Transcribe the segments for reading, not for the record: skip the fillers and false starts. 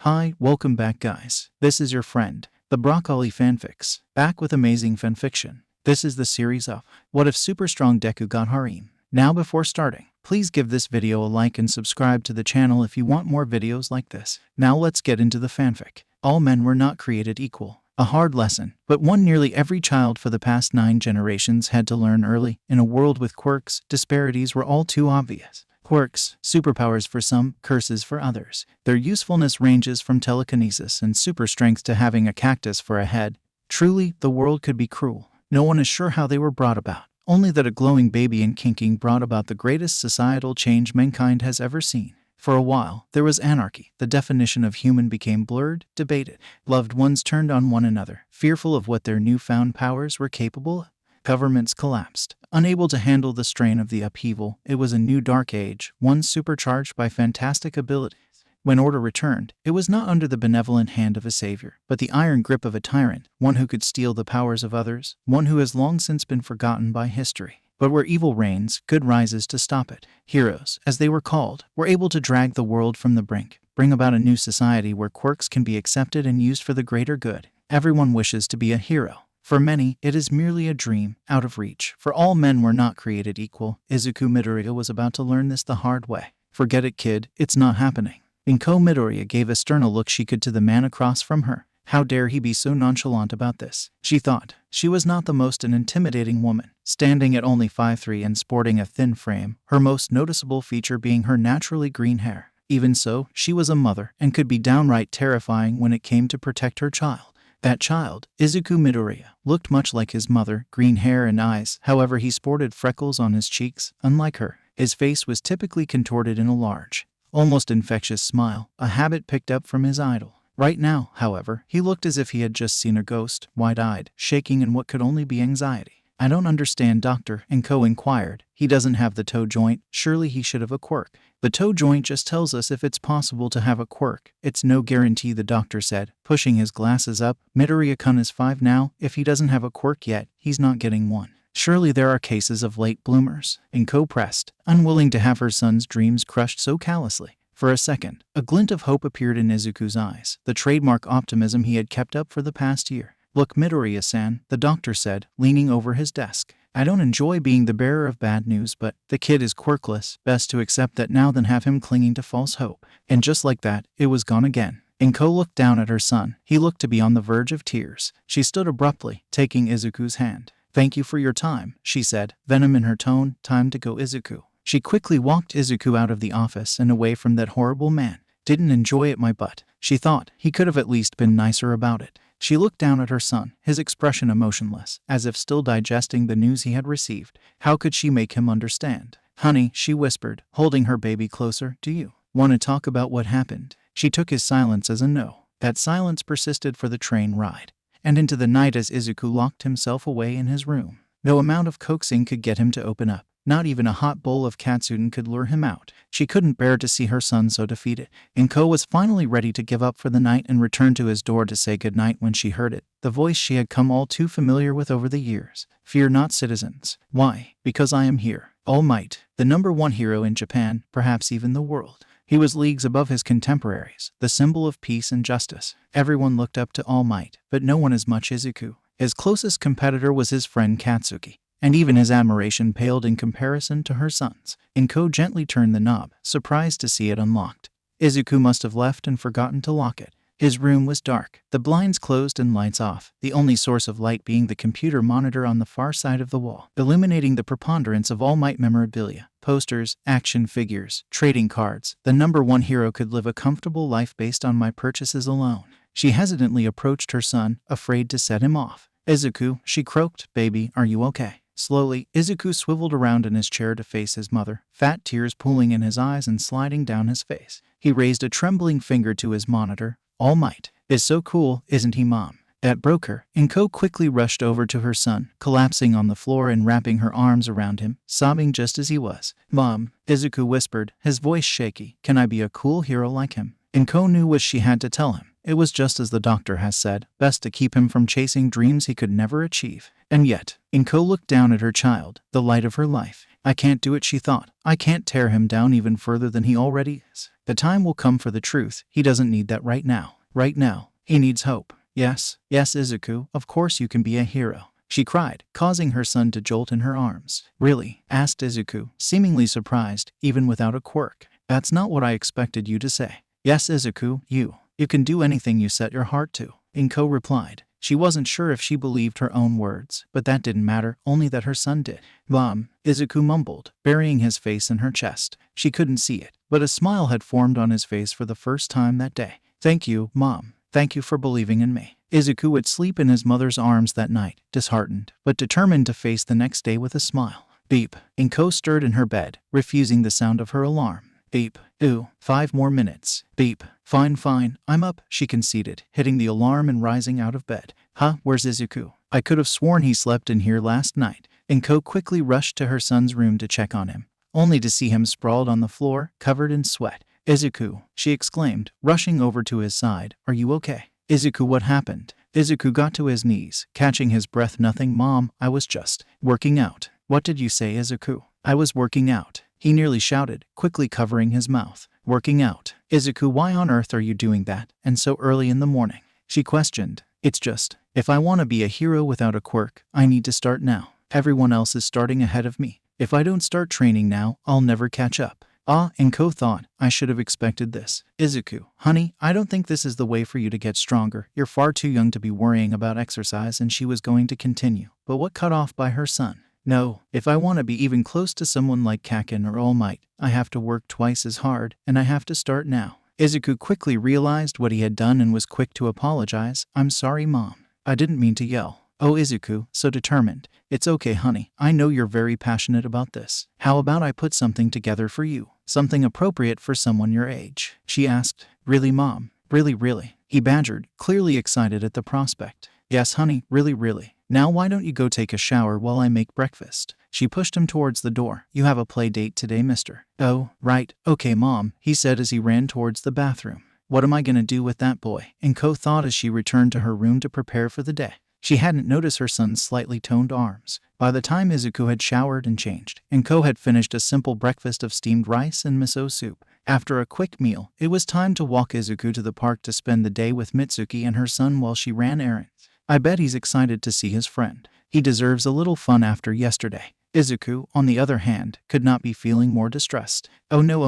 Hi, welcome back guys. This is your friend, the Broccoli Fanfics, back with amazing fanfiction. This is the series of What If Super Strong Deku Got Harem. Now before starting, please give this video a like and subscribe to the channel if you want more videos like this. Now let's get into the fanfic. All men were not created equal. A hard lesson, but one nearly every child for the past 9 generations had to learn early. In a world with quirks, disparities were all too obvious. Quirks, superpowers for some, curses for others. Their usefulness ranges from telekinesis and super strength to having a cactus for a head. Truly, the world could be cruel. No one is sure how they were brought about. Only that a glowing baby in kinking brought about the greatest societal change mankind has ever seen. For a while, there was anarchy. The definition of human became blurred, debated. Loved ones turned on one another, fearful of what their newfound powers were capable of. Governments collapsed, unable to handle the strain of the upheaval. It was a new dark age, one supercharged by fantastic abilities. When order returned, it was not under the benevolent hand of a savior, but the iron grip of a tyrant, one who could steal the powers of others, one who has long since been forgotten by history. But where evil reigns, good rises to stop it. Heroes, as they were called, were able to drag the world from the brink, bring about a new society where quirks can be accepted and used for the greater good. Everyone wishes to be a hero. For many, it is merely a dream, out of reach, for all men were not created equal. Izuku Midoriya was about to learn this the hard way. Forget it, kid, it's not happening. Izuku Midoriya gave a stern look she could to the man across from her. How dare he be so nonchalant about this? She thought. She was not the most an intimidating woman, standing at only 5'3" and sporting a thin frame, her most noticeable feature being her naturally green hair. Even so, she was a mother, and could be downright terrifying when it came to protect her child. That child, Izuku Midoriya, looked much like his mother, green hair and eyes. However, he sported freckles on his cheeks. Unlike her, his face was typically contorted in a large, almost infectious smile, a habit picked up from his idol. Right now, however, he looked as if he had just seen a ghost, wide-eyed, shaking in what could only be anxiety. I don't understand, Doctor, Izuku inquired. He doesn't have the toe joint. Surely he should have a quirk. The toe joint just tells us if it's possible to have a quirk. It's no guarantee, the doctor said, pushing his glasses up. Midoriya-kun is 5 now. If he doesn't have a quirk yet, he's not getting one. Surely there are cases of late bloomers. Izuku pressed, unwilling to have her son's dreams crushed so callously. For a second, a glint of hope appeared in Izuku's eyes, the trademark optimism he had kept up for the past year. Look, Midoriya-san, the doctor said, leaning over his desk. I don't enjoy being the bearer of bad news, but the kid is quirkless. Best to accept that now than have him clinging to false hope. And just like that, it was gone again. Izuku looked down at her son. He looked to be on the verge of tears. She stood abruptly, taking Izuku's hand. Thank you for your time, she said, venom in her tone. Time to go, Izuku. She quickly walked Izuku out of the office and away from that horrible man. Didn't enjoy it, my butt, she thought. He could have at least been nicer about it. She looked down at her son, his expression emotionless, as if still digesting the news he had received. How could she make him understand? Honey, she whispered, holding her baby closer, do you want to talk about what happened? She took his silence as a no. That silence persisted for the train ride, and into the night as Izuku locked himself away in his room. No amount of coaxing could get him to open up. Not even a hot bowl of katsudon could lure him out. She couldn't bear to see her son so defeated. Izuku was finally ready to give up for the night and return to his door to say goodnight when she heard it, the voice she had come all too familiar with over the years. Fear not, citizens. Why? Because I am here. All Might, the #1 hero in Japan, perhaps even the world. He was leagues above his contemporaries, the symbol of peace and justice. Everyone looked up to All Might, but no one as much Izuku. His closest competitor was his friend Katsuki, and even his admiration paled in comparison to her son's. Izuku gently turned the knob, surprised to see it unlocked. Izuku must have left and forgotten to lock it. His room was dark, the blinds closed and lights off, the only source of light being the computer monitor on the far side of the wall, illuminating the preponderance of All Might memorabilia, posters, action figures, trading cards. The #1 hero could live a comfortable life based on my purchases alone. She hesitantly approached her son, afraid to set him off. Izuku, she croaked, baby, are you okay? Slowly, Izuku swiveled around in his chair to face his mother, fat tears pooling in his eyes and sliding down his face. He raised a trembling finger to his monitor. All Might is so cool, isn't he, Mom? That broke her. Izuku quickly rushed over to her son, collapsing on the floor and wrapping her arms around him, sobbing just as he was. Mom, Izuku whispered, his voice shaky, can I be a cool hero like him? Izuku knew what she had to tell him. It was just as the doctor has said, best to keep him from chasing dreams he could never achieve. And yet, Izuku looked down at her child, the light of her life. I can't do it, she thought. I can't tear him down even further than he already is. The time will come for the truth. He doesn't need that right now. Right now, he needs hope. Yes, yes, Izuku, of course you can be a hero, she cried, causing her son to jolt in her arms. Really? Asked Izuku, seemingly surprised, even without a quirk. That's not what I expected you to say. Yes, Izuku, you can do anything you set your heart to, Inko replied. She wasn't sure if she believed her own words, but that didn't matter, only that her son did. Mom, Izuku mumbled, burying his face in her chest. She couldn't see it, but a smile had formed on his face for the first time that day. Thank you, Mom. Thank you for believing in me. Izuku would sleep in his mother's arms that night, disheartened, but determined to face the next day with a smile. Beep. Inko stirred in her bed, refusing the sound of her alarm. Beep. Ooh, 5 more minutes. Beep. Fine, I'm up, she conceded, hitting the alarm and rising out of bed. Huh, where's Izuku? I could have sworn he slept in here last night. Inko quickly rushed to her son's room to check on him, only to see him sprawled on the floor, covered in sweat. Izuku, she exclaimed, rushing over to his side. Are you okay? Izuku, what happened? Izuku got to his knees, catching his breath. Nothing, Mom, I was just working out. What did you say, Izuku? I was working out, he nearly shouted, quickly covering his mouth. Working out? Izuku, why on earth are you doing that, and so early in the morning? She questioned. It's just, if I want to be a hero without a quirk, I need to start now. Everyone else is starting ahead of me. If I don't start training now, I'll never catch up. Inko thought, I should have expected this. Izuku, honey, I don't think this is the way for you to get stronger. You're far too young to be worrying about exercise. And she was going to continue, but what cut off by her son? No, if I want to be even close to someone like Kaken or All Might, I have to work twice as hard, and I have to start now. Izuku quickly realized what he had done and was quick to apologize. I'm sorry, Mom. I didn't mean to yell. Oh, Izuku, so determined. It's okay, honey. I know you're very passionate about this. How about I put something together for you? Something appropriate for someone your age? She asked. Really, Mom? Really? He badgered, clearly excited at the prospect. Yes, honey, really. Now why don't you go take a shower while I make breakfast? She pushed him towards the door. You have a play date today, mister. Oh, right. Okay, Mom, he said as he ran towards the bathroom. What am I gonna do with that boy? Inko thought as she returned to her room to prepare for the day. She hadn't noticed her son's slightly toned arms. By the time Izuku had showered and changed, Inko had finished a simple breakfast of steamed rice and miso soup. After a quick meal, it was time to walk Izuku to the park to spend the day with Mitsuki and her son while she ran errands. I bet he's excited to see his friend. He deserves a little fun after yesterday. Izuku, on the other hand, could not be feeling more distressed. Oh no.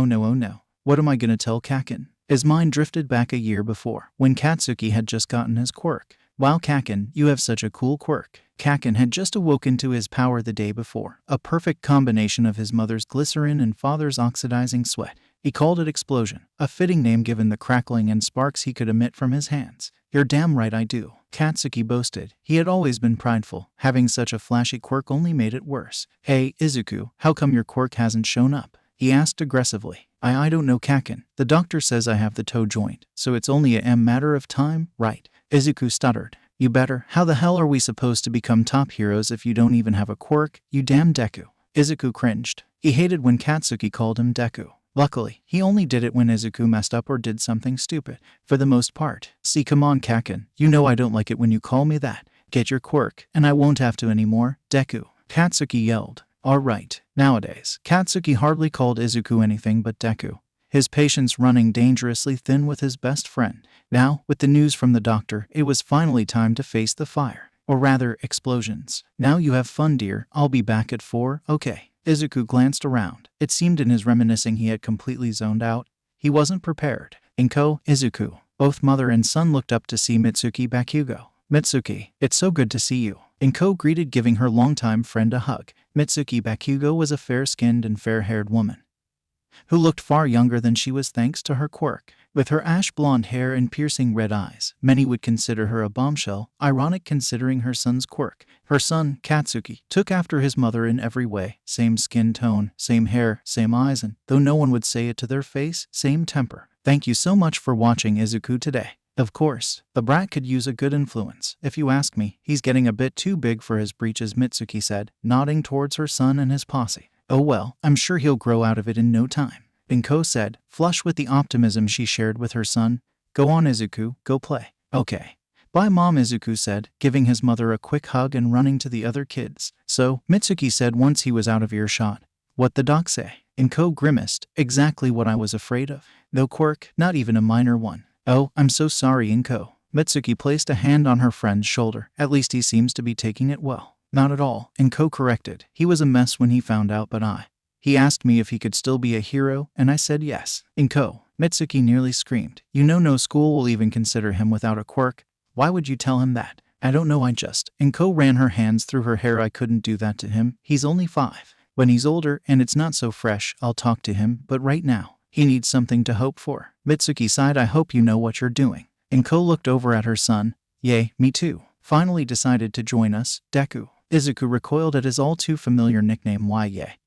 What am I gonna tell Kaken? His mind drifted back a year before, when Katsuki had just gotten his quirk. Wow, Kaken, you have such a cool quirk. Kaken had just awoken to his power the day before, a perfect combination of his mother's glycerin and father's oxidizing sweat. He called it Explosion, a fitting name given the crackling and sparks he could emit from his hands. You're damn right I do, Katsuki boasted. He had always been prideful. Having such a flashy quirk only made it worse. Hey, Izuku, how come your quirk hasn't shown up? He asked aggressively. I don't know, Kaken. The doctor says I have the toe joint, so it's only a matter of time, right? Izuku stuttered. You better. How the hell are we supposed to become top heroes if you don't even have a quirk, you damn Deku? Izuku cringed. He hated when Katsuki called him Deku. Luckily, he only did it when Izuku messed up or did something stupid. For the most part. See, come on, Kaken. You know I don't like it when you call me that. Get your quirk, and I won't have to anymore, Deku. Katsuki yelled. Alright. Nowadays, Katsuki hardly called Izuku anything but Deku, his patience running dangerously thin with his best friend. Now, with the news from the doctor, it was finally time to face the fire. Or rather, explosions. Now you have fun, dear. I'll be back at 4, okay. Izuku glanced around. It seemed in his reminiscing he had completely zoned out. He wasn't prepared. Inko, Izuku. Both mother and son looked up to see Mitsuki Bakugo. Mitsuki, it's so good to see you. Inko greeted, giving her longtime friend a hug. Mitsuki Bakugo was a fair-skinned and fair-haired woman who looked far younger than she was thanks to her quirk. With her ash-blonde hair and piercing red eyes, many would consider her a bombshell, ironic considering her son's quirk. Her son, Katsuki, took after his mother in every way. Same skin tone, same hair, same eyes, and, though no one would say it to their face, same temper. Thank you so much for watching Izuku today. Of course, the brat could use a good influence. If you ask me, he's getting a bit too big for his breeches, Mitsuki said, nodding towards her son and his posse. Oh well, I'm sure he'll grow out of it in no time, Inko said, flush with the optimism she shared with her son. Go on, Izuku, go play. Okay. Bye, Mom, Izuku said, giving his mother a quick hug and running to the other kids. So, Mitsuki said once he was out of earshot. What the doc say? Inko grimaced. Exactly what I was afraid of. No quirk, not even a minor one. Oh, I'm so sorry, Inko. Mitsuki placed a hand on her friend's shoulder. At least he seems to be taking it well. Not at all, Inko corrected. He was a mess when he found out, but He asked me if he could still be a hero, and I said yes. Inko, Mitsuki nearly screamed. You know no school will even consider him without a quirk. Why would you tell him that? I don't know, Inko ran her hands through her hair. I couldn't do that to him. He's only 5. When he's older and it's not so fresh, I'll talk to him, but right now, he needs something to hope for. Mitsuki sighed. I hope you know what you're doing. Inko looked over at her son. Yay, me too. Finally decided to join us, Deku. Izuku recoiled at his all too familiar nickname. Why yay?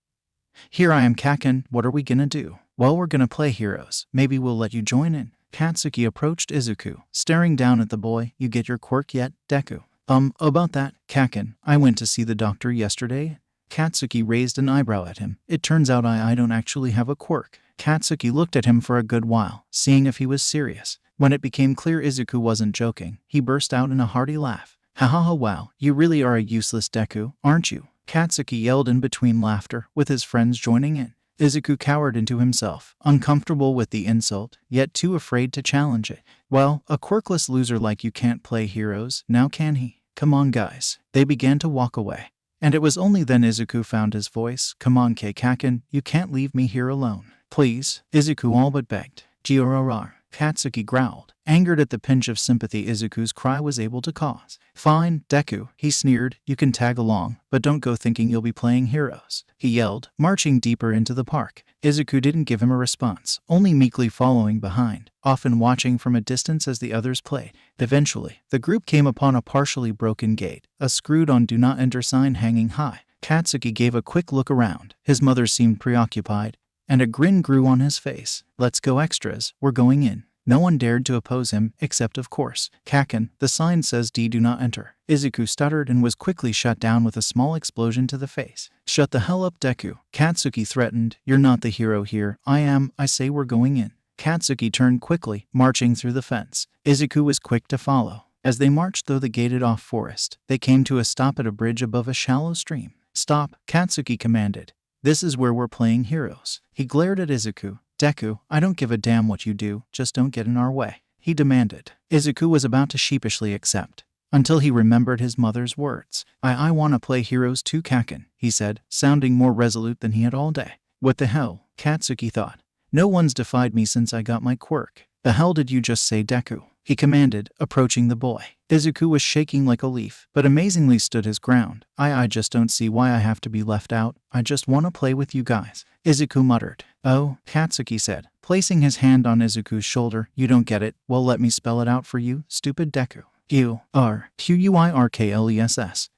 Here I am, Kaken. What are we gonna do? Well, we're gonna play heroes. Maybe we'll let you join in. Katsuki approached Izuku, staring down at the boy. You get your quirk yet, Deku? About that, Kaken, I went to see the doctor yesterday. Katsuki raised an eyebrow at him. It turns out I don't actually have a quirk. Katsuki looked at him for a good while, seeing if he was serious. When it became clear Izuku wasn't joking, he burst out in a hearty laugh. Ha ha ha, wow, you really are a useless Deku, aren't you? Katsuki yelled in between laughter, with his friends joining in. Izuku cowered into himself, uncomfortable with the insult, yet too afraid to challenge it. Well, a quirkless loser like you can't play heroes, now can he? Come on guys. They began to walk away. And it was only then Izuku found his voice. Come on Kaken, you can't leave me here alone. Please, Izuku all but begged. Giororar. Katsuki growled, angered at the pinch of sympathy Izuku's cry was able to cause. Fine, Deku, he sneered, you can tag along, but don't go thinking you'll be playing heroes, he yelled, marching deeper into the park. Izuku didn't give him a response, only meekly following behind, often watching from a distance as the others played. Eventually, the group came upon a partially broken gate, a screwed-on do not enter sign hanging high. Katsuki gave a quick look around. His mother seemed preoccupied, and a grin grew on his face. Let's go extras, we're going in. No one dared to oppose him, except of course, Kaken. The sign says D do not enter. Izuku stuttered and was quickly shut down with a small explosion to the face. Shut the hell up, Deku, Katsuki threatened. You're not the hero here. I am. I say we're going in. Katsuki turned quickly, marching through the fence. Izuku was quick to follow. As they marched through the gated-off forest, they came to a stop at a bridge above a shallow stream. Stop, Katsuki commanded. This is where we're playing heroes. He glared at Izuku. Deku, I don't give a damn what you do, just don't get in our way, he demanded. Izuku was about to sheepishly accept, until he remembered his mother's words. I want to play heroes too, Kaken, he said, sounding more resolute than he had all day. What the hell, Katsuki thought. No one's defied me since I got my quirk. The hell did you just say, Deku? He commanded, approaching the boy. Izuku was shaking like a leaf, but amazingly stood his ground. I just don't see why I have to be left out. I just want to play with you guys. Izuku muttered. Oh, Katsuki said, placing his hand on Izuku's shoulder. You don't get it. Well, let me spell it out for you, stupid Deku. Quirkless.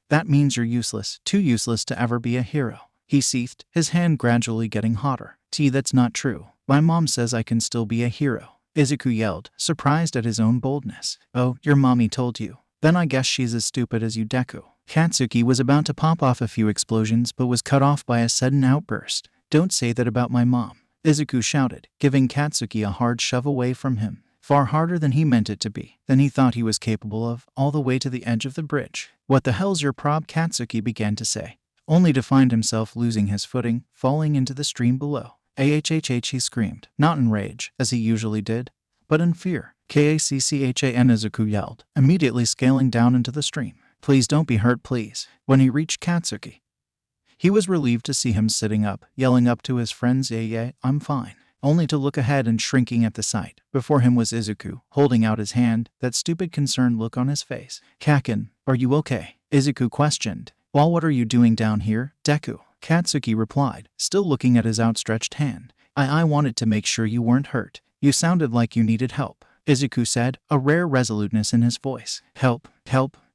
That means you're useless, too useless to ever be a hero. He seethed, his hand gradually getting hotter. That's not true. My mom says I can still be a hero. Izuku yelled, surprised at his own boldness. Oh, your mommy told you. Then I guess she's as stupid as you, Deku. Katsuki was about to pop off a few explosions but was cut off by a sudden outburst. Don't say that about my mom, Izuku shouted, giving Katsuki a hard shove away from him. Far harder than he meant it to be, than he thought he was capable of, all the way to the edge of the bridge. What the hell's your prob? Katsuki began to say, only to find himself losing his footing, falling into the stream below. He screamed, not in rage, as he usually did, but in fear. Kacchan, Izuku yelled, immediately scaling down into the stream. Please don't be hurt, please. When he reached Katsuki, he was relieved to see him sitting up, yelling up to his friends, yeah, I'm fine. Only to look ahead and shrinking at the sight. Before him was Izuku, holding out his hand, that stupid concerned look on his face. Kaken, are you okay? Izuku questioned. Well, what are you doing down here, Deku? Katsuki replied, still looking at his outstretched hand. I wanted to make sure you weren't hurt. You sounded like you needed help, Izuku said, a rare resoluteness in his voice. Help.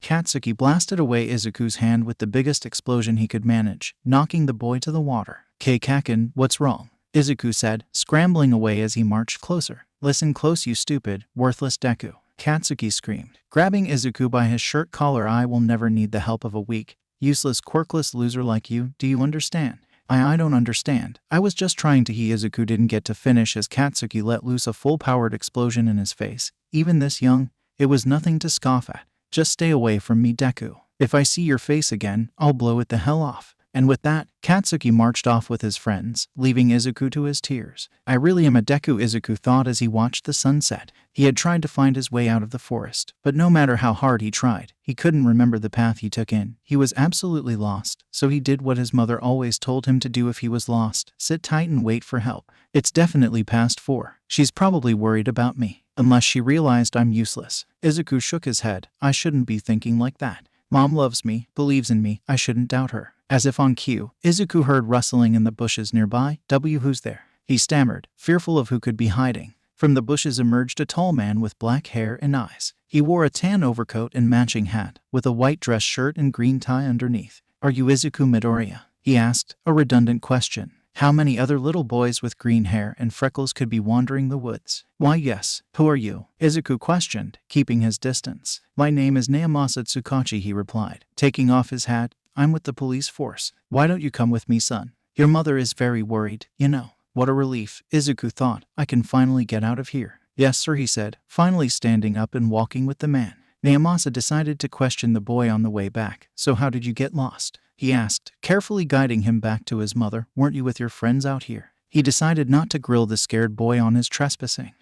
Katsuki blasted away Izuku's hand with the biggest explosion he could manage, knocking the boy to the water. Kaken, what's wrong? Izuku said, scrambling away as he marched closer. Listen close, you stupid, worthless Deku. Katsuki screamed, grabbing Izuku by his shirt collar. I will never need the help of a weak, useless, quirkless loser like you, do you understand? I don't understand. I was just trying to. Izuku didn't get to finish as Katsuki let loose a full-powered explosion in his face. Even this young, it was nothing to scoff at. Just stay away from me, Deku. If I see your face again, I'll blow it the hell off. And with that, Katsuki marched off with his friends, leaving Izuku to his tears. I really am a Deku, Izuku thought as he watched the sunset. He had tried to find his way out of the forest, but no matter how hard he tried, he couldn't remember the path he took in. He was absolutely lost, so he did what his mother always told him to do if he was lost: sit tight and wait for help. It's definitely past 4. She's probably worried about me, unless she realized I'm useless. Izuku shook his head. I shouldn't be thinking like that. Mom loves me, believes in me, I shouldn't doubt her. As if on cue, Izuku heard rustling in the bushes nearby. Who's there? He stammered, fearful of who could be hiding. From the bushes emerged a tall man with black hair and eyes. He wore a tan overcoat and matching hat, with a white dress shirt and green tie underneath. Are you Izuku Midoriya? He asked, a redundant question. How many other little boys with green hair and freckles could be wandering the woods? Why, yes. Who are you? Izuku questioned, keeping his distance. My name is Naomasa Tsukachi, he replied, taking off his hat. I'm with the police force. Why don't you come with me, son? Your mother is very worried, you know. What a relief, Izuku thought. I can finally get out of here. Yes, sir, he said, finally standing up and walking with the man. Naomasa decided to question the boy on the way back. So how did you get lost? He asked, carefully guiding him back to his mother. Weren't you with your friends out here? He decided not to grill the scared boy on his trespassing.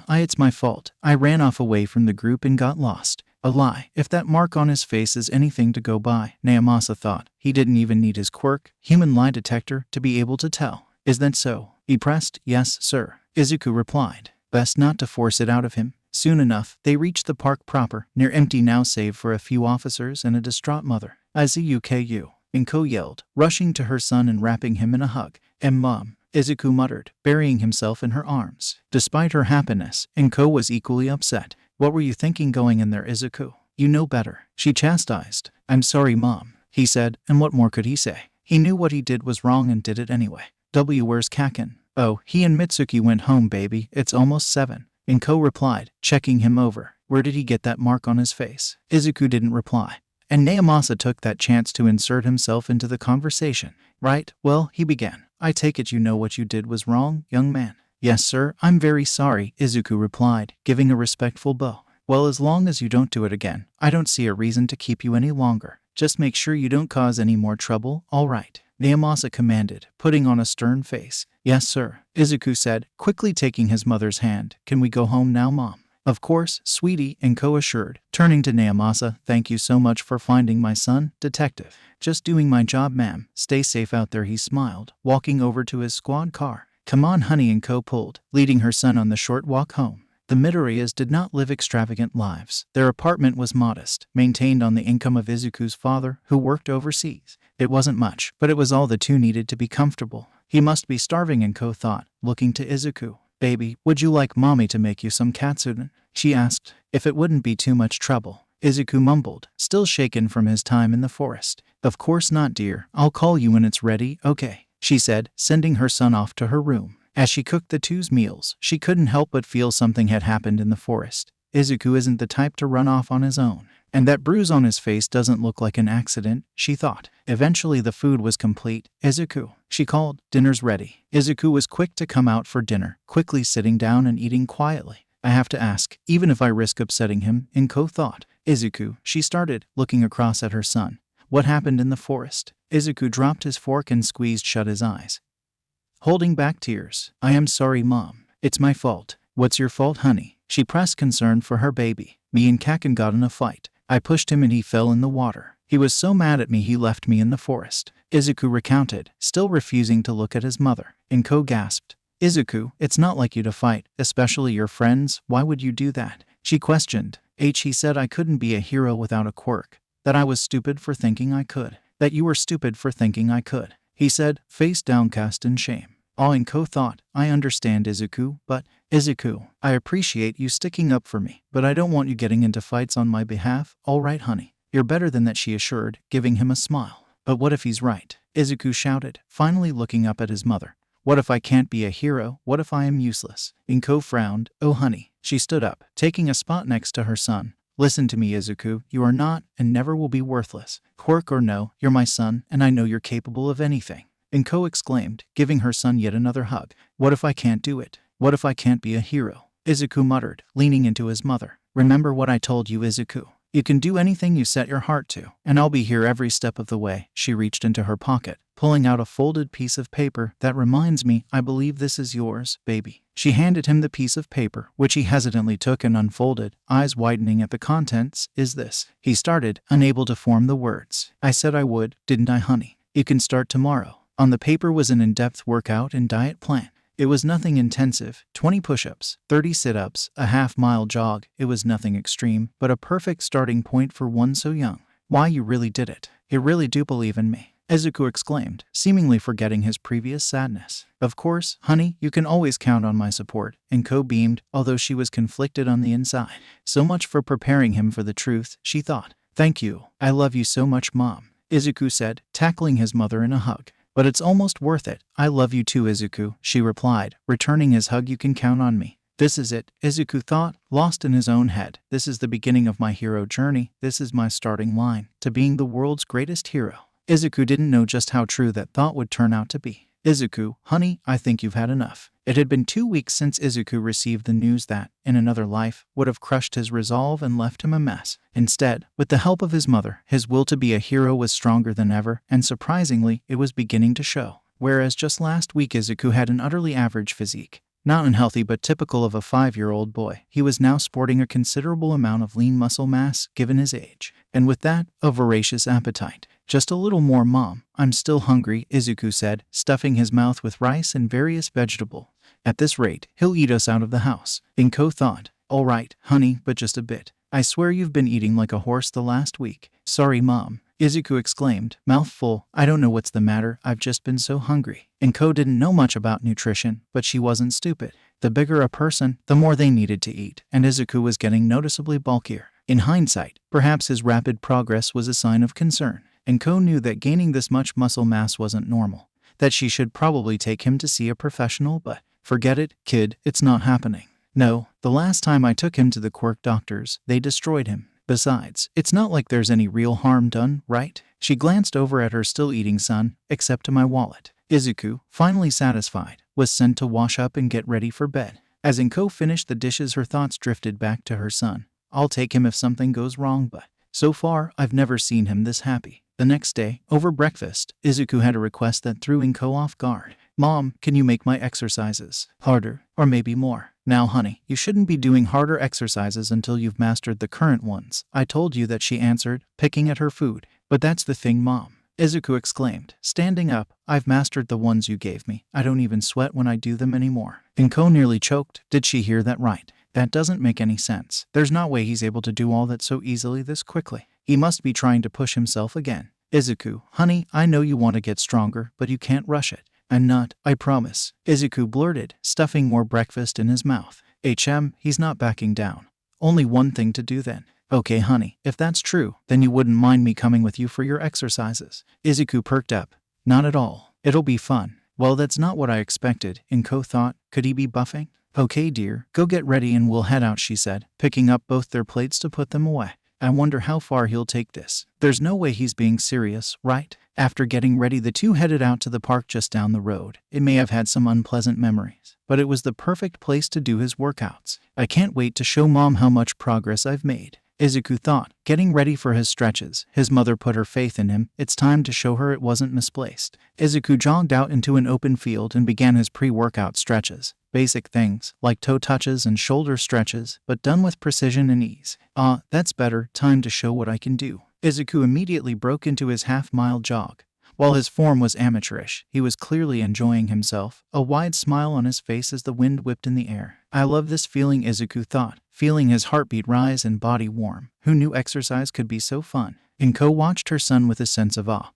It's my fault. I ran off away from the group and got lost. A lie. If that mark on his face is anything to go by, Naomasa thought. He didn't even need his quirk, human lie detector, to be able to tell. Is that so? He pressed. Yes, sir, Izuku replied. Best not to force it out of him. Soon enough, they reached the park proper, near empty now save for a few officers and a distraught mother. IzukuXHarem, Inko yelled, rushing to her son and wrapping him in a hug. Mom, Izuku muttered, burying himself in her arms. Despite her happiness, Inko was equally upset. What were you thinking going in there, Izuku? You know better, she chastised. I'm sorry, Mom, he said, and what more could he say? He knew what he did was wrong and did it anyway. Where's Kaken? Oh, he and Mitsuki went home, baby. It's almost 7. Inko replied, checking him over. Where did he get that mark on his face? Izuku didn't reply. And Naomasa took that chance to insert himself into the conversation. Right, well, he began. I take it you know what you did was wrong, young man. Yes, sir, I'm very sorry, Izuku replied, giving a respectful bow. Well, as long as you don't do it again, I don't see a reason to keep you any longer. Just make sure you don't cause any more trouble, all right? Naomasa commanded, putting on a stern face. Yes, sir, Izuku said, quickly taking his mother's hand. Can we go home now, Mom? Of course, sweetie, Inko assured, turning to Naomasa. Thank you so much for finding my son, detective. Just doing my job, ma'am. Stay safe out there, he smiled, walking over to his squad car. Come on, honey, Inko pulled, leading her son on the short walk home. The Midoriyas did not live extravagant lives. Their apartment was modest, maintained on the income of Izuku's father, who worked overseas. It wasn't much, but it was all the two needed to be comfortable. He must be starving, Inko thought, looking to Izuku. Baby, would you like mommy to make you some katsudon? She asked, if it wouldn't be too much trouble. Izuku mumbled, still shaken from his time in the forest. Of course not, dear. I'll call you when it's ready, okay? She said, sending her son off to her room. As she cooked the two's meals, she couldn't help but feel something had happened in the forest. Izuku isn't the type to run off on his own. And that bruise on his face doesn't look like an accident, she thought. Eventually the food was complete. Izuku, she called, dinner's ready. Izuku was quick to come out for dinner, quickly sitting down and eating quietly. I have to ask, even if I risk upsetting him, Inko thought. Izuku, she started, looking across at her son. What happened in the forest? Izuku dropped his fork and squeezed shut his eyes, holding back tears. I am sorry, Mom. It's my fault. What's your fault, honey? She pressed, concerned for her baby. Me and Kaken got in a fight. I pushed him and he fell in the water. He was so mad at me he left me in the forest. Izuku recounted, still refusing to look at his mother. Inko gasped. Izuku, it's not like you to fight, especially your friends. Why would you do that? She questioned. He said I couldn't be a hero without a quirk. That I was stupid for thinking I could. That you were stupid for thinking I could. He said, face downcast in shame. Inko thought, I understand, Izuku, but, Izuku, I appreciate you sticking up for me, but I don't want you getting into fights on my behalf. All right, honey. You're better than that, she assured, giving him a smile. But what if he's right? Izuku shouted, finally looking up at his mother. What if I can't be a hero? What if I am useless? Inko frowned. Oh, honey. She stood up, taking a spot next to her son. Listen to me, Izuku. You are not, and never will be worthless. Quirk or no, you're my son, and I know you're capable of anything. Inko exclaimed, giving her son yet another hug. What if I can't do it? What if I can't be a hero? Izuku muttered, leaning into his mother. Remember what I told you, Izuku. You can do anything you set your heart to, and I'll be here every step of the way. She reached into her pocket, pulling out a folded piece of paper. That reminds me, I believe this is yours, baby. She handed him the piece of paper, which he hesitantly took and unfolded, eyes widening at the contents. Is this? He started, unable to form the words. I said I would, didn't I, honey? You can start tomorrow. On the paper was an in-depth workout and diet plan. It was nothing intensive, 20 push-ups, 30 sit-ups, a half-mile jog. It was nothing extreme, but a perfect starting point for one so young. Why, you really did it. You really do believe in me, Izuku exclaimed, seemingly forgetting his previous sadness. Of course, honey, you can always count on my support, Inko beamed, although she was conflicted on the inside. So much for preparing him for the truth, she thought. Thank you. I love you so much, Mom, Izuku said, tackling his mother in a hug. But it's almost worth it. I love you too, Izuku, she replied, returning his hug. You can count on me. This is it, Izuku thought, lost in his own head. This is the beginning of my hero journey. This is my starting line to being the world's greatest hero. Izuku didn't know just how true that thought would turn out to be. Izuku, honey, I think you've had enough. It had been 2 weeks since Izuku received the news that, in another life, would have crushed his resolve and left him a mess. Instead, with the help of his mother, his will to be a hero was stronger than ever, and surprisingly, it was beginning to show. Whereas just last week Izuku had an utterly average physique, not unhealthy but typical of a 5-year-old boy, he was now sporting a considerable amount of lean muscle mass, given his age. And with that, a voracious appetite. Just a little more, Mom. I'm still hungry, Izuku said, stuffing his mouth with rice and various vegetables. At this rate, he'll eat us out of the house. Inko thought. All right, honey, but just a bit. I swear you've been eating like a horse the last week. Sorry, Mom, Izuku exclaimed, mouth full. I don't know what's the matter, I've just been so hungry. Inko didn't know much about nutrition, but she wasn't stupid. The bigger a person, the more they needed to eat, and Izuku was getting noticeably bulkier. In hindsight, perhaps his rapid progress was a sign of concern. Inko knew that gaining this much muscle mass wasn't normal, that she should probably take him to see a professional, but forget it, kid, it's not happening. No, the last time I took him to the quirk doctors, they destroyed him. Besides, it's not like there's any real harm done, right? She glanced over at her still eating son, except to my wallet. Izuku, finally satisfied, was sent to wash up and get ready for bed. As Inko finished the dishes, her thoughts drifted back to her son. I'll take him if something goes wrong, but so far, I've never seen him this happy. The next day, over breakfast, Izuku had a request that threw Inko off guard. Mom, can you make my exercises harder, or maybe more? Now, honey, you shouldn't be doing harder exercises until you've mastered the current ones. I told you that, she answered, picking at her food. But that's the thing, Mom, Izuku exclaimed, standing up. I've mastered the ones you gave me. I don't even sweat when I do them anymore. Inko nearly choked. Did she hear that right? That doesn't make any sense. There's no way he's able to do all that so easily this quickly. He must be trying to push himself again. Izuku, honey, I know you want to get stronger, but you can't rush it. I'm not, I promise, Izuku blurted, stuffing more breakfast in his mouth. He's not backing down. Only one thing to do then. Okay, honey, if that's true, then you wouldn't mind me coming with you for your exercises. Izuku perked up. Not at all. It'll be fun. Well, that's not what I expected, Inko thought. Could he be buffing? Okay, dear, go get ready and we'll head out, she said, picking up both their plates to put them away. I wonder how far he'll take this. There's no way he's being serious, right? After getting ready, the two headed out to the park just down the road. It may have had some unpleasant memories, but it was the perfect place to do his workouts. I can't wait to show Mom how much progress I've made, Izuku thought, getting ready for his stretches. His mother put her faith in him. It's time to show her it wasn't misplaced. Izuku jogged out into an open field and began his pre-workout stretches. Basic things, like toe touches and shoulder stretches, but done with precision and ease. That's better. Time to show what I can do. Izuku immediately broke into his half-mile jog. While his form was amateurish, he was clearly enjoying himself, a wide smile on his face as the wind whipped in the air. I love this feeling, Izuku thought, feeling his heartbeat rise and body warm. Who knew exercise could be so fun? Inko watched her son with a sense of awe.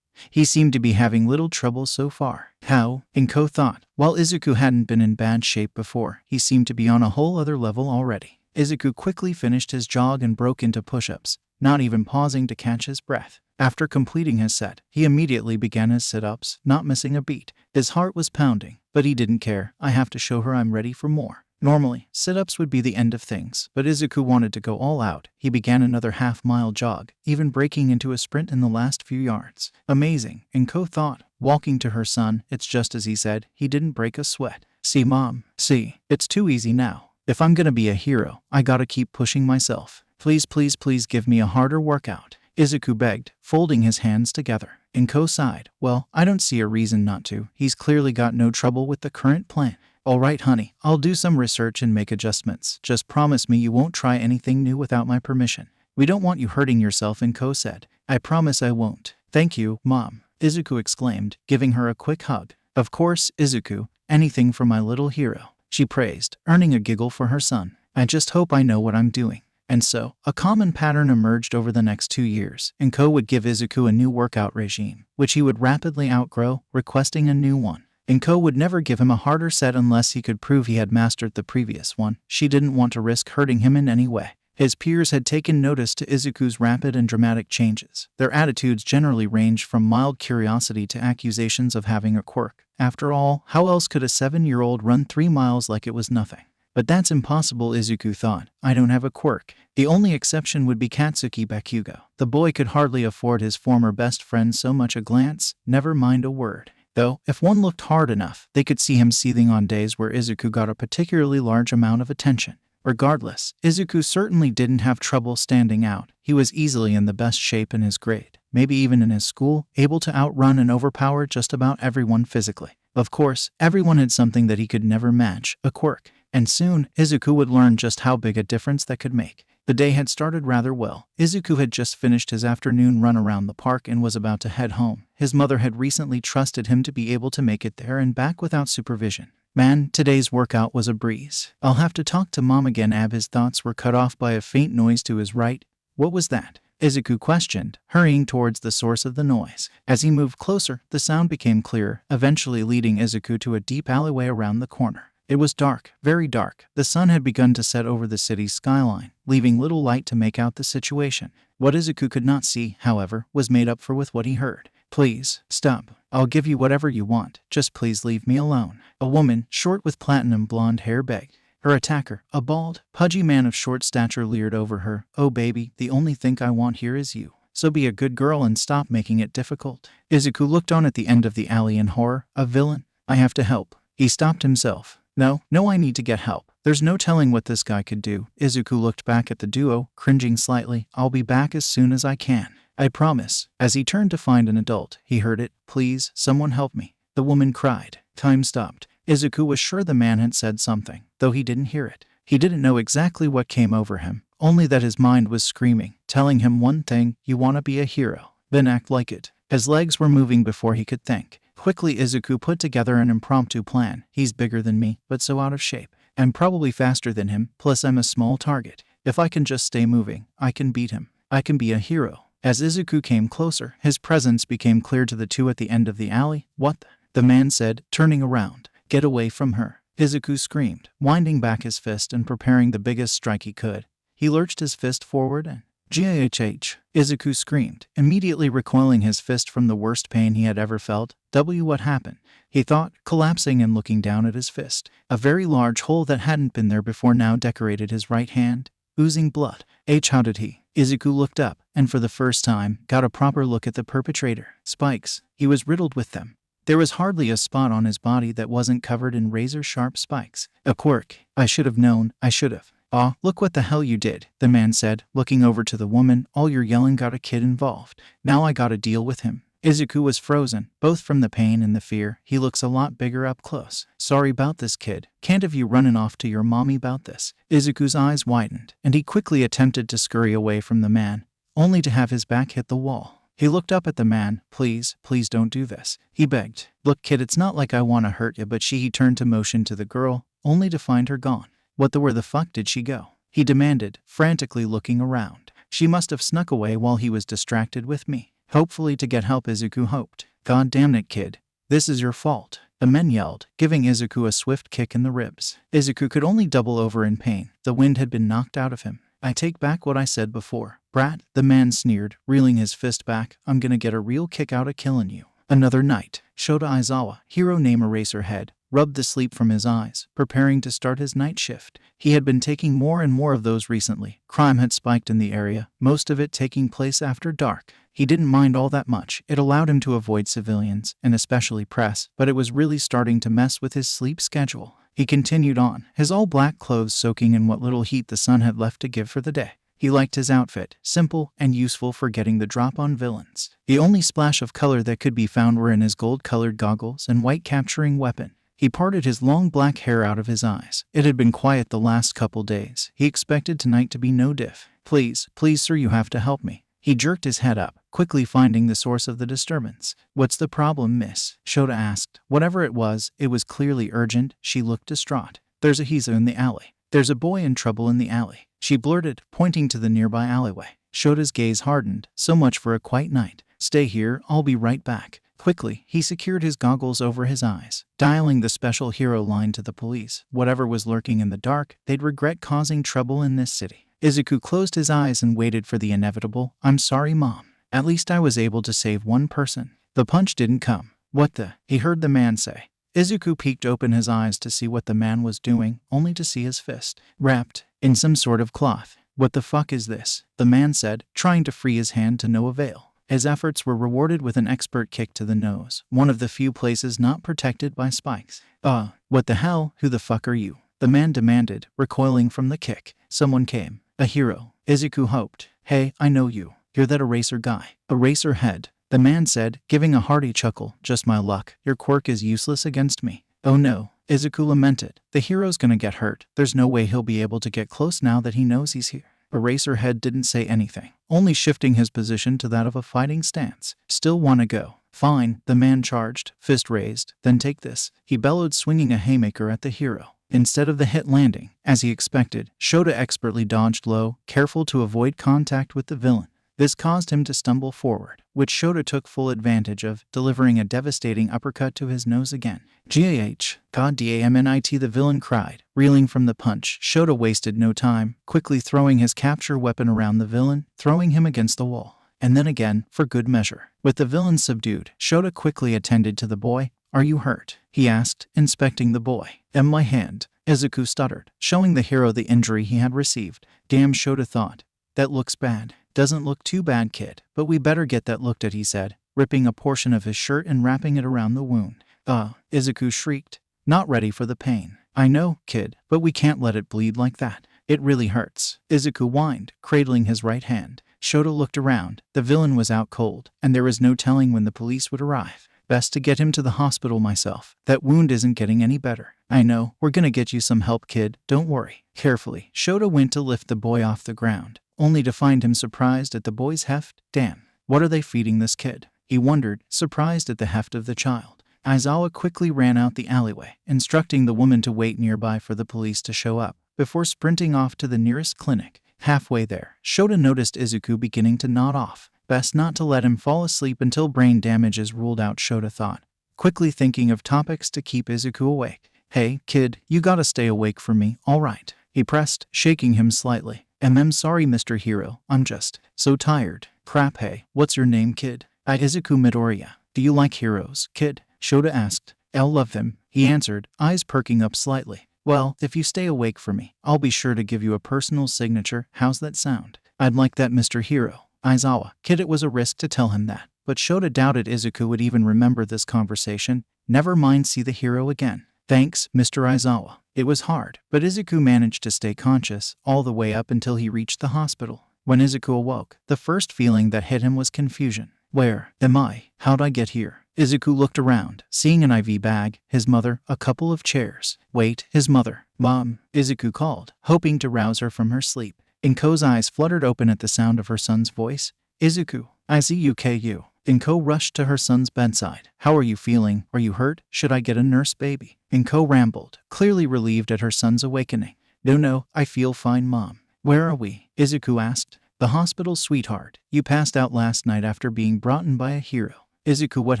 He seemed to be having little trouble so far. How? Inko thought. While Izuku hadn't been in bad shape before, he seemed to be on a whole other level already. Izuku quickly finished his jog and broke into push-ups, not even pausing to catch his breath. After completing his set, he immediately began his sit-ups, not missing a beat. His heart was pounding, but he didn't care. I have to show her I'm ready for more. Normally, sit-ups would be the end of things, but Izuku wanted to go all out. He began another half-mile jog, even breaking into a sprint in the last few yards. Amazing, Inko thought, walking to her son. It's just as he said, he didn't break a sweat. See, Mom, see, it's too easy now. If I'm gonna be a hero, I gotta keep pushing myself. Please, please, please give me a harder workout," Izuku begged, folding his hands together. Inko sighed. "Well, I don't see a reason not to. He's clearly got no trouble with the current plan." "All right, honey, I'll do some research and make adjustments. Just promise me you won't try anything new without my permission." "We don't want you hurting yourself," Inko said. "I promise I won't." "Thank you, Mom," Izuku exclaimed, giving her a quick hug. "Of course, Izuku. Anything for my little hero," she praised, earning a giggle for her son. "I just hope I know what I'm doing." And so, a common pattern emerged over the next 2 years. Inko would give Izuku a new workout regime, which he would rapidly outgrow, requesting a new one. Inko would never give him a harder set unless he could prove he had mastered the previous one. She didn't want to risk hurting him in any way. His peers had taken notice to Izuku's rapid and dramatic changes. Their attitudes generally ranged from mild curiosity to accusations of having a quirk. After all, how else could a 7-year-old run 3 miles like it was nothing? But that's impossible, Izuku thought. I don't have a quirk. The only exception would be Katsuki Bakugo. The boy could hardly afford his former best friend so much a glance, never mind a word. Though, if one looked hard enough, they could see him seething on days where Izuku got a particularly large amount of attention. Regardless, Izuku certainly didn't have trouble standing out. He was easily in the best shape in his grade, maybe even in his school, able to outrun and overpower just about everyone physically. Of course, everyone had something that he could never match, a quirk. And soon, Izuku would learn just how big a difference that could make. The day had started rather well. Izuku had just finished his afternoon run around the park and was about to head home. His mother had recently trusted him to be able to make it there and back without supervision. Man, today's workout was a breeze. I'll have to talk to Mom again. His thoughts were cut off by a faint noise to his right. What was that? Izuku questioned, hurrying towards the source of the noise. As he moved closer, the sound became clearer, eventually leading Izuku to a deep alleyway around the corner. It was dark, very dark. The sun had begun to set over the city's skyline, leaving little light to make out the situation. What Izuku could not see, however, was made up for with what he heard. "Please, stop. I'll give you whatever you want. Just please leave me alone," a woman, short with platinum blonde hair, begged. Her attacker, a bald, pudgy man of short stature, leered over her. "Oh baby, the only thing I want here is you. So be a good girl and stop making it difficult." Izuku looked on at the end of the alley in horror. A villain? I have to help. He stopped himself. No, I need to get help. There's no telling what this guy could do. Izuku looked back at the duo, cringing slightly. "I'll be back as soon as I can. I promise." As he turned to find an adult, he heard it. "Please, someone help me," the woman cried. Time stopped. Izuku was sure the man had said something, though he didn't hear it. He didn't know exactly what came over him, only that his mind was screaming, telling him one thing: you want to be a hero, then act like it. His legs were moving before he could think. Quickly, Izuku put together an impromptu plan. He's bigger than me, but so out of shape. I'm probably faster than him, plus I'm a small target. If I can just stay moving, I can beat him. I can be a hero. As Izuku came closer, his presence became clear to the two at the end of the alley. "What the man said, turning around. "Get away from her," Izuku screamed, winding back his fist and preparing the biggest strike he could. He lurched his fist forward and "GHH," Izuku screamed, immediately recoiling his fist from the worst pain he had ever felt. What happened? He thought, collapsing and looking down at his fist. A very large hole that hadn't been there before now decorated his right hand, oozing blood. How did he? Izuku looked up, and for the first time, got a proper look at the perpetrator. Spikes. He was riddled with them. There was hardly a spot on his body that wasn't covered in razor-sharp spikes. A quirk. I should have known. I should have. "Aw, look what the hell you did," the man said, looking over to the woman. "All your yelling got a kid involved. Now I gotta deal with him." Izuku was frozen, both from the pain and the fear. "He looks a lot bigger up close. Sorry about this, kid. Can't have you running off to your mommy about this." Izuku's eyes widened, and he quickly attempted to scurry away from the man, only to have his back hit the wall. He looked up at the man. Please don't do this," he begged. "Look, kid, it's not like I want to hurt you," but he turned to motion to the girl, only to find her gone. Where the fuck did she go?" he demanded, frantically looking around. "She must have snuck away while he was distracted with me. Hopefully to get help," Izuku hoped. "God damn it, kid. This is your fault," the men yelled, giving Izuku a swift kick in the ribs. Izuku could only double over in pain. The wind had been knocked out of him. "I take back what I said before, brat," the man sneered, reeling his fist back. "I'm gonna get a real kick out of killing you." Another night. Shota Aizawa, hero name Eraserhead, rubbed the sleep from his eyes, preparing to start his night shift. He had been taking more and more of those recently. Crime had spiked in the area, most of it taking place after dark. He didn't mind all that much. It allowed him to avoid civilians, and especially press, but it was really starting to mess with his sleep schedule. He continued on, his all-black clothes soaking in what little heat the sun had left to give for the day. He liked his outfit, simple and useful for getting the drop on villains. The only splash of color that could be found were in his gold-colored goggles and white capturing weapon. He parted his long black hair out of his eyes. It had been quiet the last couple days. He expected tonight to be no diff. Please, sir, you have to help me. He jerked his head up, quickly finding the source of the disturbance. What's the problem, miss? Shota asked. Whatever it was clearly urgent. She looked distraught. There's a Hiza in the alley. There's a boy in trouble in the alley, she blurted, pointing to the nearby alleyway. Shota's gaze hardened. So much for a quiet night. Stay here, I'll be right back. Quickly, he secured his goggles over his eyes, dialing the special hero line to the police. Whatever was lurking in the dark, they'd regret causing trouble in this city. Izuku closed his eyes and waited for the inevitable. I'm sorry, Mom. At least I was able to save one person. The punch didn't come. What the? He heard the man say. Izuku peeked open his eyes to see what the man was doing, only to see his fist wrapped in some sort of cloth. What the fuck is this? The man said, trying to free his hand to no avail. His efforts were rewarded with an expert kick to the nose, one of the few places not protected by spikes. What the hell? Who the fuck are you? The man demanded, recoiling from the kick. Someone came. A hero. Izuku hoped. Hey, I know you. You're that eraser guy. Eraser head. The man said, giving a hearty chuckle. Just my luck. Your quirk is useless against me. Oh no. Izuku lamented. The hero's gonna get hurt. There's no way he'll be able to get close now that he knows he's here. Eraserhead didn't say anything, only shifting his position to that of a fighting stance. Still wanna go? Fine, the man charged, fist raised. Then take this. He bellowed, swinging a haymaker at the hero. Instead of the hit landing, as he expected, Shota expertly dodged low, careful to avoid contact with the villain. This caused him to stumble forward, which Shota took full advantage of, delivering a devastating uppercut to his nose again. GAH, God damnit, the villain cried, reeling from the punch. Shota wasted no time, quickly throwing his capture weapon around the villain, throwing him against the wall. And then again, for good measure. With the villain subdued, Shota quickly attended to the boy. Are you hurt? He asked, inspecting the boy. My hand, Izuku stuttered, showing the hero the injury he had received. Damn, Shota thought. That looks bad. Doesn't look too bad, kid, but we better get that looked at, he said, ripping a portion of his shirt and wrapping it around the wound. Izuku shrieked, not ready for the pain. I know, kid, but we can't let it bleed like that. It really hurts. Izuku whined, cradling his right hand. Shota looked around. The villain was out cold, and there was no telling when the police would arrive. Best to get him to the hospital myself. That wound isn't getting any better. I know, we're gonna get you some help, kid, don't worry. Carefully, Shota went to lift the boy off the ground, only to find him surprised at the boy's heft. Damn, what are they feeding this kid? He wondered, surprised at the heft of the child. Aizawa quickly ran out the alleyway, instructing the woman to wait nearby for the police to show up, before sprinting off to the nearest clinic. Halfway there, Shota noticed Izuku beginning to nod off. Best not to let him fall asleep until brain damage is ruled out, Shota thought, quickly thinking of topics to keep Izuku awake. Hey, kid, you gotta stay awake for me, alright? He pressed, shaking him slightly. Sorry, Mr. Hero, I'm just so tired. Crap, hey, what's your name, kid? Izuku Midoriya. Do you like heroes, kid? Shota asked. I'll love them, he answered, eyes perking up slightly. Well, if you stay awake for me, I'll be sure to give you a personal signature. How's that sound? I'd like that, Mr. Hero. Aizawa. Kid, it was a risk to tell him that, but Shota doubted Izuku would even remember this conversation. Never mind, see the hero again. Thanks, Mr. Aizawa. It was hard, but Izuku managed to stay conscious all the way up until he reached the hospital. When Izuku awoke, the first feeling that hit him was confusion. Where am I? How'd I get here? Izuku looked around, seeing an IV bag, his mother, a couple of chairs. Wait, his mother. Mom, Izuku called, hoping to rouse her from her sleep. Inko's eyes fluttered open at the sound of her son's voice. Izuku, Izuku. Inko rushed to her son's bedside. How are you feeling? Are you hurt? Should I get a nurse, baby? Inko rambled, clearly relieved at her son's awakening. No, I feel fine, Mom. Where are we? Izuku asked. The hospital, sweetheart. You passed out last night after being brought in by a hero. Izuku, what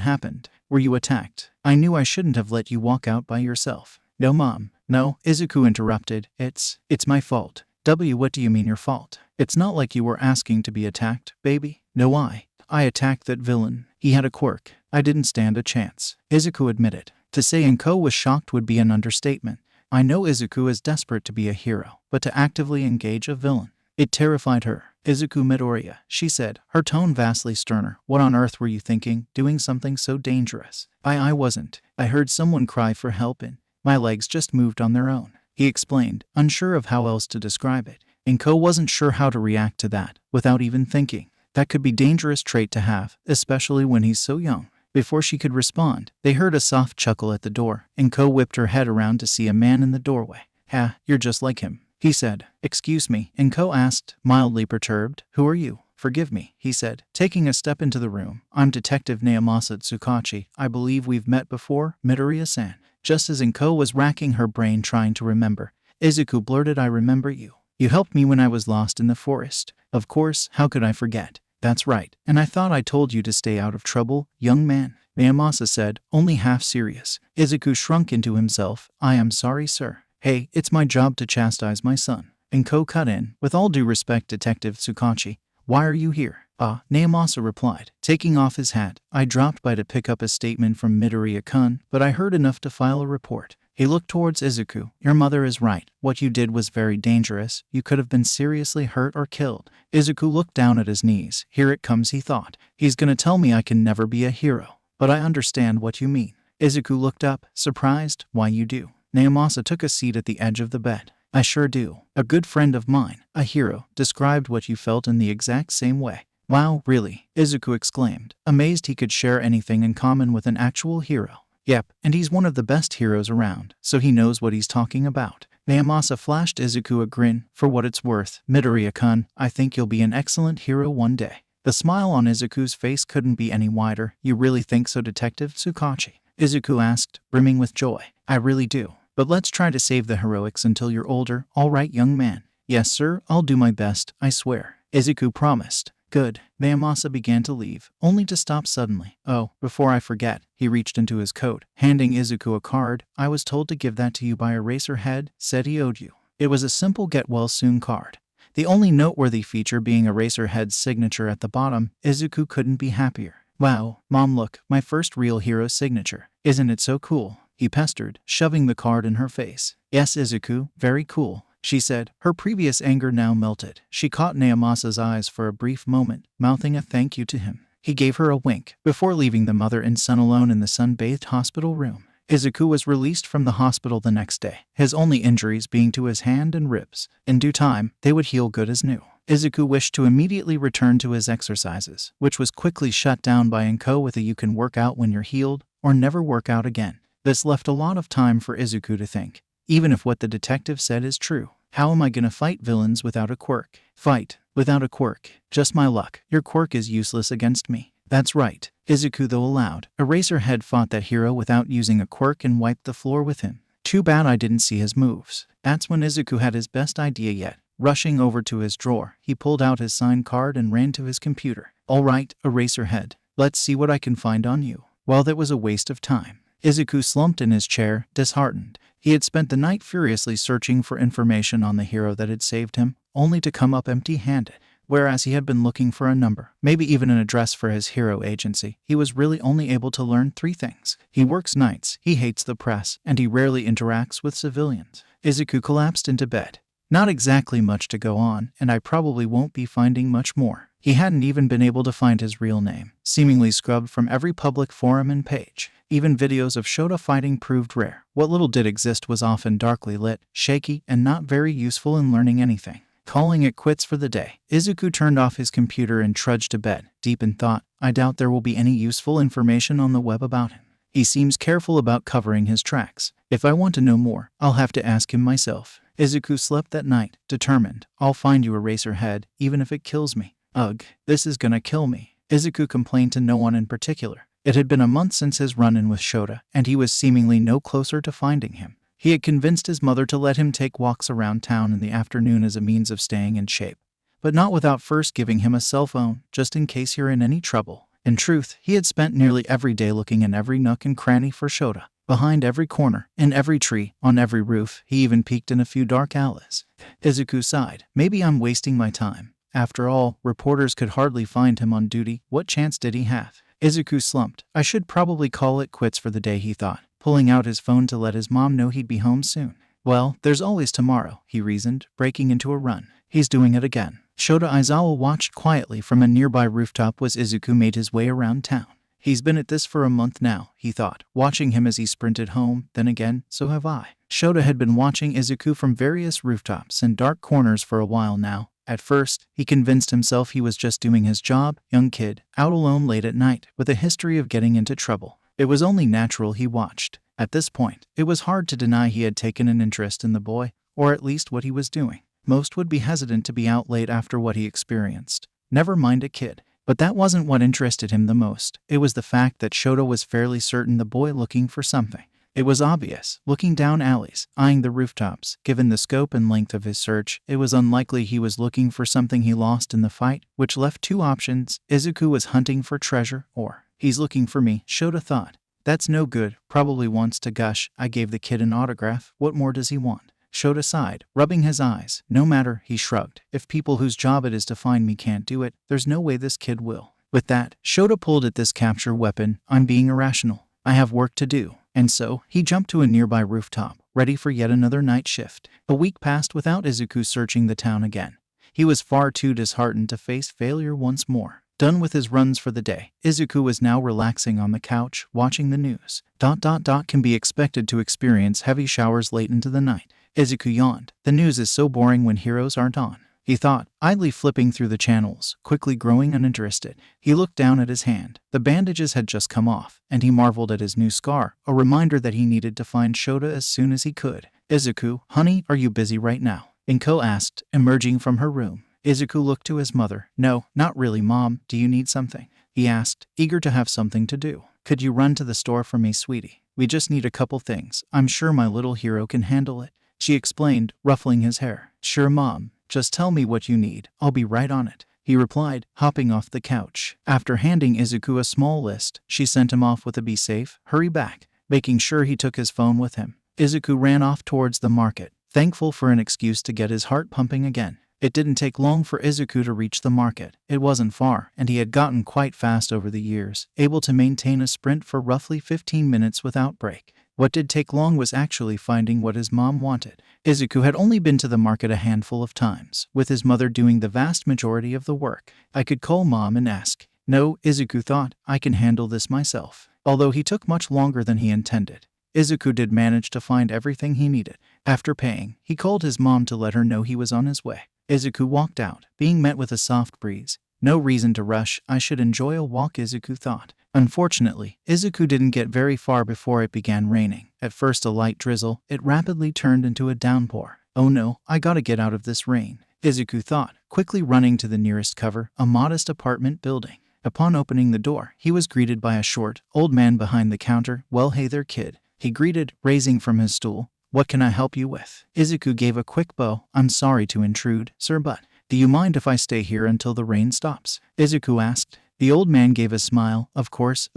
happened? Were you attacked? I knew I shouldn't have let you walk out by yourself. No, Mom. No, Izuku interrupted. It's my fault. What do you mean your fault? It's not like you were asking to be attacked, baby. No, I attacked that villain. He had a quirk. I didn't stand a chance. Izuku admitted. To say Inko was shocked would be an understatement. I know Izuku is desperate to be a hero, but to actively engage a villain, it terrified her. Izuku Midoriya, she said, her tone vastly sterner. What on earth were you thinking, doing something so dangerous? I wasn't. I heard someone cry for help and My legs just moved on their own," he explained, unsure of how else to describe it. Inko wasn't sure how to react to that, without even thinking. That could be a dangerous trait to have, especially when he's so young. Before she could respond, they heard a soft chuckle at the door. Inko whipped her head around to see a man in the doorway. "Ha, you're just like him," he said. "Excuse me," Inko asked, mildly perturbed. "Who are you?" "Forgive me," he said, taking a step into the room. "I'm Detective Naomasa Tsukachi. I believe we've met before, Midoriya-san." Just as Inko was racking her brain trying to remember, Izuku blurted, "I remember you. You helped me when I was lost in the forest." "Of course, how could I forget?" "That's right, and I thought I told you to stay out of trouble, young man," Naomasa said, only half serious. Izuku shrunk into himself. "I am sorry, sir." "Hey, it's my job to chastise my son." Inko cut in. "With all due respect, Detective Tsukachi, why are you here?" Naomasa replied, taking off his hat. "I dropped by to pick up a statement from Midoriya-kun, but I heard enough to file a report." He looked towards Izuku. "Your mother is right. What you did was very dangerous. You could have been seriously hurt or killed." Izuku looked down at his knees. "Here it comes," he thought. "He's gonna tell me I can never be a hero. But I understand what you mean." Izuku looked up, surprised. "Why you do?" Naomasa took a seat at the edge of the bed. "I sure do. A good friend of mine, a hero, described what you felt in the exact same way." "Wow, really?" Izuku exclaimed, amazed he could share anything in common with an actual hero. "Yep, and he's one of the best heroes around, so he knows what he's talking about." Naomasa flashed Izuku a grin. "For what it's worth, Midoriya-kun, I think you'll be an excellent hero one day." The smile on Izuku's face couldn't be any wider. "You really think so, Detective Tsukachi?" Izuku asked, brimming with joy. "I really do. But let's try to save the heroics until you're older, all right, young man?" "Yes, sir, I'll do my best, I swear," Izuku promised. "Good." Naomasa began to leave, only to stop suddenly. "Oh, before I forget," he reached into his coat, handing Izuku a card. "I was told to give that to you by Eraserhead, said he owed you." It was a simple get-well-soon card. The only noteworthy feature being Eraserhead's signature at the bottom. Izuku couldn't be happier. "Wow, Mom, look, my first real hero signature. Isn't it so cool?" he pestered, shoving the card in her face. "Yes, Izuku, very cool," she said. Her previous anger now melted. She caught Naomasa's eyes for a brief moment, mouthing a thank you to him. He gave her a wink, before leaving the mother and son alone in the sun-bathed hospital room. Izuku was released from the hospital the next day, his only injuries being to his hand and ribs. In due time, they would heal good as new. Izuku wished to immediately return to his exercises, which was quickly shut down by Inko with a "you can work out when you're healed, or never work out again." This left a lot of time for Izuku to think. Even if what the detective said is true, how am I gonna fight villains without a quirk? Fight without a quirk. Just my luck. Your quirk is useless against me. That's right. Izuku, though, allowed. Eraserhead fought that hero without using a quirk and wiped the floor with him. Too bad I didn't see his moves. That's when Izuku had his best idea yet. Rushing over to his drawer, he pulled out his signed card and ran to his computer. "All right, Eraserhead. Let's see what I can find on you." Well, that was a waste of time. Izuku slumped in his chair, disheartened. He had spent the night furiously searching for information on the hero that had saved him, only to come up empty-handed. Whereas he had been looking for a number, maybe even an address for his hero agency, he was really only able to learn 3 things. He works nights, he hates the press, and he rarely interacts with civilians. Izuku collapsed into bed. Not exactly much to go on, and I probably won't be finding much more. He hadn't even been able to find his real name, seemingly scrubbed from every public forum and page. Even videos of Shota fighting proved rare. What little did exist was often darkly lit, shaky, and not very useful in learning anything. Calling it quits for the day, Izuku turned off his computer and trudged to bed, deep in thought. I doubt there will be any useful information on the web about him. He seems careful about covering his tracks. If I want to know more, I'll have to ask him myself. Izuku slept that night, determined. I'll find you, Eraserhead, even if it kills me. Ugh, this is gonna kill me. Izuku complained to no one in particular. It had been a month since his run-in with Shota, and he was seemingly no closer to finding him. He had convinced his mother to let him take walks around town in the afternoon as a means of staying in shape, but not without first giving him a cell phone, just in case you're in any trouble. In truth, he had spent nearly every day looking in every nook and cranny for Shota. Behind every corner, in every tree, on every roof, he even peeked in a few dark alleys. Izuku sighed. Maybe I'm wasting my time. After all, reporters could hardly find him on duty. What chance did he have? Izuku slumped. I should probably call it quits for the day, he thought, pulling out his phone to let his mom know he'd be home soon. Well, there's always tomorrow, he reasoned, breaking into a run. He's doing it again. Shota Aizawa watched quietly from a nearby rooftop as Izuku made his way around town. He's been at this for a month now, he thought, watching him as he sprinted home. Then again, so have I. Shota had been watching Izuku from various rooftops and dark corners for a while now. At first, he convinced himself he was just doing his job, young kid, out alone late at night, with a history of getting into trouble. It was only natural he watched. At this point, it was hard to deny he had taken an interest in the boy, or at least what he was doing. Most would be hesitant to be out late after what he experienced. Never mind a kid. But that wasn't what interested him the most. It was the fact that Shota was fairly certain the boy looking for something. It was obvious, looking down alleys, eyeing the rooftops. Given the scope and length of his search, it was unlikely he was looking for something he lost in the fight, which left two options. Izuku was hunting for treasure, or he's looking for me, Shota thought. That's no good, probably wants to gush. I gave the kid an autograph, what more does he want? Shota sighed, rubbing his eyes. No matter, he shrugged. If people whose job it is to find me can't do it, there's no way this kid will. With that, Shota pulled at this capture weapon. I'm being irrational. I have work to do. And so, he jumped to a nearby rooftop, ready for yet another night shift. A week passed without Izuku searching the town again. He was far too disheartened to face failure once more. Done with his runs for the day, Izuku was now relaxing on the couch, watching the news. Can be expected to experience heavy showers late into the night. Izuku yawned. The news is so boring when heroes aren't on, he thought, idly flipping through the channels, quickly growing uninterested. He looked down at his hand. The bandages had just come off, and he marveled at his new scar, a reminder that he needed to find Shota as soon as he could. Izuku, honey, are you busy right now? Inko asked, emerging from her room. Izuku looked to his mother. No, not really, Mom. Do you need something? He asked, eager to have something to do. Could you run to the store for me, sweetie? We just need a couple things. I'm sure my little hero can handle it. She explained, ruffling his hair. Sure, Mom. Just tell me what you need. I'll be right on it, he replied, hopping off the couch. After handing Izuku a small list, she sent him off with a "Be safe, hurry back," making sure he took his phone with him. Izuku ran off towards the market, thankful for an excuse to get his heart pumping again. It didn't take long for Izuku to reach the market. It wasn't far, and he had gotten quite fast over the years, able to maintain a sprint for roughly 15 minutes without break. What did take long was actually finding what his mom wanted. Izuku had only been to the market a handful of times, with his mother doing the vast majority of the work. I could call Mom and ask. No, Izuku thought, I can handle this myself. Although he took much longer than he intended, Izuku did manage to find everything he needed. After paying, he called his mom to let her know he was on his way. Izuku walked out, being met with a soft breeze. No reason to rush, I should enjoy a walk, Izuku thought. Unfortunately, Izuku didn't get very far before it began raining. At first a light drizzle, it rapidly turned into a downpour. Oh no, I gotta get out of this rain, Izuku thought, quickly running to the nearest cover, a modest apartment building. Upon opening the door, he was greeted by a short, old man behind the counter. Well, hey there, kid, he greeted, raising from his stool. What can I help you with? Izuku gave a quick bow. I'm sorry to intrude, sir, but do you mind if I stay here until the rain stops? Izuku asked. The old man gave a smile. Of course.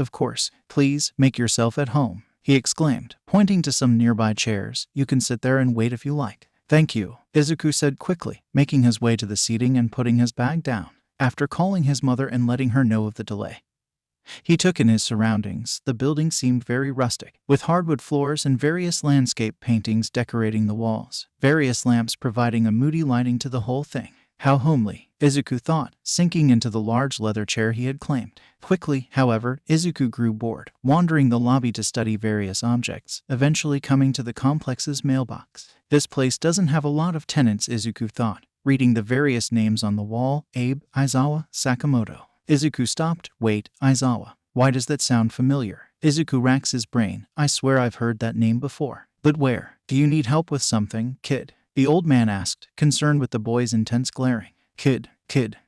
Please, make yourself at home, he exclaimed, pointing to some nearby chairs. You can sit there and wait if you like. Thank you, Izuku said quickly, making his way to the seating and putting his bag down. After calling his mother and letting her know of the delay, he took in his surroundings. The building seemed very rustic, with hardwood floors and various landscape paintings decorating the walls, various lamps providing a moody lighting to the whole thing. How homely, Izuku thought, sinking into the large leather chair he had claimed. Quickly, however, Izuku grew bored, wandering the lobby to study various objects, eventually coming to the complex's mailbox. This place doesn't have a lot of tenants, Izuku thought, reading the various names on the wall. Abe, Aizawa, Sakamoto. Izuku stopped. Wait, Aizawa. Why does that sound familiar? Izuku racks his brain. I swear I've heard that name before. But where? Do you need help with something, kid? The old man asked, concerned with the boy's intense glaring. Kid.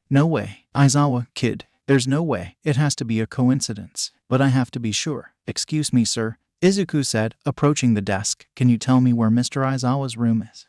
No way. Aizawa, kid. There's no way. It has to be a coincidence. But I have to be sure. Excuse me, sir, Izuku said, approaching the desk. Can you tell me where Mr. Aizawa's room is?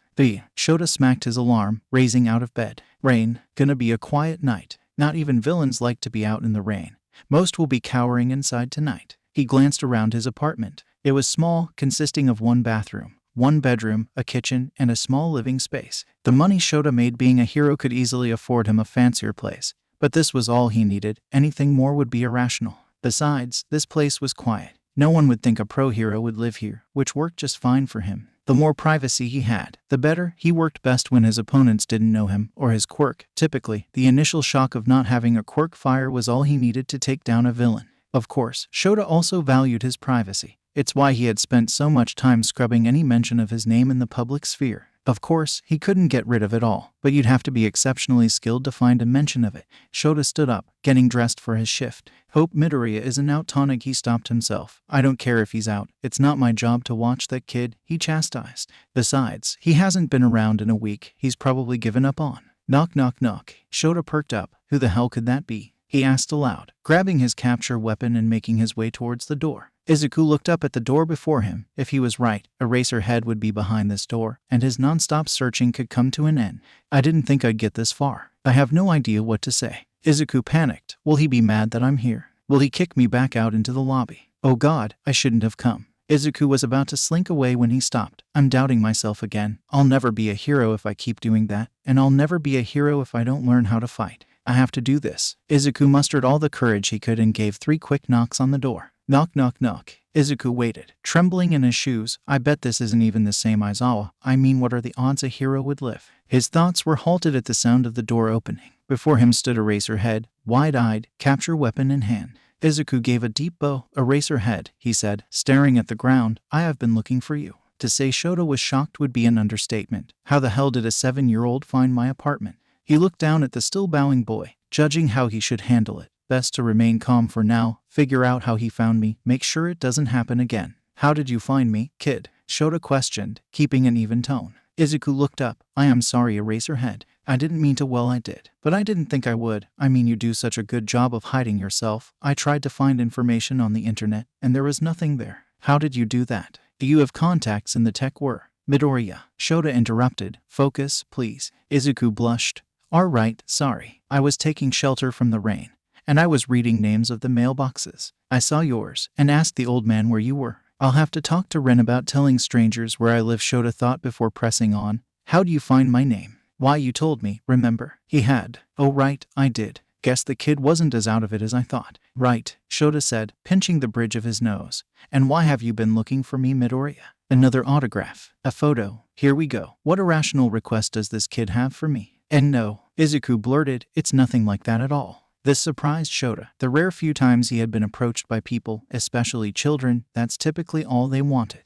Shota smacked his alarm, raising out of bed. Rain. Gonna be a quiet night. Not even villains like to be out in the rain. Most will be cowering inside tonight. He glanced around his apartment. It was small, consisting of one bathroom, one bedroom, a kitchen, and a small living space. The money Shota made being a hero could easily afford him a fancier place, but this was all he needed. Anything more would be irrational. Besides, this place was quiet. No one would think a pro hero would live here, which worked just fine for him. The more privacy he had, the better. He worked best when his opponents didn't know him or his quirk. Typically, the initial shock of not having a quirk fire was all he needed to take down a villain. Of course, Shota also valued his privacy. It's why he had spent so much time scrubbing any mention of his name in the public sphere. Of course, he couldn't get rid of it all, but you'd have to be exceptionally skilled to find a mention of it. Shota stood up, getting dressed for his shift. Hope Midoriya isn't out tonic, he stopped himself. I don't care if he's out. It's not my job to watch that kid, he chastised. Besides, he hasn't been around in a week. He's probably given up on. Knock knock knock. Shota perked up. Who the hell could that be? He asked aloud, grabbing his capture weapon and making his way towards the door. Izuku looked up at the door before him. If he was right, Eraserhead would be behind this door, and his non-stop searching could come to an end. I didn't think I'd get this far. I have no idea what to say. Izuku panicked. Will he be mad that I'm here? Will he kick me back out into the lobby? Oh God, I shouldn't have come. Izuku was about to slink away when he stopped. I'm doubting myself again. I'll never be a hero if I keep doing that, and I'll never be a hero if I don't learn how to fight. I have to do this. Izuku mustered all the courage he could and gave 3 quick knocks on the door. Knock knock knock. Izuku waited, trembling in his shoes. I bet this isn't even the same Aizawa. I mean, what are the odds a hero would live? His thoughts were halted at the sound of the door opening. Before him stood Eraserhead, wide-eyed, capture weapon in hand. Izuku gave a deep bow. Eraserhead, he said, staring at the ground. I have been looking for you. To say Shota was shocked would be an understatement. How the hell did a 7-year-old find my apartment? He looked down at the still bowing boy, judging how he should handle it. Best to remain calm for now, figure out how he found me, make sure it doesn't happen again. How did you find me, kid? Shota questioned, keeping an even tone. Izuku looked up. I am sorry, Eraserhead. I didn't mean to. Well, I did. But I didn't think I would. I mean, you do such a good job of hiding yourself. I tried to find information on the internet, and there was nothing there. How did you do that? You have contacts in the tech world. Midoriya. Shota interrupted. Focus, please. Izuku blushed. All right, sorry. I was taking shelter from the rain, and I was reading names of the mailboxes. I saw yours, and asked the old man where you were. I'll have to talk to Ren about telling strangers where I live, Shota thought before pressing on. How do you find my name? Why, you told me, remember? He had. Oh right, I did. Guess the kid wasn't as out of it as I thought. Right, Shota said, pinching the bridge of his nose. And why have you been looking for me, Midoriya? Another autograph. A photo. Here we go. What irrational request does this kid have for me? And no, Izuku blurted, it's nothing like that at all. This surprised Shota. The rare few times he had been approached by people, especially children, that's typically all they wanted.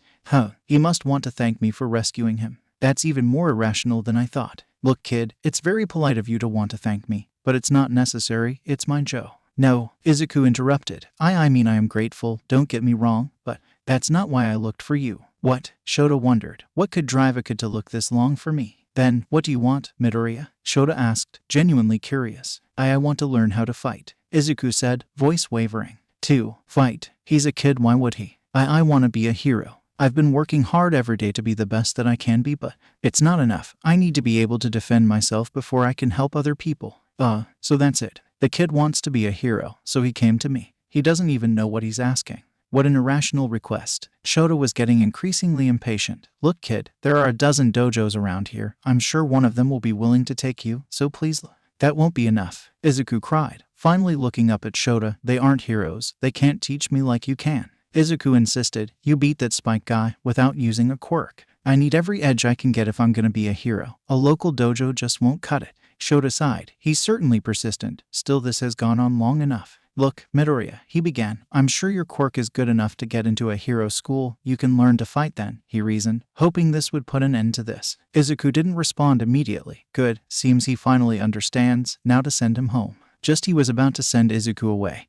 He must want to thank me for rescuing him. That's even more irrational than I thought. Look, kid, it's very polite of you to want to thank me, but it's not necessary, it's my Joe. No, Izuku interrupted. I mean I am grateful, don't get me wrong, but that's not why I looked for you. What? Shota wondered. What could drive a kid to look this long for me? Then, what do you want, Midoriya? Shota asked, genuinely curious. I want to learn how to fight, Izuku said, voice wavering. To fight? He's a kid, why would he? I want to be a hero. I've been working hard every day to be the best that I can be, but it's not enough. I need to be able to defend myself before I can help other people. So that's it. The kid wants to be a hero, so he came to me. He doesn't even know what he's asking. What an irrational request. Shota was getting increasingly impatient. Look, kid, there are a dozen dojos around here. I'm sure one of them will be willing to take you, so please. That won't be enough, Izuku cried, finally looking up at Shota. They aren't heroes. They can't teach me like you can. Izuku insisted. You beat that Spike guy without using a quirk. I need every edge I can get if I'm gonna be a hero. A local dojo just won't cut it. Shota sighed. He's certainly persistent. Still, this has gone on long enough. Look, Midoriya, he began. I'm sure your quirk is good enough to get into a hero school. You can learn to fight then, he reasoned, hoping this would put an end to this. Izuku didn't respond immediately. Good, seems he finally understands. Now to send him home. Just he was about to send Izuku away.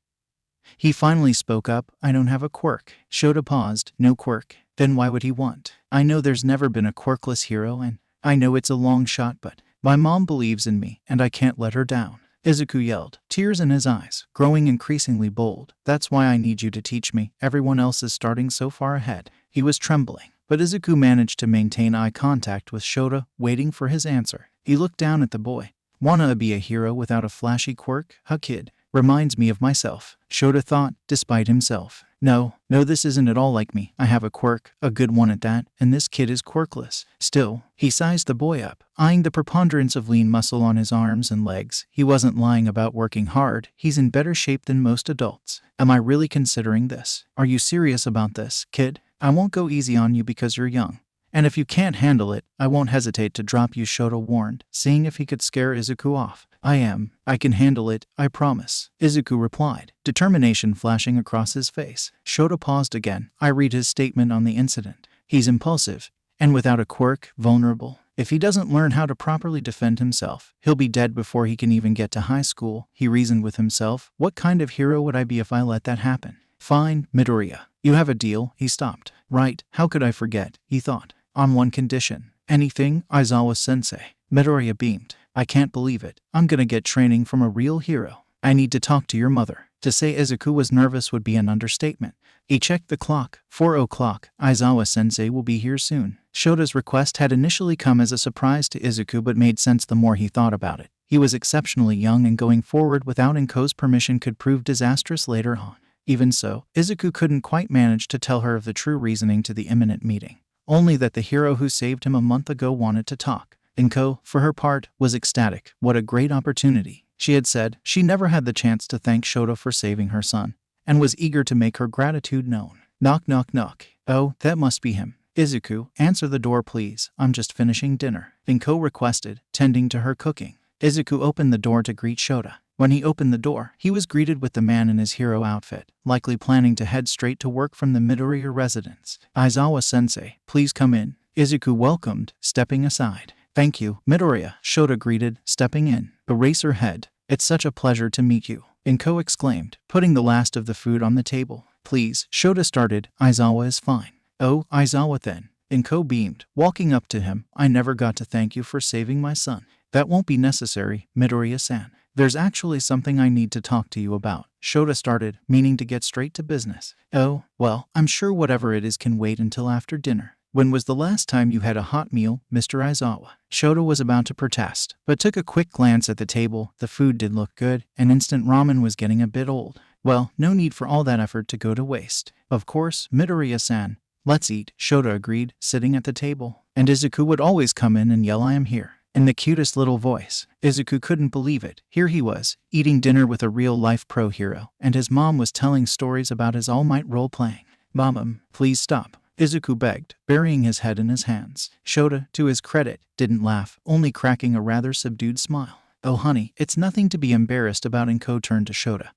He finally spoke up. I don't have a quirk. Shota paused. No quirk. Then why would he want? I know there's never been a quirkless hero, and I know it's a long shot, but my mom believes in me, and I can't let her down. Izuku yelled, tears in his eyes, growing increasingly bold. That's why I need you to teach me. Everyone else is starting so far ahead. He was trembling, but Izuku managed to maintain eye contact with Shota, waiting for his answer. He looked down at the boy. Wanna be a hero without a flashy quirk? Kid. Reminds me of myself, Shota thought, despite himself. No, this isn't at all like me. I have a quirk, a good one at that, and this kid is quirkless. Still, he sized the boy up, eyeing the preponderance of lean muscle on his arms and legs. He wasn't lying about working hard. He's in better shape than most adults. Am I really considering this? Are you serious about this, kid? I won't go easy on you because you're young. And if you can't handle it, I won't hesitate to drop you, Shota warned, seeing if he could scare Izuku off. I can handle it, I promise, Izuku replied, determination flashing across his face. Shota paused again. I read his statement on the incident. He's impulsive, and without a quirk, vulnerable. If he doesn't learn how to properly defend himself, he'll be dead before he can even get to high school, he reasoned with himself. What kind of hero would I be if I let that happen? Fine, Midoriya. You have a deal, he stopped. Right, how could I forget, he thought. On one condition. Anything, Aizawa-sensei. Midoriya beamed. I can't believe it. I'm gonna get training from a real hero. I need to talk to your mother. To say Izuku was nervous would be an understatement. He checked the clock. 4 o'clock. Aizawa-sensei will be here soon. Shota's request had initially come as a surprise to Izuku but made sense the more he thought about it. He was exceptionally young and going forward without Inko's permission could prove disastrous later on. Even so, Izuku couldn't quite manage to tell her of the true reasoning to the imminent meeting. Only that the hero who saved him a month ago wanted to talk. Inko, for her part, was ecstatic. What a great opportunity. She had said she never had the chance to thank Shota for saving her son, and was eager to make her gratitude known. Knock, knock, knock. Oh, that must be him. Izuku, answer the door please. I'm just finishing dinner, Inko requested, tending to her cooking. Izuku opened the door to greet Shota. When he opened the door, he was greeted with the man in his hero outfit, likely planning to head straight to work from the Midoriya residence. Aizawa-sensei, please come in, Izuku welcomed, stepping aside. Thank you, Midoriya, Shota greeted, stepping in. Erase her head. It's such a pleasure to meet you, Inko exclaimed, putting the last of the food on the table. Please, Shota started. Aizawa is fine. Oh, Aizawa then. Inko beamed, walking up to him. I never got to thank you for saving my son. That won't be necessary, Midoriya-san. There's actually something I need to talk to you about, Shota started, meaning to get straight to business. Oh, well, I'm sure whatever it is can wait until after dinner. When was the last time you had a hot meal, Mr. Aizawa? Shota was about to protest, but took a quick glance at the table. The food did look good, and instant ramen was getting a bit old. Well, no need for all that effort to go to waste. Of course, Midoriya-san. Let's eat, Shota agreed, sitting at the table. And Izuku would always come in and yell I am here, in the cutest little voice. Izuku couldn't believe it. Here he was, eating dinner with a real-life pro hero, and his mom was telling stories about his all-might role-playing. Mom, please stop, Izuku begged, burying his head in his hands. Shota, to his credit, didn't laugh, only cracking a rather subdued smile. Oh honey, it's nothing to be embarrassed about. Inko turned to Shota.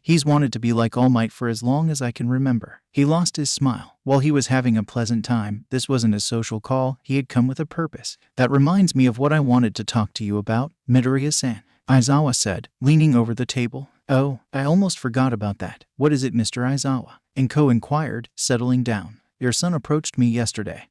He's wanted to be like All Might for as long as I can remember. He lost his smile. While he was having a pleasant time, this wasn't a social call, he had come with a purpose. That reminds me of what I wanted to talk to you about, Midoriya-san, Aizawa said, leaning over the table. Oh, I almost forgot about that. What is it, Mr. Aizawa? Inko inquired, settling down. Your son approached me yesterday.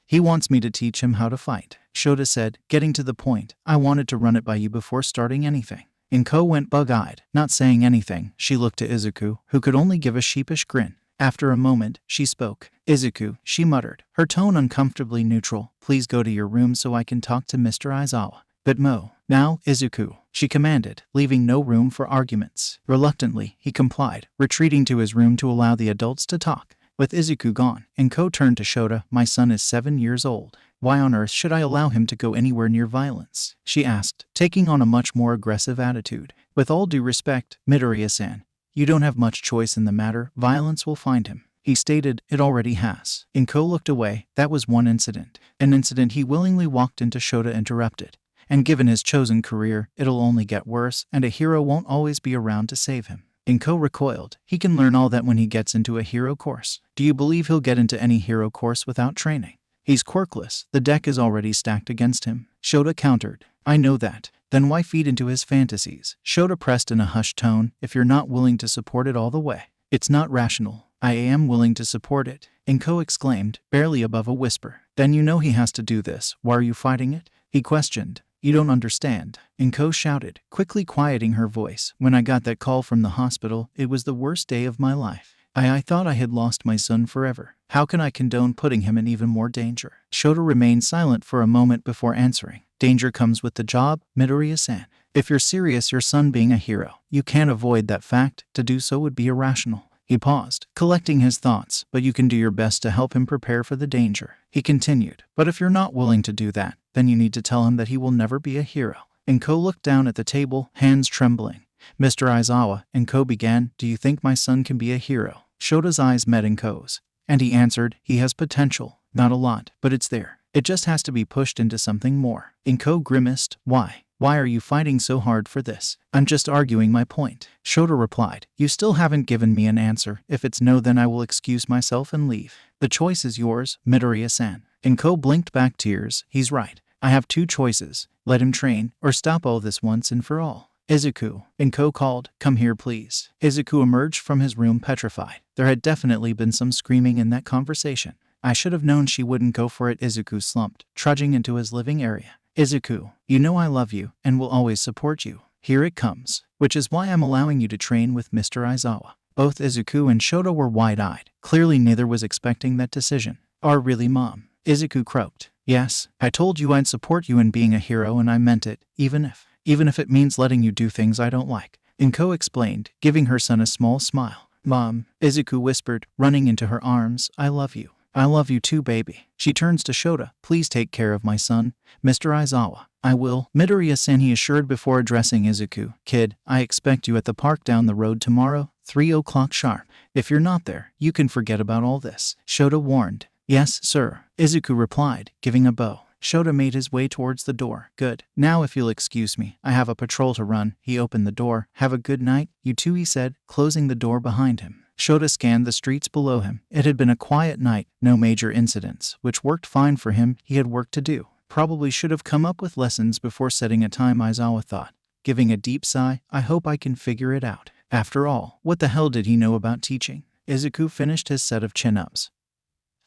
He wants me to teach him how to fight, Shota said, getting to the point. I wanted to run it by you before starting anything. Inko went bug-eyed, not saying anything. She looked to Izuku, who could only give a sheepish grin. After a moment, she spoke. Izuku, she muttered, her tone uncomfortably neutral. Please go to your room so I can talk to Mr. Aizawa. But now, Izuku, she commanded, leaving no room for arguments. Reluctantly, he complied, retreating to his room to allow the adults to talk. With Izuku gone, Inko turned to Shota. My son is 7 years old. Why on earth should I allow him to go anywhere near violence? She asked, taking on a much more aggressive attitude. With all due respect, Midoriya-san, you don't have much choice in the matter. Violence will find him. He stated, it already has. Inko looked away. That was one incident. An incident he willingly walked into. Shota interrupted. And given his chosen career, it'll only get worse, and a hero won't always be around to save him. Inko recoiled. He can learn all that when he gets into a hero course. Do you believe he'll get into any hero course without training? He's quirkless. The deck is already stacked against him. Shota countered. I know that. Then why feed into his fantasies? Shota pressed in a hushed tone. If you're not willing to support it all the way, it's not rational. I am willing to support it, Inko exclaimed, barely above a whisper. Then you know he has to do this. Why are you fighting it? He questioned. You don't understand, Inko shouted, quickly quieting her voice. When I got that call from the hospital, it was the worst day of my life. I thought I had lost my son forever. How can I condone putting him in even more danger? Shota remained silent for a moment before answering. Danger comes with the job, Midoriya-san. If you're serious your son being a hero, you can't avoid that fact. To do so would be irrational. He paused, collecting his thoughts. But you can do your best to help him prepare for the danger. He continued. But if you're not willing to do that, then you need to tell him that he will never be a hero. Inko looked down at the table, hands trembling. Mr. Aizawa, Inko began, do you think my son can be a hero? Shota's eyes met Inko's, and he answered, he has potential. Not a lot, but it's there. It just has to be pushed into something more. Inko grimaced. Why? Why are you fighting so hard for this? I'm just arguing my point. Shota replied. You still haven't given me an answer. If it's no, then I will excuse myself and leave. The choice is yours, Midoriya-san. Inko blinked back tears. He's right. I have two choices. Let him train, or stop all this once and for all. Izuku, Inko called. Come here, please. Izuku emerged from his room petrified. There had definitely been some screaming in that conversation. I should have known she wouldn't go for it. Izuku slumped, trudging into his living area. Izuku, you know I love you and will always support you. Here it comes, which is why I'm allowing you to train with Mr. Aizawa. Both Izuku and Shota were wide-eyed. Clearly neither was expecting that decision. Really, Mom? Izuku croaked. Yes, I told you I'd support you in being a hero and I meant it, even if it means letting you do things I don't like. Inko explained, giving her son a small smile. Mom, Izuku whispered, running into her arms, I love you. I love you too, baby. She turns to Shota. Please take care of my son, Mr. Aizawa. I will, Midoriya-san, he assured before addressing Izuku. Kid, I expect you at the park down the road tomorrow, 3 o'clock sharp. If you're not there, you can forget about all this, Shota warned. Yes, sir, Izuku replied, giving a bow. Shota made his way towards the door. Good. Now if you'll excuse me, I have a patrol to run. He opened the door. Have a good night, you two, he said, closing the door behind him. Shota scanned the streets below him. It had been a quiet night, no major incidents, which worked fine for him. He had work to do. Probably should have come up with lessons before setting a time, Aizawa thought. Giving a deep sigh, I hope I can figure it out. After all, what the hell did he know about teaching? Izuku finished his set of chin-ups,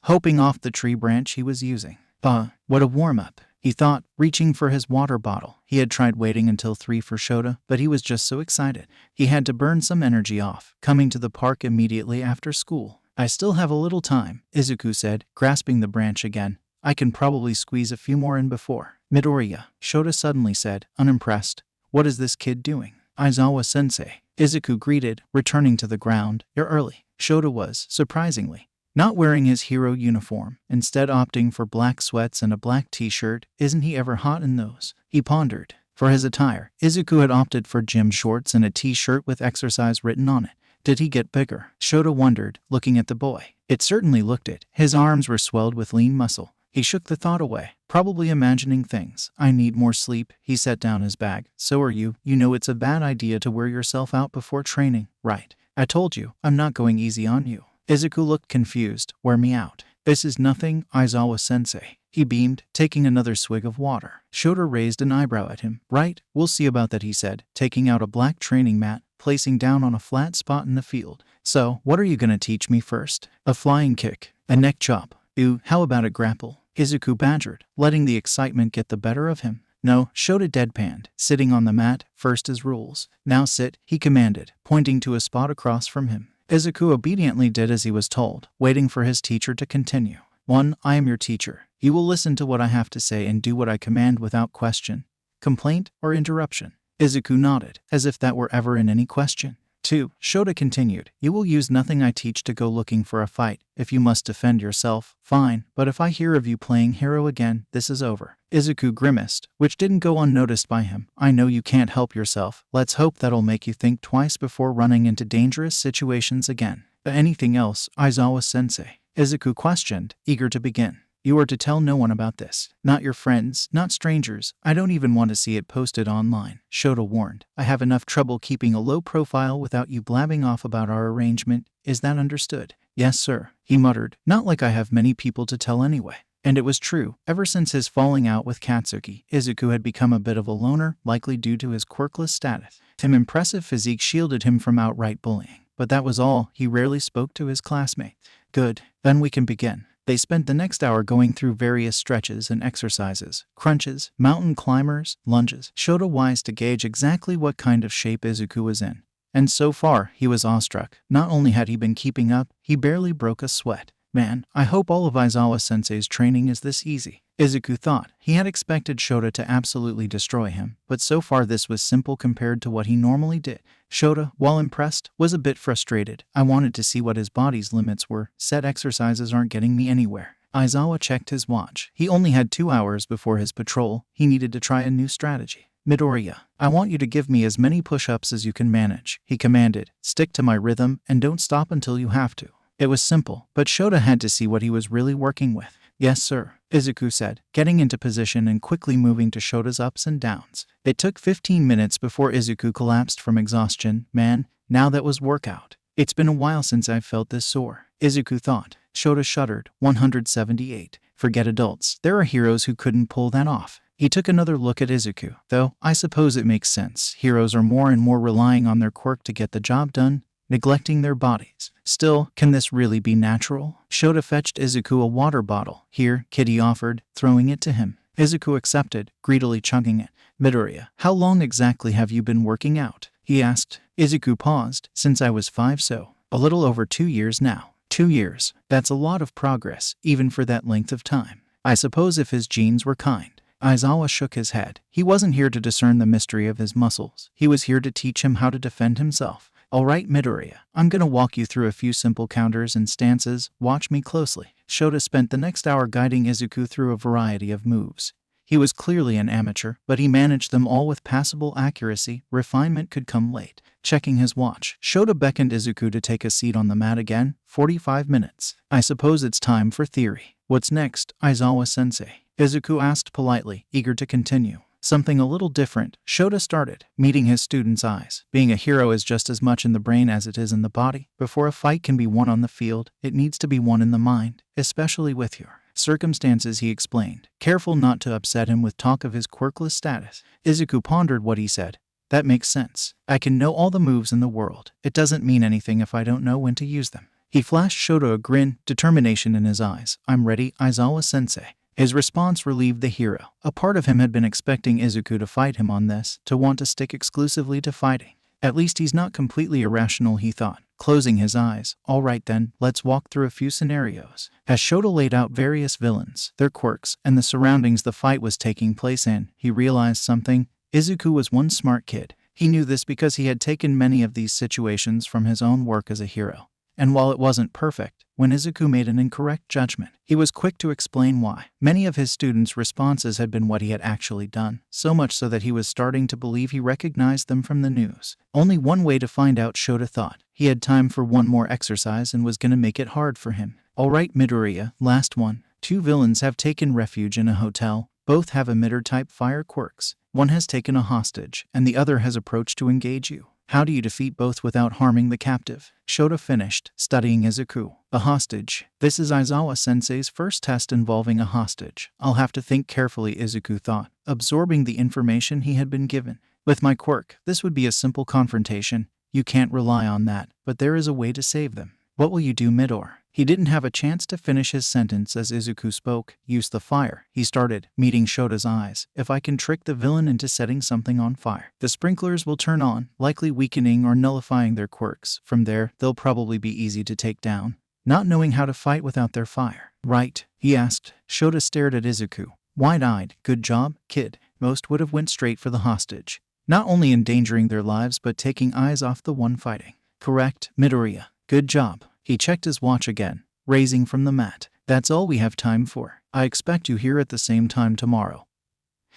hopping off the tree branch he was using. What a warm-up, he thought, reaching for his water bottle. He had tried waiting until 3 for Shota, but he was just so excited. He had to burn some energy off, coming to the park immediately after school. I still have a little time, Izuku said, grasping the branch again. I can probably squeeze a few more in before. Midoriya, Shota suddenly said, unimpressed. What is this kid doing? Aizawa-sensei, Izuku greeted, returning to the ground. You're early. Shota was, surprisingly, not wearing his hero uniform, instead opting for black sweats and a black t-shirt. Isn't he ever hot in those? He pondered. For his attire, Izuku had opted for gym shorts and a t-shirt with exercise written on it. Did he get bigger? Shota wondered, looking at the boy. It certainly looked it. His arms were swelled with lean muscle. He shook the thought away, probably imagining things. I need more sleep. He set down his bag. So are you. You know it's a bad idea to wear yourself out before training, right? I told you, I'm not going easy on you. Izuku looked confused. Wear me out. This is nothing, Aizawa-sensei. He beamed, taking another swig of water. Shota raised an eyebrow at him. Right, we'll see about that, he said, taking out a black training mat, placing down on a flat spot in the field. So, what are you gonna teach me first? A flying kick, a neck chop. Ooh, how about a grapple? Izuku badgered, letting the excitement get the better of him. No, Shota deadpanned, sitting on the mat. First is rules. Now sit, he commanded, pointing to a spot across from him. Izuku obediently did as he was told, waiting for his teacher to continue. 1. I am your teacher. You will listen to what I have to say and do what I command without question, complaint, or interruption. Izuku nodded, as if that were ever in any question. 2. Shota continued. You will use nothing I teach to go looking for a fight. If you must defend yourself, fine, but if I hear of you playing hero again, this is over. Izuku grimaced, which didn't go unnoticed by him. I know you can't help yourself. Let's hope that'll make you think twice before running into dangerous situations again. Anything else, Aizawa-sensei? Izuku questioned, eager to begin. You are to tell no one about this. Not your friends, not strangers. I don't even want to see it posted online, Shota warned. I have enough trouble keeping a low profile without you blabbing off about our arrangement. Is that understood? Yes, sir, he muttered. Not like I have many people to tell anyway. And it was true. Ever since his falling out with Katsuki, Izuku had become a bit of a loner, likely due to his quirkless status. His impressive physique shielded him from outright bullying. But that was all. He rarely spoke to his classmates. Good. Then we can begin. They spent the next hour going through various stretches and exercises, crunches, mountain climbers, lunges. Shota wise to gauge exactly what kind of shape Izuku was in. And so far, he was awestruck. Not only had he been keeping up, he barely broke a sweat. Man, I hope all of Aizawa-sensei's training is this easy, Izuku thought. He had expected Shota to absolutely destroy him, but so far this was simple compared to what he normally did. Shota, while impressed, was a bit frustrated. I wanted to see what his body's limits were. Set exercises aren't getting me anywhere. Aizawa checked his watch. He only had 2 hours before his patrol. He needed to try a new strategy. Midoriya, I want you to give me as many push-ups as you can manage, he commanded. Stick to my rhythm and don't stop until you have to. It was simple, but Shota had to see what he was really working with. Yes, sir, Izuku said, getting into position and quickly moving to Shota's ups and downs. It took 15 minutes before Izuku collapsed from exhaustion. Man, now that was workout. It's been a while since I've felt this sore, Izuku thought. Shota shuddered. 178. Forget adults. There are heroes who couldn't pull that off. He took another look at Izuku. Though, I suppose it makes sense. Heroes are more and more relying on their quirk to get the job done, neglecting their bodies. Still, can this really be natural? Shota fetched Izuku a water bottle. Here, kid, he offered, throwing it to him. Izuku accepted, greedily chugging it. Midoriya, how long exactly have you been working out? He asked. Izuku paused. Since I was 5, so a little over 2 years now. 2 years. That's a lot of progress, even for that length of time. I suppose if his genes were kind. Aizawa shook his head. He wasn't here to discern the mystery of his muscles. He was here to teach him how to defend himself. All right, Midoriya, I'm gonna walk you through a few simple counters and stances. Watch me closely. Shota spent the next hour guiding Izuku through a variety of moves. He was clearly an amateur, but he managed them all with passable accuracy. Refinement could come late. Checking his watch, Shota beckoned Izuku to take a seat on the mat again. 45 minutes. I suppose it's time for theory. What's next, Aizawa-sensei? Izuku asked politely, eager to continue. Something a little different, Shota started, meeting his student's eyes. Being a hero is just as much in the brain as it is in the body. Before a fight can be won on the field, it needs to be won in the mind, especially with your circumstances, he explained, careful not to upset him with talk of his quirkless status. Izuku pondered what he said. That makes sense. I can know all the moves in the world. It doesn't mean anything if I don't know when to use them. He flashed Shota a grin, determination in his eyes. I'm ready, Aizawa-sensei. His response relieved the hero. A part of him had been expecting Izuku to fight him on this, to want to stick exclusively to fighting. At least he's not completely irrational, he thought, closing his eyes. All right then, let's walk through a few scenarios. As Shota laid out various villains, their quirks, and the surroundings the fight was taking place in, he realized something. Izuku was one smart kid. He knew this because he had taken many of these situations from his own work as a hero. And while it wasn't perfect, when Izuku made an incorrect judgment, he was quick to explain why. Many of his students' responses had been what he had actually done, so much so that he was starting to believe he recognized them from the news. Only one way to find out, Shota thought. He had time for one more exercise and was gonna make it hard for him. All right, Midoriya, last one. 2 villains have taken refuge in a hotel. Both have emitter-type fire quirks. One has taken a hostage, and the other has approached to engage you. How do you defeat both without harming the captive? Shota finished, studying Izuku. A hostage. This is Aizawa-sensei's first test involving a hostage. I'll have to think carefully, Izuku thought, absorbing the information he had been given. With my quirk, this would be a simple confrontation. You can't rely on that, but there is a way to save them. What will you do, Midor? He didn't have a chance to finish his sentence as Izuku spoke. Use the fire, he started, meeting Shota's eyes. If I can trick the villain into setting something on fire, the sprinklers will turn on, likely weakening or nullifying their quirks. From there, they'll probably be easy to take down. Not knowing how to fight without their fire. Right? He asked. Shota stared at Izuku, wide-eyed. Good job, kid. Most would have went straight for the hostage, not only endangering their lives but taking eyes off the one fighting. Correct, Midoriya. Good job. He checked his watch again, raising from the mat. That's all we have time for. I expect you here at the same time tomorrow,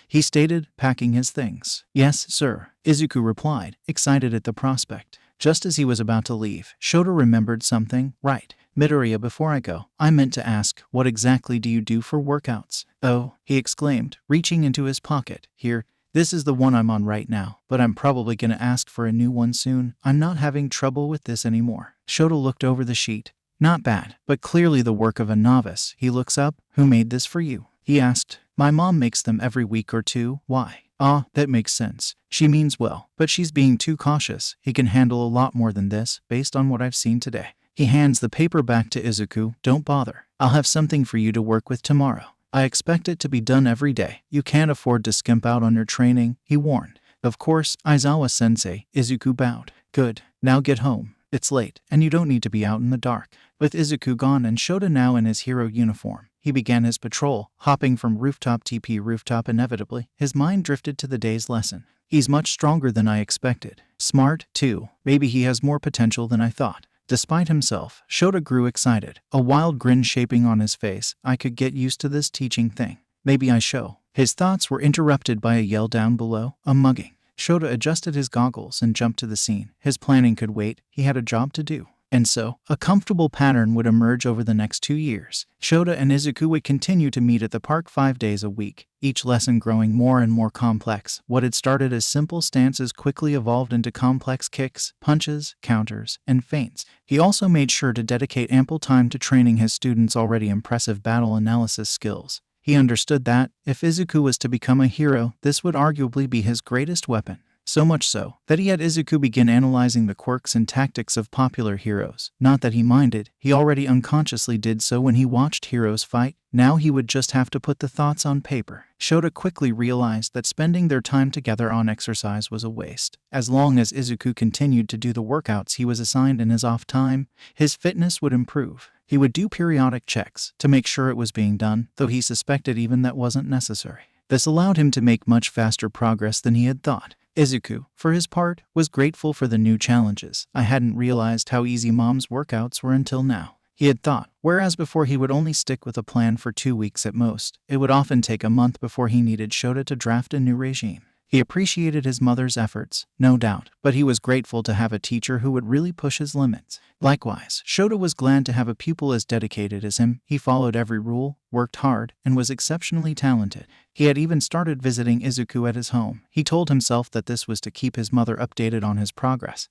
he stated, packing his things. Yes, sir, Izuku replied, excited at the prospect. Just as he was about to leave, Shota remembered something. Right, Midoriya, before I go, I meant to ask, what exactly do you do for workouts? Oh, he exclaimed, reaching into his pocket. Here, this is the one I'm on right now, but I'm probably gonna ask for a new one soon. I'm not having trouble with this anymore. Shota looked over the sheet. Not bad, but clearly the work of a novice. He looks up. Who made this for you? He asked. My mom makes them every week or two. Why? Ah, that makes sense. She means well, but she's being too cautious. He can handle a lot more than this, based on what I've seen today. He hands the paper back to Izuku. Don't bother. I'll have something for you to work with tomorrow. I expect it to be done every day. You can't afford to skimp out on your training, he warned. Of course, Aizawa-sensei, Izuku bowed. Good. Now get home. It's late, and you don't need to be out in the dark. With Izuku gone and Shota now in his hero uniform, he began his patrol, hopping from rooftop to rooftop. Inevitably, his mind drifted to the day's lesson. He's much stronger than I expected. Smart, too. Maybe he has more potential than I thought. Despite himself, Shota grew excited, a wild grin shaping on his face. I could get used to this teaching thing. Maybe I show. His thoughts were interrupted by a yell down below, a mugging. Shota adjusted his goggles and jumped to the scene. His planning could wait. He had a job to do. And so, a comfortable pattern would emerge over the next 2 years. Shota and Izuku would continue to meet at the park 5 days a week, each lesson growing more and more complex. What had started as simple stances quickly evolved into complex kicks, punches, counters, and feints. He also made sure to dedicate ample time to training his students' already impressive battle analysis skills. He understood that, if Izuku was to become a hero, this would arguably be his greatest weapon. So much so, that he had Izuku begin analyzing the quirks and tactics of popular heroes. Not that he minded, he already unconsciously did so when he watched heroes fight. Now he would just have to put the thoughts on paper. Shota quickly realized that spending their time together on exercise was a waste. As long as Izuku continued to do the workouts he was assigned in his off time, his fitness would improve. He would do periodic checks to make sure it was being done, though he suspected even that wasn't necessary. This allowed him to make much faster progress than he had thought. Izuku, for his part, was grateful for the new challenges. I hadn't realized how easy Mom's workouts were until now, he had thought. Whereas before he would only stick with a plan for 2 weeks at most, it would often take a month before he needed Shota to draft a new regime. He appreciated his mother's efforts, no doubt, but he was grateful to have a teacher who would really push his limits. Likewise, Shota was glad to have a pupil as dedicated as him. He followed every rule, worked hard, and was exceptionally talented. He had even started visiting Izuku at his home. He told himself that this was to keep his mother updated on his progress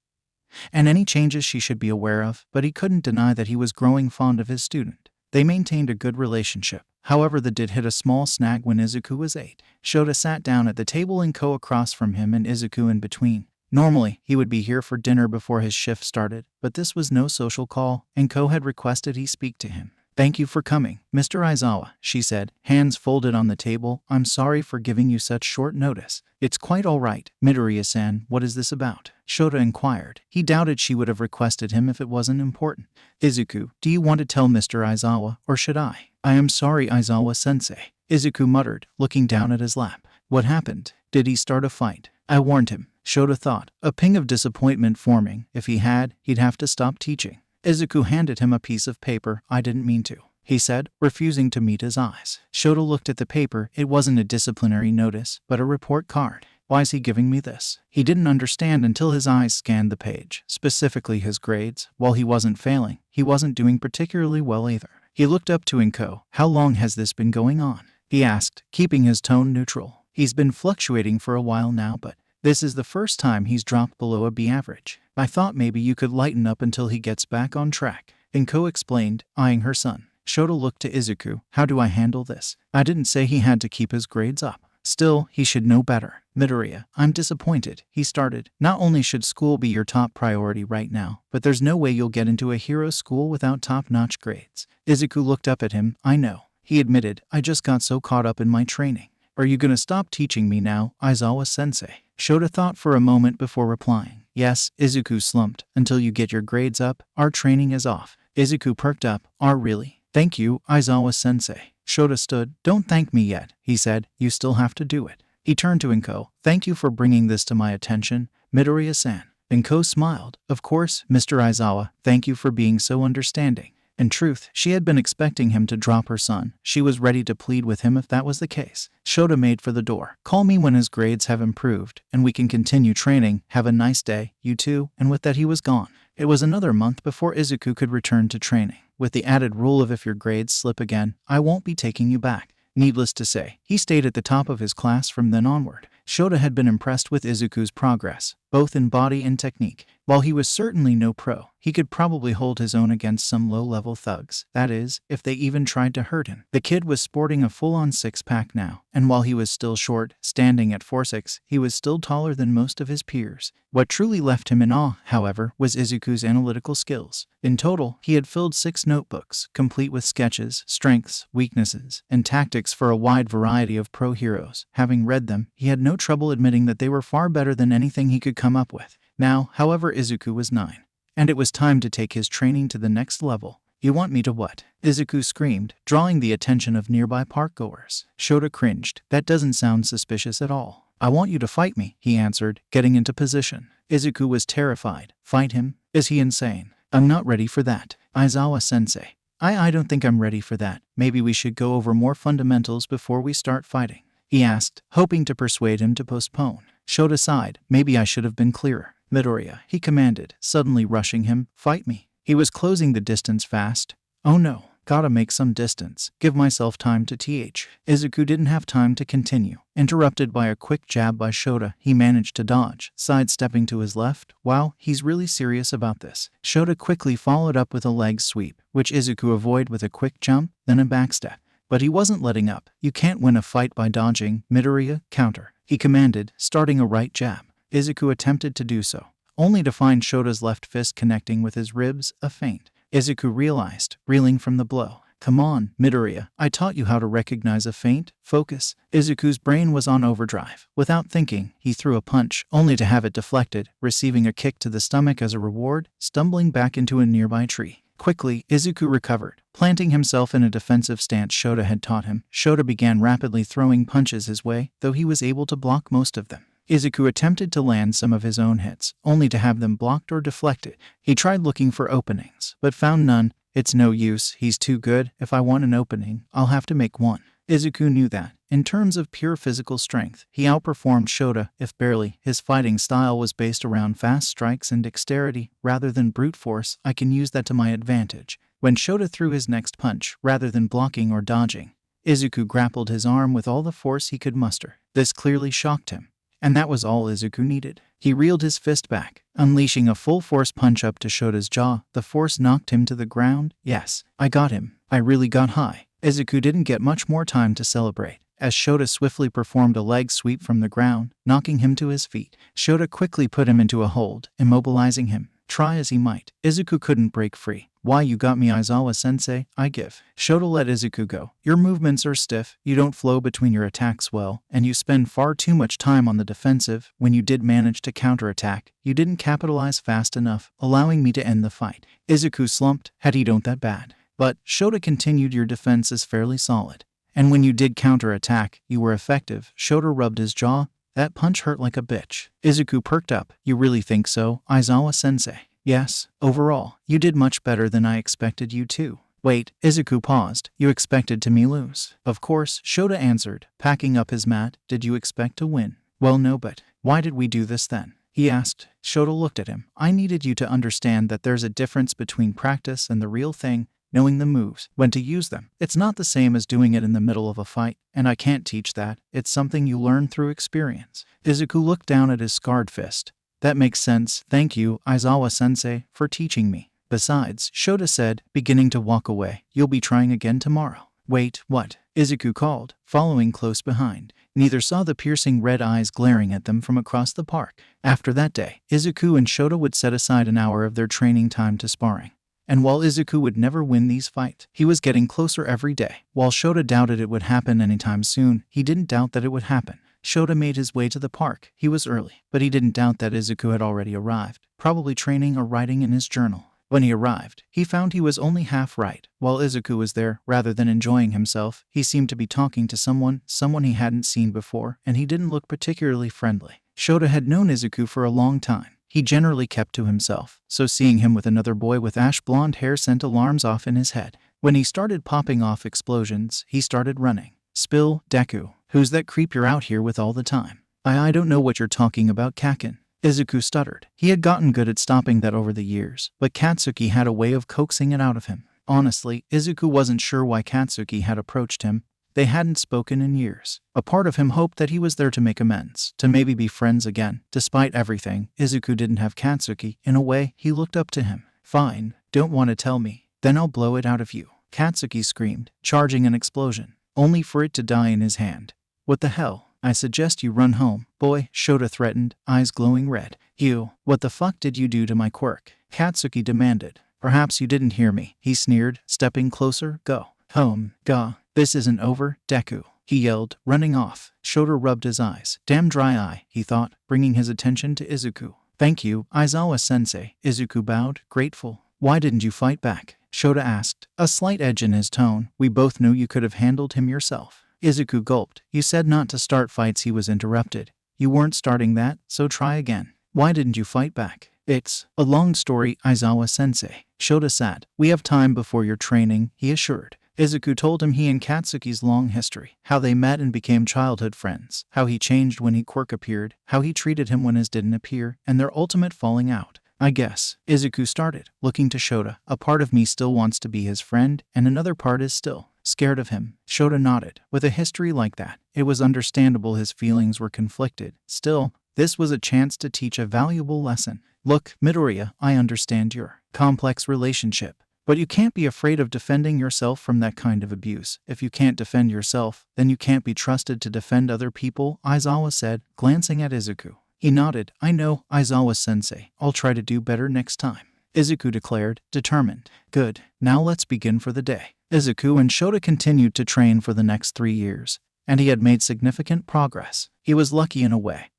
and any changes she should be aware of, but he couldn't deny that he was growing fond of his student. They maintained a good relationship. However, that did hit a small snag when Izuku was 8. Shota sat down at the table and Ko across from him and Izuku in between. Normally, he would be here for dinner before his shift started, but this was no social call, and Ko had requested he speak to him. "Thank you for coming, Mr. Aizawa," she said, hands folded on the table. "I'm sorry for giving you such short notice." "It's quite all right, Midoriya-san, what is this about?" Shota inquired. He doubted she would have requested him if it wasn't important. "Izuku, do you want to tell Mr. Aizawa, or should I?" "I am sorry, Aizawa-sensei," Izuku muttered, looking down at his lap. "What happened? Did he start a fight?" "I warned him," Shota thought, a ping of disappointment forming. If he had, he'd have to stop teaching. Izuku handed him a piece of paper. "I didn't mean to," he said, refusing to meet his eyes. Shota looked at the paper. It wasn't a disciplinary notice, but a report card. "Why is he giving me this?" He didn't understand until his eyes scanned the page, specifically his grades. While he wasn't failing, he wasn't doing particularly well either. He looked up to Inko. "How long has this been going on?" he asked, keeping his tone neutral. "He's been fluctuating for a while now, but this is the first time he's dropped below a B average. I thought maybe you could lighten up until he gets back on track," Inko explained, eyeing her son. Shota looked to Izuku. "How do I handle this? I didn't say he had to keep his grades up. Still, he should know better." "Midoriya, I'm disappointed," he started. "Not only should school be your top priority right now, but there's no way you'll get into a hero school without top-notch grades." Izuku looked up at him. "I know," he admitted. "I just got so caught up in my training." "Are you gonna stop teaching me now, Aizawa-sensei?" Shota thought for a moment before replying. "Yes," Izuku slumped. "Until you get your grades up, our training is off." Izuku perked up. "Are really? Thank you, Aizawa-sensei." Shota stood. "Don't thank me yet," he said. "You still have to do it." He turned to Inko. "Thank you for bringing this to my attention, Midoriya-san." Inko smiled. "Of course, Mr. Aizawa, thank you for being so understanding." In truth, she had been expecting him to drop her son. She was ready to plead with him if that was the case. Shota made for the door. "Call me when his grades have improved, and we can continue training. Have a nice day, you two." And with that he was gone. It was another month before Izuku could return to training, with the added rule of if your grades slip again, I won't be taking you back. Needless to say, he stayed at the top of his class from then onward. Shota had been impressed with Izuku's progress, both in body and technique. While he was certainly no pro, he could probably hold his own against some low-level thugs. That is, if they even tried to hurt him. The kid was sporting a full-on six-pack now, and while he was still short, standing at 4'6", he was still taller than most of his peers. What truly left him in awe, however, was Izuku's analytical skills. In total, he had filled 6 notebooks, complete with sketches, strengths, weaknesses, and tactics for a wide variety of pro heroes. Having read them, he had no trouble admitting that they were far better than anything he could come up with. Now, however, Izuku was 9, and it was time to take his training to the next level. "You want me to what?" Izuku screamed, drawing the attention of nearby parkgoers. Shota cringed. "That doesn't sound suspicious at all." "I want you to fight me," he answered, getting into position. Izuku was terrified. "Fight him? Is he insane?" "I'm not ready for that, Aizawa-sensei." I don't think I'm ready for that. Maybe we should go over more fundamentals before we start fighting," he asked, hoping to persuade him to postpone. Shota sighed. "Maybe I should have been clearer." "Midoriya," he commanded, suddenly rushing him. "Fight me." He was closing the distance fast. Oh no. Gotta make some distance. Give myself time to th. Izuku didn't have time to continue. Interrupted by a quick jab by Shota, he managed to dodge, sidestepping to his left. Wow, he's really serious about this. Shota quickly followed up with a leg sweep, which Izuku avoided with a quick jump, then a backstep. But he wasn't letting up. You can't win a fight by dodging. Midoriya, counter, he commanded, starting a right jab. Izuku attempted to do so, only to find Shota's left fist connecting with his ribs, a feint. Izuku realized, reeling from the blow. Come on, Midoriya, I taught you how to recognize a feint. Focus. Izuku's brain was on overdrive. Without thinking, he threw a punch, only to have it deflected, receiving a kick to the stomach as a reward, stumbling back into a nearby tree. Quickly, Izuku recovered, planting himself in a defensive stance Shota had taught him. Shota began rapidly throwing punches his way, though he was able to block most of them. Izuku attempted to land some of his own hits, only to have them blocked or deflected. He tried looking for openings, but found none. It's no use, he's too good. If I want an opening, I'll have to make one. Izuku knew that. In terms of pure physical strength, he outperformed Shota, if barely. His fighting style was based around fast strikes and dexterity, rather than brute force. I can use that to my advantage. When Shota threw his next punch, rather than blocking or dodging, Izuku grappled his arm with all the force he could muster. This clearly shocked him. And that was all Izuku needed. He reeled his fist back, unleashing a full-force punch up to Shota's jaw. The force knocked him to the ground. Yes, I got him. I really got high. Izuku didn't get much more time to celebrate, as Shota swiftly performed a leg sweep from the ground, knocking him to his feet. Shota quickly put him into a hold, immobilizing him. Try as he might, Izuku couldn't break free. Why, you got me, Aizawa-sensei, I give. Shota let Izuku go. Your movements are stiff, you don't flow between your attacks well, and you spend far too much time on the defensive. When you did manage to counterattack, you didn't capitalize fast enough, allowing me to end the fight. Izuku slumped. Had he don't that bad. But, Shota continued, your defense is fairly solid. And when you did counterattack, you were effective. Shota rubbed his jaw. That punch hurt like a bitch. Izuku perked up. You really think so, Aizawa-sensei? Yes, overall, you did much better than I expected you to. Wait, Izuku paused. You expected to me lose? Of course, Shota answered, packing up his mat. Did you expect to win? Well, no, but why did we do this then? He asked. Shota looked at him. I needed you to understand that there's a difference between practice and the real thing, knowing the moves, when to use them. It's not the same as doing it in the middle of a fight, and I can't teach that. It's something you learn through experience. Izuku looked down at his scarred fist. That makes sense. Thank you, Aizawa-sensei, for teaching me. Besides, Shota said, beginning to walk away, you'll be trying again tomorrow. Wait, what? Izuku called, following close behind. Neither saw the piercing red eyes glaring at them from across the park. After that day, Izuku and Shota would set aside an hour of their training time to sparring. And while Izuku would never win these fights, he was getting closer every day. While Shota doubted it would happen anytime soon, he didn't doubt that it would happen. Shota made his way to the park. He was early, but he didn't doubt that Izuku had already arrived, probably training or writing in his journal. When he arrived, he found he was only half right. While Izuku was there, rather than enjoying himself, he seemed to be talking to someone he hadn't seen before, and he didn't look particularly friendly. Shota had known Izuku for a long time. He generally kept to himself, so seeing him with another boy with ash blonde hair sent alarms off in his head. When he started popping off explosions, he started running. Spill, Deku. Who's that creep you're out here with all the time? I don't know what you're talking about, Kakin. Izuku stuttered. He had gotten good at stopping that over the years, but Katsuki had a way of coaxing it out of him. Honestly, Izuku wasn't sure why Katsuki had approached him. They hadn't spoken in years. A part of him hoped that he was there to make amends, to maybe be friends again. Despite everything, Izuku didn't have Katsuki. In a way, he looked up to him. Fine, don't want to tell me. Then I'll blow it out of you. Katsuki screamed, charging an explosion, only for it to die in his hand. What the hell? I suggest you run home, boy, Shota threatened, eyes glowing red. You, what the fuck did you do to my quirk? Katsuki demanded. Perhaps you didn't hear me, he sneered, stepping closer. Go home, ga. This isn't over, Deku, he yelled, running off. Shota rubbed his eyes. Damn dry eye, he thought, bringing his attention to Izuku. Thank you, Aizawa-sensei. Izuku bowed, grateful. Why didn't you fight back? Shota asked, a slight edge in his tone. We both knew you could have handled him yourself. Izuku gulped. You said not to start fights. He was interrupted. You weren't starting that, so try again. Why didn't you fight back? It's a long story, Aizawa-sensei. Shota sat. We have time before your training, he assured. Izuku told him he and Katsuki's long history, how they met and became childhood friends, how he changed when his quirk appeared, how he treated him when his didn't appear, and their ultimate falling out. I guess, Izuku started, looking to Shota. A part of me still wants to be his friend, and another part is still scared of him. Shota nodded. With a history like that, it was understandable his feelings were conflicted. Still, this was a chance to teach a valuable lesson. Look, Midoriya, I understand your complex relationship, but you can't be afraid of defending yourself from that kind of abuse. If you can't defend yourself, then you can't be trusted to defend other people, Aizawa said, glancing at Izuku. He nodded. I know, Aizawa-sensei. I'll try to do better next time, Izuku declared, determined. Good. Now let's begin for the day. Izuku and Shota continued to train for the next 3 years, and he had made significant progress. He was lucky in a way.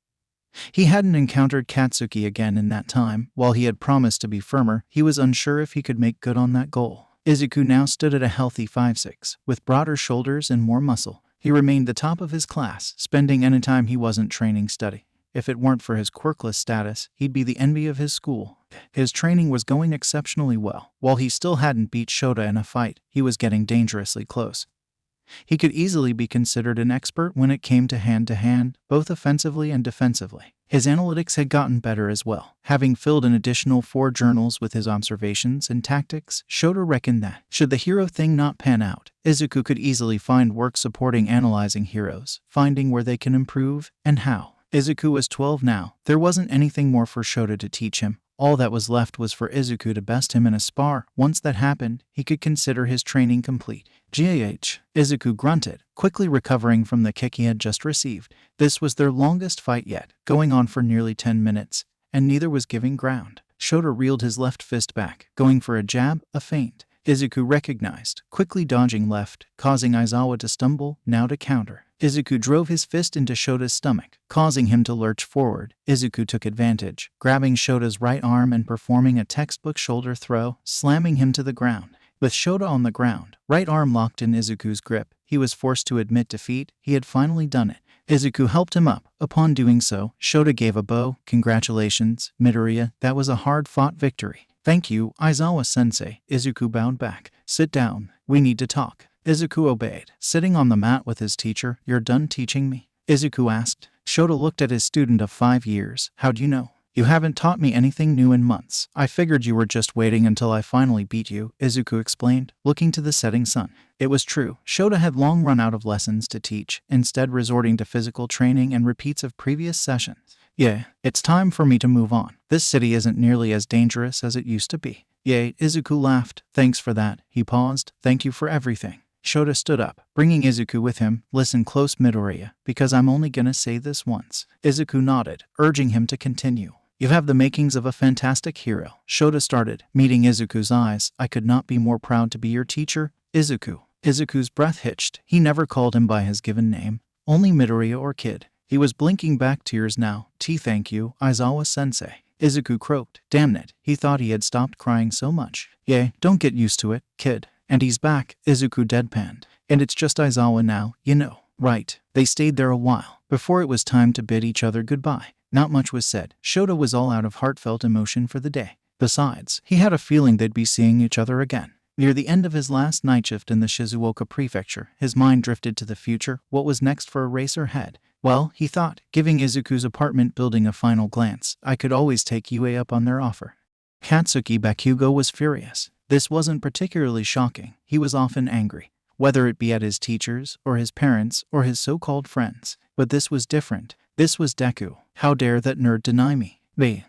He hadn't encountered Katsuki again in that time. While he had promised to be firmer, he was unsure if he could make good on that goal. Izuku now stood at a healthy 5'6", with broader shoulders and more muscle. He remained the top of his class, spending any time he wasn't training study. If it weren't for his quirkless status, he'd be the envy of his school. His training was going exceptionally well. While he still hadn't beat Shota in a fight, he was getting dangerously close. He could easily be considered an expert when it came to hand, both offensively and defensively. His analytics had gotten better as well. Having filled an additional 4 journals with his observations and tactics, Shota reckoned that, should the hero thing not pan out, Izuku could easily find work supporting analyzing heroes, finding where they can improve, and how. Izuku was 12 now. There wasn't anything more for Shota to teach him. All that was left was for Izuku to best him in a spar. Once that happened, he could consider his training complete. GAH, Izuku grunted, quickly recovering from the kick he had just received. This was their longest fight yet, going on for nearly 10 minutes, and neither was giving ground. Shota reeled his left fist back, going for a jab, a feint. Izuku recognized, quickly dodging left, causing Aizawa to stumble, now to counter. Izuku drove his fist into Shota's stomach, causing him to lurch forward. Izuku took advantage, grabbing Shota's right arm and performing a textbook shoulder throw, slamming him to the ground. With Shota on the ground, right arm locked in Izuku's grip, he was forced to admit defeat. He had finally done it. Izuku helped him up. Upon doing so, Shota gave a bow. Congratulations, Midoriya, that was a hard-fought victory. Thank you, Aizawa-sensei. Izuku bowed back. Sit down. We need to talk. Izuku obeyed. Sitting on the mat with his teacher, You're done teaching me? Izuku asked. Shota looked at his student of 5 years. How'd you know? You haven't taught me anything new in months. I figured you were just waiting until I finally beat you, Izuku explained, looking to the setting sun. It was true. Shota had long run out of lessons to teach, instead resorting to physical training and repeats of previous sessions. Yeah, it's time for me to move on. This city isn't nearly as dangerous as it used to be. Yay, Izuku laughed. Thanks for that. He paused. Thank you for everything. Shota stood up, bringing Izuku with him. Listen close, Midoriya, because I'm only gonna say this once. Izuku nodded, urging him to continue. You have the makings of a fantastic hero. Shota started, meeting Izuku's eyes. I could not be more proud to be your teacher, Izuku. Izuku's breath hitched. He never called him by his given name, only Midoriya or kid. He was blinking back tears now. Thank you, Aizawa-sensei. Izuku croaked. Damn it, he thought he had stopped crying so much. Yeah, don't get used to it, kid. And he's back, Izuku deadpanned. And it's just Aizawa now, you know. Right. They stayed there a while, before it was time to bid each other goodbye. Not much was said. Shota was all out of heartfelt emotion for the day. Besides, he had a feeling they'd be seeing each other again. Near the end of his last night shift in the Shizuoka prefecture, his mind drifted to the future. What was next for Eraserhead? Well, he thought, giving Izuku's apartment building a final glance, I could always take UA up on their offer. Katsuki Bakugo was furious. This wasn't particularly shocking. He was often angry, whether it be at his teachers, or his parents, or his so-called friends. But this was different. This was Deku. How dare that nerd deny me?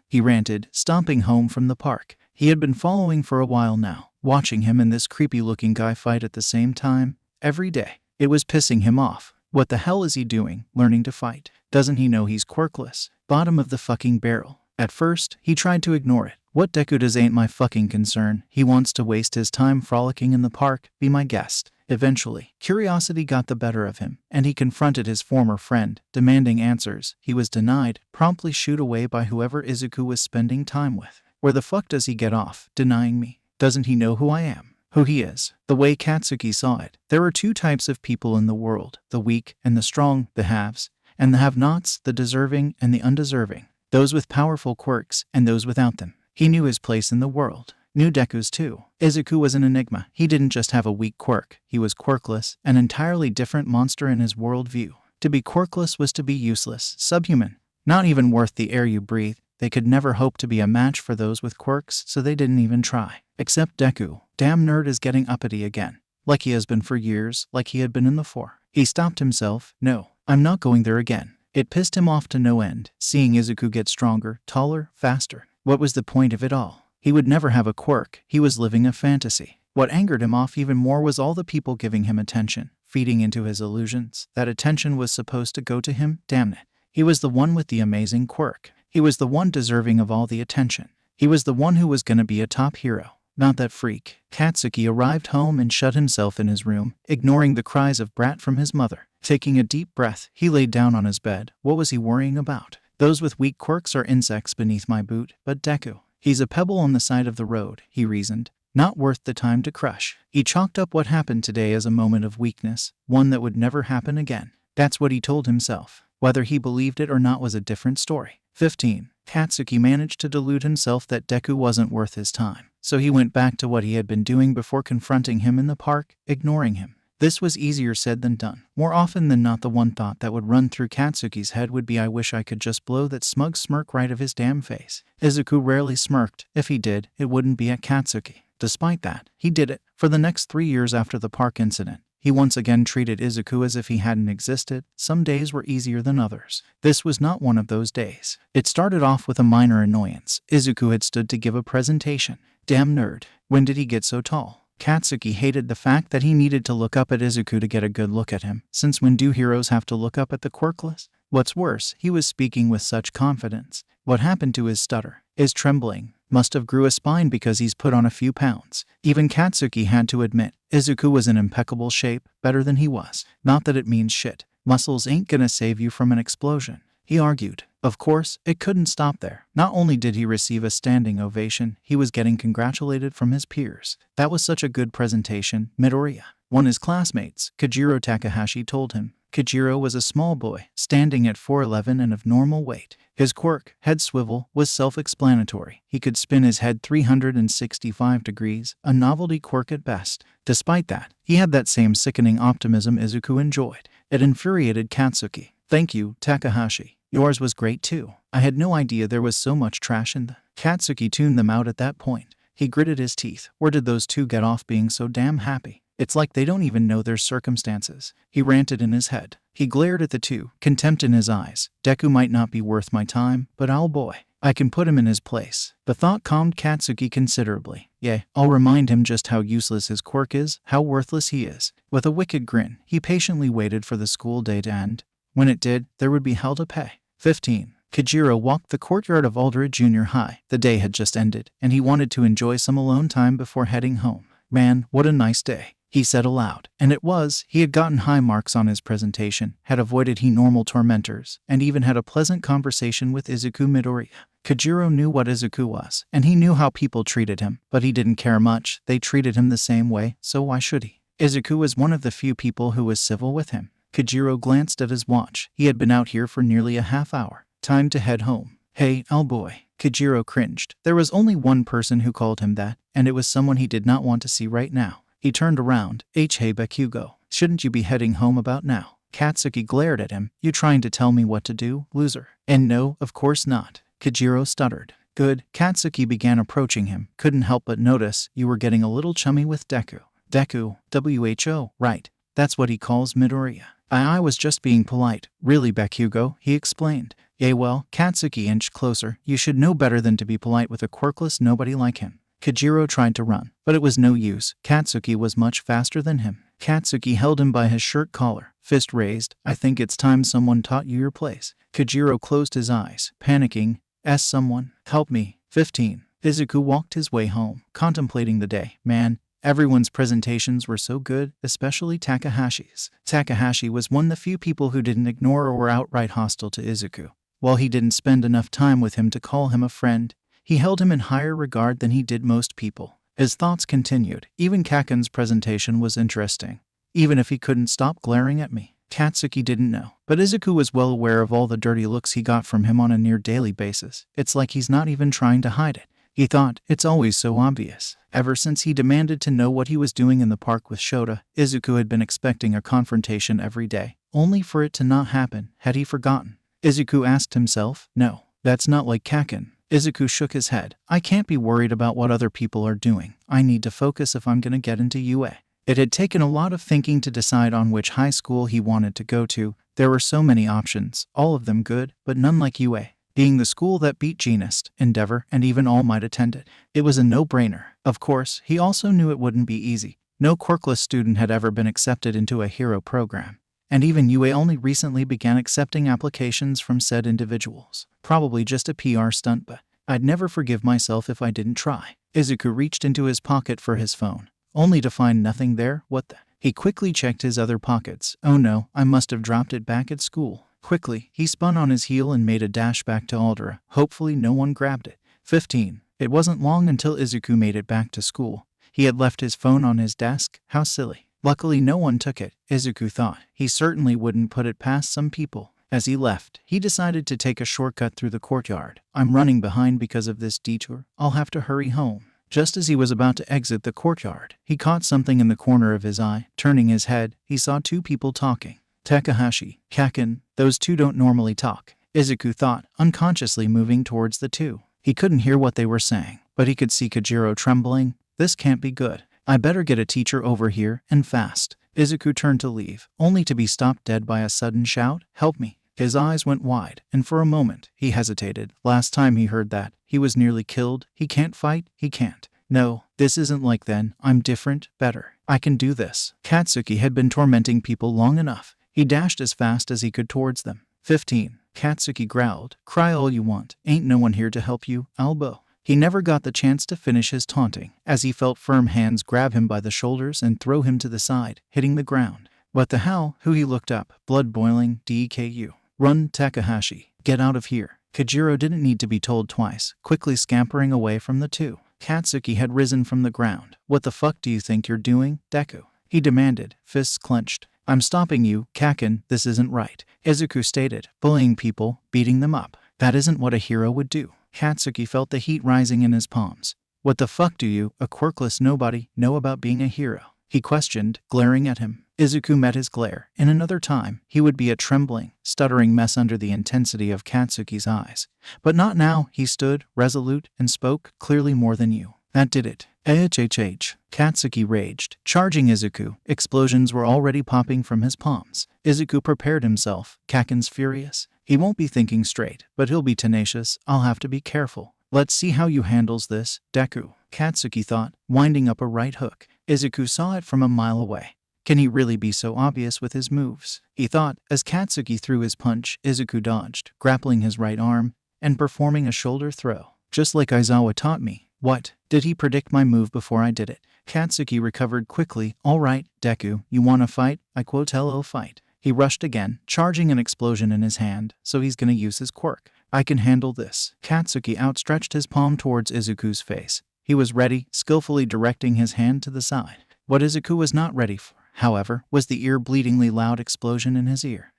He ranted, stomping home from the park. He had been following for a while now, watching him and this creepy-looking guy fight at the same time, every day. It was pissing him off. What the hell is he doing, learning to fight? Doesn't he know he's quirkless? Bottom of the fucking barrel. At first, he tried to ignore it. What Deku does ain't my fucking concern. He wants to waste his time frolicking in the park, be my guest. Eventually, curiosity got the better of him, and he confronted his former friend, demanding answers. He was denied, promptly shooed away by whoever Izuku was spending time with. Where the fuck does he get off, denying me? Doesn't he know who I am? Who he is? The way Katsuki saw it, there are 2 types of people in the world, the weak and the strong, the haves, and the have-nots, the deserving and the undeserving, those with powerful quirks and those without them. He knew his place in the world. Knew Deku's too. Izuku was an enigma. He didn't just have a weak quirk. He was quirkless, an entirely different monster in his worldview. To be quirkless was to be useless, subhuman, not even worth the air you breathe. they could never hope to be a match for those with quirks, so they didn't even try. Except Deku. Damn nerd is getting uppity again. Like he has been for years, like he had been in the 4. He stopped himself. No, I'm not going there again. It pissed him off to no end, seeing Izuku get stronger, taller, faster. What was the point of it all? He would never have a quirk. He was living a fantasy. What angered him off even more was all the people giving him attention, feeding into his illusions. That attention was supposed to go to him, damn it. He was the one with the amazing quirk. He was the one deserving of all the attention. He was the one who was gonna be a top hero. Not that freak. Katsuki arrived home and shut himself in his room, ignoring the cries of brat from his mother. Taking a deep breath, he laid down on his bed. What was he worrying about? Those with weak quirks are insects beneath my boot, but Deku, he's a pebble on the side of the road, he reasoned. Not worth the time to crush. He chalked up what happened today as a moment of weakness, one that would never happen again. That's what he told himself. Whether he believed it or not was a different story. 15. Katsuki managed to delude himself that Deku wasn't worth his time, so he went back to what he had been doing before confronting him in the park, ignoring him. This was easier said than done. More often than not, the one thought that would run through Katsuki's head would be, I wish I could just blow that smug smirk right of his damn face. Izuku rarely smirked. If he did, it wouldn't be at Katsuki. Despite that, he did it. For the next 3 years after the park incident, he once again treated Izuku as if he hadn't existed. Some days were easier than others. This was not one of those days. It started off with a minor annoyance. Izuku had stood to give a presentation. Damn nerd. When did he get so tall? Katsuki hated the fact that he needed to look up at Izuku to get a good look at him. Since when do heroes have to look up at the quirkless? What's worse, he was speaking with such confidence. What happened to his stutter? His trembling must have grew a spine because he's put on a few pounds. Even Katsuki had to admit, Izuku was in impeccable shape, better than he was. Not that it means shit. Muscles ain't gonna save you from an explosion, he argued. Of course, it couldn't stop there. Not only did he receive a standing ovation, he was getting congratulated from his peers. That was such a good presentation, Midoriya. One of his classmates, Kajiro Takahashi, told him. Kajiro was a small boy, standing at 4'11" and of normal weight. His quirk, head swivel, was self-explanatory. He could spin his head 365 degrees, a novelty quirk at best. Despite that, he had that same sickening optimism Izuku enjoyed. It infuriated Katsuki. Thank you, Takahashi. Yours was great too. I had no idea there was so much trash in the... Katsuki tuned them out at that point. He gritted his teeth. Where did those two get off being so damn happy? It's like they don't even know their circumstances. He ranted in his head. He glared at the two, contempt in his eyes. Deku might not be worth my time, but oh boy, I can put him in his place. The thought calmed Katsuki considerably. Yeah, I'll remind him just how useless his quirk is, how worthless he is. With a wicked grin, he patiently waited for the school day to end. When it did, there would be hell to pay. 15. Kajiro walked the courtyard of Aldera Junior High. The day had just ended, and he wanted to enjoy some alone time before heading home. Man, what a nice day, he said aloud. And it was. He had gotten high marks on his presentation, had avoided normal tormentors, and even had a pleasant conversation with Izuku Midoriya. Kajiro knew what Izuku was, and he knew how people treated him, but he didn't care much. They treated him the same way, so why should he? Izuku was one of the few people who was civil with him. Kajiro glanced at his watch. He had been out here for nearly a half hour. Time to head home. Hey, oh boy. Kajiro cringed. There was only one person who called him that, and it was someone he did not want to see right now. He turned around. Hey Bakugo, shouldn't you be heading home about now? Katsuki glared at him. You trying to tell me what to do, loser? And no, of course not. Kajiro stuttered. Good. Katsuki began approaching him. Couldn't help but notice you were getting a little chummy with Deku. Deku, WHO, right. That's what he calls Midoriya. I was just being polite. Really, Bakugo, he explained. Yeah, well, Katsuki inched closer. You should know better than to be polite with a quirkless nobody like him. Kajiro tried to run, but it was no use. Katsuki was much faster than him. Katsuki held him by his shirt collar, fist raised. I think it's time someone taught you your place. Kajiro closed his eyes, panicking. Someone, help me. 15. Izuku walked his way home, contemplating the day. Man, everyone's presentations were so good, especially Takahashi's. Takahashi was one of the few people who didn't ignore or were outright hostile to Izuku. While he didn't spend enough time with him to call him a friend, he held him in higher regard than he did most people. His thoughts continued. Even Kaken's presentation was interesting, even if he couldn't stop glaring at me. Katsuki didn't know, but Izuku was well aware of all the dirty looks he got from him on a near daily basis. It's like he's not even trying to hide it. He thought, it's always so obvious. Ever since he demanded to know what he was doing in the park with Shota, Izuku had been expecting a confrontation every day, only for it to not happen. Had he forgotten? Izuku asked himself. No, that's not like Kaken. Izuku shook his head. I can't be worried about what other people are doing. I need to focus if I'm gonna get into UA. It had taken a lot of thinking to decide on which high school he wanted to go to. There were so many options, all of them good, but none like UA. Being the school that beat Genist, Endeavor, and even All Might attended, it was a no-brainer. Of course, he also knew it wouldn't be easy. No Quirkless student had ever been accepted into a hero program, and even UA only recently began accepting applications from said individuals. Probably just a PR stunt, but I'd never forgive myself if I didn't try. Izuku reached into his pocket for his phone, only to find nothing there. What the? He quickly checked his other pockets. Oh no, I must have dropped it back at school. Quickly, he spun on his heel and made a dash back to Aldera. Hopefully no one grabbed it. 15. It wasn't long until Izuku made it back to school. He had left his phone on his desk. How silly. Luckily no one took it, Izuku thought. He certainly wouldn't put it past some people. As he left, he decided to take a shortcut through the courtyard. I'm running behind because of this detour. I'll have to hurry home. Just as he was about to exit the courtyard, he caught something in the corner of his eye. Turning his head, he saw two people talking. Takahashi, Kaken, those two don't normally talk, Izuku thought, unconsciously moving towards the two. He couldn't hear what they were saying, but he could see Kojiro trembling. This can't be good. I better get a teacher over here, and fast. Izuku turned to leave, only to be stopped dead by a sudden shout, help me. His eyes went wide, and for a moment, he hesitated. Last time he heard that, he was nearly killed. He can't fight, he can't. No, this isn't like then. I'm different, better. I can do this. Katsuki had been tormenting people long enough. He dashed as fast as he could towards them. 15. Katsuki growled, cry all you want. Ain't no one here to help you, elbow. He never got the chance to finish his taunting, as he felt firm hands grab him by the shoulders and throw him to the side, hitting the ground. What the hell? Who? He looked up, blood boiling. DKU. Run, Takahashi. Get out of here. Kojiro didn't need to be told twice, quickly scampering away from the two. Katsuki had risen from the ground. What the fuck do you think you're doing, Deku? He demanded, fists clenched. I'm stopping you, Kaken. This isn't right, Izuku stated. Bullying people, beating them up. That isn't what a hero would do. Katsuki felt the heat rising in his palms. What the fuck do you, a quirkless nobody, know about being a hero? He questioned, glaring at him. Izuku met his glare. In another time, he would be a trembling, stuttering mess under the intensity of Katsuki's eyes. But not now. He stood, resolute, and spoke, clearly more than you. That did it. AHHH. Katsuki raged, charging Izuku. Explosions were already popping from his palms. Izuku prepared himself. Kaken's furious. He won't be thinking straight, but he'll be tenacious. I'll have to be careful. Let's see how you handles this, Deku. Katsuki thought, winding up a right hook. Izuku saw it from a mile away. Can he really be so obvious with his moves? He thought, as Katsuki threw his punch. Izuku dodged, grappling his right arm, and performing a shoulder throw. Just like Aizawa taught me. What? Did he predict my move before I did it? Katsuki recovered quickly. All right, Deku, you wanna fight? I quote hello fight. He rushed again, charging an explosion in his hand, so he's gonna use his quirk. I can handle this. Katsuki outstretched his palm towards Izuku's face. He was ready, skillfully directing his hand to the side. What Izuku was not ready for, however, was the ear-bleedingly loud explosion in his ear.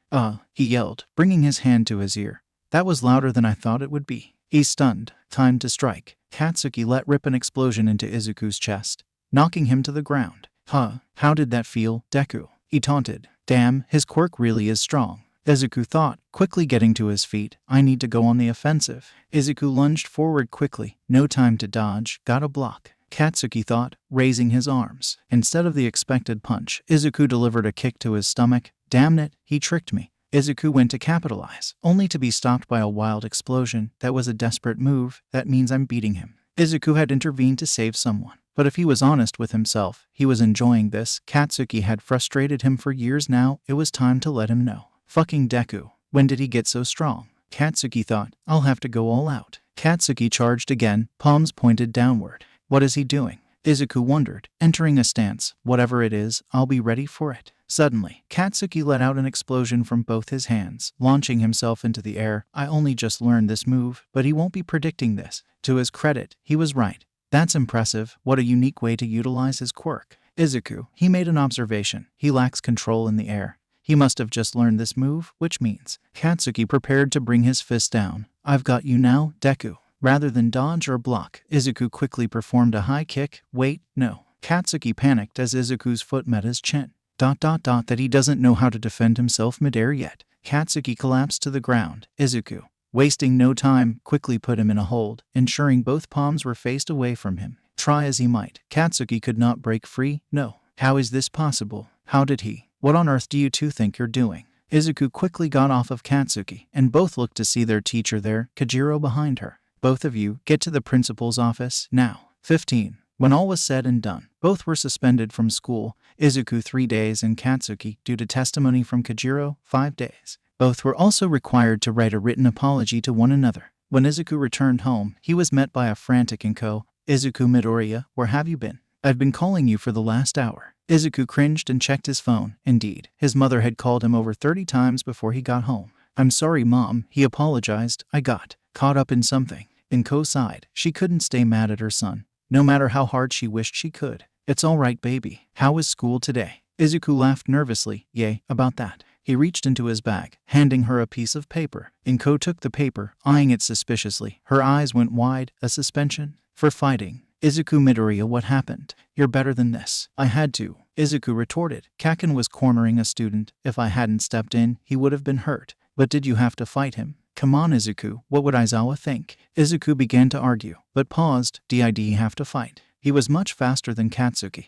He yelled, bringing his hand to his ear. That was louder than I thought it would be. He's stunned. Time to strike. Katsuki let rip an explosion into Izuku's chest, knocking him to the ground. How did that feel, Deku? He taunted. Damn, his quirk really is strong. Izuku thought, quickly getting to his feet. I need to go on the offensive. Izuku lunged forward quickly. No time to dodge. Gotta block. Katsuki thought, raising his arms. Instead of the expected punch, Izuku delivered a kick to his stomach. Damn it, he tricked me. Izuku went to capitalize, only to be stopped by a wild explosion. That was a desperate move. That means I'm beating him. Izuku had intervened to save someone. But if he was honest with himself, he was enjoying this. Katsuki had frustrated him for years now. It was time to let him know. Fucking Deku. When did he get so strong? Katsuki thought, I'll have to go all out. Katsuki charged again, palms pointed downward. What is he doing? Izuku wondered, entering a stance. Whatever it is, I'll be ready for it. Suddenly, Katsuki let out an explosion from both his hands, launching himself into the air. I only just learned this move, but he won't be predicting this. To his credit, he was right. That's impressive. What a unique way to utilize his quirk. Izuku, he made an observation. He lacks control in the air. He must have just learned this move, which means Katsuki prepared to bring his fist down. I've got you now, Deku. Rather than dodge or block, Izuku quickly performed a high kick. Wait, no. Katsuki panicked as Izuku's foot met his chin. That he doesn't know how to defend himself midair yet. Katsuki collapsed to the ground. Izuku. wasting no time, quickly put him in a hold, ensuring both palms were faced away from him. Try as he might, Katsuki could not break free. No. How is this possible? How did he? What on earth do you two think you're doing? Izuku quickly got off of Katsuki, and both looked to see their teacher there, Kajiro behind her. Both of you, get to the principal's office, now. 15. When all was said and done, both were suspended from school, Izuku 3 days and Katsuki, due to testimony from Kajiro, 5 days. Both were also required to write a written apology to one another. When Izuku returned home, he was met by a frantic Inko. Izuku Midoriya, where have you been? I've been calling you for the last hour. Izuku cringed and checked his phone. Indeed, his mother had called him over 30 times before he got home. I'm sorry, Mom, he apologized. I got caught up in something. Inko sighed. She couldn't stay mad at her son, no matter how hard she wished she could. It's all right, baby. How was school today? Izuku laughed nervously. Yay, about that. He reached into his bag, handing her a piece of paper. Inko took the paper, eyeing it suspiciously. Her eyes went wide. A suspension? For fighting. Izuku Midoriya, what happened? You're better than this. I had to. Izuku retorted. Kaken was cornering a student. If I hadn't stepped in, he would have been hurt. But did you have to fight him? Come on, Izuku, what would Aizawa think? Izuku began to argue, but paused. Did he have to fight? He was much faster than Katsuki.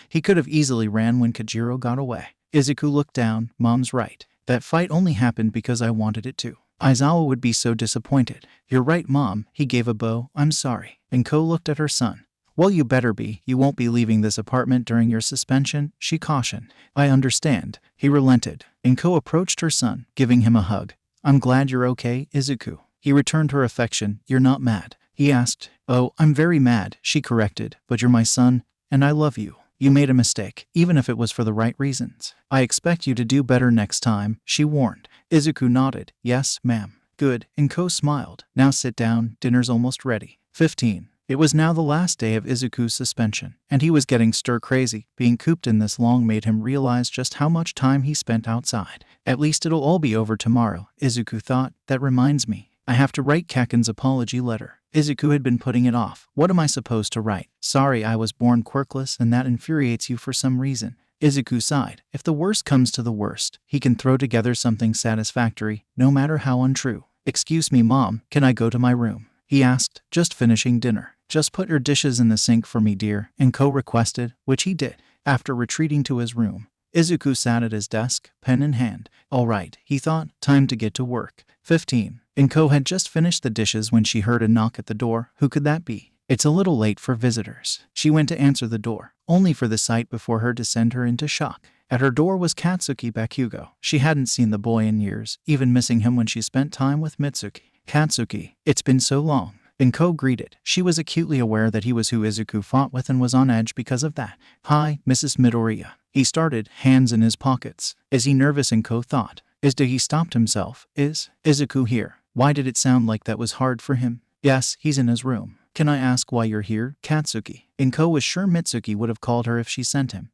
He could have easily ran when Kajiro got away. Izuku looked down. Mom's right. That fight only happened because I wanted it to. Aizawa would be so disappointed. You're right, Mom. He gave a bow. I'm sorry. Inko looked at her son. Well, you better be. You won't be leaving this apartment during your suspension, she cautioned. I understand. He relented. Inko approached her son, giving him a hug. I'm glad you're okay, Izuku. He returned her affection. You're not mad? He asked. Oh, I'm very mad, she corrected. But you're my son, and I love you. You made a mistake, even if it was for the right reasons. I expect you to do better next time, she warned. Izuku nodded. Yes, ma'am. Good. Inko smiled. Now sit down, dinner's almost ready. 15. It was now the last day of Izuku's suspension, and he was getting stir-crazy. Being cooped in this long made him realize just how much time he spent outside. At least it'll all be over tomorrow, Izuku thought. That reminds me. I have to write Kaken's apology letter. Izuku had been putting it off. What am I supposed to write? Sorry I was born quirkless and that infuriates you for some reason. Izuku sighed. If the worst comes to the worst, he can throw together something satisfactory, no matter how untrue. Excuse me, Mom, can I go to my room? He asked, just finishing dinner. Just put your dishes in the sink for me, dear, Inko requested, which he did. After retreating to his room, Izuku sat at his desk, pen in hand. All right, he thought, time to get to work. 15. Inko had just finished the dishes when she heard a knock at the door. Who could that be? It's a little late for visitors. She went to answer the door, only for the sight before her to send her into shock. At her door was Katsuki Bakugo. She hadn't seen the boy in years, even missing him when she spent time with Mitsuki. Katsuki, it's been so long. Inko greeted. She was acutely aware that he was who Izuku fought with and was on edge because of that. Hi, Mrs. Midoriya. He started, hands in his pockets. Is he nervous? Inko thought. He stopped himself. Is Izuku here? Why did it sound like that was hard for him? Yes, he's in his room. Can I ask why you're here, Katsuki? Inko was sure Mitsuki would have called her if she sent him.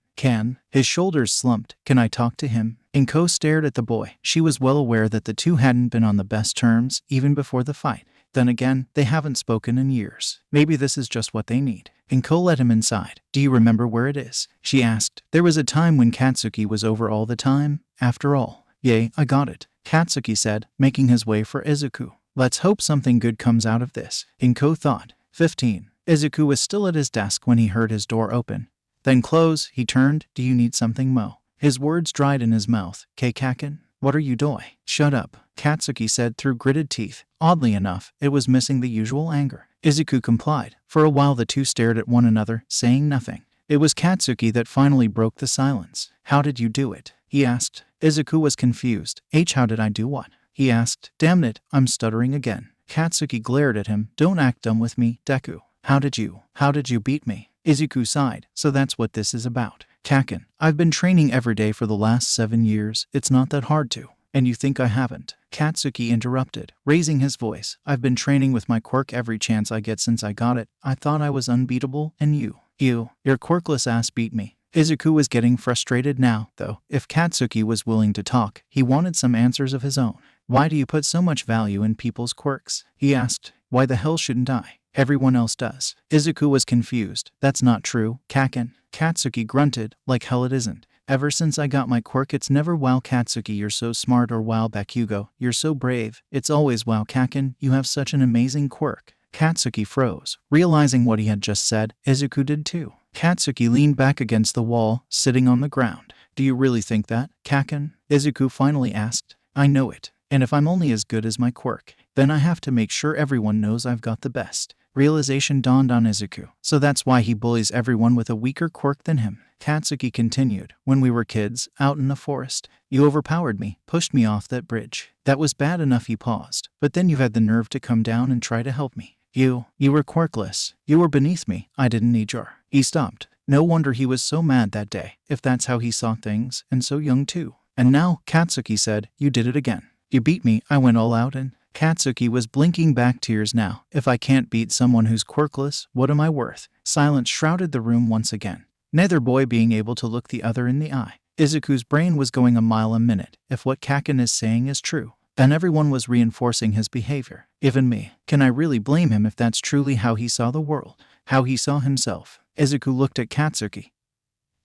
His shoulders slumped. Can I talk to him? Inko stared at the boy. She was well aware that the two hadn't been on the best terms, even before the fight. Then again, they haven't spoken in years. Maybe this is just what they need. Inko led him inside. Do you remember where it is? She asked. There was a time when Katsuki was over all the time, after all. Yay, I got it, Katsuki said, making his way for Izuku. Let's hope something good comes out of this, Inko thought. 15. Izuku was still at his desk when he heard his door open. Then close, he turned. Do you need something, Mo? His words dried in his mouth. Kaken? What are you doing? Shut up, Katsuki said through gritted teeth. Oddly enough, it was missing the usual anger. Izuku complied. For a while the two stared at one another, saying nothing. It was Katsuki that finally broke the silence. How did you do it? He asked. Izuku was confused. How did I do what? He asked. Damn it, I'm stuttering again. Katsuki glared at him. Don't act dumb with me, Deku. How did you beat me? Izuku sighed. So that's what this is about. Kaken, I've been training every day for the last 7 years. It's not that hard to. And you think I haven't? Katsuki interrupted, raising his voice. I've been training with my quirk every chance I get since I got it. I thought I was unbeatable, and your quirkless ass beat me. Izuku was getting frustrated now, though. If Katsuki was willing to talk, he wanted some answers of his own. Why do you put so much value in people's quirks? He asked. Why the hell shouldn't I? Everyone else does. Izuku was confused. That's not true, Kaken. Katsuki grunted. Like hell it isn't. Ever since I got my quirk, it's never wow Katsuki, you're so smart, or wow Bakugo, you're so brave. It's always wow Kaken, you have such an amazing quirk. Katsuki froze. Realizing what he had just said, Izuku did too. Katsuki leaned back against the wall, sitting on the ground. Do you really think that, Kaken? Izuku finally asked. I know it. And if I'm only as good as my quirk, then I have to make sure everyone knows I've got the best. Realization dawned on Izuku. So that's why he bullies everyone with a weaker quirk than him. Katsuki continued. When we were kids, out in the forest, you overpowered me, pushed me off that bridge. That was bad enough. He paused. But then you had the nerve to come down and try to help me. You were quirkless. You were beneath me. I didn't need your... He stopped. No wonder he was so mad that day, if that's how he saw things, and so young too. And now, Katsuki said, you did it again. You beat me. I went all out and... Katsuki was blinking back tears now. If I can't beat someone who's quirkless, what am I worth? Silence shrouded the room once again. Neither boy being able to look the other in the eye. Izuku's brain was going a mile a minute. If what Kaken is saying is true, then everyone was reinforcing his behavior. Even me. Can I really blame him if that's truly how he saw the world? How he saw himself? Izuku looked at Katsuki.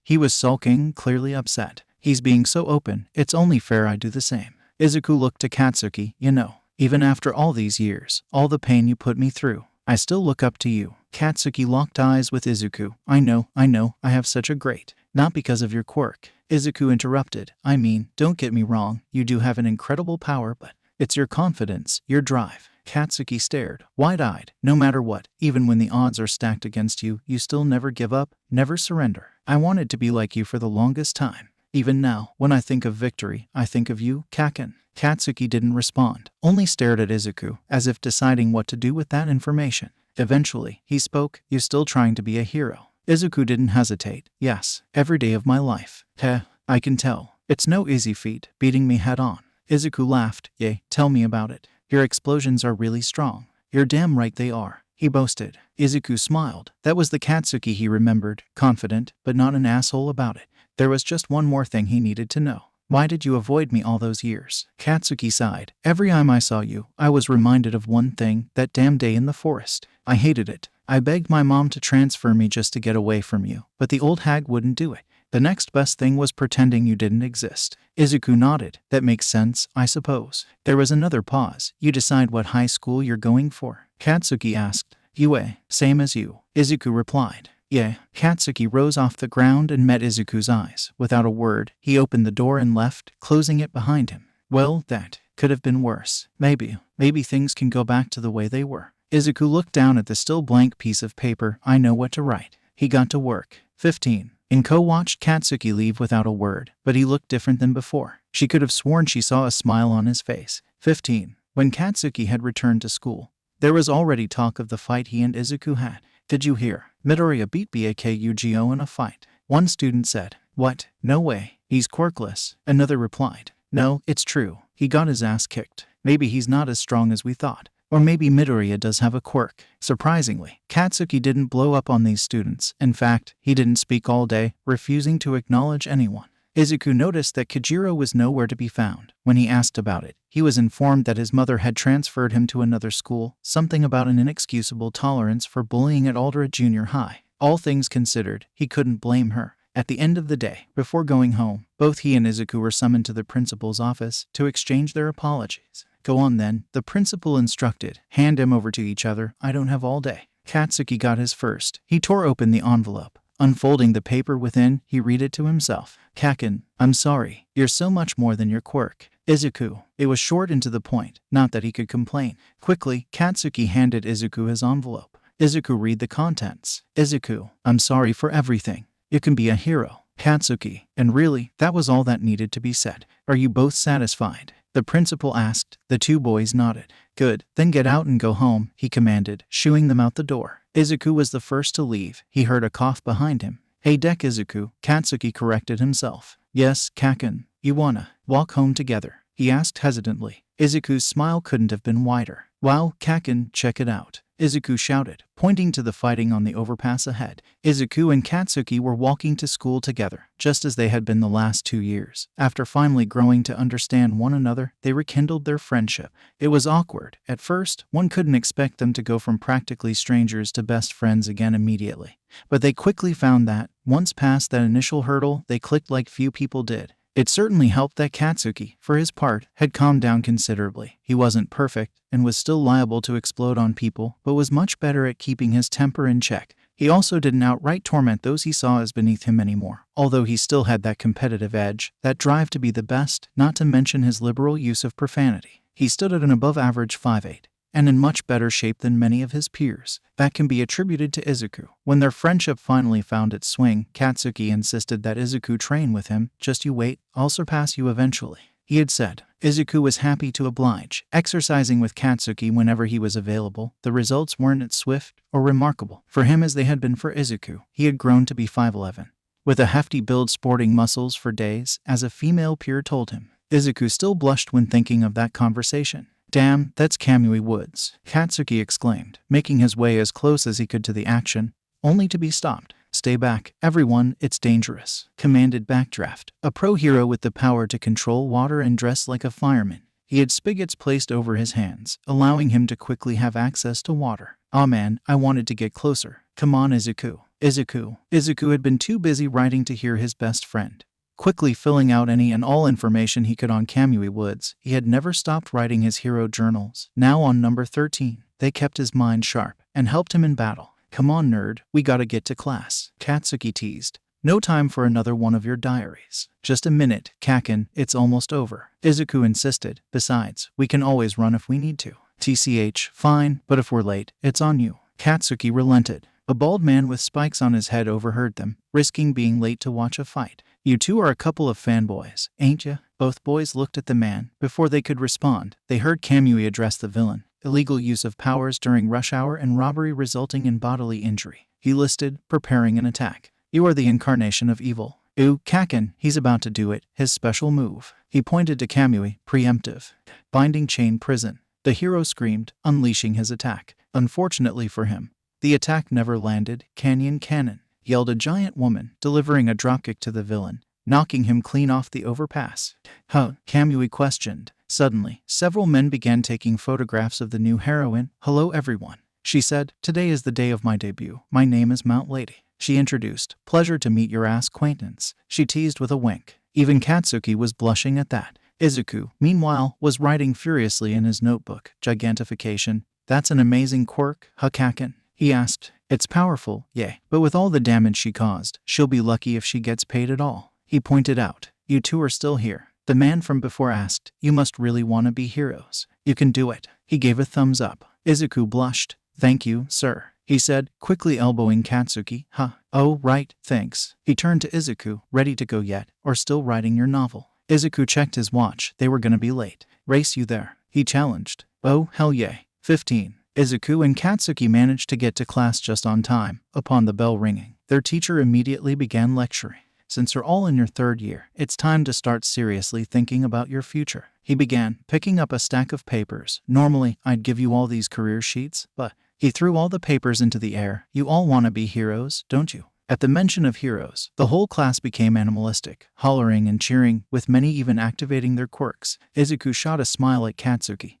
He was sulking, clearly upset. He's being so open. It's only fair I do the same. Izuku looked to Katsuki. You know, even after all these years, all the pain you put me through, I still look up to you. Katsuki locked eyes with Izuku. I know, I have such a great... Not because of your quirk. Izuku interrupted. I mean, don't get me wrong, you do have an incredible power, but it's your confidence, your drive. Katsuki stared, wide-eyed. No matter what, even when the odds are stacked against you, you still never give up, never surrender. I wanted to be like you for the longest time. Even now, when I think of victory, I think of you, Kaken. Katsuki didn't respond, only stared at Izuku, as if deciding what to do with that information. Eventually, he spoke. You still trying to be a hero? Izuku didn't hesitate. Yes, every day of my life. Heh, I can tell. It's no easy feat, beating me head on. Izuku laughed. Yay, tell me about it. Your explosions are really strong. You're damn right they are, he boasted. Izuku smiled. That was the Katsuki he remembered, confident, but not an asshole about it. There was just one more thing he needed to know. Why did you avoid me all those years? Katsuki sighed. Every time I saw you, I was reminded of one thing, that damn day in the forest. I hated it. I begged my mom to transfer me just to get away from you, but the old hag wouldn't do it. The next best thing was pretending you didn't exist. Izuku nodded. That makes sense, I suppose. There was another pause. You decide what high school you're going for? Katsuki asked. UA, same as you. Izuku replied. Yeah. Katsuki rose off the ground and met Izuku's eyes. Without a word, he opened the door and left, closing it behind him. Well, that could have been worse. Maybe things can go back to the way they were. Izuku looked down at the still blank piece of paper. I know what to write. He got to work. 15. Inko watched Katsuki leave without a word, but he looked different than before. She could have sworn she saw a smile on his face. 15. When Katsuki had returned to school, there was already talk of the fight he and Izuku had. Did you hear? Midoriya beat Bakugo in a fight. One student said. What? No way. He's quirkless. Another replied. No, it's true. He got his ass kicked. Maybe he's not as strong as we thought. Or maybe Midoriya does have a quirk. Surprisingly, Katsuki didn't blow up on these students. In fact, he didn't speak all day, refusing to acknowledge anyone. Izuku noticed that Kojiro was nowhere to be found. When he asked about it, he was informed that his mother had transferred him to another school, something about an inexcusable tolerance for bullying at Aldera Junior High. All things considered, he couldn't blame her. At the end of the day, before going home, both he and Izuku were summoned to the principal's office to exchange their apologies. Go on then, the principal instructed. Hand him over to each other. I don't have all day. Katsuki got his first. He tore open the envelope. Unfolding the paper within, he read it to himself. Kaken, I'm sorry. You're so much more than your quirk. Izuku. It was short and to the point. Not that he could complain. Quickly, Katsuki handed Izuku his envelope. Izuku read the contents. Izuku, I'm sorry for everything. You can be a hero. Katsuki. And really, that was all that needed to be said. Are you both satisfied? The principal asked. The two boys nodded. Good, then get out and go home, he commanded, shooing them out the door. Izuku was the first to leave. He heard a cough behind him. Hey Deck Izuku, Katsuki corrected himself. Yes, Kaken, you wanna walk home together? He asked hesitantly. Izuku's smile couldn't have been wider. Wow, Kaken, check it out. Izuku shouted, pointing to the fighting on the overpass ahead. Izuku and Katsuki were walking to school together, just as they had been the last 2 years. After finally growing to understand one another, they rekindled their friendship. It was awkward. At first, one couldn't expect them to go from practically strangers to best friends again immediately. But they quickly found that, once past that initial hurdle, they clicked like few people did. It certainly helped that Katsuki, for his part, had calmed down considerably. He wasn't perfect, and was still liable to explode on people, but was much better at keeping his temper in check. He also didn't outright torment those he saw as beneath him anymore, although he still had that competitive edge, that drive to be the best, not to mention his liberal use of profanity. He stood at an above-average 5'8", and in much better shape than many of his peers. That can be attributed to Izuku. When their friendship finally found its swing, Katsuki insisted that Izuku train with him. "Just you wait, I'll surpass you eventually," he had said. Izuku was happy to oblige, exercising with Katsuki whenever he was available. The results weren't swift or remarkable for him as they had been for Izuku. He had grown to be 5'11", with a hefty build sporting muscles for days, as a female peer told him. Izuku still blushed when thinking of that conversation. "Damn, that's Kamui Woods," Katsuki exclaimed, making his way as close as he could to the action, only to be stopped. "Stay back, everyone, it's dangerous," commanded Backdraft, a pro-hero with the power to control water and dress like a fireman. He had spigots placed over his hands, allowing him to quickly have access to water. "Aw man, I wanted to get closer. Come on, Izuku." Izuku had been too busy writing to hear his best friend, quickly filling out any and all information he could on Kamui Woods. He had never stopped writing his hero journals. Now on number 13, they kept his mind sharp and helped him in battle. "Come on, nerd, we gotta get to class," Katsuki teased. "No time for another one of your diaries." "Just a minute, Kaken, it's almost over," Izuku insisted. "Besides, we can always run if we need to." "TCH, fine, but if we're late, it's on you." Katsuki relented. A bald man with spikes on his head overheard them, risking being late to watch a fight. "You two are a couple of fanboys, ain't ya?" Both boys looked at the man. Before they could respond, they heard Kamui address the villain. Illegal use of powers during rush hour and robbery resulting in bodily injury. He listed, preparing an attack. "You are the incarnation of evil." "Ooh, Kaken, he's about to do it, his special move." He pointed to Kamui, preemptive. "Binding chain prison." The hero screamed, unleashing his attack. Unfortunately for him, the attack never landed. "Canyon Cannon," yelled a giant woman, delivering a dropkick to the villain, knocking him clean off the overpass. "Huh?" Kamui questioned. Suddenly, several men began taking photographs of the new heroine. "Hello everyone," she said. "Today is the day of my debut. My name is Mount Lady," she introduced. "Pleasure to meet your ass acquaintance," she teased with a wink. Even Katsuki was blushing at that. Izuku, meanwhile, was writing furiously in his notebook. "Gigantification. That's an amazing quirk, huh Kaken?" he asked. "It's powerful, yay. But with all the damage she caused, she'll be lucky if she gets paid at all," he pointed out. "You two are still here." The man from before asked, "You must really want to be heroes. You can do it." He gave a thumbs up. Izuku blushed. "Thank you, sir," he said, quickly elbowing Katsuki. "Huh. Oh, right, thanks." He turned to Izuku. "Ready to go yet, or still writing your novel?" Izuku checked his watch. They were gonna be late. "Race you there," he challenged. "Oh, hell yay." 15. Izuku and Katsuki managed to get to class just on time. Upon the bell ringing, their teacher immediately began lecturing. "Since you're all in your 3rd year, it's time to start seriously thinking about your future," he began, picking up a stack of papers. "Normally, I'd give you all these career sheets, but..." He threw all the papers into the air. "You all want to be heroes, don't you?" At the mention of heroes, the whole class became animalistic, hollering and cheering, with many even activating their quirks. Izuku shot a smile at Katsuki,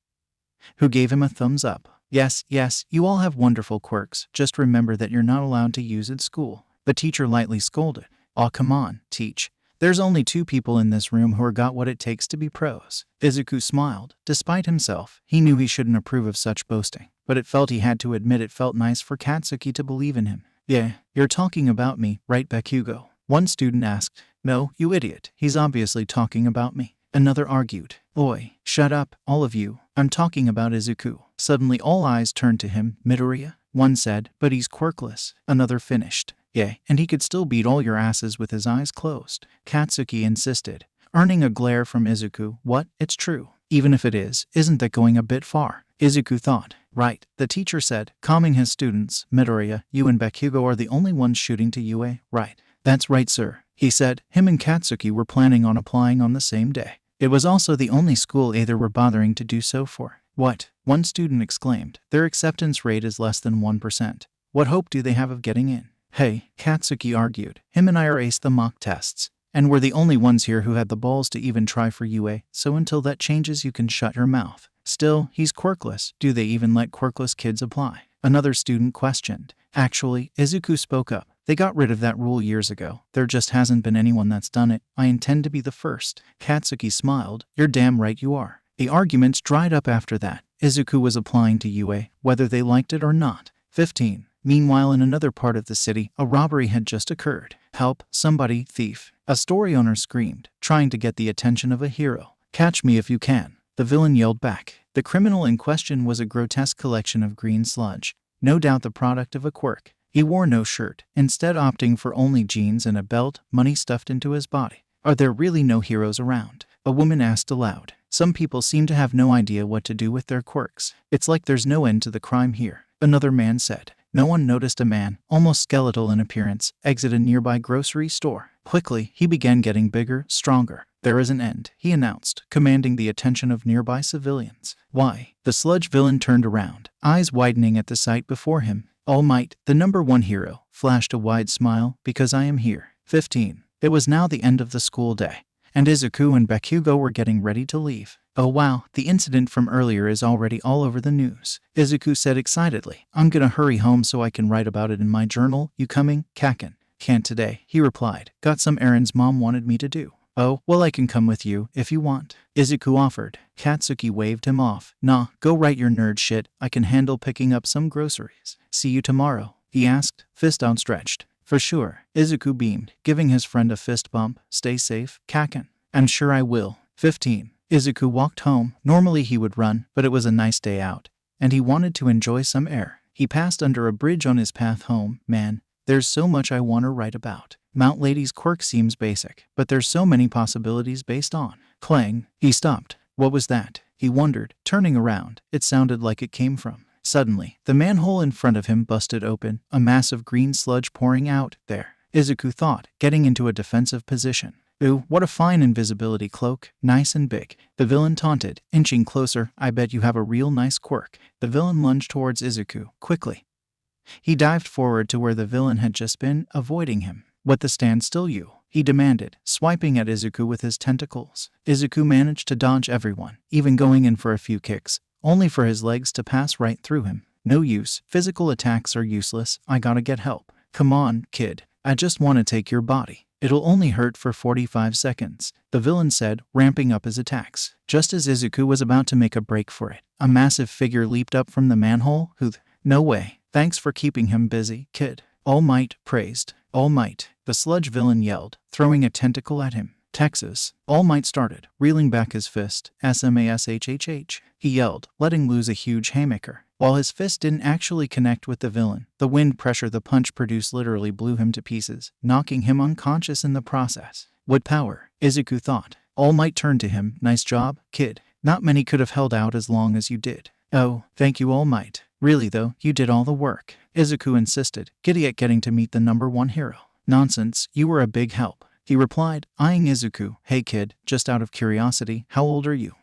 who gave him a thumbs up. Yes, you all have wonderful quirks. Just remember that you're not allowed to use at school." The teacher lightly scolded. "Aw, come on, teach. There's only 2 people in this room who are got what it takes to be pros." Izuku smiled. Despite himself, he knew he shouldn't approve of such boasting, but it felt he had to admit it felt nice for Katsuki to believe in him. "Yeah, you're talking about me, right, Bakugo?" one student asked. "No, you idiot. He's obviously talking about me," another argued. "Oi, shut up, all of you. I'm talking about Izuku." Suddenly all eyes turned to him. "Midoriya?" one said. "But he's quirkless," another finished. "Yeah, and he could still beat all your asses with his eyes closed," Katsuki insisted, earning a glare from Izuku. "What? It's true. Even if it is, isn't that going a bit far?" Izuku thought. "Right," the teacher said, calming his students. "Midoriya, you and Bakugo are the only ones shooting to UA, right?" "That's right, sir," he said. Him and Katsuki were planning on applying on the same day. It was also the only school either were bothering to do so for. What? One student exclaimed. Their acceptance rate is less than 1%. What hope do they have of getting in? Hey, Katsuki argued. Him and I are aced the mock tests. And we're the only ones here who had the balls to even try for UA, so until that changes you can shut your mouth. Still, he's quirkless. Do they even let quirkless kids apply? Another student questioned. Actually, Izuku spoke up. They got rid of that rule years ago. There just hasn't been anyone that's done it. I intend to be the first. Katsuki smiled. You're damn right you are. The arguments dried up after that. Izuku was applying to UA, whether they liked it or not. 15. Meanwhile, in another part of the city, a robbery had just occurred. Help, somebody, thief. A story owner screamed, trying to get the attention of a hero. Catch me if you can. The villain yelled back. The criminal in question was a grotesque collection of green sludge, no doubt the product of a quirk. He wore no shirt, instead opting for only jeans and a belt, money stuffed into his body. Are there really no heroes around? A woman asked aloud. Some people seem to have no idea what to do with their quirks. It's like there's no end to the crime here. Another man said. No one noticed a man, almost skeletal in appearance, exit a nearby grocery store. Quickly, he began getting bigger, stronger. There is an end, he announced, commanding the attention of nearby civilians. Why? The sludge villain turned around, eyes widening at the sight before him. All Might, the #1 hero, flashed a wide smile, because I am here. 15. It was now the end of the school day, and Izuku and Bakugo were getting ready to leave. Oh wow, the incident from earlier is already all over the news, Izuku said excitedly. I'm gonna hurry home so I can write about it in my journal. You coming, Kaken? Can't today, he replied. Got some errands mom wanted me to do. Oh, well I can come with you, if you want, Izuku offered. Katsuki waved him off. Nah, go write your nerd shit, I can handle picking up some groceries. See you tomorrow, he asked, fist outstretched. For sure, Izuku beamed, giving his friend a fist bump. Stay safe, Kaken. I'm sure I will. 15. Izuku walked home. Normally he would run, but it was a nice day out, and he wanted to enjoy some air. He passed under a bridge on his path home. Man, there's so much I want to write about. Mount Lady's quirk seems basic, but there's so many possibilities based on. Clang. He stopped. What was that? He wondered, turning around. It sounded like it came from. Suddenly, the manhole in front of him busted open, a mass of green sludge pouring out. There, Izuku thought, getting into a defensive position. Ooh, what a fine invisibility cloak, nice and big. The villain taunted, inching closer. I bet you have a real nice quirk. The villain lunged towards Izuku, quickly. He dived forward to where the villain had just been, avoiding him. What the stand still you? He demanded, swiping at Izuku with his tentacles. Izuku managed to dodge everyone, even going in for a few kicks, only for his legs to pass right through him. No use, physical attacks are useless, I gotta get help. Come on, kid, I just want to take your body. It'll only hurt for 45 seconds, the villain said, ramping up his attacks. Just as Izuku was about to make a break for it, a massive figure leaped up from the manhole. No way. Thanks for keeping him busy, kid. All Might praised. All Might, the sludge villain yelled, throwing a tentacle at him. Texas. All Might started, reeling back his fist. SMASHHH, he yelled, letting loose a huge haymaker. While his fist didn't actually connect with the villain, the wind pressure the punch produced literally blew him to pieces, knocking him unconscious in the process. What power, Izuku thought. All Might turned to him. Nice job, kid. Not many could have held out as long as you did. Oh, thank you, All Might. Really though, you did all the work, Izuku insisted, giddy at getting to meet the #1 hero. Nonsense, you were a big help, he replied, eyeing Izuku. Hey kid, just out of curiosity, how old are you?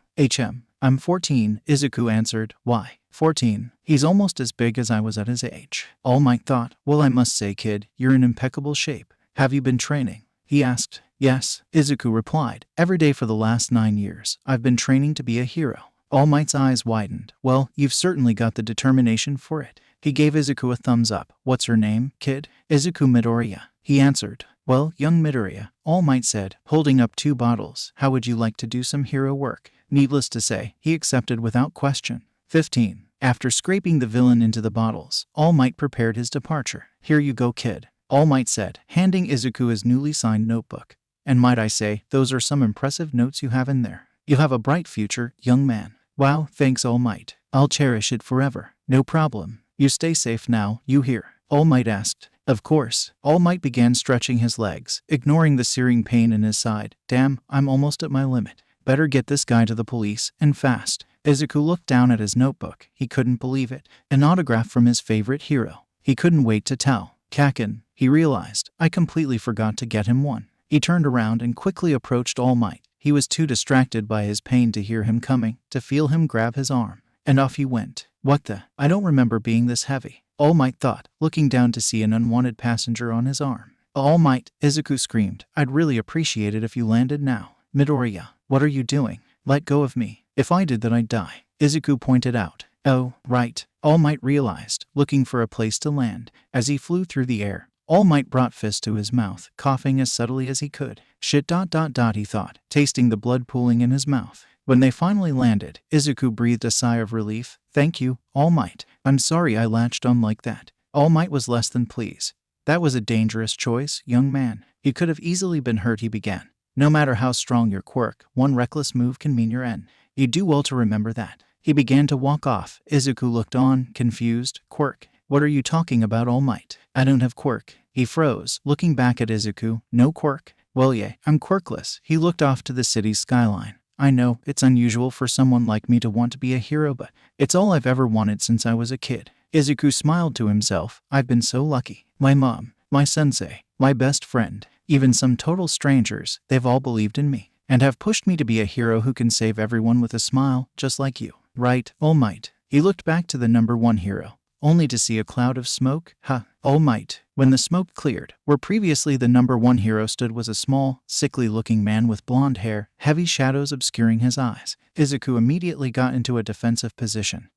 I'm 14, Izuku answered. Why? 14. He's almost as big as I was at his age. All Might thought. Well, I must say, kid, you're in impeccable shape. Have you been training? He asked. Yes, Izuku replied. Every day for the last 9 years, I've been training to be a hero. All Might's eyes widened. Well, you've certainly got the determination for it. He gave Izuku a thumbs up. What's her name, kid? Izuku Midoriya, he answered. Well, young Midoriya, All Might said, holding up 2 bottles. How would you like to do some hero work? Needless to say, he accepted without question. 15. After scraping the villain into the bottles, All Might prepared his departure. Here you go, kid, All Might said, handing Izuku his newly signed notebook. And might I say, those are some impressive notes you have in there. You'll have a bright future, young man. Wow, thanks All Might. I'll cherish it forever. No problem. You stay safe now, you hear? All Might asked. Of course. All Might began stretching his legs, ignoring the searing pain in his side. Damn, I'm almost at my limit. Better get this guy to the police, and fast. Izuku looked down at his notebook. He couldn't believe it. An autograph from his favorite hero. He couldn't wait to tell. Kaken, he realized. I completely forgot to get him one. He turned around and quickly approached All Might. He was too distracted by his pain to hear him coming, to feel him grab his arm. and off he went. What the? I don't remember being this heavy, All Might thought, looking down to see an unwanted passenger on his arm. All Might, Izuku screamed. I'd really appreciate it if you landed now. Midoriya, what are you doing? Let go of me. If I did that I'd die, Izuku pointed out. Oh, right, All Might realized, looking for a place to land. As he flew through the air, All Might brought fist to his mouth, coughing as subtly as he could. Shit ... he thought, tasting the blood pooling in his mouth. When they finally landed, Izuku breathed a sigh of relief. Thank you, All Might. I'm sorry I latched on like that. All Might was less than pleased. That was a dangerous choice, young man. You could have easily been hurt, he began. No matter how strong your quirk, one reckless move can mean your end. You do well to remember that. He began to walk off. Izuku looked on, confused. Quirk? What are you talking about, All Might? I don't have quirk. He froze, looking back at Izuku. No quirk? Well, yeah, I'm quirkless. He looked off to the city's skyline. I know, it's unusual for someone like me to want to be a hero, but it's all I've ever wanted since I was a kid. Izuku smiled to himself. I've been so lucky. My mom, my sensei, my best friend, even some total strangers, they've all believed in me and have pushed me to be a hero who can save everyone with a smile, just like you. Right, All Might? He looked back to the number one hero, only to see a cloud of smoke. All Might. When the smoke cleared, where previously the number one hero stood was a small, sickly-looking man with blonde hair, heavy shadows obscuring his eyes. Izuku immediately got into a defensive position.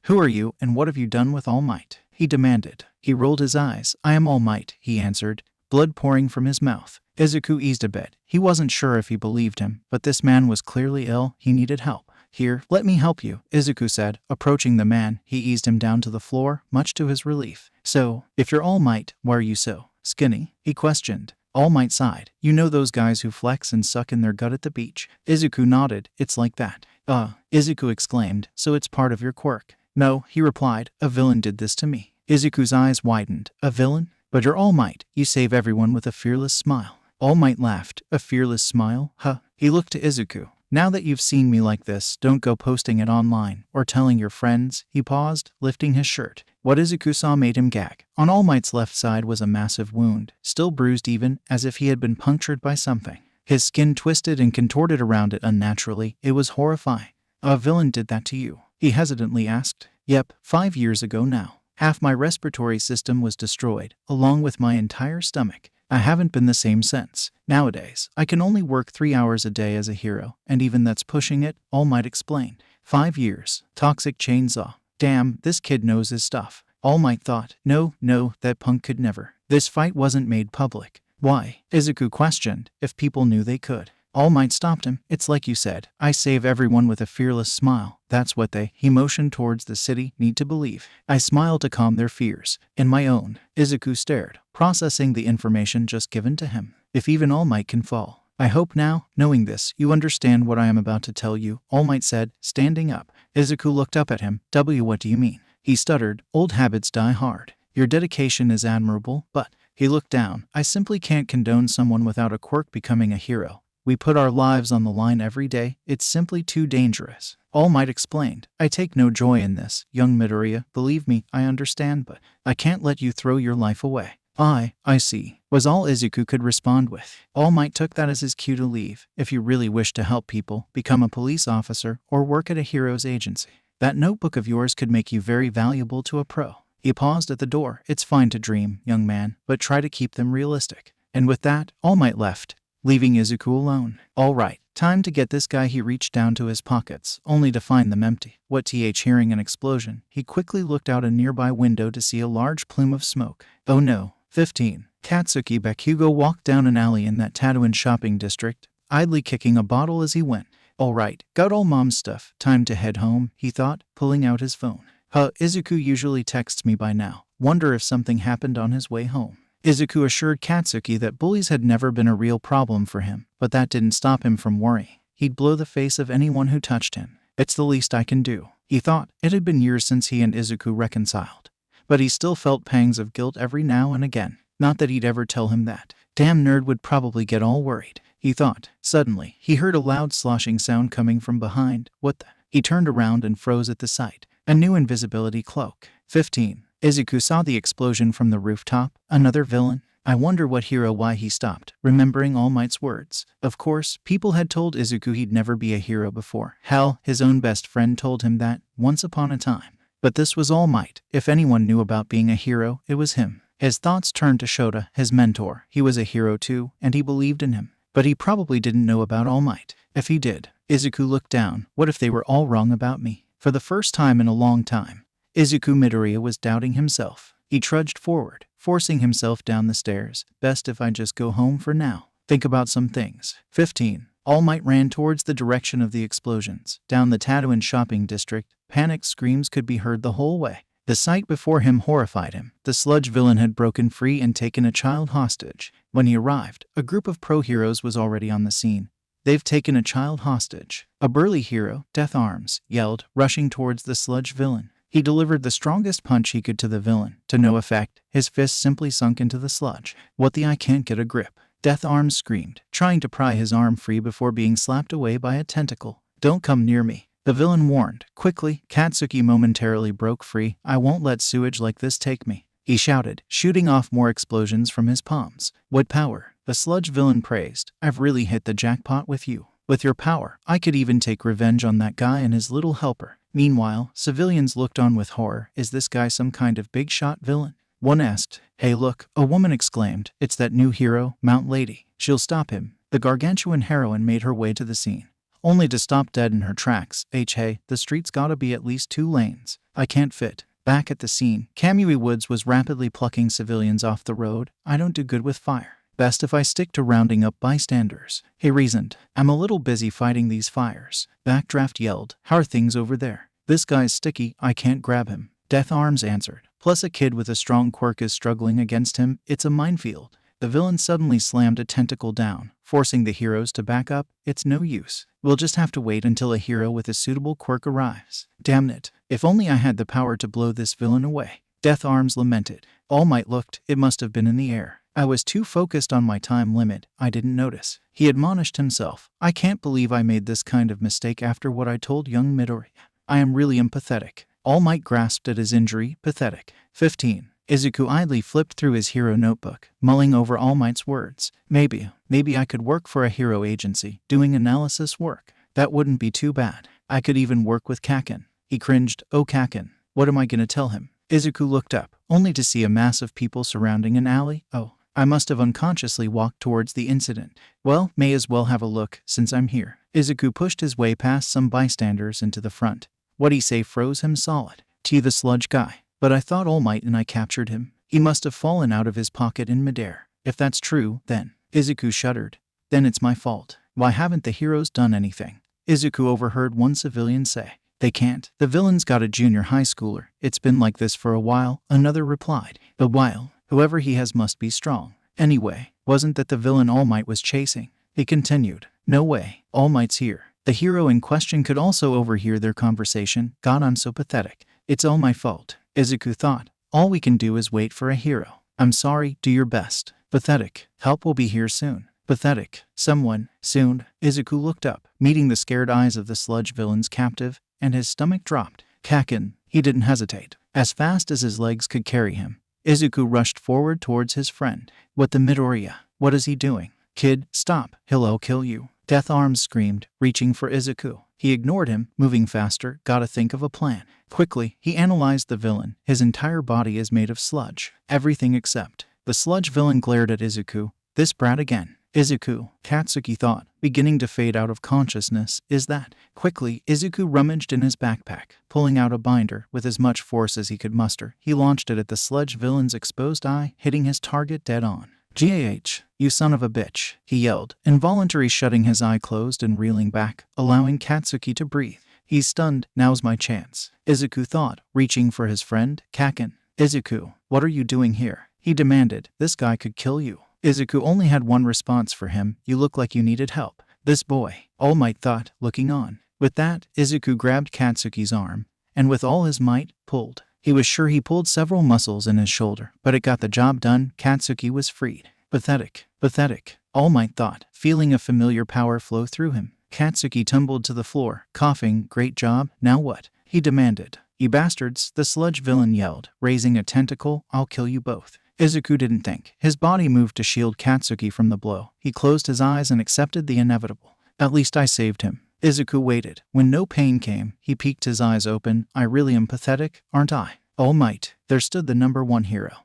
Who are you, and what have you done with All Might? He demanded. He rolled his eyes. I am All Might, he answered, blood pouring from his mouth. Izuku eased a bit. He wasn't sure if he believed him, but this man was clearly ill. He needed help. Here, let me help you, Izuku said. Approaching the man, he eased him down to the floor, much to his relief. So, if you're All Might, why are you so skinny? He questioned. All Might sighed. You know those guys who flex and suck in their gut at the beach? Izuku nodded. It's like that. Izuku exclaimed. So it's part of your quirk? No, he replied. A villain did this to me. Izuku's eyes widened. A villain? But you're All Might. You save everyone with a fearless smile. All Might laughed. A fearless smile? He looked to Izuku. Now that you've seen me like this, don't go posting it online or telling your friends. He paused, lifting his shirt. What Izuku saw made him gag. On All Might's left side was a massive wound, still bruised even, as if he had been punctured by something. His skin twisted and contorted around it unnaturally. It was horrifying. A villain did that to you? He hesitantly asked. Yep, 5 years ago now. Half my respiratory system was destroyed, along with my entire stomach. I haven't been the same since. Nowadays, I can only work 3 hours a day as a hero, and even that's pushing it, All Might explained. 5 years. Toxic chainsaw. Damn, this kid knows his stuff. All Might thought. No, that punk could never. This fight wasn't made public. Why? Izuku questioned. If people knew they could. All Might stopped him. It's like you said. I save everyone with a fearless smile. That's what he motioned towards the city, need to believe. I smile to calm their fears. And my own. Izuku stared, processing the information just given to him. If even All Might can fall. I hope now, knowing this, you understand what I am about to tell you, All Might said, standing up. Izuku looked up at him. What do you mean? He stuttered. Old habits die hard. Your dedication is admirable, but... He looked down. I simply can't condone someone without a quirk becoming a hero. We put our lives on the line every day. It's simply too dangerous. All Might explained. I take no joy in this, young Midoriya. Believe me, I understand, but I can't let you throw your life away. I see, was all Izuku could respond with. All Might took that as his cue to leave. If you really wish to help people, become a police officer, or work at a hero's agency. That notebook of yours could make you very valuable to a pro. He paused at the door. It's fine to dream, young man, but try to keep them realistic. And with that, All Might left, leaving Izuku alone. All right, time to get this guy. He reached down to his pockets, only to find them empty. Hearing an explosion, he quickly looked out a nearby window to see a large plume of smoke. Oh no. 15. Katsuki Bakugo walked down an alley in that Tatooine shopping district, idly kicking a bottle as he went. All right, got all mom's stuff. Time to head home, he thought, pulling out his phone. Izuku usually texts me by now. Wonder if something happened on his way home. Izuku assured Katsuki that bullies had never been a real problem for him, but that didn't stop him from worrying. He'd blow the face of anyone who touched him. It's the least I can do, he thought. It had been years since he and Izuku reconciled, but he still felt pangs of guilt every now and again. Not that he'd ever tell him that. Damn nerd would probably get all worried, he thought. Suddenly, he heard a loud sloshing sound coming from behind. What the? He turned around and froze at the sight. A new invisibility cloak. 15. Izuku saw the explosion from the rooftop. Another villain? I wonder what hero why he stopped, remembering All Might's words. Of course, people had told Izuku he'd never be a hero before. Hell, his own best friend told him that, once upon a time. But this was All Might. If anyone knew about being a hero, it was him. His thoughts turned to Shota, his mentor. He was a hero too, and he believed in him. But he probably didn't know about All Might. If he did, Izuku looked down. What if they were all wrong about me? For the first time in a long time, Izuku Midoriya was doubting himself. He trudged forward, forcing himself down the stairs. Best if I just go home for now. Think about some things. 15. All Might ran towards the direction of the explosions. Down the Tatooine shopping district, panicked screams could be heard the whole way. The sight before him horrified him. The Sludge villain had broken free and taken a child hostage. When he arrived, a group of pro-heroes was already on the scene. They've taken a child hostage. A burly hero, Death Arms, yelled, rushing towards the Sludge villain. He delivered the strongest punch he could to the villain. To no effect, his fist simply sunk into the sludge. What the I can't get a grip. Death Arms screamed, trying to pry his arm free before being slapped away by a tentacle. Don't come near me, the villain warned. Quickly, Katsuki momentarily broke free. I won't let sewage like this take me, he shouted, shooting off more explosions from his palms. What power, the Sludge villain praised. I've really hit the jackpot with you. With your power, I could even take revenge on that guy and his little helper. Meanwhile, civilians looked on with horror. Is this guy some kind of big shot villain? One asked. Hey look, a woman exclaimed. It's that new hero, Mount Lady. She'll stop him. The gargantuan heroine made her way to the scene, only to stop dead in her tracks. Hey, the street's gotta be at least 2 lanes. I can't fit. Back at the scene, Kamui Woods was rapidly plucking civilians off the road. I don't do good with fire. Best if I stick to rounding up bystanders, he reasoned. I'm a little busy fighting these fires. Backdraft yelled. How are things over there? This guy's sticky, I can't grab him. Death Arms answered. Plus a kid with a strong quirk is struggling against him. It's a minefield. The villain suddenly slammed a tentacle down, forcing the heroes to back up. It's no use. We'll just have to wait until a hero with a suitable quirk arrives. Damn it. If only I had the power to blow this villain away. Death Arms lamented. All Might looked. It must have been in the air. I was too focused on my time limit. I didn't notice. He admonished himself. I can't believe I made this kind of mistake after what I told young Midoriya. I am really empathetic. All Might grasped at his injury. Pathetic. 15. Izuku idly flipped through his hero notebook, mulling over All Might's words. Maybe I could work for a hero agency, doing analysis work. That wouldn't be too bad. I could even work with Kaken. He cringed. Oh Kaken, what am I gonna tell him? Izuku looked up, only to see a mass of people surrounding an alley. Oh, I must have unconsciously walked towards the incident. Well, may as well have a look, since I'm here. Izuku pushed his way past some bystanders into the front. What he say froze him solid. The Sludge guy. But I thought All Might and I captured him. He must have fallen out of his pocket in midair. If that's true, then... Izuku shuddered. Then it's my fault. Why haven't the heroes done anything? Izuku overheard one civilian say. They can't. The villain's got a junior high schooler. It's been like this for a while, another replied. A while. Whoever he has must be strong. Anyway, wasn't that the villain All Might was chasing? He continued. No way. All Might's here. The hero in question could also overhear their conversation. God, I'm so pathetic. It's all my fault. Izuku thought. All we can do is wait for a hero. I'm sorry, do your best. Pathetic. Help will be here soon. Pathetic. Someone. Soon. Izuku looked up, meeting the scared eyes of the Sludge villain's captive, and his stomach dropped. Kaken. He didn't hesitate. As fast as his legs could carry him, Izuku rushed forward towards his friend. What the Midoriya? What is he doing? Kid, stop. He'll kill you. Death Arms screamed, reaching for Izuku. He ignored him, moving faster. Gotta think of a plan. Quickly, he analyzed the villain. His entire body is made of sludge. Everything except. The Sludge villain glared at Izuku. This brat again. Izuku, Katsuki thought, beginning to fade out of consciousness. Is that? Quickly, Izuku rummaged in his backpack, pulling out a binder. With as much force as he could muster, he launched it at the Sludge villain's exposed eye, hitting his target dead on. GAH, you son of a bitch, he yelled, involuntarily shutting his eye closed and reeling back, allowing Katsuki to breathe. He's stunned. Now's my chance, Izuku thought, reaching for his friend, Kaken. Izuku, what are you doing here? He demanded. This guy could kill you. Izuku only had one response for him. You look like you needed help. This boy, All Might thought, looking on. With that, Izuku grabbed Katsuki's arm, and with all his might, pulled. He was sure he pulled several muscles in his shoulder, but it got the job done. Katsuki was freed. Pathetic. Pathetic. All Might thought, feeling a familiar power flow through him. Katsuki tumbled to the floor, coughing. Great job, now what? He demanded. You bastards, the Sludge villain yelled, raising a tentacle. I'll kill you both. Izuku didn't think. His body moved to shield Katsuki from the blow. He closed his eyes and accepted the inevitable. At least I saved him. Izuku waited. When no pain came, he peeked his eyes open. I really am pathetic, aren't I? All Might. There stood the #1 hero.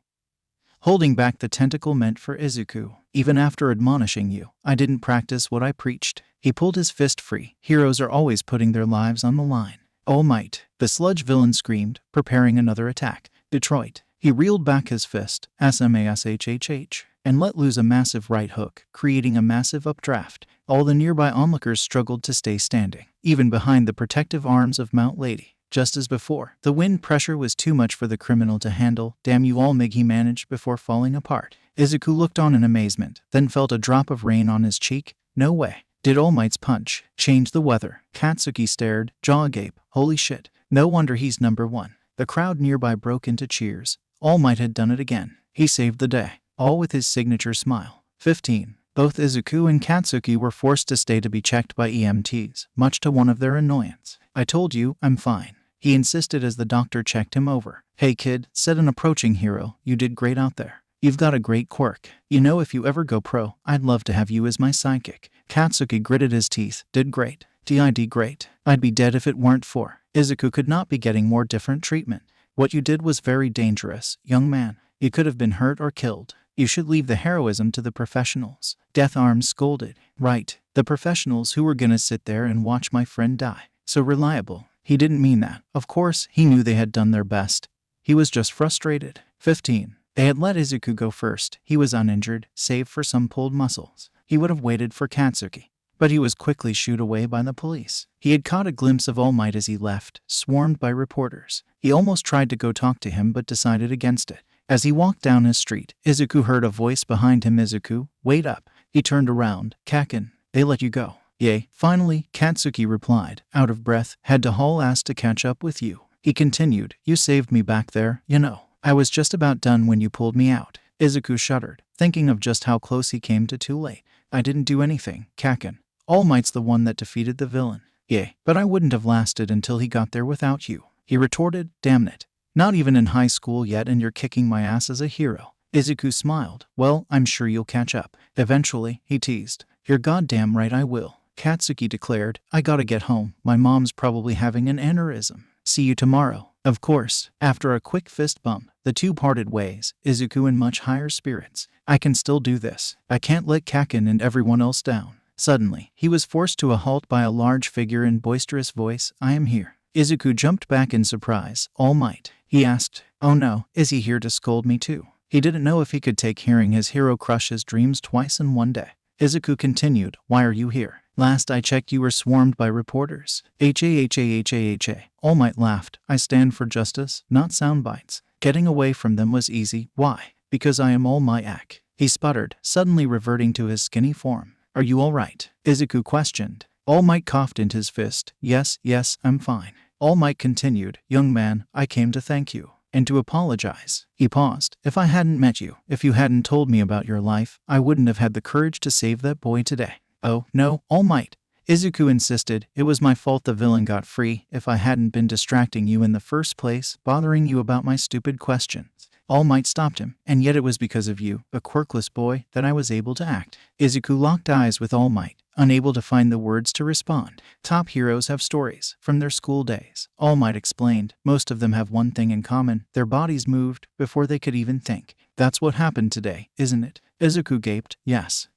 Holding back the tentacle meant for Izuku. Even after admonishing you, I didn't practice what I preached. He pulled his fist free. Heroes are always putting their lives on the line. All Might. The Sludge villain screamed, preparing another attack. Detroit. He reeled back his fist, SMASHHH, and let loose a massive right hook, creating a massive updraft. All the nearby onlookers struggled to stay standing, even behind the protective arms of Mount Lady. Just as before, the wind pressure was too much for the criminal to handle. Damn you all, Mig, he managed before falling apart. Izuku looked on in amazement, then felt a drop of rain on his cheek. No way. Did All Might's punch change the weather? Katsuki stared, jaw agape. Holy shit. No wonder he's #1. The crowd nearby broke into cheers. All Might had done it again. He saved the day, all with his signature smile. 15. Both Izuku and Katsuki were forced to stay to be checked by EMTs, much to one of their annoyance. I told you, I'm fine, he insisted as the doctor checked him over. Hey kid, said an approaching hero, you did great out there. You've got a great quirk. You know, if you ever go pro, I'd love to have you as my sidekick. Katsuki gritted his teeth. Did great. Did great. I'd be dead if it weren't for. Izuku could not be getting more different treatment. What you did was very dangerous, young man. You could have been hurt or killed. You should leave the heroism to the professionals. Death Arms scolded. Right, the professionals who were gonna sit there and watch my friend die. So reliable. He didn't mean that. Of course, he knew they had done their best. He was just frustrated. 15. They had let Izuku go first. He was uninjured, save for some pulled muscles. He would have waited for Katsuki, but he was quickly shooed away by the police. He had caught a glimpse of All Might as he left, swarmed by reporters. He almost tried to go talk to him but decided against it. As he walked down his street, Izuku heard a voice behind him. Izuku, wait up. He turned around. Kaken, they let you go. Yay. Finally, Katsuki replied, out of breath. Had to haul ass to catch up with you. He continued, you saved me back there, you know. I was just about done when you pulled me out. Izuku shuddered, thinking of just how close he came to too late. I didn't do anything, Kaken. All Might's the one that defeated the villain. Yay, but I wouldn't have lasted until he got there without you. He retorted, damn it. Not even in high school yet and you're kicking my ass as a hero. Izuku smiled. Well, I'm sure you'll catch up. Eventually, he teased. You're goddamn right I will. Katsuki declared, I gotta get home. My mom's probably having an aneurysm. See you tomorrow. Of course. After a quick fist bump, the two parted ways, Izuku in much higher spirits. I can still do this. I can't let Kaken and everyone else down. Suddenly, he was forced to a halt by a large figure in boisterous voice. I am here. Izuku jumped back in surprise. All Might. He asked, oh no, is he here to scold me too? He didn't know if he could take hearing his hero crush his dreams twice in one day. Izuku continued, why are you here? Last I checked you were swarmed by reporters. HAHAHAHA. All Might laughed. I stand for justice, not sound bites. Getting away from them was easy. Why? Because I am All Might. He sputtered, suddenly reverting to his skinny form. Are you all right? Izuku questioned. All Might coughed into his fist. Yes, I'm fine. All Might continued, young man, I came to thank you. And to apologize. He paused. If I hadn't met you, if you hadn't told me about your life, I wouldn't have had the courage to save that boy today. Oh, no, All Might. Izuku insisted, it was my fault the villain got free. If I hadn't been distracting you in the first place, bothering you about my stupid questions. All Might stopped him, and yet it was because of you, a quirkless boy, that I was able to act. Izuku locked eyes with All Might, unable to find the words to respond. Top heroes have stories from their school days. All Might explained, most of them have one thing in common, their bodies moved before they could even think. That's what happened today, isn't it? Izuku gaped. Yes,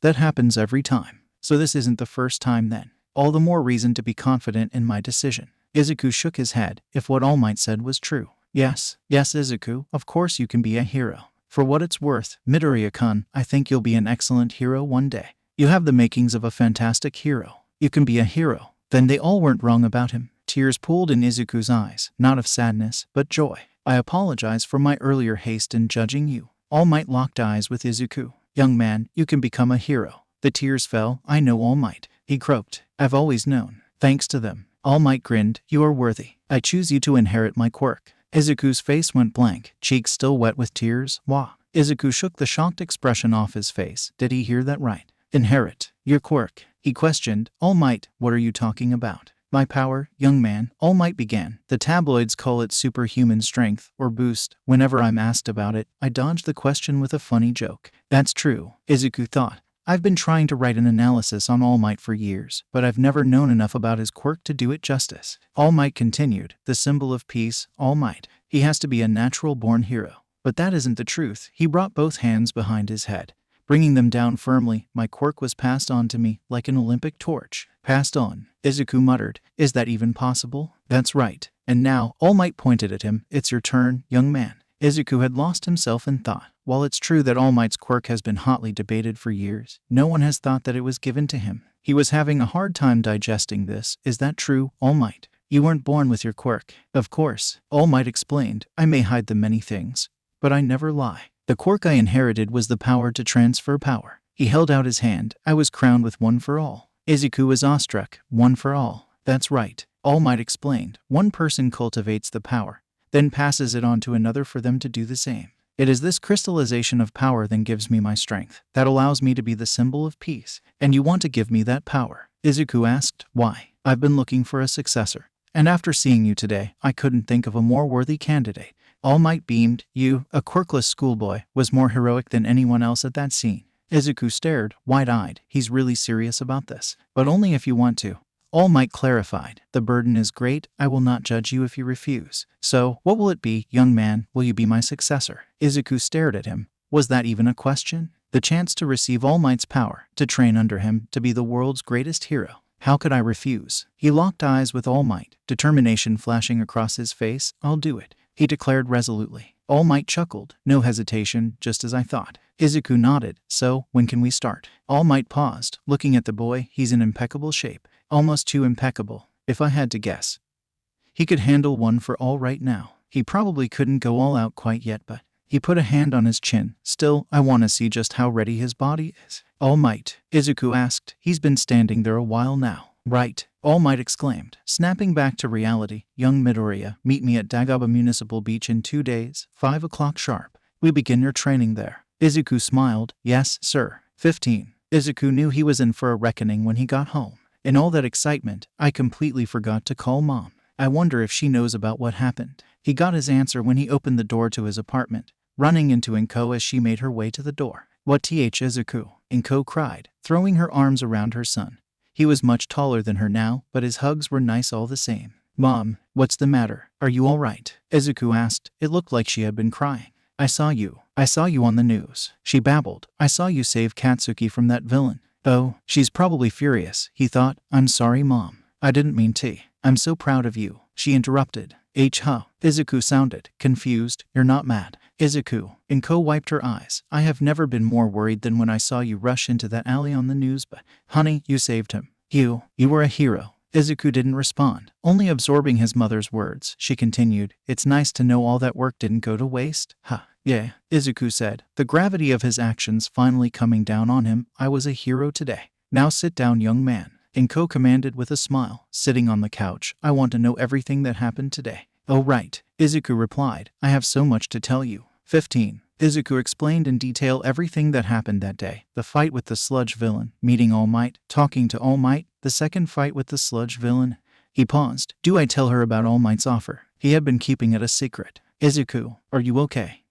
that happens every time. So this isn't the first time then. All the more reason to be confident in my decision. Izuku shook his head, if what All Might said was true. Yes, Izuku, of course you can be a hero. For what it's worth, Midoriya-kun, I think you'll be an excellent hero one day. You have the makings of a fantastic hero. You can be a hero. Then they all weren't wrong about him. Tears pooled in Izuku's eyes, not of sadness, but joy. I apologize for my earlier haste in judging you. All Might locked eyes with Izuku. Young man, you can become a hero. The tears fell. I know All Might. He croaked. I've always known. Thanks to them. All Might grinned. You are worthy. I choose you to inherit my quirk. Izuku's face went blank, cheeks still wet with tears. Wah. Izuku shook the shocked expression off his face. Did he hear that right? Inherit your quirk? He questioned. All Might, what are you talking about? My power, young man, All Might began. The tabloids call it superhuman strength or boost. Whenever I'm asked about it, I dodge the question with a funny joke. That's true, Izuku thought. I've been trying to write an analysis on All Might for years, but I've never known enough about his quirk to do it justice. All Might continued, the symbol of peace, All Might. He has to be a natural-born hero. But that isn't the truth. He brought both hands behind his head, bringing them down firmly. My quirk was passed on to me like an Olympic torch. Passed on, Izuku muttered. Is that even possible? That's right. And now, All Might pointed at him. It's your turn, young man. Izuku had lost himself in thought. While it's true that All Might's quirk has been hotly debated for years, no one has thought that it was given to him. He was having a hard time digesting this. Is that true, All Might? You weren't born with your quirk. Of course, All Might explained. I may hide the many things, but I never lie. The quirk I inherited was the power to transfer power. He held out his hand. I was crowned with one for all. Izuku was awestruck. One for all. That's right, All Might explained. One person cultivates the power, then passes it on to another for them to do the same. It is this crystallization of power that gives me my strength, that allows me to be the symbol of peace. And you want to give me that power? Izuku asked. Why? I've been looking for a successor, and after seeing you today, I couldn't think of a more worthy candidate. All Might beamed. You, a quirkless schoolboy, was more heroic than anyone else at that scene. Izuku stared, wide-eyed. He's really serious about this. But only if you want to. All Might clarified. The burden is great. I will not judge you if you refuse. So, what will it be, young man? Will you be my successor? Izuku stared at him. Was that even a question? The chance to receive All Might's power, to train under him, to be the world's greatest hero. How could I refuse? He locked eyes with All Might, determination flashing across his face. I'll do it, he declared resolutely. All Might chuckled. No hesitation, just as I thought. Izuku nodded. So, when can we start? All Might paused, looking at the boy. He's in impeccable shape. Almost too impeccable, if I had to guess. He could handle one for all right now. He probably couldn't go all out quite yet, but he put a hand on his chin. Still, I want to see just how ready his body is. All Might, Izuku asked. He's been standing there a while now. Right, All Might exclaimed, snapping back to reality. Young Midoriya, meet me at Dagaba Municipal Beach in 2 days, 5 o'clock sharp. We begin your training there. Izuku smiled. Yes, sir. 15. Izuku knew he was in for a reckoning when he got home. In all that excitement, I completely forgot to call Mom. I wonder if she knows about what happened. He got his answer when he opened the door to his apartment, running into Inko as she made her way to the door. What th, Izuku? Inko cried, throwing her arms around her son. He was much taller than her now, but his hugs were nice all the same. Mom, what's the matter? Are you all right? Izuku asked. It looked like she had been crying. I saw you on the news, she babbled. I saw you save Katsuki from that villain. Oh, she's probably furious, he thought. I'm sorry, Mom. I didn't mean to. I'm so proud of you, she interrupted. Huh? Izuku sounded confused. You're not mad, Izuku. Inko wiped her eyes. I have never been more worried than when I saw you rush into that alley on the news, but, honey, you saved him. You were a hero. Izuku didn't respond, only absorbing his mother's words. She continued, it's nice to know all that work didn't go to waste. Yeah, Izuku said, the gravity of his actions finally coming down on him. I was a hero today. Now sit down, young man, Inko commanded with a smile, sitting on the couch. I want to know everything that happened today. Oh right, Izuku replied. I have so much to tell you. 15. Izuku explained in detail everything that happened that day. The fight with the Sludge villain, meeting All Might, talking to All Might, the second fight with the Sludge villain. He paused. Do I tell her about All Might's offer? He had been keeping it a secret. Izuku, are you okay?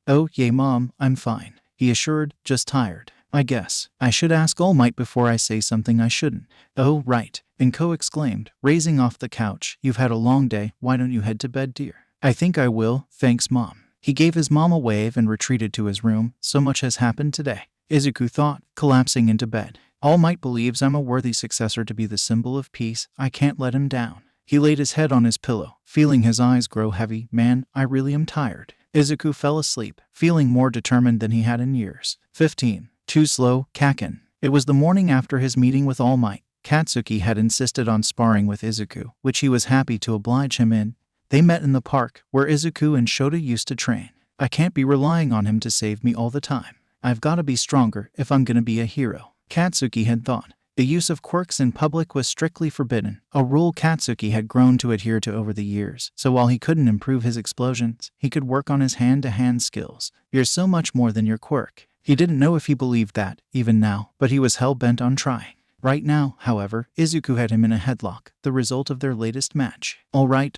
Oh, yeah, Mom, I'm fine, he assured, just tired. I guess I should ask All Might before I say something I shouldn't. Oh, right, Inko exclaimed, raising off the couch. You've had a long day. Why don't you head to bed, dear? I think I will, thanks, Mom. He gave his mom a wave and retreated to his room. So much has happened today, Izuku thought, collapsing into bed. All Might believes I'm a worthy successor to be the symbol of peace. I can't let him down. He laid his head on his pillow, feeling his eyes grow heavy. Man, I really am tired. Izuku fell asleep, feeling more determined than he had in years. 15. Too slow, Kaken. It was the morning after his meeting with All Might. Katsuki had insisted on sparring with Izuku, which he was happy to oblige him in. They met in the park, where Izuku and Shota used to train. I can't be relying on him to save me all the time. I've got to be stronger if I'm gonna be a hero, Katsuki had thought. The use of quirks in public was strictly forbidden, a rule Katsuki had grown to adhere to over the years, so while he couldn't improve his explosions, he could work on his hand-to-hand skills. You're so much more than your quirk. He didn't know if he believed that, even now, but he was hell-bent on trying. Right now, however, Izuku had him in a headlock, the result of their latest match. All right,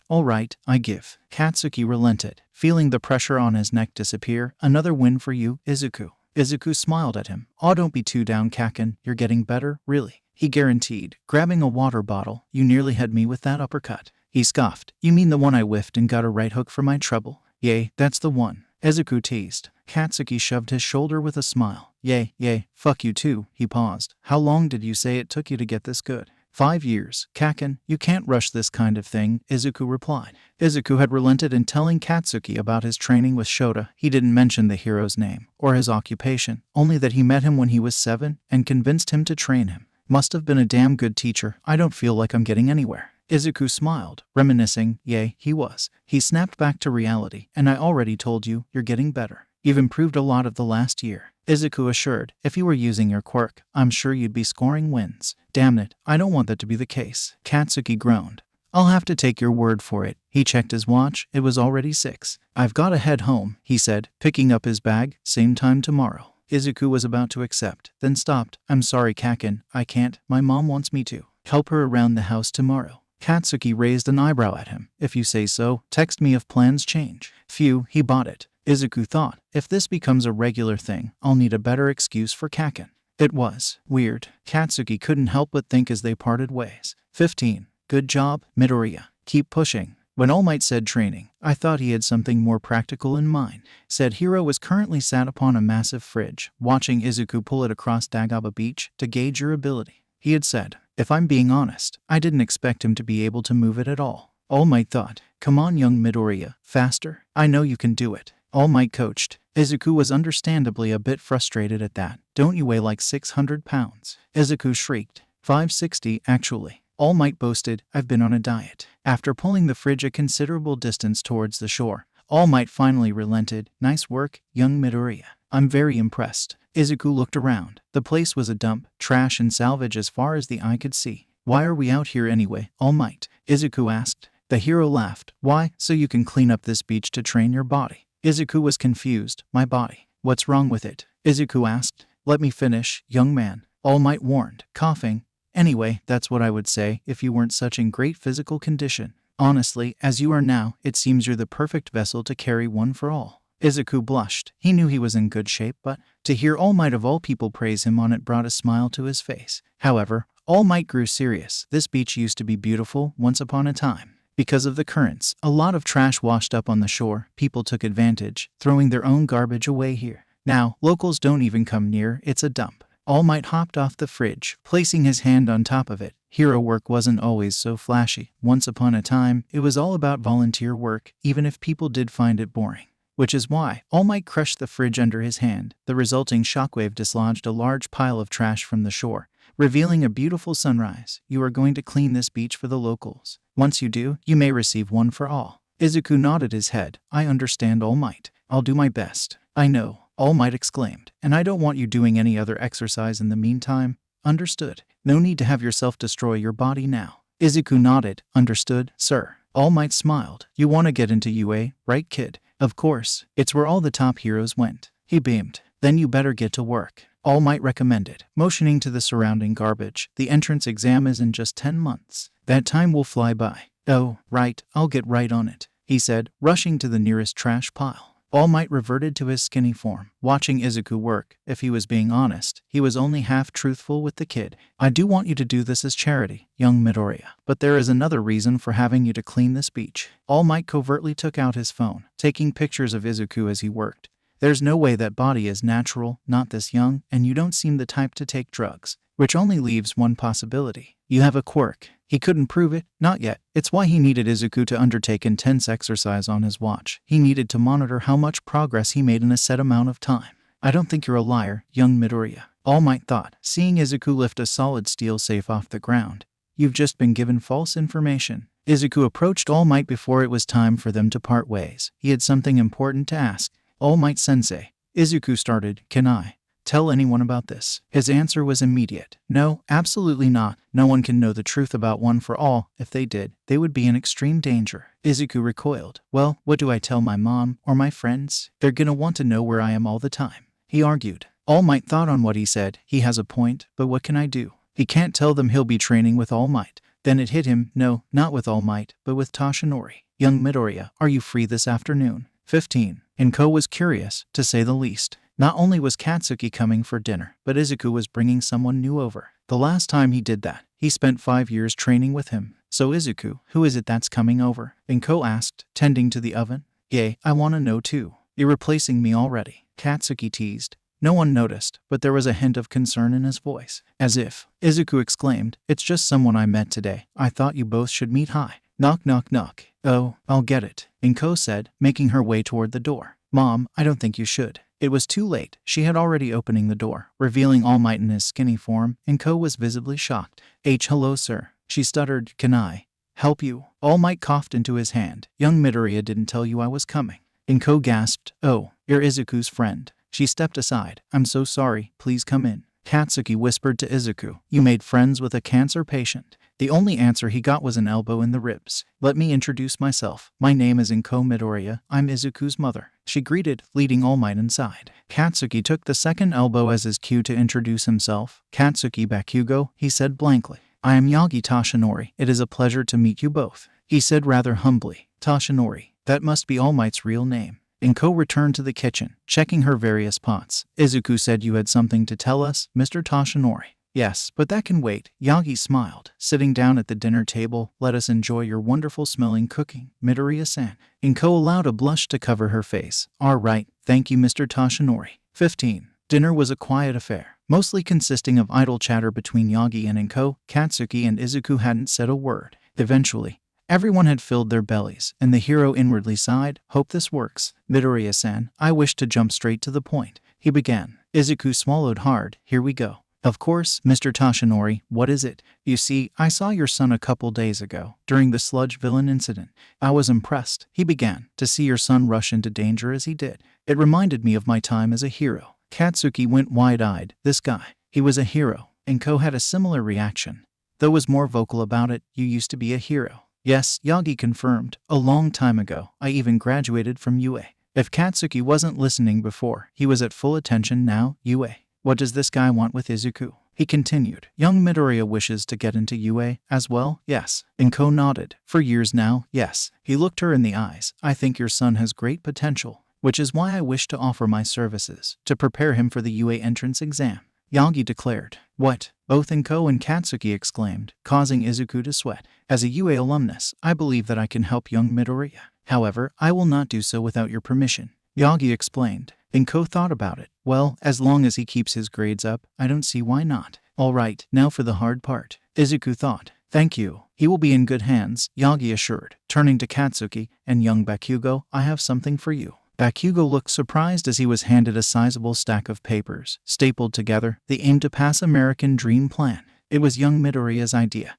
I give. Katsuki relented, feeling the pressure on his neck disappear. Another win for you, Izuku. Izuku smiled at him. Oh, don't be too down, Kaken. You're getting better, really. He guaranteed, grabbing a water bottle. You nearly had me with that uppercut. He scoffed. You mean the one I whiffed and got a right hook for my trouble? Yay, that's the one. Izuku teased. Katsuki shoved his shoulder with a smile. Yay, fuck you too. He paused. How long did you say it took you to get this good? 5 years. Kaken, you can't rush this kind of thing, Izuku replied. Izuku had relented in telling Katsuki about his training with Shota. He didn't mention the hero's name or his occupation, only that he met him when he was 7 and convinced him to train him. Must have been a damn good teacher. I don't feel like I'm getting anywhere. Izuku smiled, reminiscing. Yay, he was. He snapped back to reality. And I already told you, you're getting better. You've improved a lot of the last year. Izuku assured. If you were using your quirk, I'm sure you'd be scoring wins. Damn it, I don't want that to be the case. Katsuki groaned. I'll have to take your word for it. He checked his watch. It was already 6. I've got to head home, he said, picking up his bag. Same time tomorrow. Izuku was about to accept, then stopped. I'm sorry, Kaken. I can't. My mom wants me to help her around the house tomorrow. Katsuki raised an eyebrow at him. If you say so, text me if plans change. Phew, he bought it. Izuku thought, if this becomes a regular thing, I'll need a better excuse for Kaken. It was weird. Katsuki couldn't help but think as they parted ways. 15. Good job, Midoriya. Keep pushing. When All Might said training, I thought he had something more practical in mind. Said hero was currently sat upon a massive fridge, watching Izuku pull it across Dagaba Beach to gauge your ability. He had said, if I'm being honest, I didn't expect him to be able to move it at all. All Might thought, come on young Midoriya, faster. I know you can do it. All Might coached. Izuku was understandably a bit frustrated at that. Don't you weigh like 600 pounds? Izuku shrieked. 560, actually. All Might boasted, I've been on a diet. After pulling the fridge a considerable distance towards the shore, All Might finally relented. Nice work, young Midoriya. I'm very impressed. Izuku looked around. The place was a dump, trash and salvage as far as the eye could see. Why are we out here anyway, All Might? Izuku asked. The hero laughed. Why? So you can clean up this beach to train your body. Izuku was confused. My body. What's wrong with it? Izuku asked. Let me finish, young man. All Might warned, coughing. Anyway, that's what I would say if you weren't such in great physical condition. Honestly, as you are now, it seems you're the perfect vessel to carry one for all. Izuku blushed. He knew he was in good shape, but to hear All Might of all people praise him on it brought a smile to his face. However, All Might grew serious. This beach used to be beautiful once upon a time. Because of the currents, a lot of trash washed up on the shore. People took advantage, throwing their own garbage away here. Now, locals don't even come near. It's a dump. All Might hopped off the fridge, placing his hand on top of it. Hero work wasn't always so flashy. Once upon a time, it was all about volunteer work, even if people did find it boring. Which is why All Might crushed the fridge under his hand. The resulting shockwave dislodged a large pile of trash from the shore, revealing a beautiful sunrise. You are going to clean this beach for the locals. Once you do, you may receive one for all. Izuku nodded his head. I understand, All Might. I'll do my best. I know, All Might exclaimed. And I don't want you doing any other exercise in the meantime. Understood. No need to have yourself destroy your body now. Izuku nodded. Understood, sir. All Might smiled. You want to get into UA, right kid? Of course. It's where all the top heroes went. He beamed. Then you better get to work. All Might recommended, motioning to the surrounding garbage. The entrance exam is in just 10 months. That time will fly by. Oh, right, I'll get right on it, he said, rushing to the nearest trash pile. All Might reverted to his skinny form, watching Izuku work. If he was being honest, he was only half truthful with the kid. I do want you to do this as charity, young Midoriya. But there is another reason for having you to clean this beach. All Might covertly took out his phone, taking pictures of Izuku as he worked. There's no way that body is natural, not this young, and you don't seem the type to take drugs. Which only leaves one possibility. You have a quirk. He couldn't prove it, not yet. It's why he needed Izuku to undertake intense exercise on his watch. He needed to monitor how much progress he made in a set amount of time. I don't think you're a liar, young Midoriya. All Might thought, seeing Izuku lift a solid steel safe off the ground. You've just been given false information. Izuku approached All Might before it was time for them to part ways. He had something important to ask. All Might sensei. Izuku started, can I tell anyone about this? His answer was immediate. No, absolutely not. No one can know the truth about one for all. If they did, they would be in extreme danger. Izuku recoiled. Well, what do I tell my mom or my friends? They're gonna want to know where I am all the time. He argued. All Might thought on what he said. He has a point, but what can I do? He can't tell them he'll be training with All Might. Then it hit him, no, not with All Might, but with Toshinori. Young Midoriya, are you free this afternoon? 15. Inko was curious, to say the least. Not only was Katsuki coming for dinner, but Izuku was bringing someone new over. The last time he did that, he spent 5 years training with him. So Izuku, who is it that's coming over? Inko asked, tending to the oven. Yay, I want to know too. You're replacing me already, Katsuki teased. No one noticed, but there was a hint of concern in his voice. As if, Izuku exclaimed, it's just someone I met today. I thought you both should meet. Hi. Knock knock knock. Oh, I'll get it, Inko said, making her way toward the door. Mom, I don't think you should. It was too late. She had already opening the door, revealing All Might in his skinny form. Inko was visibly shocked. Hello sir. She stuttered, can I help you? All Might coughed into his hand. Young Midoriya didn't tell you I was coming. Inko gasped, oh, you're Izuku's friend. She stepped aside. I'm so sorry, please come in. Katsuki whispered to Izuku, you made friends with a cancer patient. The only answer he got was an elbow in the ribs. Let me introduce myself. My name is Izuku Midoriya. I'm Izuku's mother. She greeted, leading All Might inside. Katsuki took the second elbow as his cue to introduce himself. Katsuki Bakugo, he said blankly. I am Yagi Toshinori. It is a pleasure to meet you both. He said rather humbly. Toshinori, that must be All Might's real name. Inko returned to the kitchen, checking her various pots. Izuku said you had something to tell us, Mr. Toshinori. Yes, but that can wait. Yagi smiled. Sitting down at the dinner table, let us enjoy your wonderful smelling cooking, Midoriya-san. Inko allowed a blush to cover her face. All right, thank you, Mr. Toshinori. 15. Dinner was a quiet affair, mostly consisting of idle chatter between Yagi and Inko. Katsuki and Izuku hadn't said a word. Eventually, everyone had filled their bellies, and the hero inwardly sighed, hope this works. Midoriya-san, I wish to jump straight to the point. He began. Izuku swallowed hard. Here we go. Of course, Mr. Toshinori, what is it? You see, I saw your son a couple days ago, during the Sludge villain incident. I was impressed, he began, to see your son rush into danger as he did. It reminded me of my time as a hero. Katsuki went wide-eyed. This guy, he was a hero. Inko had a similar reaction, though was more vocal about it. You used to be a hero. Yes, Yagi confirmed. A long time ago, I even graduated from UA. If Katsuki wasn't listening before, he was at full attention now. UA. What does this guy want with Izuku? He continued. Young Midoriya wishes to get into UA as well? Yes. Inko nodded. For years now, yes. He looked her in the eyes. I think your son has great potential, which is why I wish to offer my services to prepare him for the UA entrance exam. Yagi declared. What? Both Inko and Katsuki exclaimed, causing Izuku to sweat. As a UA alumnus, I believe that I can help young Midoriya. However, I will not do so without your permission. Yagi explained. Inko thought about it. Well, as long as he keeps his grades up, I don't see why not. All right, now for the hard part. Izuku thought. Thank you. He will be in good hands, Yagi assured. Turning to Katsuki and young Bakugo, I have something for you. Bakugo looked surprised as he was handed a sizable stack of papers, stapled together, the aim to pass American Dream Plan. It was young Midoriya's idea.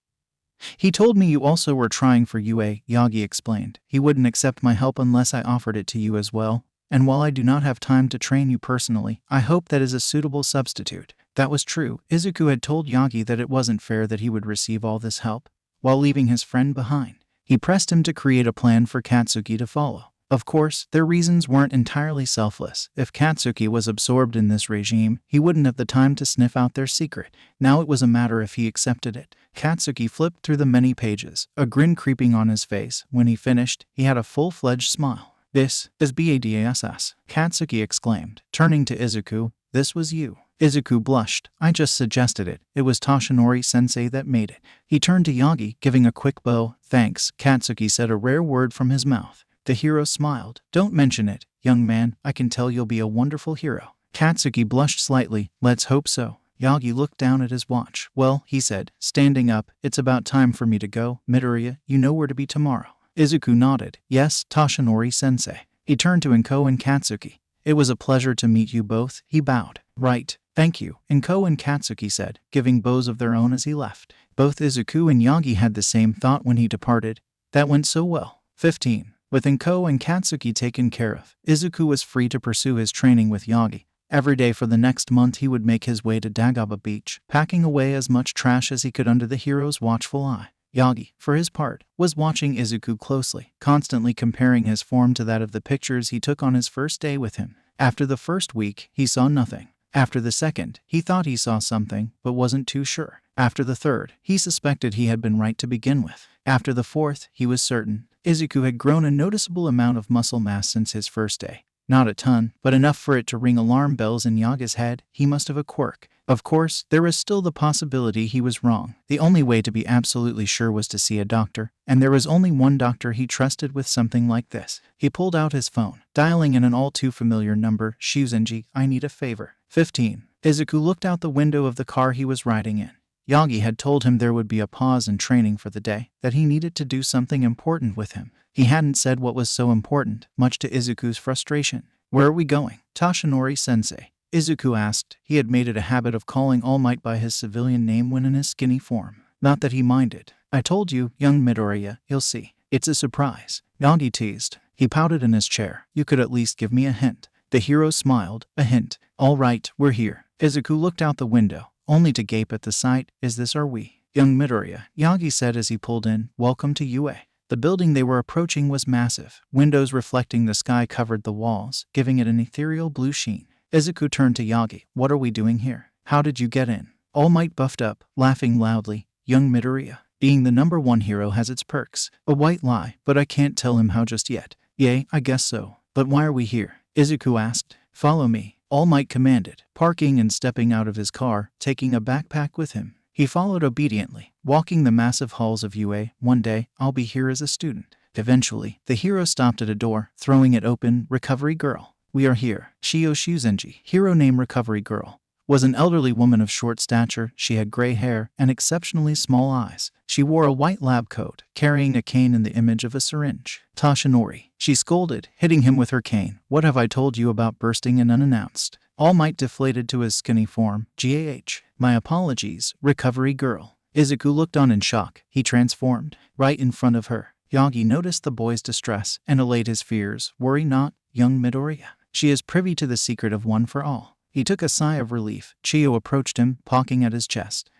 He told me you also were trying for UA, Yagi explained. He wouldn't accept my help unless I offered it to you as well. And while I do not have time to train you personally, I hope that is a suitable substitute. That was true. Izuku had told Yagi that it wasn't fair that he would receive all this help, while leaving his friend behind. He pressed him to create a plan for Katsuki to follow. Of course, their reasons weren't entirely selfless. If Katsuki was absorbed in this regime, he wouldn't have the time to sniff out their secret. Now it was a matter if he accepted it. Katsuki flipped through the many pages, a grin creeping on his face. When he finished, he had a full-fledged smile. This is BADASS, Katsuki exclaimed, turning to Izuku. This was you. Izuku blushed. I just suggested it. It was Toshinori-sensei that made it. He turned to Yagi, giving a quick bow. Thanks, Katsuki said, a rare word from his mouth. The hero smiled. Don't mention it, young man. I can tell you'll be a wonderful hero. Katsuki blushed slightly. Let's hope so. Yagi looked down at his watch. Well, he said, standing up, it's about time for me to go. Midoriya, you know where to be tomorrow. Izuku nodded. Yes, Toshinori-sensei. He turned to Inko and Katsuki. It was a pleasure to meet you both. He bowed. Right. Thank you, Inko and Katsuki said, giving bows of their own as he left. Both Izuku and Yagi had the same thought when he departed. That went so well. 15. With Inko and Katsuki taken care of, Izuku was free to pursue his training with Yagi. Every day for the next month he would make his way to Dagaba Beach, packing away as much trash as he could under the hero's watchful eye. Yagi, for his part, was watching Izuku closely, constantly comparing his form to that of the pictures he took on his first day with him. After the first week, he saw nothing. After the second, he thought he saw something, but wasn't too sure. After the third, he suspected he had been right to begin with. After the fourth, he was certain. Izuku had grown a noticeable amount of muscle mass since his first day. Not a ton, but enough for it to ring alarm bells in Yaga's head. He must have a quirk. Of course, there was still the possibility he was wrong. The only way to be absolutely sure was to see a doctor, and there was only one doctor he trusted with something like this. He pulled out his phone, dialing in an all-too-familiar number. Shuzenji, I need a favor. 15. Izuku looked out the window of the car he was riding in. Yagi had told him there would be a pause in training for the day, that he needed to do something important with him. He hadn't said what was so important, much to Izuku's frustration. Where are we going? Toshinori-sensei, Izuku asked. He had made it a habit of calling All Might by his civilian name when in his skinny form. Not that he minded. I told you, young Midoriya, you'll see. It's a surprise. Yagi teased. He pouted in his chair. You could at least give me a hint. The hero smiled. A hint. All right, we're here. Izuku looked out the window, only to gape at the sight. Is this are we? Young Midoriya, Yagi said as he pulled in. Welcome to UA. The building they were approaching was massive. Windows reflecting the sky covered the walls, giving it an ethereal blue sheen. Izuku turned to Yagi. What are we doing here? How did you get in? All Might buffed up, laughing loudly. Young Midoriya, being the #1 hero has its perks. A white lie, but I can't tell him how just yet. Yay, I guess so. But why are we here? Izuku asked. Follow me, All Might commanded, parking and stepping out of his car, taking a backpack with him. He followed obediently, walking the massive halls of UA. One day, I'll be here as a student. Eventually, the hero stopped at a door, throwing it open. Recovery girl. We are here. Shio Shuzenji, hero name Recovery Girl, was an elderly woman of short stature. She had gray hair and exceptionally small eyes. She wore a white lab coat, carrying a cane in the image of a syringe. Toshinori, she scolded, hitting him with her cane. What have I told you about bursting in unannounced? All Might deflated to his skinny form. GAH. My apologies, Recovery Girl. Izuku looked on in shock. He transformed. Right in front of her. Yagi noticed the boy's distress and allayed his fears. Worry not, young Midoriya. She is privy to the secret of One for All. He took a sigh of relief. Chiyo approached him, pawing at his chest.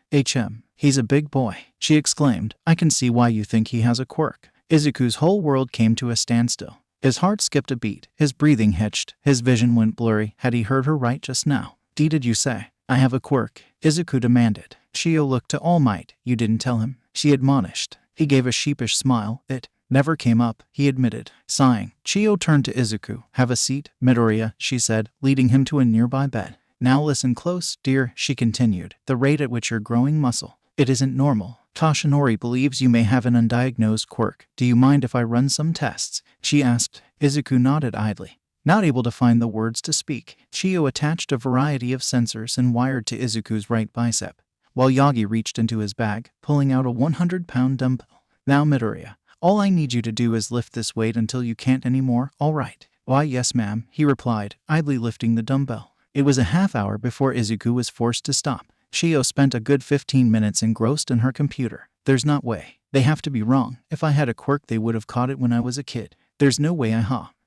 He's a big boy, she exclaimed. I can see why you think he has a quirk. Izuku's whole world came to a standstill. His heart skipped a beat, his breathing hitched, his vision went blurry. Had he heard her right just now? Did you say? I have a quirk, Izuku demanded. Chiyo looked to All Might. You didn't tell him? She admonished. He gave a sheepish smile. It never came up, he admitted. Sighing, Chiyo turned to Izuku. Have a seat, Midoriya, she said, leading him to a nearby bed. Now listen close, dear, she continued. The rate at which you're growing muscle, it isn't normal. Toshinori believes you may have an undiagnosed quirk. Do you mind if I run some tests? She asked. Izuku nodded idly, not able to find the words to speak. Chiyo attached a variety of sensors and wired to Izuku's right bicep, while Yagi reached into his bag, pulling out a 100-pound dumbbell. Now, Midoriya, all I need you to do is lift this weight until you can't anymore, all right? Why, yes, ma'am, he replied, idly lifting the dumbbell. It was a half hour before Izuku was forced to stop. Chiyo spent a good 15 minutes engrossed in her computer. There's not way. They have to be wrong. If I had a quirk, they would have caught it when I was a kid. There's no way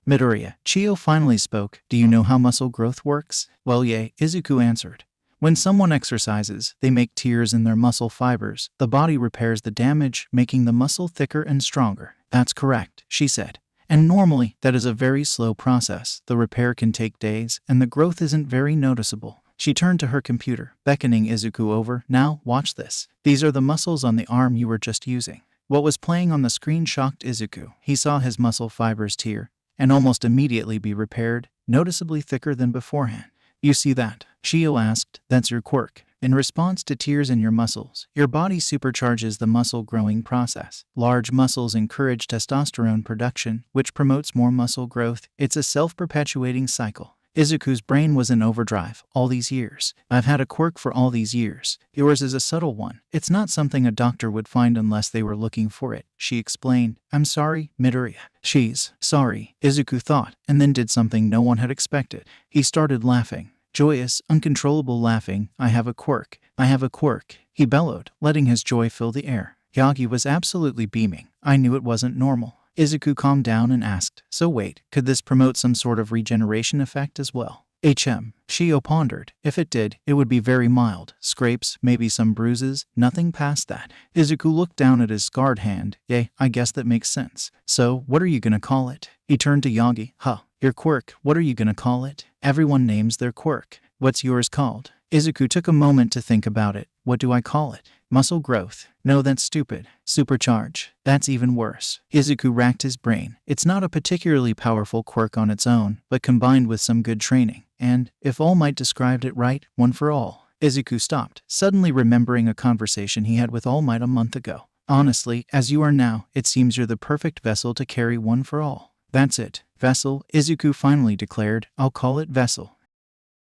Midoriya, Chiyo finally spoke. Do you know how muscle growth works? Well, yeah, Izuku answered. When someone exercises, they make tears in their muscle fibers. The body repairs the damage, making the muscle thicker and stronger. That's correct, she said. And normally, that is a very slow process. The repair can take days, and the growth isn't very noticeable. She turned to her computer, beckoning Izuku over. Now, watch this. These are the muscles on the arm you were just using. What was playing on the screen shocked Izuku. He saw his muscle fibers tear, and almost immediately be repaired, noticeably thicker than beforehand. You see that? Chiyo asked. That's your quirk. In response to tears in your muscles, your body supercharges the muscle growing process. Large muscles encourage testosterone production, which promotes more muscle growth. It's a self-perpetuating cycle. Izuku's brain was in overdrive all these years. I've had a quirk for all these years. Yours is a subtle one. It's not something a doctor would find unless they were looking for it, she explained. I'm sorry, Midoriya. She's sorry, Izuku thought, and then did something no one had expected. He started laughing. Joyous, uncontrollable laughing. I have a quirk. I have a quirk, he bellowed, letting his joy fill the air. Yagi was absolutely beaming. I knew it wasn't normal. Izuku calmed down and asked, so wait, could this promote some sort of regeneration effect as well? Chiyo pondered. If it did, it would be very mild. Scrapes, maybe some bruises, nothing past that. Izuku looked down at his scarred hand. I guess that makes sense. So, what are you gonna call it? He turned to Yagi. Your quirk, what are you gonna call it? Everyone names their quirk. What's yours called? Izuku took a moment to think about it. What do I call it? Muscle growth. No, that's stupid. Supercharge. That's even worse. Izuku racked his brain. It's not a particularly powerful quirk on its own, but combined with some good training. And, if All Might described it right, one for all. Izuku stopped, suddenly remembering a conversation he had with All Might a month ago. Honestly, as you are now, it seems you're the perfect vessel to carry one for all. That's it. Vessel, Izuku finally declared. I'll call it Vessel.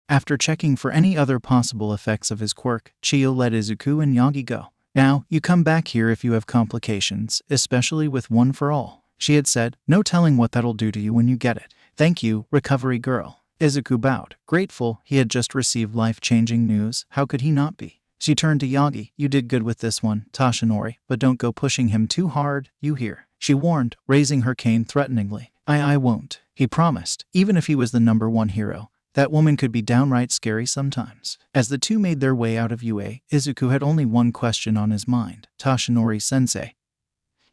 After checking for any other possible effects of his quirk, Chiyo let Izuku and Yagi go. Now, you come back here if you have complications, especially with one for all, she had said. No telling what that'll do to you when you get it. Thank you, recovery girl. Izuku bowed, grateful. He had just received life-changing news. How could he not be? She turned to Yagi. You did good with this one, Toshinori, but don't go pushing him too hard, you hear? She warned, raising her cane threateningly. I won't, he promised. Even if he was the #1 hero, that woman could be downright scary sometimes. As the two made their way out of UA, Izuku had only one question on his mind. Toshinori-sensei.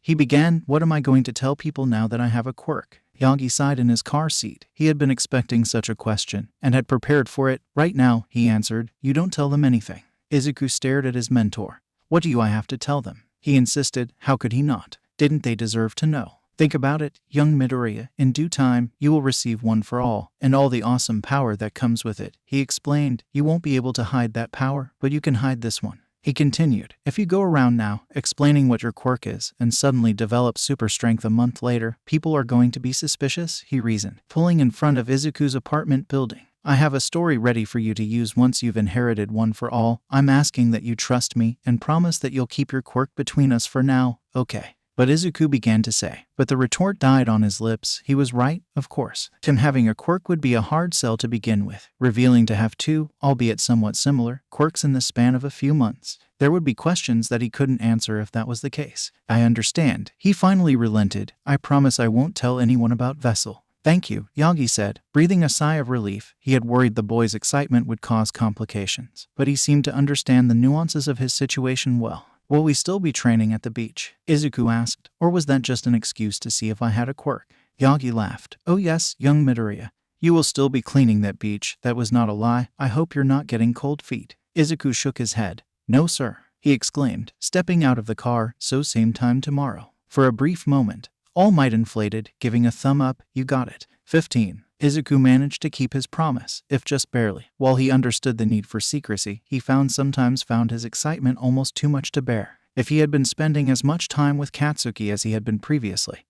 He began, what am I going to tell people now that I have a quirk? Yagi sighed in his car seat. He had been expecting such a question, and had prepared for it. Right now, he answered, you don't tell them anything. Izuku stared at his mentor. What do I have to tell them? He insisted. How could he not? Didn't they deserve to know? Think about it, young Midoriya. In due time, you will receive one for all, and all the awesome power that comes with it. He explained, you won't be able to hide that power, but you can hide this one. He continued, if you go around now, explaining what your quirk is, and suddenly develop super strength a month later, people are going to be suspicious, he reasoned, pulling in front of Izuku's apartment building. I have a story ready for you to use once you've inherited one for all. I'm asking that you trust me, and promise that you'll keep your quirk between us for now, okay? But Izuku began to say, but the retort died on his lips. He was right, of course. Him having a quirk would be a hard sell to begin with. Revealing to have two, albeit somewhat similar, quirks in the span of a few months. There would be questions that he couldn't answer if that was the case. I understand. He finally relented. I promise I won't tell anyone about Vessel. Thank you, Yagi said, breathing a sigh of relief. He had worried the boy's excitement would cause complications, but he seemed to understand the nuances of his situation well. Will we still be training at the beach? Izuku asked, or was that just an excuse to see if I had a quirk? Yagi laughed. Oh yes, young Midoriya. You will still be cleaning that beach. That was not a lie. I hope you're not getting cold feet. Izuku shook his head. No sir, he exclaimed, stepping out of the car. So same time tomorrow. For a brief moment, All Might inflated, giving a thumb up. You got it. 15. Izuku managed to keep his promise, if just barely. While he understood the need for secrecy, he sometimes found his excitement almost too much to bear. If he had been spending as much time with Katsuki as he had been previously,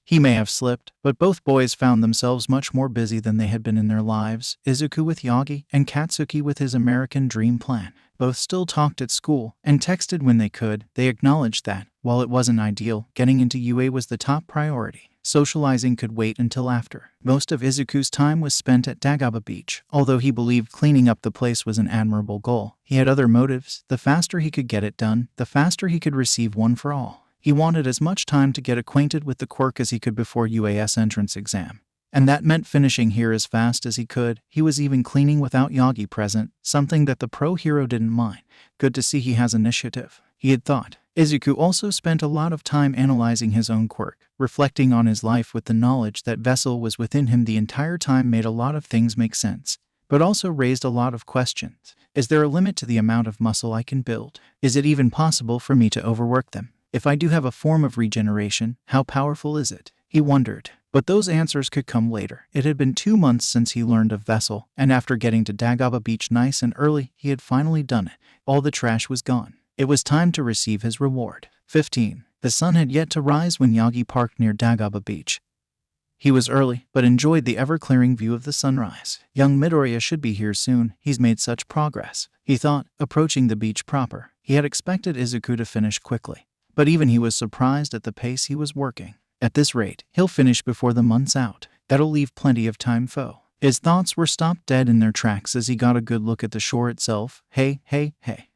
he may have slipped, but both boys found themselves much more busy than they had been in their lives, Izuku with Yagi, and Katsuki with his American dream plan. Both still talked at school, and texted when they could. They acknowledged that, while it wasn't ideal, getting into UA was the top priority. Socializing could wait until after. Most of Izuku's time was spent at Dagaba Beach. Although he believed cleaning up the place was an admirable goal, he had other motives. The faster he could get it done, the faster he could receive one for all. He wanted as much time to get acquainted with the quirk as he could before UAS entrance exam. And that meant finishing here as fast as he could. He was even cleaning without Yagi present, something that the pro hero didn't mind. Good to see he has initiative, he had thought. Izuku also spent a lot of time analyzing his own quirk, reflecting on his life with the knowledge that Vessel was within him the entire time made a lot of things make sense, but also raised a lot of questions. Is there a limit to the amount of muscle I can build? Is it even possible for me to overwork them? If I do have a form of regeneration, how powerful is it? He wondered. But those answers could come later. It had been 2 months since he learned of Vessel, and after getting to Dagaba Beach nice and early, he had finally done it. All the trash was gone. It was time to receive his reward. 15. The sun had yet to rise when Yagi parked near Dagaba Beach. He was early, but enjoyed the ever-clearing view of the sunrise. Young Midoriya should be here soon. He's made such progress, he thought, approaching the beach proper. He had expected Izuku to finish quickly, but even he was surprised at the pace he was working. At this rate, he'll finish before the month's out. That'll leave plenty of time foe. His thoughts were stopped dead in their tracks as he got a good look at the shore itself. Hey,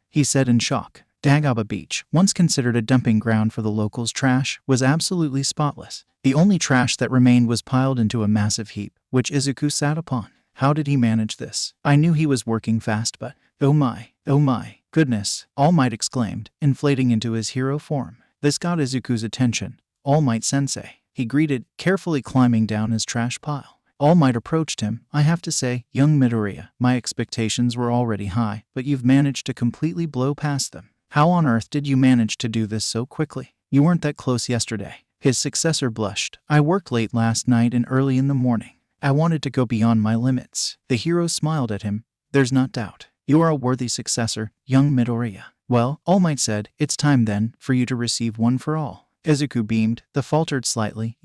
he said in shock. Dagaba Beach, once considered a dumping ground for the locals' trash, was absolutely spotless. The only trash that remained was piled into a massive heap, which Izuku sat upon. How did he manage this? I knew he was working fast, but oh my goodness, All Might exclaimed, inflating into his hero form. This got Izuku's attention. All Might sensei, he greeted, carefully climbing down his trash pile. All Might approached him. I have to say, young Midoriya, my expectations were already high, but you've managed to completely blow past them. How on earth did you manage to do this so quickly? You weren't that close yesterday. His successor blushed. I worked late last night and early in the morning. I wanted to go beyond my limits. The hero smiled at him. There's not doubt. You are a worthy successor, young Midoriya. Well, All Might said, it's time then for you to receive one for all. Izuku beamed, the faltered slightly,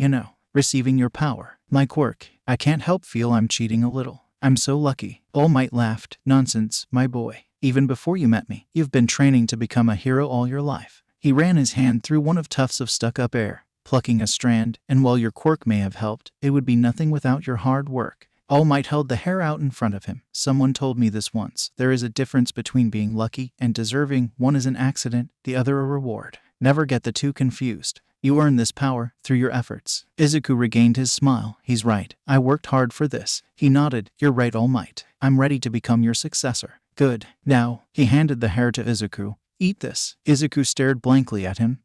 receiving your power. My quirk. I can't help feel I'm cheating a little. I'm so lucky. All Might laughed. Nonsense, my boy. Even before you met me, you've been training to become a hero all your life. He ran his hand through one of tufts of stuck-up hair, plucking a strand, and while your quirk may have helped, it would be nothing without your hard work. All Might held the hair out in front of him. Someone told me this once. There is a difference between being lucky and deserving. One is an accident, the other a reward. Never get the two confused. You earn this power through your efforts. Izuku regained his smile. He's right. I worked hard for this. He nodded. You're right, All Might. I'm ready to become your successor. Good. Now, he handed the hair to Izuku. Eat this. Izuku stared blankly at him.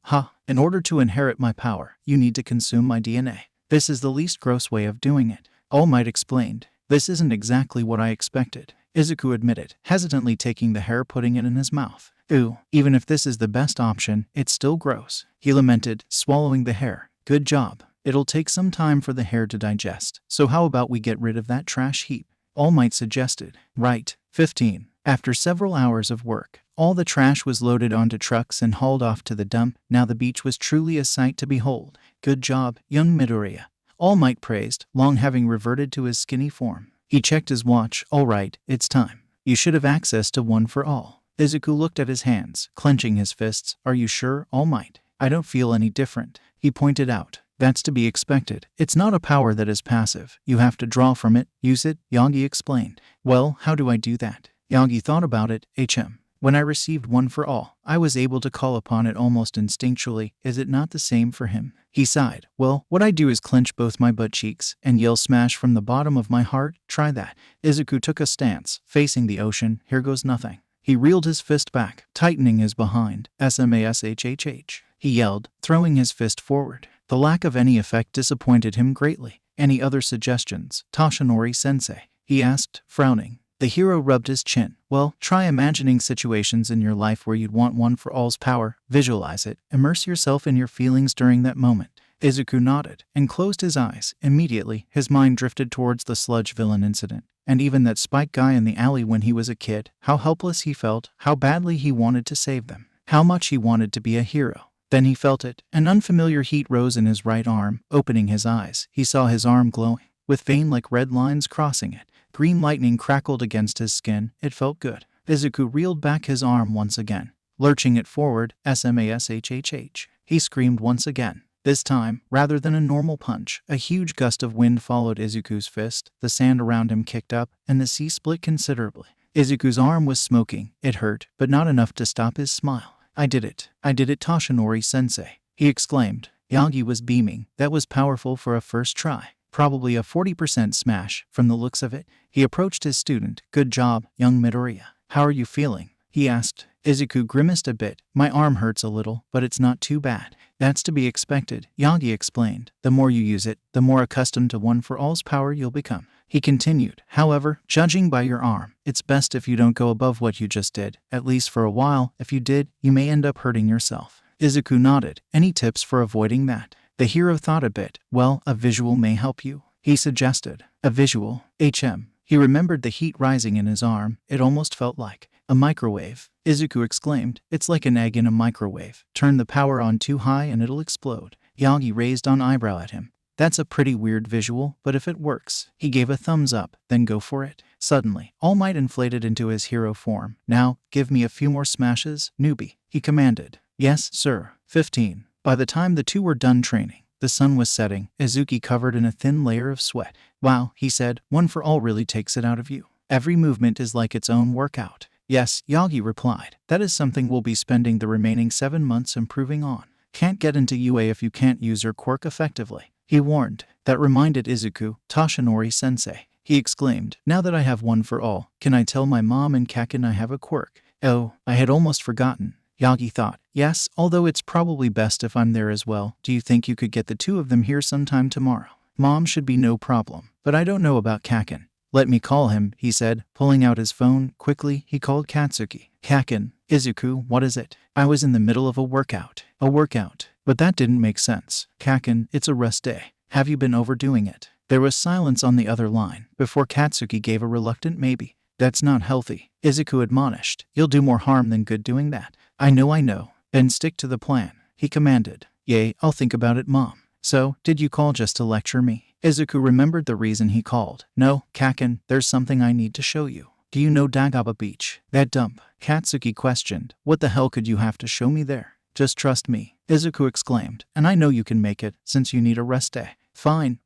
In order to inherit my power, you need to consume my DNA. This is the least gross way of doing it. All Might explained. This isn't exactly what I expected. Izuku admitted, hesitantly taking the hair, putting it in his mouth. Ooh, even if this is the best option, it's still gross. He lamented, swallowing the hair. Good job. It'll take some time for the hair to digest. So how about we get rid of that trash heap? All Might suggested. Right. 15. After several hours of work, all the trash was loaded onto trucks and hauled off to the dump. Now the beach was truly a sight to behold. Good job, young Midoriya. All Might praised, long having reverted to his skinny form. He checked his watch. All right, it's time. You should have access to one for all. Izuku looked at his hands, clenching his fists. Are you sure, All Might? I don't feel any different. He pointed out. That's to be expected. It's not a power that is passive. You have to draw from it, use it, Yagi explained. Well, how do I do that? Yagi thought about it. When I received one for all, I was able to call upon it almost instinctually. Is it not the same for him? He sighed. Well, what I do is clench both my butt cheeks and yell smash from the bottom of my heart. Try that. Izuku took a stance, facing the ocean. Here goes nothing. He reeled his fist back, tightening his behind. SMASHHH. He yelled, throwing his fist forward. The lack of any effect disappointed him greatly. Any other suggestions, Toshinori-sensei? He asked, frowning. The hero rubbed his chin. Well, try imagining situations in your life where you'd want one for all's power. Visualize it. Immerse yourself in your feelings during that moment. Izuku nodded and closed his eyes. Immediately, his mind drifted towards the Sludge villain incident. And even that Spike guy in the alley when he was a kid. How helpless he felt, how badly he wanted to save them. How much he wanted to be a hero. Then he felt it. An unfamiliar heat rose in his right arm. Opening his eyes, he saw his arm glowing, with vein like red lines crossing it. Green lightning crackled against his skin. It felt good. Izuku reeled back his arm once again, lurching it forward. SMASHHH. He screamed once again. This time, rather than a normal punch, a huge gust of wind followed Izuku's fist. The sand around him kicked up, and the sea split considerably. Izuku's arm was smoking. It hurt, but not enough to stop his smile. I did it, Toshinori-sensei, he exclaimed. Yagi was beaming. That was powerful for a first try. Probably a 40% smash, from the looks of it. He approached his student. Good job, young Midoriya. How are you feeling? He asked. Izuku grimaced a bit. My arm hurts a little, but it's not too bad. That's to be expected, Yagi explained. The more you use it, the more accustomed to one for all's power you'll become. He continued. However, judging by your arm, it's best if you don't go above what you just did, at least for a while. If you did, you may end up hurting yourself. Izuku nodded. Any tips for avoiding that? The hero thought a bit. Well, a visual may help you, he suggested. A visual? He remembered the heat rising in his arm. It almost felt like a microwave. Izuku exclaimed. It's like an egg in a microwave. Turn the power on too high and it'll explode. Yagi raised an eyebrow at him. That's a pretty weird visual, but if it works, he gave a thumbs up. Then go for it. Suddenly, All Might inflated into his hero form. Now, give me a few more smashes, newbie, he commanded. Yes, sir. 15. By the time the two were done training, the sun was setting. Izuku covered in a thin layer of sweat. Wow, he said, one for all really takes it out of you. Every movement is like its own workout. Yes, Yagi replied. That is something we'll be spending the remaining 7 months improving on. Can't get into UA if you can't use your quirk effectively, he warned. That reminded Izuku. Toshinori-sensei, he exclaimed. Now that I have one for all, can I tell my mom and Kakin I have a quirk? Oh, I had almost forgotten. Yagi thought. Yes, although it's probably best if I'm there as well. Do you think you could get the two of them here sometime tomorrow? Mom should be no problem. but I don't know about Kaken. Let me call him, he said, pulling out his phone. Quickly, he called Katsuki. Kaken, Izuku, what is it? I was in the middle of a workout. A workout? But that didn't make sense. Kaken, it's a rest day. Have you been overdoing it? There was silence on the other line before Katsuki gave a reluctant maybe. That's not healthy, Izuku admonished. You'll do more harm than good doing that. I know. Then stick to the plan, he commanded. Yay, I'll think about it, Mom. So, did you call just to lecture me? Izuku remembered the reason he called. No, Kaken, there's something I need to show you. Do you know Dagaba Beach? That dump? Katsuki questioned. What the hell could you have to show me there? Just trust me, Izuku exclaimed, and I know you can make it, since you need a rest day. Fine,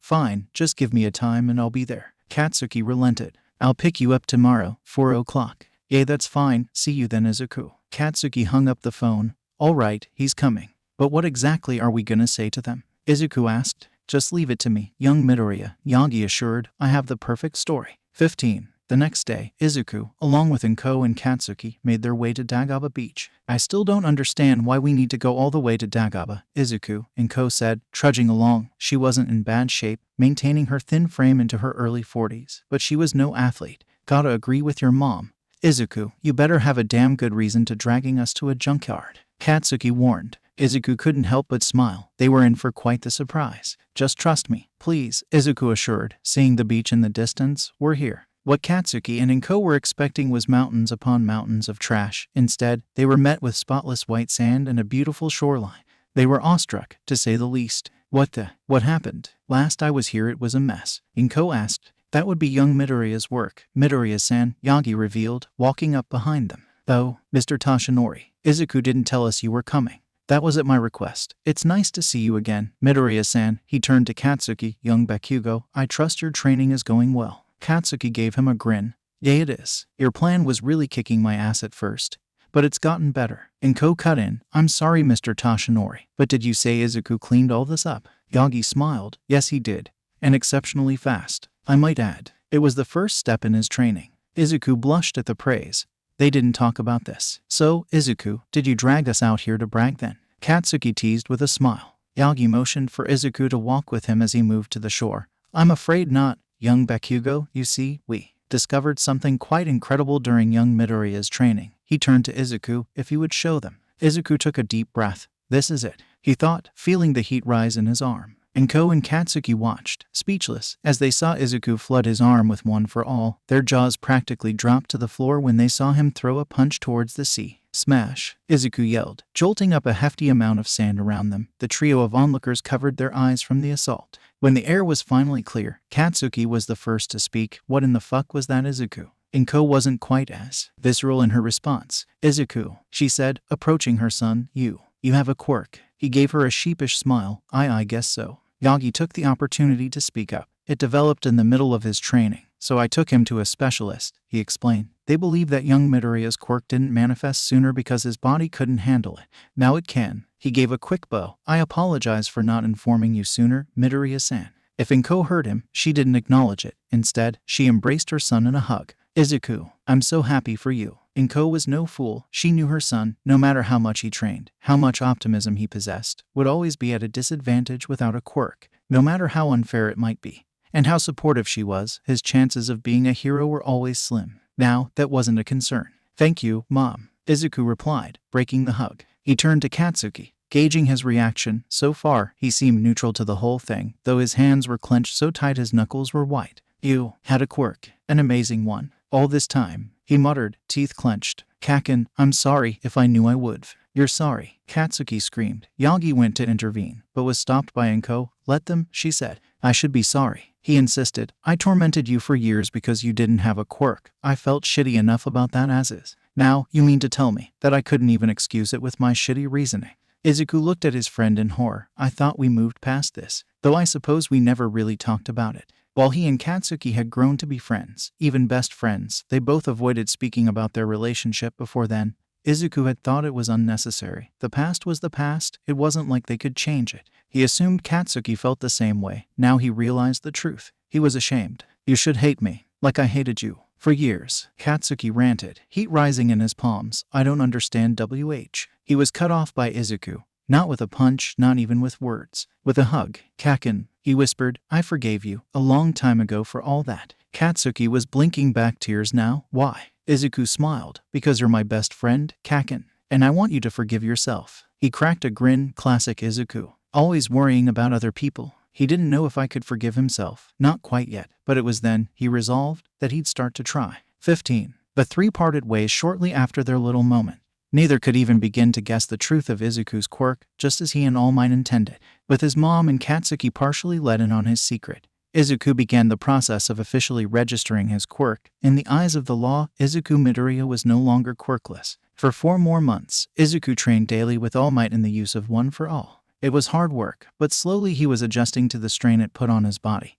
just give me a time and I'll be there. Katsuki relented. I'll pick you up tomorrow, 4 o'clock. Yay, that's fine, see you then, Izuku. Katsuki hung up the phone. All right, he's coming. But what exactly are we gonna say to them? Izuku asked. Just leave it to me, young Midoriya, Yagi assured. I have the perfect story. 15. The next day, Izuku, along with Inko and Katsuki, made their way to Dagaba Beach. I still don't understand why we need to go all the way to Dagaba, Izuku, Inko said, trudging along. She wasn't in bad shape, maintaining her thin frame into her early 40s, but she was no athlete. Gotta agree with your mom. Izuku, you better have a damn good reason to dragging us to a junkyard, Katsuki warned. Izuku couldn't help but smile. They were in for quite the surprise. Just trust me, please, Izuku assured, seeing the beach in the distance. We're here. What Katsuki and Inko were expecting was mountains upon mountains of trash. Instead, they were met with spotless white sand and a beautiful shoreline. They were awestruck, to say the least. What happened? Last I was here it was a mess, Inko asked. That would be young Midoriya's work. Midoriya-san, Yagi revealed, walking up behind them. Oh, Mr. Toshinori, Izuku didn't tell us you were coming. That was at my request. It's nice to see you again, Midoriya-san. He turned to Katsuki. Young Bakugo, I trust your training is going well. Katsuki gave him a grin. Yay, it is. Your plan was really kicking my ass at first, but it's gotten better. Inko cut in. I'm sorry, Mr. Toshinori, but did you say Izuku cleaned all this up? Yagi smiled. Yes, he did. And exceptionally fast, I might add. It was the first step in his training. Izuku blushed at the praise. They didn't talk about this. So, Izuku, did you drag us out here to brag then? Katsuki teased with a smile. Yagi motioned for Izuku to walk with him as he moved to the shore. I'm afraid not, young Bakugo. You see, we discovered something quite incredible during young Midoriya's training. He turned to Izuku. If he would show them. Izuku took a deep breath. This is it, he thought, feeling the heat rise in his arm. Inko and Katsuki watched, speechless, as they saw Izuku flood his arm with one for all. Their jaws practically dropped to the floor when they saw him throw a punch towards the sea. Smash! Izuku yelled, jolting up a hefty amount of sand around them. The trio of onlookers covered their eyes from the assault. When the air was finally clear, Katsuki was the first to speak. What in the fuck was that, Izuku? Inko wasn't quite as visceral in her response. Izuku, she said, approaching her son, you have a quirk. He gave her a sheepish smile. I guess so. Yagi took the opportunity to speak up. It developed in the middle of his training, so I took him to a specialist, he explained. They believe that young Midoriya's quirk didn't manifest sooner because his body couldn't handle it. Now it can. He gave a quick bow. I apologize for not informing you sooner, Midoriya-san. If Inko heard him, she didn't acknowledge it. Instead, she embraced her son in a hug. Izuku, I'm so happy for you. Inko was no fool. She knew her son, no matter how much he trained, how much optimism he possessed, would always be at a disadvantage without a quirk, no matter how unfair it might be. And how supportive she was, his chances of being a hero were always slim. Now, that wasn't a concern. Thank you, Mom, Izuku replied, breaking the hug. He turned to Katsuki, gauging his reaction. So far, he seemed neutral to the whole thing, though his hands were clenched so tight his knuckles were white. You had a quirk, an amazing one. All this time, he muttered, teeth clenched. Kaken, I'm sorry if I knew I would. You're sorry, Katsuki screamed. Yagi went to intervene, but was stopped by Inko. Let them, she said. I should be sorry, he insisted. I tormented you for years because you didn't have a quirk. I felt shitty enough about that as is. Now, you mean to tell me that I couldn't even excuse it with my shitty reasoning? Izuku looked at his friend in horror. I thought we moved past this, though I suppose we never really talked about it. While he and Katsuki had grown to be friends, even best friends, they both avoided speaking about their relationship before then. Izuku had thought it was unnecessary. The past was the past. It wasn't like they could change it. He assumed Katsuki felt the same way. Now he realized the truth. He was ashamed. You should hate me, like I hated you. For years, Katsuki ranted, heat rising in his palms. I don't understand WH. He was cut off by Izuku. Not with a punch, not even with words. With a hug. Kaken, he whispered, I forgave you a long time ago for all that. Katsuki was blinking back tears now. Why? Izuku smiled. Because you're my best friend, Kaken. And I want you to forgive yourself. He cracked a grin. Classic Izuku. Always worrying about other people. He didn't know if I could forgive himself. Not quite yet. But it was then he resolved that he'd start to try. 15. The three parted ways shortly after their little moment. Neither could even begin to guess the truth of Izuku's quirk, just as he and All Might intended. With his mom and Katsuki partially let in on his secret, Izuku began the process of officially registering his quirk. In the eyes of the law, Izuku Midoriya was no longer quirkless. For 4 more months, Izuku trained daily with All Might in the use of One for All. It was hard work, but slowly he was adjusting to the strain it put on his body.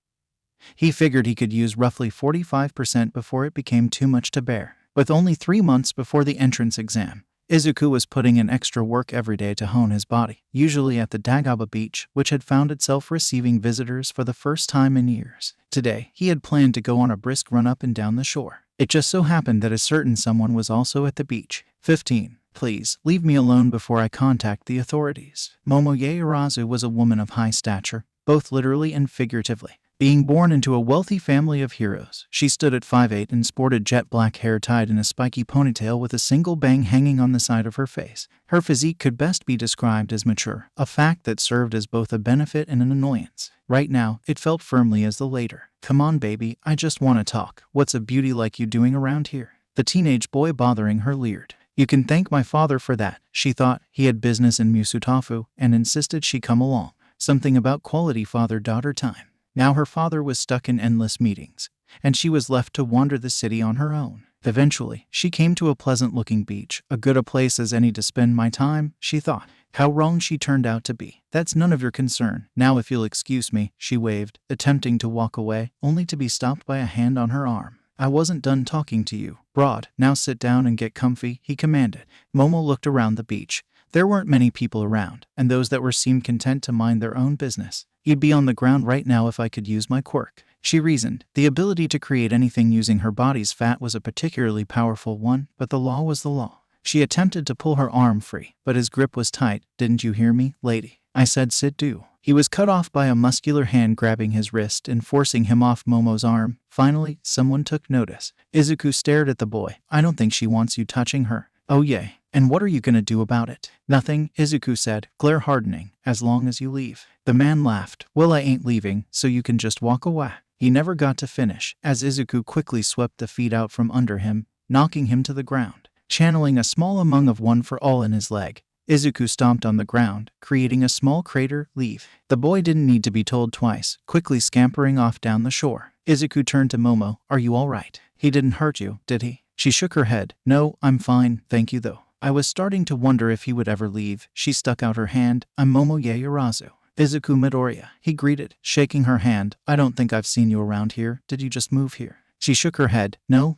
He figured he could use roughly 45% before it became too much to bear. With only 3 months before the entrance exam, Izuku was putting in extra work every day to hone his body, usually at the Dagaba beach, which had found itself receiving visitors for the first time in years. Today, he had planned to go on a brisk run up and down the shore. It just so happened that a certain someone was also at the beach. 15. Please, leave me alone before I contact the authorities. Momo Yaoyorozu was a woman of high stature, both literally and figuratively. Being born into a wealthy family of heroes, she stood at 5'8" and sported jet black hair tied in a spiky ponytail with a single bang hanging on the side of her face. Her physique could best be described as mature, a fact that served as both a benefit and an annoyance. Right now, it felt firmly as the later. Come on, baby, I just want to talk. What's a beauty like you doing around here? The teenage boy bothering her leered. You can thank my father for that, she thought. He had business in Musutafu and insisted she come along. Something about quality father-daughter time. Now her father was stuck in endless meetings, and she was left to wander the city on her own. Eventually, she came to a pleasant-looking beach, a good a place as any to spend my time, she thought. How wrong she turned out to be. That's none of your concern. Now if you'll excuse me, she waved, attempting to walk away, only to be stopped by a hand on her arm. I wasn't done talking to you, broad. Now sit down and get comfy, he commanded. Momo looked around the beach. There weren't many people around, and those that were seemed content to mind their own business. You'd be on the ground right now if I could use my quirk, she reasoned. The ability to create anything using her body's fat was a particularly powerful one, but the law was the law. She attempted to pull her arm free, but his grip was tight. Didn't you hear me, lady? I said sit do. He was cut off by a muscular hand grabbing his wrist and forcing him off Momo's arm. Finally, someone took notice. Izuku stared at the boy. I don't think she wants you touching her. Oh yay. And what are you gonna do about it? Nothing, Izuku said, glare hardening, as long as you leave. The man laughed. Well, I ain't leaving, so you can just walk away. He never got to finish, as Izuku quickly swept the feet out from under him, knocking him to the ground. Channeling a small amount of One for All in his leg, Izuku stomped on the ground, creating a small crater. Leave. The boy didn't need to be told twice, quickly scampering off down the shore. Izuku turned to Momo. Are you all right? He didn't hurt you, did he? She shook her head. No, I'm fine, thank you though. I was starting to wonder if he would ever leave. She stuck out her hand. I'm Momo Yaoyorozu. Izuku Midoriya, he greeted, shaking her hand. I don't think I've seen you around here. Did you just move here? She shook her head. No.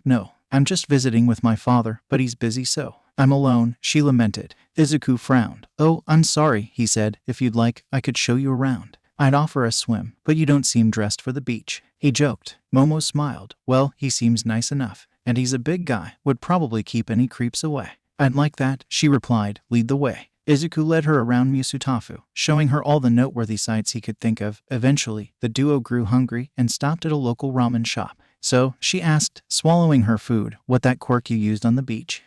I'm just visiting with my father, but he's busy so. I'm alone, she lamented. Izuku frowned. Oh, I'm sorry, he said. If you'd like, I could show you around. I'd offer a swim, but you don't seem dressed for the beach. He joked. Momo smiled. Well, he seems nice enough. And he's a big guy, would probably keep any creeps away. I'd like that, she replied. Lead the way. Izuku led her around Musutafu, showing her all the noteworthy sights he could think of. Eventually, the duo grew hungry and stopped at a local ramen shop. So, she asked, swallowing her food, what that quirk you used on the beach?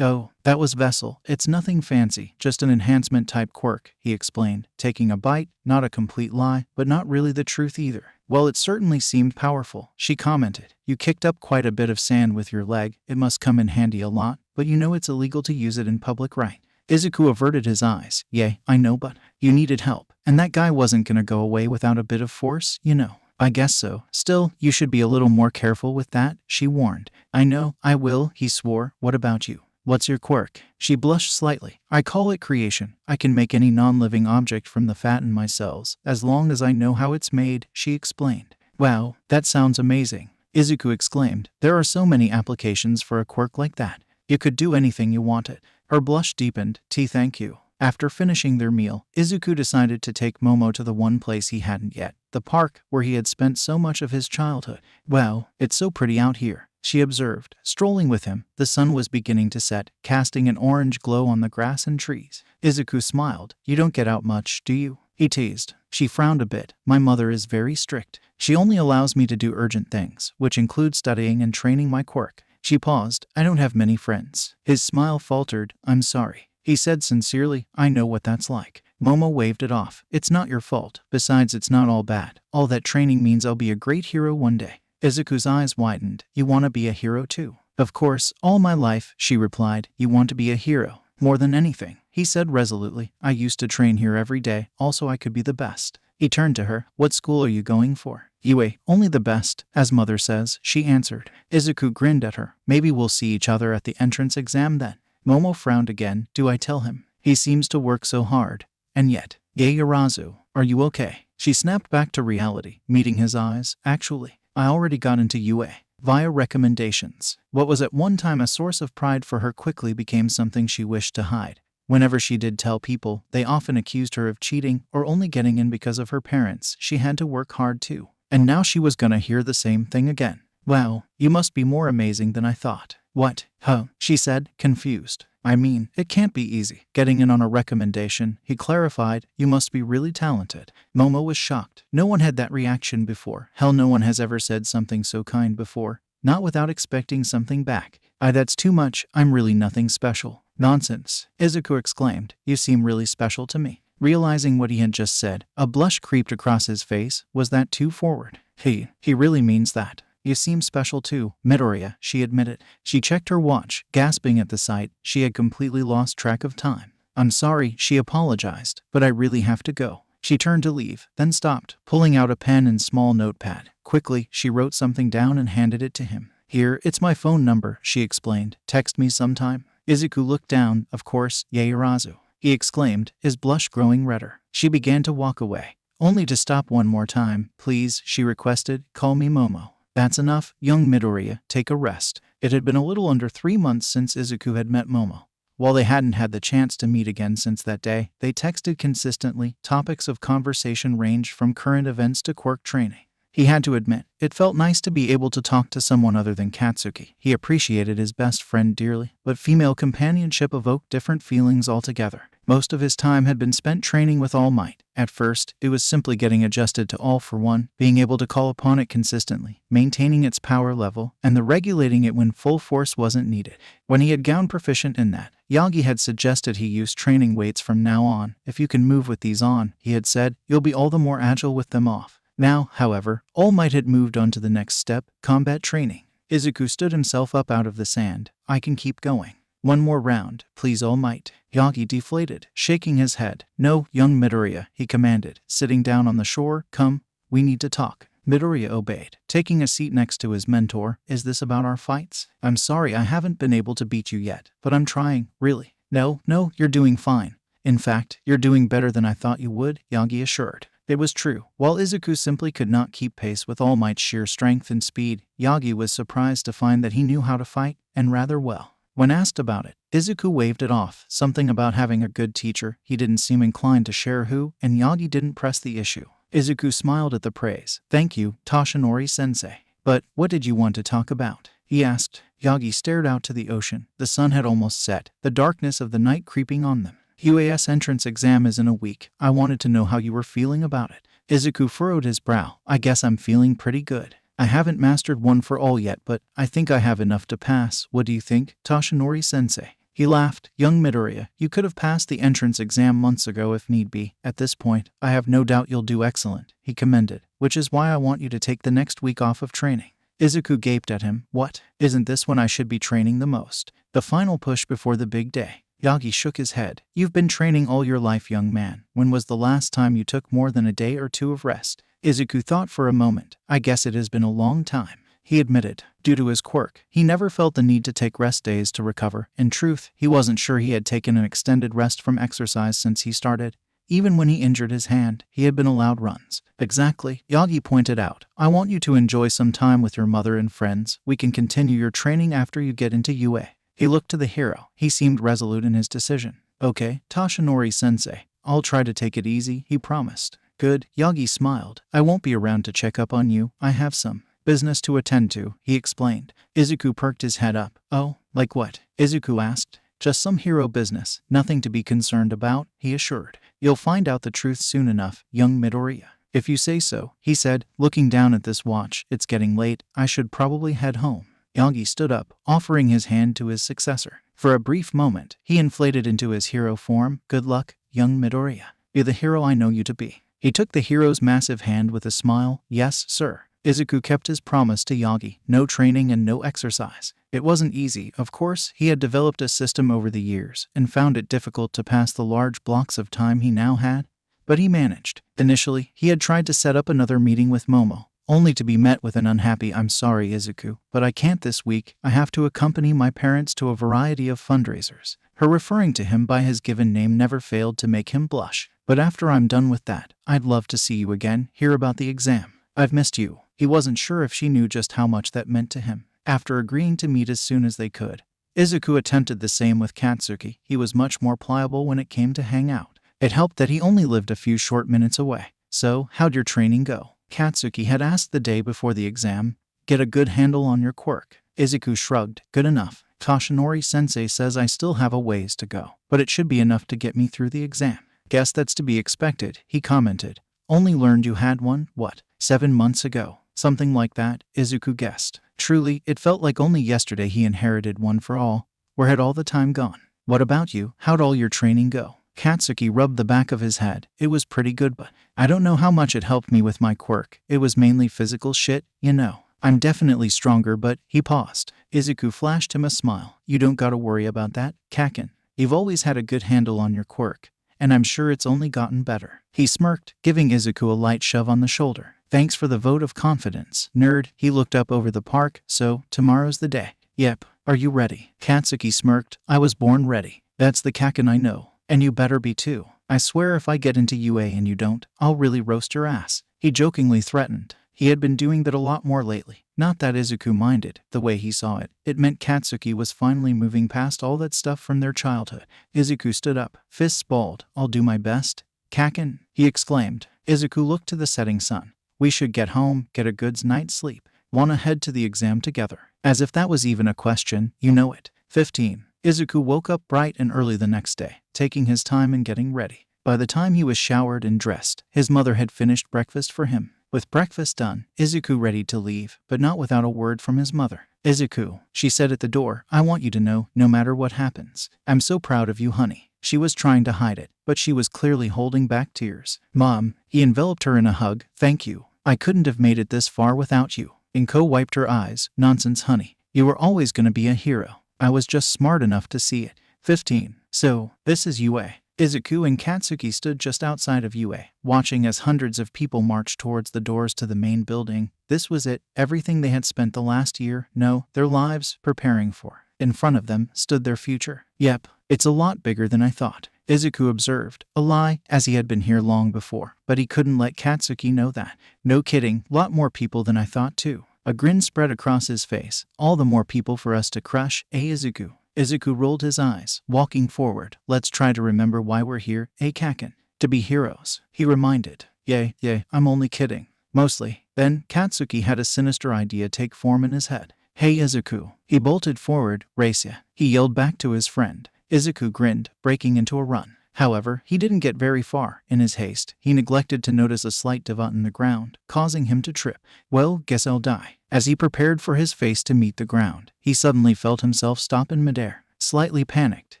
Oh, that was Vessel. It's nothing fancy, just an enhancement type quirk, he explained, taking a bite. Not a complete lie, but not really the truth either. Well, it certainly seemed powerful, she commented. You kicked up quite a bit of sand with your leg. It must come in handy a lot, but you know it's illegal to use it in public, right? Izuku averted his eyes. Yay, I know, but you needed help, and that guy wasn't gonna go away without a bit of force, you know. I guess so. Still, you should be a little more careful with that, she warned. I know, I will, he swore. What about you? What's your quirk? She blushed slightly. I call it creation. I can make any non-living object from the fat in my cells, as long as I know how it's made, she explained. Wow, that sounds amazing, Izuku exclaimed. There are so many applications for a quirk like that. You could do anything you wanted. Her blush deepened. Thank you. After finishing their meal, Izuku decided to take Momo to the one place he hadn't yet, the park where he had spent so much of his childhood. Wow, it's so pretty out here. she observed. Strolling with him, the sun was beginning to set, casting an orange glow on the grass and trees. Izuku smiled. You don't get out much, do you? He teased. She frowned a bit. My mother is very strict. She only allows me to do urgent things, which include studying and training my quirk. She paused. I don't have many friends. His smile faltered. I'm sorry. He said sincerely, I know what that's like. Momo waved it off. It's not your fault. Besides, it's not all bad. All that training means I'll be a great hero one day. Izuku's eyes widened. You want to be a hero too? Of course, all my life, she replied. You want to be a hero. More than anything, he said resolutely. I used to train here every day, also I could be the best. He turned to her. What school are you going for? UA, only the best, as mother says, she answered. Izuku grinned at her. Maybe we'll see each other at the entrance exam then. Momo frowned again. Do I tell him? He seems to work so hard. And yet, Yaoyorozu, are you okay? She snapped back to reality, meeting his eyes. Actually, I already got into UA. Via recommendations. What was at one time a source of pride for her quickly became something she wished to hide. Whenever she did tell people, they often accused her of cheating or only getting in because of her parents. She had to work hard too. And now she was gonna hear the same thing again. Wow, you must be more amazing than I thought. What? Huh? She said, confused. I mean, it can't be easy. Getting in on a recommendation, he clarified. You must be really talented. Momo was shocked. No one had that reaction before. Hell, no one has ever said something so kind before. Not without expecting something back. That's too much. I'm really nothing special. Nonsense, Izuku exclaimed. You seem really special to me. Realizing what he had just said, a blush creeped across his face. Was that too forward? He really means that. You seem special too, Midoriya, she admitted. She checked her watch, gasping at the sight. She had completely lost track of time. I'm sorry, she apologized, but I really have to go. She turned to leave, then stopped, pulling out a pen and small notepad. Quickly, she wrote something down and handed it to him. Here, it's my phone number, she explained. Text me sometime. Izuku looked down. Of course, Yaoyorozu, he exclaimed, his blush growing redder. She began to walk away, only to stop one more time. Please, she requested, call me Momo. That's enough, young Midoriya, take a rest. It had been a little under 3 months since Izuku had met Momo. While they hadn't had the chance to meet again since that day, they texted consistently. Topics of conversation ranged from current events to quirk training. He had to admit, it felt nice to be able to talk to someone other than Katsuki. He appreciated his best friend dearly, but female companionship evoked different feelings altogether. Most of his time had been spent training with All Might. At first, it was simply getting adjusted to All for One, being able to call upon it consistently, maintaining its power level, and the regulating it when full force wasn't needed. When he had gotten proficient in that, Yagi had suggested he use training weights from now on. If you can move with these on, he had said, you'll be all the more agile with them off. Now, however, All Might had moved on to the next step, combat training. Izuku stood himself up out of the sand. I can keep going. One more round, please, All Might. Yagi deflated, shaking his head. No, young Midoriya, he commanded, sitting down on the shore. Come, we need to talk. Midoriya obeyed, taking a seat next to his mentor. Is this about our fights? I'm sorry I haven't been able to beat you yet, but I'm trying, really. No, you're doing fine. In fact, you're doing better than I thought you would, Yagi assured. It was true. While Izuku simply could not keep pace with All Might's sheer strength and speed, Yagi was surprised to find that he knew how to fight, and rather well. When asked about it, Izuku waved it off. Something about having a good teacher. He didn't seem inclined to share who, and Yagi didn't press the issue. Izuku smiled at the praise. Thank you, Toshinori-sensei. But what did you want to talk about? He asked. Yagi stared out to the ocean. The sun had almost set, the darkness of the night creeping on them. UAS entrance exam is in a week. I wanted to know how you were feeling about it. Izuku furrowed his brow. I guess I'm feeling pretty good. I haven't mastered one for all yet, but I think I have enough to pass. What do you think, Toshinori-sensei? He laughed. Young Midoriya, you could have passed the entrance exam months ago if need be. At this point, I have no doubt you'll do excellent, he commended, which is why I want you to take the next week off of training. Izuku gaped at him. What? Isn't this when I should be training the most? The final push before the big day. Yagi shook his head. You've been training all your life, young man. When was the last time you took more than a day or two of rest? Izuku thought for a moment. I guess it has been a long time, he admitted. Due to his quirk, he never felt the need to take rest days to recover. In truth, he wasn't sure he had taken an extended rest from exercise since he started. Even when he injured his hand, he had been allowed runs. Exactly, Yagi pointed out. I want you to enjoy some time with your mother and friends. We can continue your training after you get into UA. He looked to the hero. He seemed resolute in his decision. Okay, Toshinori-sensei. I'll try to take it easy, he promised. Good, Yagi smiled. I won't be around to check up on you. I have some Business to attend to, he explained. Izuku perked his head up. Oh, like what? Izuku asked. Just some hero business, nothing to be concerned about, he assured. You'll find out the truth soon enough, young Midoriya. If you say so, he said, looking down at this watch. It's getting late, I should probably head home. Yagi stood up, offering his hand to his successor. For a brief moment, he inflated into his hero form. Good luck, young Midoriya. Be the hero I know you to be. He took the hero's massive hand with a smile. Yes, sir. Izuku kept his promise to Yagi. No training and no exercise. It wasn't easy, of course. He had developed a system over the years and found it difficult to pass the large blocks of time he now had. But he managed. Initially, he had tried to set up another meeting with Momo, only to be met with an unhappy "I'm sorry, Izuku, but I can't this week. I have to accompany my parents to a variety of fundraisers." Her referring to him by his given name never failed to make him blush. "But after I'm done with that, I'd love to see you again, hear about the exam. I've missed you." He wasn't sure if she knew just how much that meant to him. After agreeing to meet as soon as they could, Izuku attempted the same with Katsuki. He was much more pliable when it came to hang out. It helped that he only lived a few short minutes away. "So, how'd your training go?" Katsuki had asked the day before the exam. "Get a good handle on your quirk." Izuku shrugged. "Good enough. Toshinori-sensei says I still have a ways to go, but it should be enough to get me through the exam." "Guess that's to be expected," he commented. "Only learned you had one, what, 7 months ago?" "Something like that," Izuku guessed. Truly, it felt like only yesterday he inherited one for all. Where had all the time gone? "What about you? How'd all your training go?" Katsuki rubbed the back of his head. "It was pretty good, but I don't know how much it helped me with my quirk. It was mainly physical shit, you know. I'm definitely stronger, but..." He paused. Izuku flashed him a smile. "You don't gotta worry about that, Kaken. You've always had a good handle on your quirk, and I'm sure it's only gotten better." He smirked, giving Izuku a light shove on the shoulder. "Thanks for the vote of confidence, nerd." He looked up over the park. "So, tomorrow's the day." "Yep. Are you ready?" Katsuki smirked. "I was born ready. That's the Kaken I know. And you better be too. I swear if I get into UA and you don't, I'll really roast your ass." He jokingly threatened. He had been doing that a lot more lately. Not that Izuku minded, the way he saw it. It meant Katsuki was finally moving past all that stuff from their childhood. Izuku stood up, fists balled. "I'll do my best, Kaken," he exclaimed. Izuku looked to the setting sun. "We should get home, get a good night's sleep. Wanna head to the exam together?" As if that was even a question, you know it. 15. Izuku woke up bright and early the next day, taking his time and getting ready. By the time he was showered and dressed, his mother had finished breakfast for him. With breakfast done, Izuku ready to leave, but not without a word from his mother. "Izuku," she said at the door, "I want you to know, no matter what happens, I'm so proud of you, honey." She was trying to hide it, but she was clearly holding back tears. "Mom," he enveloped her in a hug. "Thank you. I couldn't have made it this far without you." Inko wiped her eyes. "Nonsense, honey. You were always gonna be a hero. I was just smart enough to see it." 15. So, this is UA. Izuku and Katsuki stood just outside of UA, watching as hundreds of people marched towards the doors to the main building. This was it, everything they had spent the last year, no, their lives, preparing for. In front of them stood their future. "Yep, it's a lot bigger than I thought," Izuku observed. A lie, as he had been here long before, but he couldn't let Katsuki know that. "No kidding, lot more people than I thought too." A grin spread across his face. "All the more people for us to crush, eh, Izuku?" Izuku rolled his eyes, walking forward. "Let's try to remember why we're here, eh, Kaken? To be heroes," he reminded. Yay, I'm only kidding. Mostly." Then, Katsuki had a sinister idea take form in his head. "Hey, Izuku." He bolted forward. "Race ya," he yelled back to his friend. Izuku grinned, breaking into a run. However, he didn't get very far. In his haste, he neglected to notice a slight divot in the ground, causing him to trip. "Well, guess I'll die." As he prepared for his face to meet the ground, he suddenly felt himself stop in midair. Slightly panicked,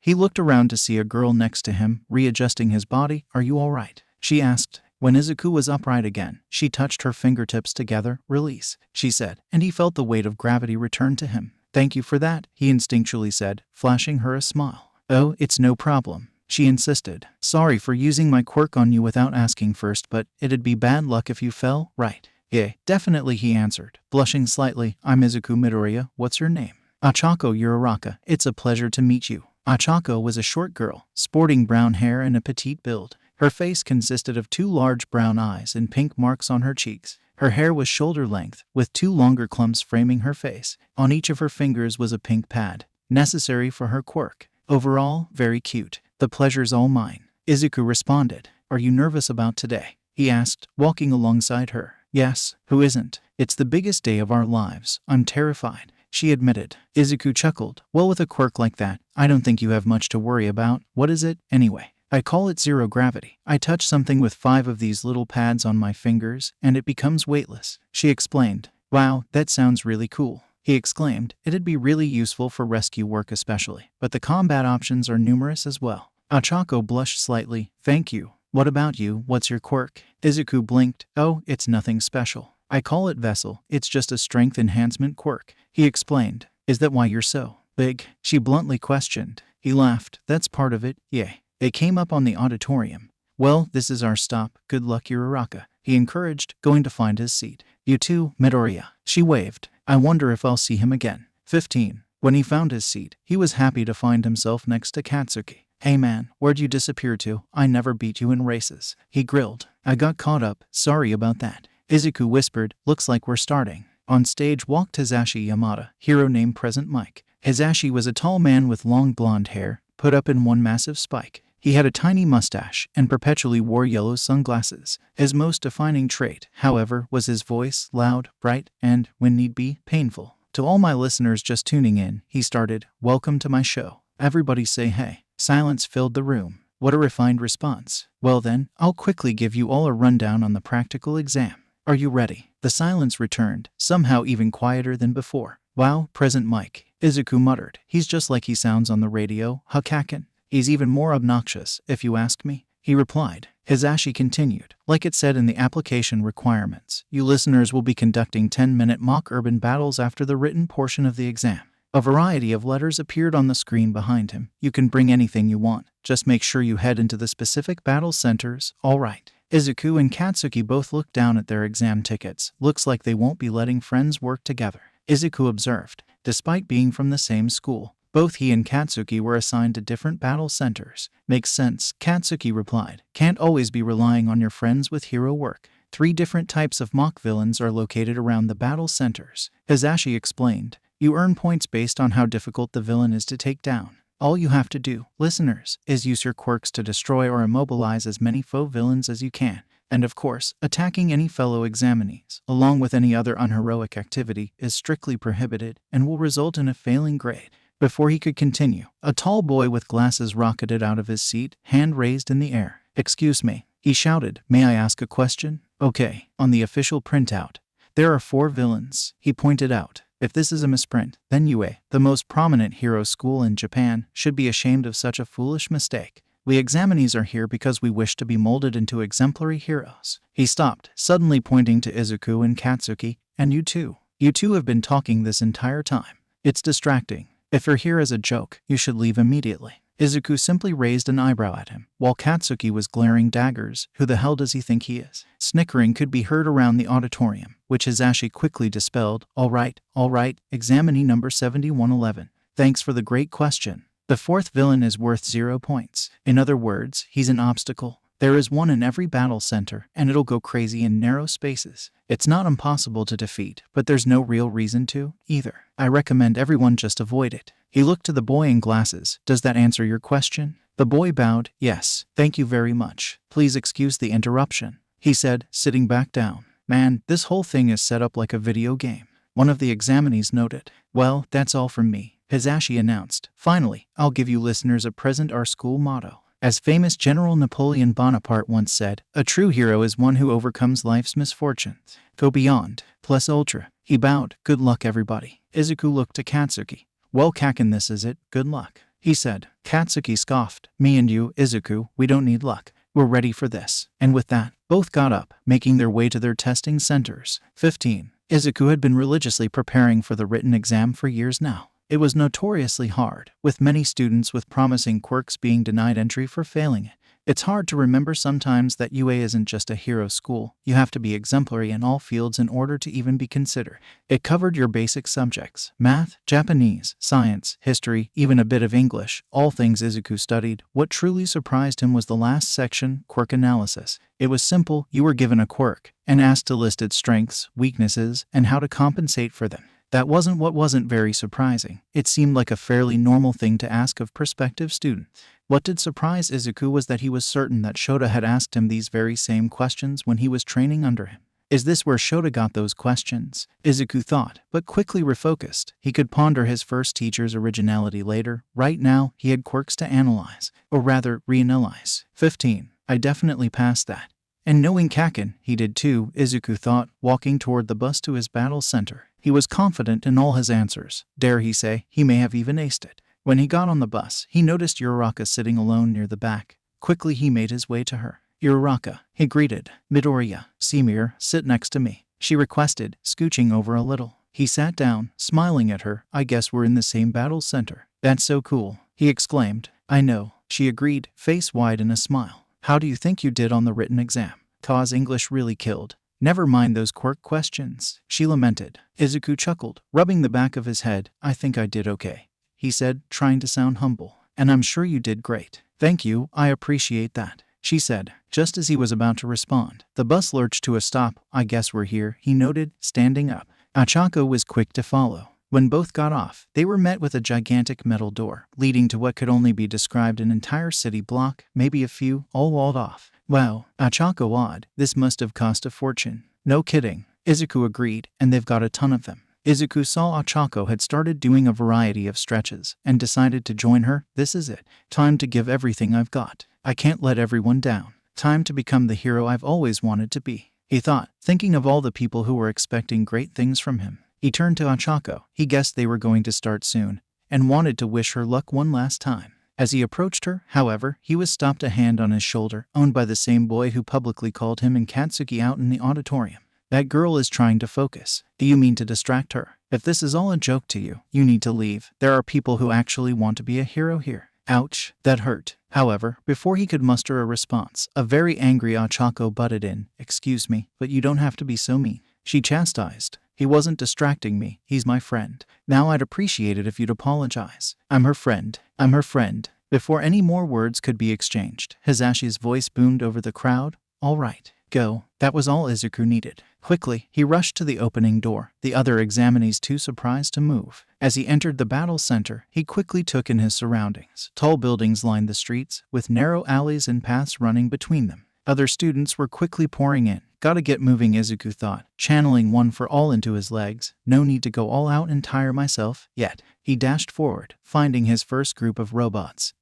he looked around to see a girl next to him, readjusting his body. "Are you all right?" she asked. When Izuku was upright again, she touched her fingertips together. "Release," she said, and he felt the weight of gravity return to him. "Thank you for that," he instinctually said, flashing her a smile. "Oh, it's no problem," she insisted. "Sorry for using my quirk on you without asking first, but it'd be bad luck if you fell, right?" "Yeah, definitely," he answered, blushing slightly. "I'm Izuku Midoriya. What's your name?" "Achako Uraraka. It's a pleasure to meet you." Achako was a short girl, sporting brown hair and a petite build. Her face consisted of 2 large brown eyes and pink marks on her cheeks. Her hair was shoulder length, with 2 longer clumps framing her face. On each of her fingers was a pink pad, necessary for her quirk. Overall, very cute. "The pleasure's all mine," Izuku responded. "Are you nervous about today?" he asked, walking alongside her. Yes, who isn't? It's the biggest day of our lives. I'm terrified, she admitted. Izuku chuckled. Well, with a quirk like that, I don't think you have much to worry about. What is it, anyway? I call it zero gravity. I touch something with 5 of these little pads on my fingers, and it becomes weightless, she explained. Wow, that sounds really cool, he exclaimed. It'd be really useful for rescue work especially, but the combat options are numerous as well. Ochako blushed slightly. Thank you. What about you? What's your quirk? Izuku blinked. Oh, it's nothing special. I call it Vessel. It's just a strength enhancement quirk, he explained. Is that why you're so big? She bluntly questioned. He laughed. That's part of it, yay. They came up on the auditorium. Well, this is our stop. Good luck, Uraraka, he encouraged, going to find his seat. You too, Midoriya, she waved. I wonder if I'll see him again. 15. When he found his seat, he was happy to find himself next to Katsuki. Hey man, where'd you disappear to? I never beat you in races, he grilled. I got caught up, sorry about that. Izuku whispered, looks like we're starting. On stage walked Hisashi Yamada, hero name present Mike. Hisashi was a tall man with long blonde hair, put up in one massive spike. He had a tiny mustache and perpetually wore yellow sunglasses. His most defining trait, however, was his voice, loud, bright, and, when need be, painful. To all my listeners just tuning in, he started, welcome to my show. Everybody say hey. Silence filled the room. What a refined response. Well then, I'll quickly give you all a rundown on the practical exam. Are you ready? The silence returned, somehow even quieter than before. Wow, present Mike, Izuku muttered. He's just like he sounds on the radio, Hakaken. He's even more obnoxious, if you ask me, he replied. Hisashi continued. Like it said in the application requirements, you listeners will be conducting 10-minute mock urban battles after the written portion of the exam. A variety of letters appeared on the screen behind him. You can bring anything you want. Just make sure you head into the specific battle centers, alright. Izuku and Katsuki both looked down at their exam tickets. Looks like they won't be letting friends work together, Izuku observed. Despite being from the same school, both he and Katsuki were assigned to different battle centers. Makes sense, Katsuki replied. Can't always be relying on your friends with hero work. 3 different types of mock villains are located around the battle centers, Hisashi explained. You earn points based on how difficult the villain is to take down. All you have to do, listeners, is use your quirks to destroy or immobilize as many foe villains as you can. And of course, attacking any fellow examinees, along with any other unheroic activity, is strictly prohibited and will result in a failing grade. Before he could continue, a tall boy with glasses rocketed out of his seat, hand raised in the air. Excuse me, he shouted. May I ask a question? Okay, on the official printout, there are 4 villains, he pointed out. If this is a misprint, then UA, the most prominent hero school in Japan, should be ashamed of such a foolish mistake. We examinees are here because we wish to be molded into exemplary heroes. He stopped, suddenly pointing to Izuku and Katsuki. And you too. You two have been talking this entire time. It's distracting. If you're here as a joke, you should leave immediately. Izuku simply raised an eyebrow at him, while Katsuki was glaring daggers. Who the hell does he think he is? Snickering could be heard around the auditorium, which Hisashi quickly dispelled. All right, examinee number 7111. Thanks for the great question. The 4th villain is worth 0 points. In other words, he's an obstacle. There is one in every battle center, and it'll go crazy in narrow spaces. It's not impossible to defeat, but there's no real reason to, either. I recommend everyone just avoid it. He looked to the boy in glasses. Does that answer your question? The boy bowed. Yes, thank you very much. Please excuse the interruption, he said, sitting back down. Man, this whole thing is set up like a video game, one of the examinees noted. Well, that's all from me, Hisashi announced. Finally, I'll give you listeners a present our school motto. As famous General Napoleon Bonaparte once said, a true hero is one who overcomes life's misfortunes. Go beyond, plus ultra. He bowed. Good luck, everybody. Izuku looked to Katsuki. Well, Kaken, this is it. Good luck, he said. Katsuki scoffed. Me and you, Izuku, we don't need luck. We're ready for this. And with that, both got up, making their way to their testing centers. 15. Izuku had been religiously preparing for the written exam for years now. It was notoriously hard, with many students with promising quirks being denied entry for failing it. It's hard to remember sometimes that UA isn't just a hero school. You have to be exemplary in all fields in order to even be considered. It covered your basic subjects: math, Japanese, science, history, even a bit of English, all things Izuku studied. What truly surprised him was the last section, quirk analysis. It was simple. You were given a quirk and asked to list its strengths, weaknesses, and how to compensate for them. That wasn't very surprising. It seemed like a fairly normal thing to ask of prospective students. What did surprise Izuku was that he was certain that Shota had asked him these very same questions when he was training under him. Is this where Shota got those questions? Izuku thought, but quickly refocused. He could ponder his first teacher's originality later. Right now, he had quirks to analyze, or rather, reanalyze. 15. I definitely passed that. And knowing Kaken, he did too, Izuku thought, walking toward the bus to his battle center. He was confident in all his answers. Dare he say, he may have even aced it. When he got on the bus, he noticed Uraraka sitting alone near the back. Quickly he made his way to her. Uraraka, he greeted. Midoriya, Simir, sit next to me, she requested, scooching over a little. He sat down, smiling at her. I guess we're in the same battle center. That's so cool, he exclaimed. I know, she agreed, face wide in a smile. How do you think you did on the written exam? Cause English really killed. Never mind those quirk questions, she lamented. Izuku chuckled, rubbing the back of his head. I think I did okay, he said, trying to sound humble. And I'm sure you did great. Thank you, I appreciate that, she said, just as he was about to respond. The bus lurched to a stop. I guess we're here, he noted, standing up. Ochako was quick to follow. When both got off, they were met with a gigantic metal door, leading to what could only be described an entire city block, maybe a few, all walled off. Wow, Ochako odd. This must have cost a fortune. No kidding, Izuku agreed, and they've got a ton of them. Izuku saw Ochako had started doing a variety of stretches, and decided to join her. This is it. Time to give everything I've got. I can't let everyone down. Time to become the hero I've always wanted to be, he thought, thinking of all the people who were expecting great things from him. He turned to Ochako. He guessed they were going to start soon, and wanted to wish her luck one last time. As he approached her, however, he was stopped, a hand on his shoulder, owned by the same boy who publicly called him and Katsuki out in the auditorium. That girl is trying to focus. Do you mean to distract her? If this is all a joke to you, you need to leave. There are people who actually want to be a hero here. Ouch, that hurt. However, before he could muster a response, a very angry Ochako butted in. Excuse me, but you don't have to be so mean, she chastised. He wasn't distracting me, he's my friend. Now I'd appreciate it if you'd apologize. I'm her friend. I'm her friend. Before any more words could be exchanged, Hizashi's voice boomed over the crowd. All right, go. That was all Izuku needed. Quickly, he rushed to the opening door, the other examinees too surprised to move. As he entered the battle center, he quickly took in his surroundings. Tall buildings lined the streets, with narrow alleys and paths running between them. Other students were quickly pouring in. Gotta get moving, Izuku thought, channeling one for all into his legs. No need to go all out and tire myself yet. He dashed forward, finding his first group of robots.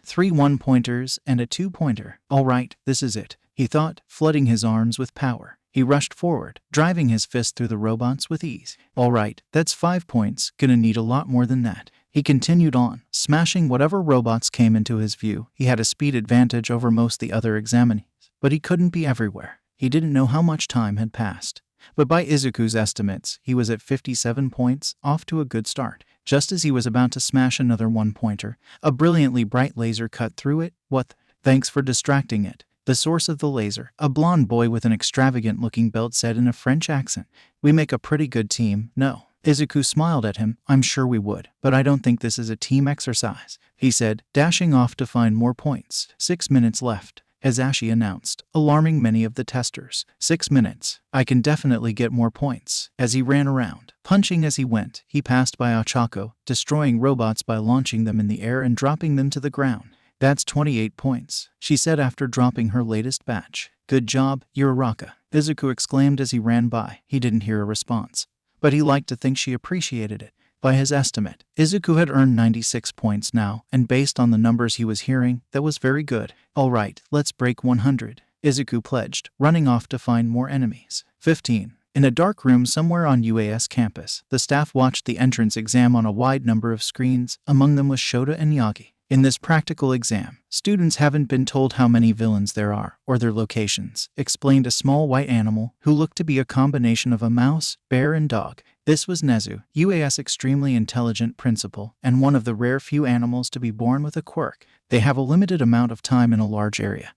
3 1-pointers and a 2-pointer. All right, this is it, he thought, flooding his arms with power. He rushed forward, driving his fist through the robots with ease. All right, that's 5 points. Gonna need a lot more than that. He continued on, smashing whatever robots came into his view. He had a speed advantage over most the other examinees, but he couldn't be everywhere. He didn't know how much time had passed, but by Izuku's estimates, he was at 57 points, off to a good start. Just as he was about to smash another 1-pointer, a brilliantly bright laser cut through it. What? Thanks for distracting it. The source of the laser, a blonde boy with an extravagant-looking belt, said in a French accent. We make a pretty good team, no? Izuku smiled at him. I'm sure we would, but I don't think this is a team exercise, he said, dashing off to find more points. 6 minutes left, Hizashi announced, alarming many of the testers. 6 minutes. I can definitely get more points. As he ran around, punching as he went, he passed by Ochako, destroying robots by launching them in the air and dropping them to the ground. That's 28 points, she said after dropping her latest batch. Good job, Uraraka, Izuku exclaimed as he ran by. He didn't hear a response, but he liked to think she appreciated it. By his estimate, Izuku had earned 96 points now, and based on the numbers he was hearing, that was very good. All right, let's break 100, Izuku pledged, running off to find more enemies. 15. In a dark room somewhere on UAS campus, the staff watched the entrance exam on a wide number of screens. Among them was Shota and Yagi. In this practical exam, students haven't been told how many villains there are, or their locations, explained a small white animal, who looked to be a combination of a mouse, bear, and dog. This was Nezu, UAS extremely intelligent principal, and one of the rare few animals to be born with a quirk. They have a limited amount of time in a large area.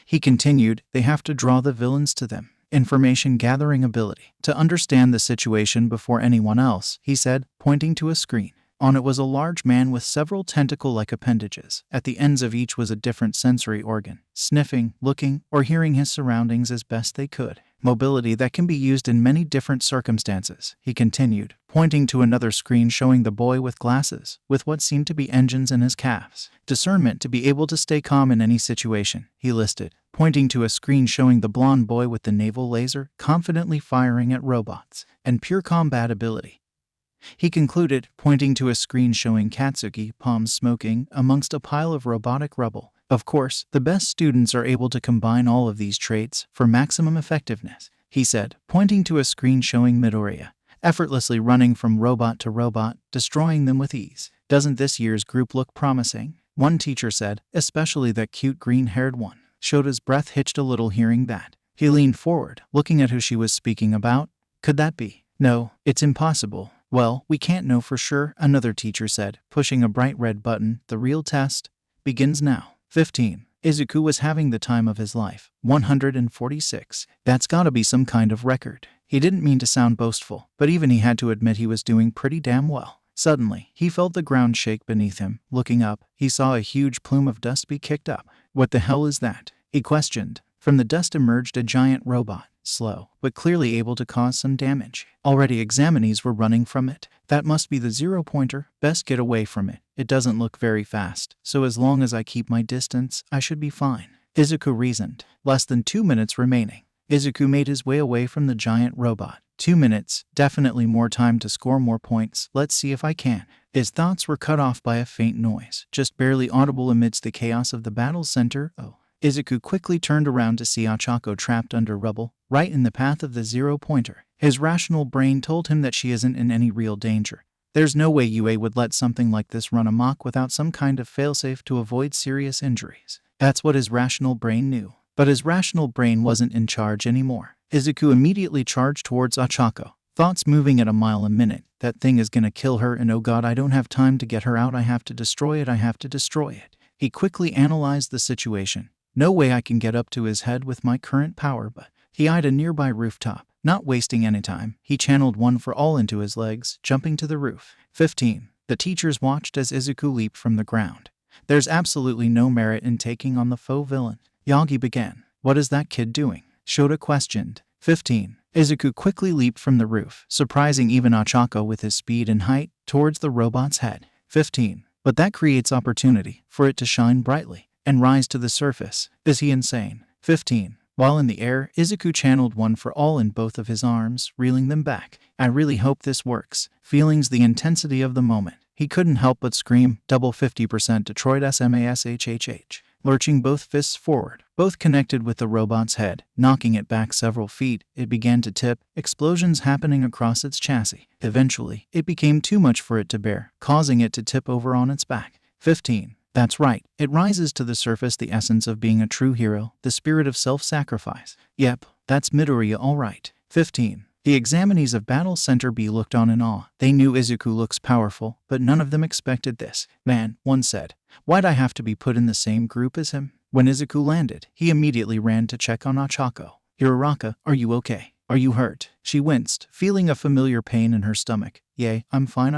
He continued, they have to draw the villains to them. Information gathering ability. To understand the situation before anyone else, he said, pointing to a screen. On it was a large man with several tentacle-like appendages. At the ends of each was a different sensory organ, sniffing, looking, or hearing his surroundings as best they could. Mobility that can be used in many different circumstances, he continued, pointing to another screen showing the boy with glasses, with what seemed to be engines in his calves. Discernment to be able to stay calm in any situation, he listed, pointing to a screen showing the blonde boy with the naval laser confidently firing at robots, and pure combat ability. He concluded, pointing to a screen showing Katsuki palms smoking amongst a pile of robotic rubble. Of course, the best students are able to combine all of these traits for maximum effectiveness, he said, pointing to a screen showing Midoriya effortlessly running from robot to robot, destroying them with ease. Doesn't this year's group look promising? One teacher said, especially that cute green-haired one. Shota's breath hitched a little hearing that. He leaned forward, looking at who she was speaking about. Could that be? No, it's impossible. Well, we can't know for sure, another teacher said, pushing a bright red button. The real test begins now. 15. Izuku was having the time of his life. 146. That's gotta be some kind of record. He didn't mean to sound boastful, but even he had to admit he was doing pretty damn well. Suddenly, he felt the ground shake beneath him. Looking up, he saw a huge plume of dust be kicked up. What the hell is that? He questioned. From the dust emerged a giant robot, slow, but clearly able to cause some damage. Already examinees were running from it. That must be the zero-pointer. Best get away from it. It doesn't look very fast, so as long as I keep my distance, I should be fine. Izuku reasoned. Less than 2 minutes remaining. Izuku made his way away from the giant robot. 2 minutes, definitely more time to score more points. Let's see if I can. His thoughts were cut off by a faint noise, just barely audible amidst the chaos of the battle center. Oh. Izuku quickly turned around to see Ochako trapped under rubble, right in the path of the zero-pointer. His rational brain told him that she isn't in any real danger. There's no way UA would let something like this run amok without some kind of failsafe to avoid serious injuries. That's what his rational brain knew. But his rational brain wasn't in charge anymore. Izuku immediately charged towards Ochako, thoughts moving at a mile a minute. That thing is gonna kill her, and oh god, I don't have time to get her out. I have to destroy it. He quickly analyzed the situation. No way I can get up to his head with my current power, but he eyed a nearby rooftop. Not wasting any time, he channeled one for all into his legs, jumping to the roof. 15. The teachers watched as Izuku leaped from the ground. There's absolutely no merit in taking on the faux villain. Yagi began. What is that kid doing? Shota questioned. 15. Izuku quickly leaped from the roof, surprising even Ochako with his speed and height, towards the robot's head. 15. But that creates opportunity for it to shine brightly and rise to the surface. Is he insane? 15. While in the air, Izuku channeled one for all in both of his arms, reeling them back. I really hope this works. Feelings the intensity of the moment. He couldn't help but scream, double 50% Detroit SMASHHH. Lurching both fists forward, both connected with the robot's head, knocking it back several feet, it began to tip, explosions happening across its chassis. Eventually, it became too much for it to bear, causing it to tip over on its back. 15. That's right, it rises to the surface, the essence of being a true hero, the spirit of self-sacrifice. Yep, that's Midoriya all right. 15. The examinees of Battle Center B looked on in awe. They knew Izuku looks powerful, but none of them expected this. Man, one said, why'd I have to be put in the same group as him? When Izuku landed, he immediately ran to check on Ochako. Hiraraka, are you okay? Are you hurt? She winced, feeling a familiar pain in her stomach. Yay, I'm fine.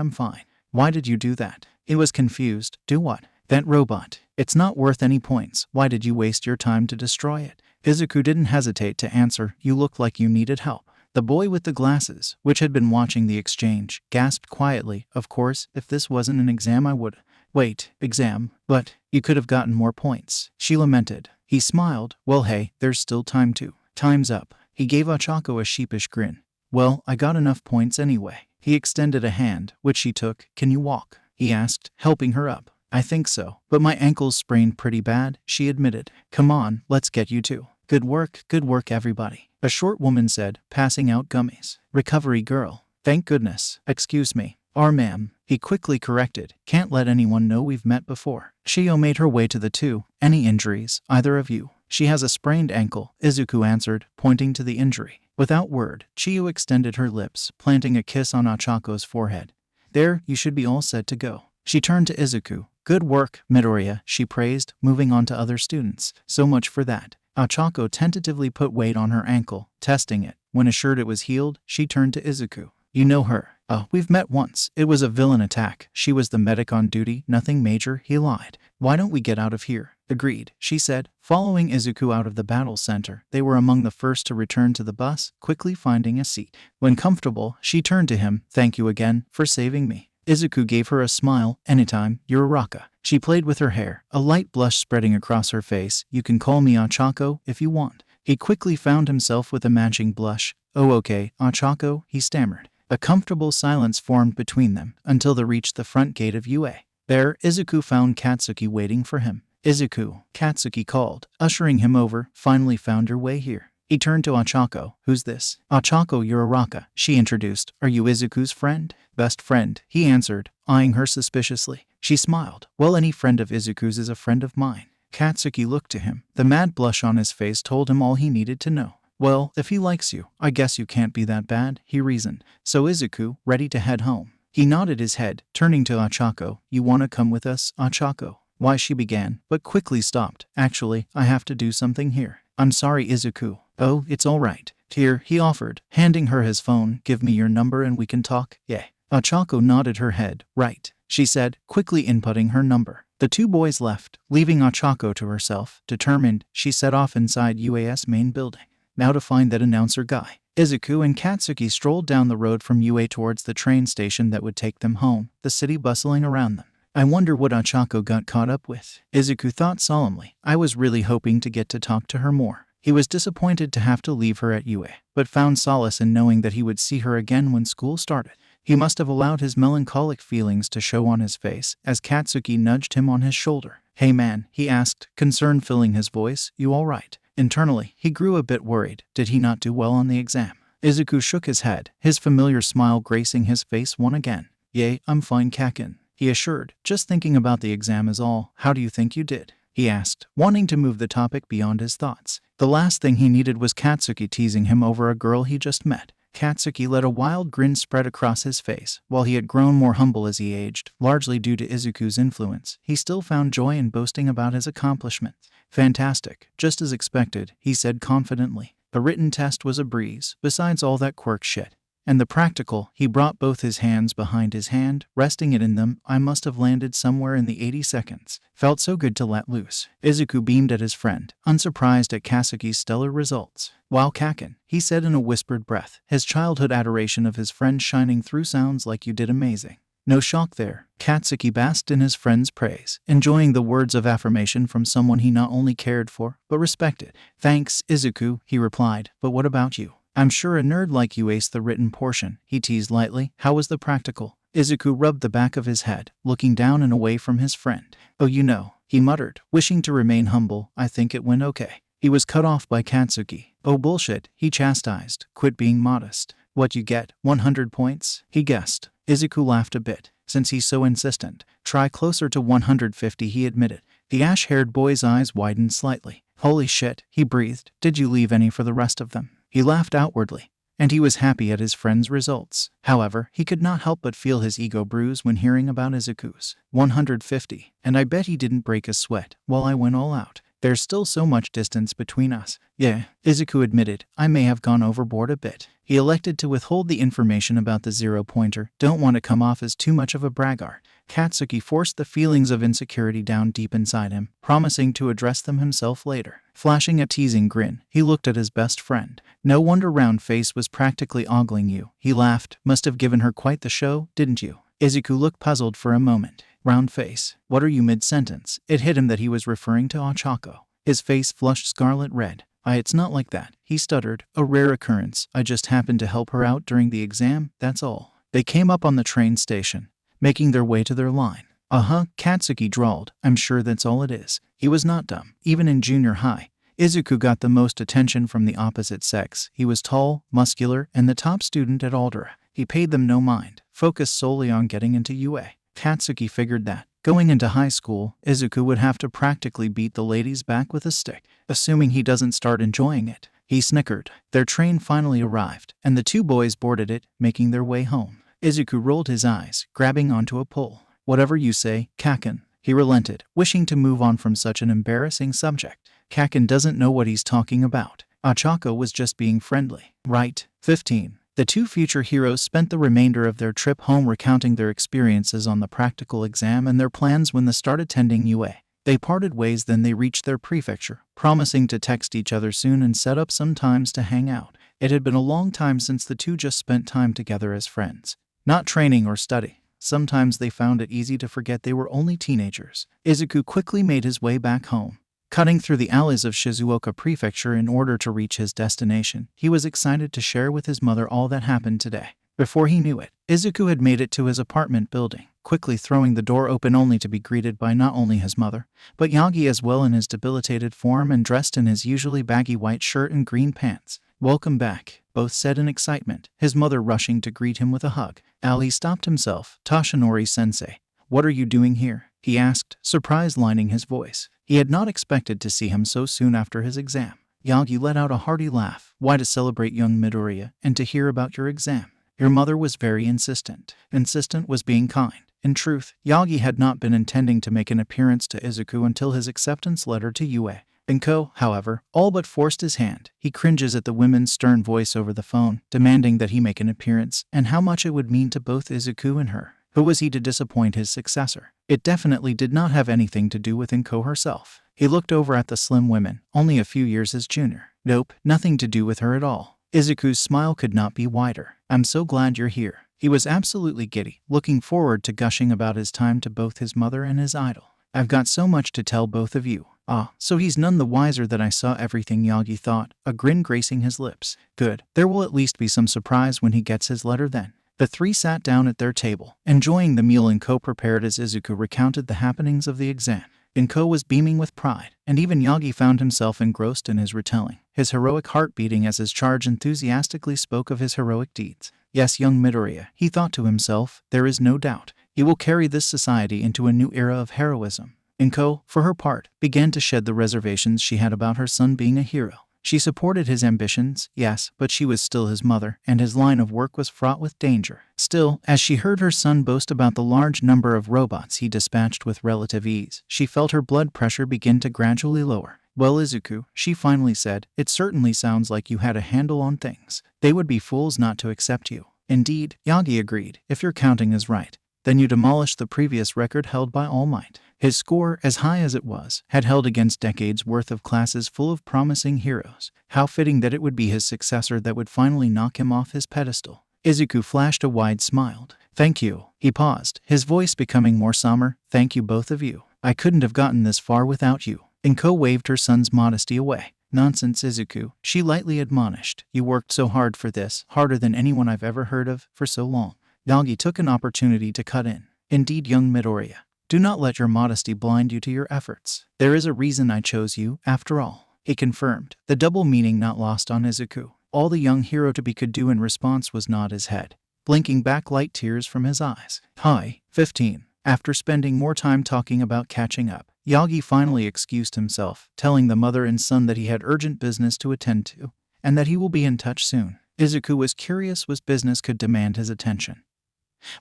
Why did you do that? He was confused. Do what? That robot. It's not worth any points. Why did you waste your time to destroy it? Izuku didn't hesitate to answer. You look like you needed help. The boy with the glasses, which had been watching the exchange, gasped quietly. Of course, if this wasn't an exam I would. Wait, exam? But you could have gotten more points. She lamented. He smiled. Well hey, there's still time too. Time's up. He gave Ochako a sheepish grin. Well, I got enough points anyway. He extended a hand, which she took. Can you walk? He asked, helping her up. I think so, but my ankle's sprained pretty bad, she admitted. Come on, let's get you too. Good work everybody. A short woman said, passing out gummies. Recovery girl. Thank goodness. Excuse me. Ma'am. He quickly corrected. Can't let anyone know we've met before. Shio made her way to the two. Any injuries, either of you? She has a sprained ankle, Izuku answered, pointing to the injury. Without word, Chiyo extended her lips, planting a kiss on Ochako's forehead. There, you should be all set to go. She turned to Izuku. Good work, Midoriya, she praised, moving on to other students. So much for that. Ochako tentatively put weight on her ankle, testing it. When assured it was healed, she turned to Izuku. You know her. Oh, we've met once. It was a villain attack. She was the medic on duty, nothing major, he lied. Why don't we get out of here? Agreed, she said, following Izuku out of the battle center. They were among the first to return to the bus, quickly finding a seat. When comfortable, she turned to him. Thank you again for saving me. Izuku gave her a smile. Anytime, you're a raka. She played with her hair, a light blush spreading across her face. You can call me Ochako if you want. He quickly found himself with a matching blush. Oh okay, Ochako, he stammered. A comfortable silence formed between them until they reached the front gate of UA. There, Izuku found Katsuki waiting for him. Izuku, Katsuki called, ushering him over. Finally found your way here. He turned to Ochako. Who's this? Ochako, you're a raka, she introduced. Are you Izuku's friend? Best friend, he answered, eyeing her suspiciously. She smiled. Well, any friend of Izuku's is a friend of mine. Katsuki looked to him. The mad blush on his face told him all he needed to know. Well, if he likes you, I guess you can't be that bad, he reasoned. So Izuku, ready to head home. He nodded his head, turning to Ochako. You want to come with us, Ochako? Why, she began, but quickly stopped. Actually, I have to do something here. I'm sorry, Izuku. Oh, it's all right. Here, he offered, handing her his phone. Give me your number and we can talk. Yeah. Ochako nodded her head. Right, she said, quickly inputting her number. The two boys left, leaving Ochako to herself. Determined, she set off inside UA's main building. Now to find that announcer guy. Izuku and Katsuki strolled down the road from UA towards the train station that would take them home, the city bustling around them. I wonder what Ochako got caught up with. Izuku thought solemnly. I was really hoping to get to talk to her more. He was disappointed to have to leave her at UA, but found solace in knowing that he would see her again when school started. He must have allowed his melancholic feelings to show on his face as Katsuki nudged him on his shoulder. Hey man, he asked, concern filling his voice. You all right? Internally, he grew a bit worried. Did he not do well on the exam? Izuku shook his head, his familiar smile gracing his face once again. Yay, I'm fine, Kaken, he assured. Just thinking about the exam is all. How do you think you did? He asked, wanting to move the topic beyond his thoughts. The last thing he needed was Katsuki teasing him over a girl he just met. Katsuki let a wild grin spread across his face. While he had grown more humble as he aged, largely due to Izuku's influence, he still found joy in boasting about his accomplishments. Fantastic, just as expected, he said confidently. The written test was a breeze, besides all that quirk shit. And the practical, he brought both his hands behind his hand, resting it in them. I must have landed somewhere in the 80 seconds. Felt so good to let loose. Izuku beamed at his friend, unsurprised at Katsuki's stellar results. Wow, Kaken, he said in a whispered breath, his childhood adoration of his friend shining through. Sounds like you did amazing. No shock there. Katsuki basked in his friend's praise, enjoying the words of affirmation from someone he not only cared for, but respected. Thanks, Izuku, he replied, but what about you? I'm sure a nerd like you aced the written portion, he teased lightly. How was the practical? Izuku rubbed the back of his head, looking down and away from his friend. Oh, you know, he muttered, wishing to remain humble. I think it went okay. He was cut off by Katsuki. Oh bullshit, he chastised. Quit being modest. What you get, 100 points? He guessed. Izuku laughed a bit. Since he's so insistent. Try closer to 150, he admitted. The ash-haired boy's eyes widened slightly. Holy shit, he breathed. Did you leave any for the rest of them? He laughed outwardly, and he was happy at his friend's results. However, he could not help but feel his ego bruise when hearing about Izuku's 150, and I bet he didn't break a sweat while I went all out. There's still so much distance between us. Yeah, Izuku admitted, I may have gone overboard a bit. He elected to withhold the information about the zero-pointer, don't want to come off as too much of a braggart. Katsuki forced the feelings of insecurity down deep inside him, promising to address them himself later. Flashing a teasing grin, he looked at his best friend. No wonder round face was practically ogling you. He laughed. Must have given her quite the show, didn't you? Izuku looked puzzled for a moment. Round face. What are you mid-sentence? It hit him that he was referring to Ochako. His face flushed scarlet red. It's not like that, he stuttered. A rare occurrence. I just happened to help her out during the exam, that's all. They came up on the train station, making their way to their line. Katsuki drawled. I'm sure that's all it is. He was not dumb. Even in junior high, Izuku got the most attention from the opposite sex. He was tall, muscular, and the top student at Aldera. He paid them no mind, focused solely on getting into UA. Katsuki figured that, going into high school, Izuku would have to practically beat the ladies back with a stick, assuming he doesn't start enjoying it. He snickered. Their train finally arrived, and the two boys boarded it, making their way home. Izuku rolled his eyes, grabbing onto a pole. Whatever you say, Kaken. He relented, wishing to move on from such an embarrassing subject. Kaken doesn't know what he's talking about. Ochako was just being friendly. Right. 15. The two future heroes spent the remainder of their trip home recounting their experiences on the practical exam and their plans when they started attending UA. They parted ways, then they reached their prefecture, promising to text each other soon and set up some times to hang out. It had been a long time since the two just spent time together as friends. Not training or study. Sometimes they found it easy to forget they were only teenagers. Izuku quickly made his way back home. Cutting through the alleys of Shizuoka Prefecture in order to reach his destination, he was excited to share with his mother all that happened today. Before he knew it, Izuku had made it to his apartment building, quickly throwing the door open only to be greeted by not only his mother, but Yagi as well in his debilitated form and dressed in his usually baggy white shirt and green pants. "Welcome back," both said in excitement, his mother rushing to greet him with a hug. Ali stopped himself. "Tashinori-sensei, what are you doing here?" he asked, surprise lining his voice. He had not expected to see him so soon after his exam. Yagi let out a hearty laugh. "Why, to celebrate young Midoriya, and to hear about your exam." Your mother was very insistent. Insistent was being kind. In truth, Yagi had not been intending to make an appearance to Izuku until his acceptance letter to Yue. Inko, however, all but forced his hand. He cringes at the woman's stern voice over the phone, demanding that he make an appearance, and how much it would mean to both Izuku and her. Who was he to disappoint his successor? It definitely did not have anything to do with Inko herself. He looked over at the slim woman, only a few years his junior. Nope, nothing to do with her at all. Izuku's smile could not be wider. "I'm so glad you're here." He was absolutely giddy, looking forward to gushing about his time to both his mother and his idol. "I've got so much to tell both of you." "Ah, so he's none the wiser that I saw everything," Yagi thought, a grin gracing his lips. "Good. There will at least be some surprise when he gets his letter then." The three sat down at their table, enjoying the meal Inko prepared as Izuku recounted the happenings of the exam. Inko was beaming with pride, and even Yagi found himself engrossed in his retelling, his heroic heart beating as his charge enthusiastically spoke of his heroic deeds. Yes, young Midoriya, he thought to himself, there is no doubt. He will carry this society into a new era of heroism. Inko, for her part, began to shed the reservations she had about her son being a hero. She supported his ambitions, yes, but she was still his mother, and his line of work was fraught with danger. Still, as she heard her son boast about the large number of robots he dispatched with relative ease, she felt her blood pressure begin to gradually lower. "Well, Izuku," she finally said, "it certainly sounds like you had a handle on things. They would be fools not to accept you." "Indeed," Yagi agreed, "if your counting is right. Then you demolished the previous record held by All Might." His score, as high as it was, had held against decades worth of classes full of promising heroes. How fitting that it would be his successor that would finally knock him off his pedestal. Izuku flashed a wide smile. "Thank you." He paused, his voice becoming more somber. "Thank you both of you. I couldn't have gotten this far without you." Inko waved her son's modesty away. "Nonsense, Izuku," she lightly admonished. "You worked so hard for this, harder than anyone I've ever heard of, for so long." Yagi took an opportunity to cut in. "Indeed, young Midoriya. Do not let your modesty blind you to your efforts. There is a reason I chose you, after all," he confirmed, the double meaning not lost on Izuku. All the young hero-to-be could do in response was nod his head, blinking back light tears from his eyes. Hi, 15. After spending more time talking about catching up, Yagi finally excused himself, telling the mother and son that he had urgent business to attend to, and that he will be in touch soon. Izuku was curious what business could demand his attention,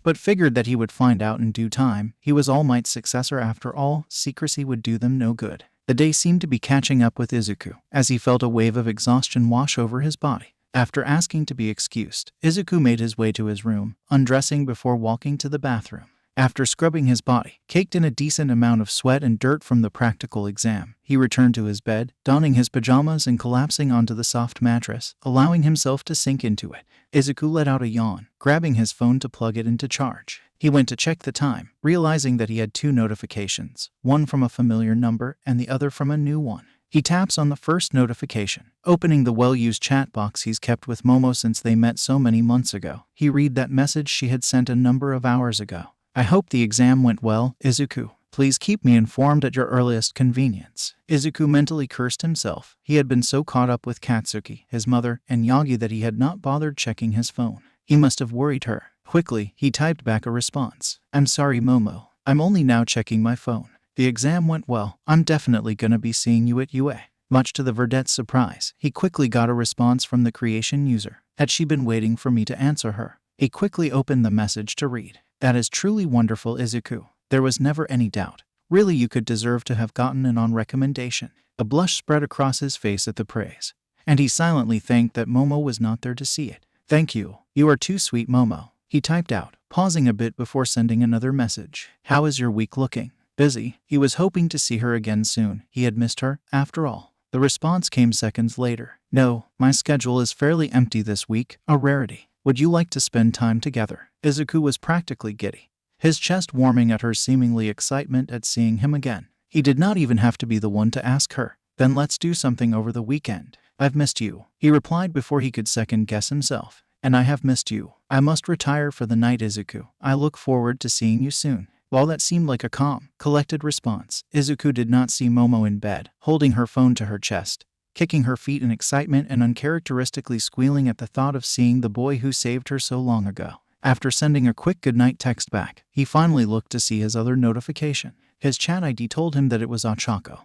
but figured that he would find out in due time. He was All Might's successor after all, secrecy would do them no good. The day seemed to be catching up with Izuku, as he felt a wave of exhaustion wash over his body. After asking to be excused, Izuku made his way to his room, undressing before walking to the bathroom. After scrubbing his body, caked in a decent amount of sweat and dirt from the practical exam, he returned to his bed, donning his pajamas and collapsing onto the soft mattress, allowing himself to sink into it. Izuku let out a yawn, grabbing his phone to plug it into charge. He went to check the time, realizing that he had 2 notifications, one from a familiar number and the other from a new one. He taps on the first notification, opening the well-used chat box he's kept with Momo since they met so many months ago. He read that message she had sent a number of hours ago. "I hope the exam went well, Izuku. Please keep me informed at your earliest convenience." Izuku mentally cursed himself. He had been so caught up with Katsuki, his mother, and Yagi that he had not bothered checking his phone. He must have worried her. Quickly, he typed back a response. "I'm sorry, Momo. I'm only now checking my phone. The exam went well. I'm definitely gonna be seeing you at UA." Much to the vedette's surprise, he quickly got a response from the creation user. Had she been waiting for me to answer her? He quickly opened the message to read. "That is truly wonderful, Izuku. There was never any doubt. Really, you could deserve to have gotten it on recommendation." A blush spread across his face at the praise, and he silently thanked that Momo was not there to see it. "Thank you. You are too sweet, Momo," he typed out, pausing a bit before sending another message. "How is your week looking?" Busy. He was hoping to see her again soon. He had missed her, after all. The response came seconds later. No, my schedule is fairly empty this week, a rarity. Would you like to spend time together? Izuku was practically giddy, his chest warming at her seemingly excitement at seeing him again. He did not even have to be the one to ask her. Then let's do something over the weekend. I've missed you, he replied before he could second-guess himself. And I have missed you. I must retire for the night, Izuku. I look forward to seeing you soon. While that seemed like a calm, collected response, Izuku did not see Momo in bed, holding her phone to her chest, kicking her feet in excitement and uncharacteristically squealing at the thought of seeing the boy who saved her so long ago. After sending a quick goodnight text back, he finally looked to see his other notification. His chat ID told him that it was Ochako,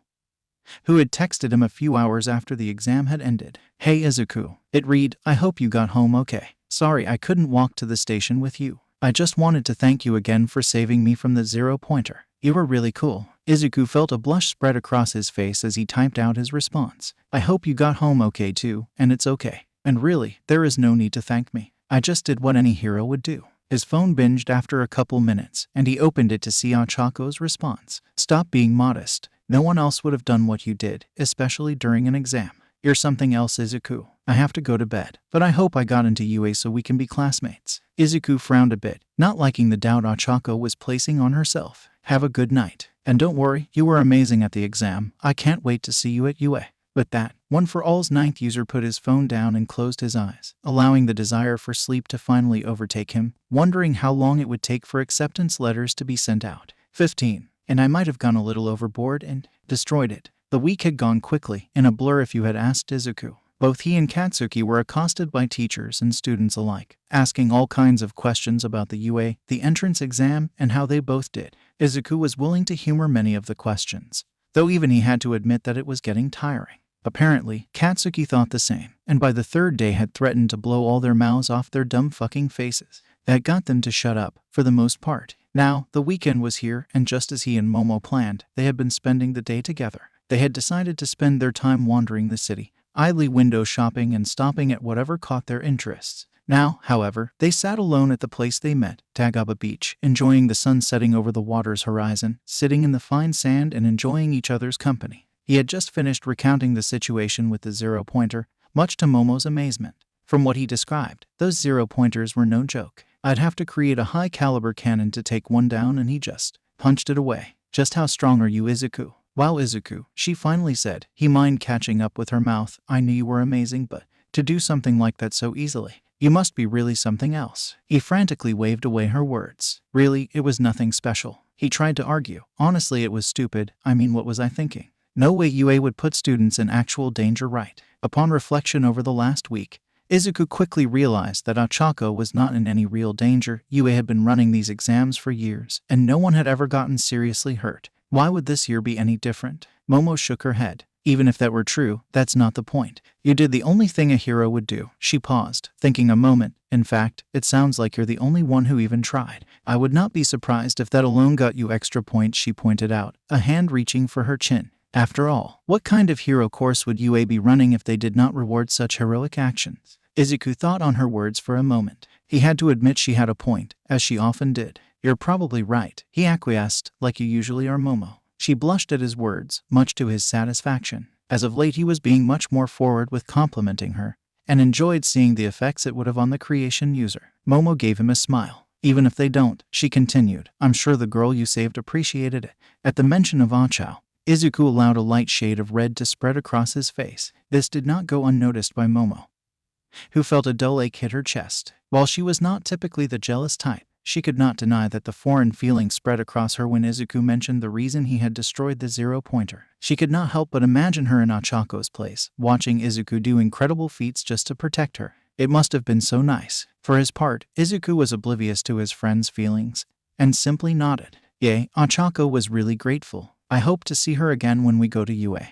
who had texted him a few hours after the exam had ended. Hey Izuku. It read, I hope you got home okay. Sorry I couldn't walk to the station with you. I just wanted to thank you again for saving me from the zero-pointer. You were really cool. Izuku felt a blush spread across his face as he typed out his response. I hope you got home okay too, and it's okay. And really, there is no need to thank me. I just did what any hero would do. His phone binged after a couple minutes, and he opened it to see Ochako's response. Stop being modest. No one else would have done what you did, especially during an exam. You're something else, Izuku. I have to go to bed, but I hope I got into UA so we can be classmates. Izuku frowned a bit, not liking the doubt Ochako was placing on herself. Have a good night. And don't worry, you were amazing at the exam. I can't wait to see you at UA. With that, One for All's ninth user put his phone down and closed his eyes, allowing the desire for sleep to finally overtake him, wondering how long it would take for acceptance letters to be sent out. 15. And I might have gone a little overboard and destroyed it. The week had gone quickly, in a blur if you had asked Izuku. Both he and Katsuki were accosted by teachers and students alike, asking all kinds of questions about the UA, the entrance exam, and how they both did. Izuku was willing to humor many of the questions, though even he had to admit that it was getting tiring. Apparently, Katsuki thought the same, and by the third day had threatened to blow all their mouths off their dumb fucking faces. That got them to shut up, for the most part. Now, the weekend was here, and just as he and Momo planned, they had been spending the day together. They had decided to spend their time wandering the city, idly window shopping and stopping at whatever caught their interests. Now, however, they sat alone at the place they met, Tagaba Beach, enjoying the sun setting over the water's horizon, sitting in the fine sand and enjoying each other's company. He had just finished recounting the situation with the zero-pointer, much to Momo's amazement. From what he described, those zero-pointers were no joke. I'd have to create a high-caliber cannon to take one down, and he just punched it away. Just how strong are you, Izuku? Wow, Izuku, she finally said, he mind catching up with her mouth. I knew you were amazing, but to do something like that so easily, you must be really something else. He frantically waved away her words. Really, it was nothing special. He tried to argue. Honestly, it was stupid. I mean, what was I thinking? No way UA would put students in actual danger, right? Upon reflection over the last week, Izuku quickly realized that Ochako was not in any real danger. UA had been running these exams for years, and no one had ever gotten seriously hurt. Why would this year be any different? Momo shook her head. Even if that were true, that's not the point. You did the only thing a hero would do. She paused, thinking a moment. In fact, it sounds like you're the only one who even tried. I would not be surprised if that alone got you extra points, she pointed out, a hand reaching for her chin. After all, what kind of hero course would UA be running if they did not reward such heroic actions? Izuku thought on her words for a moment. He had to admit she had a point, as she often did. You're probably right, he acquiesced, like you usually are, Momo. She blushed at his words, much to his satisfaction. As of late he was being much more forward with complimenting her, and enjoyed seeing the effects it would have on the creation user. Momo gave him a smile. Even if they don't, she continued, I'm sure the girl you saved appreciated it. At the mention of Achao, Izuku allowed a light shade of red to spread across his face. This did not go unnoticed by Momo, who felt a dull ache hit her chest. While she was not typically the jealous type, she could not deny that the foreign feeling spread across her when Izuku mentioned the reason he had destroyed the zero-pointer. She could not help but imagine her in Ochako's place, watching Izuku do incredible feats just to protect her. It must have been so nice. For his part, Izuku was oblivious to his friend's feelings, and simply nodded. Yay, Ochako was really grateful. I hope to see her again when we go to UA.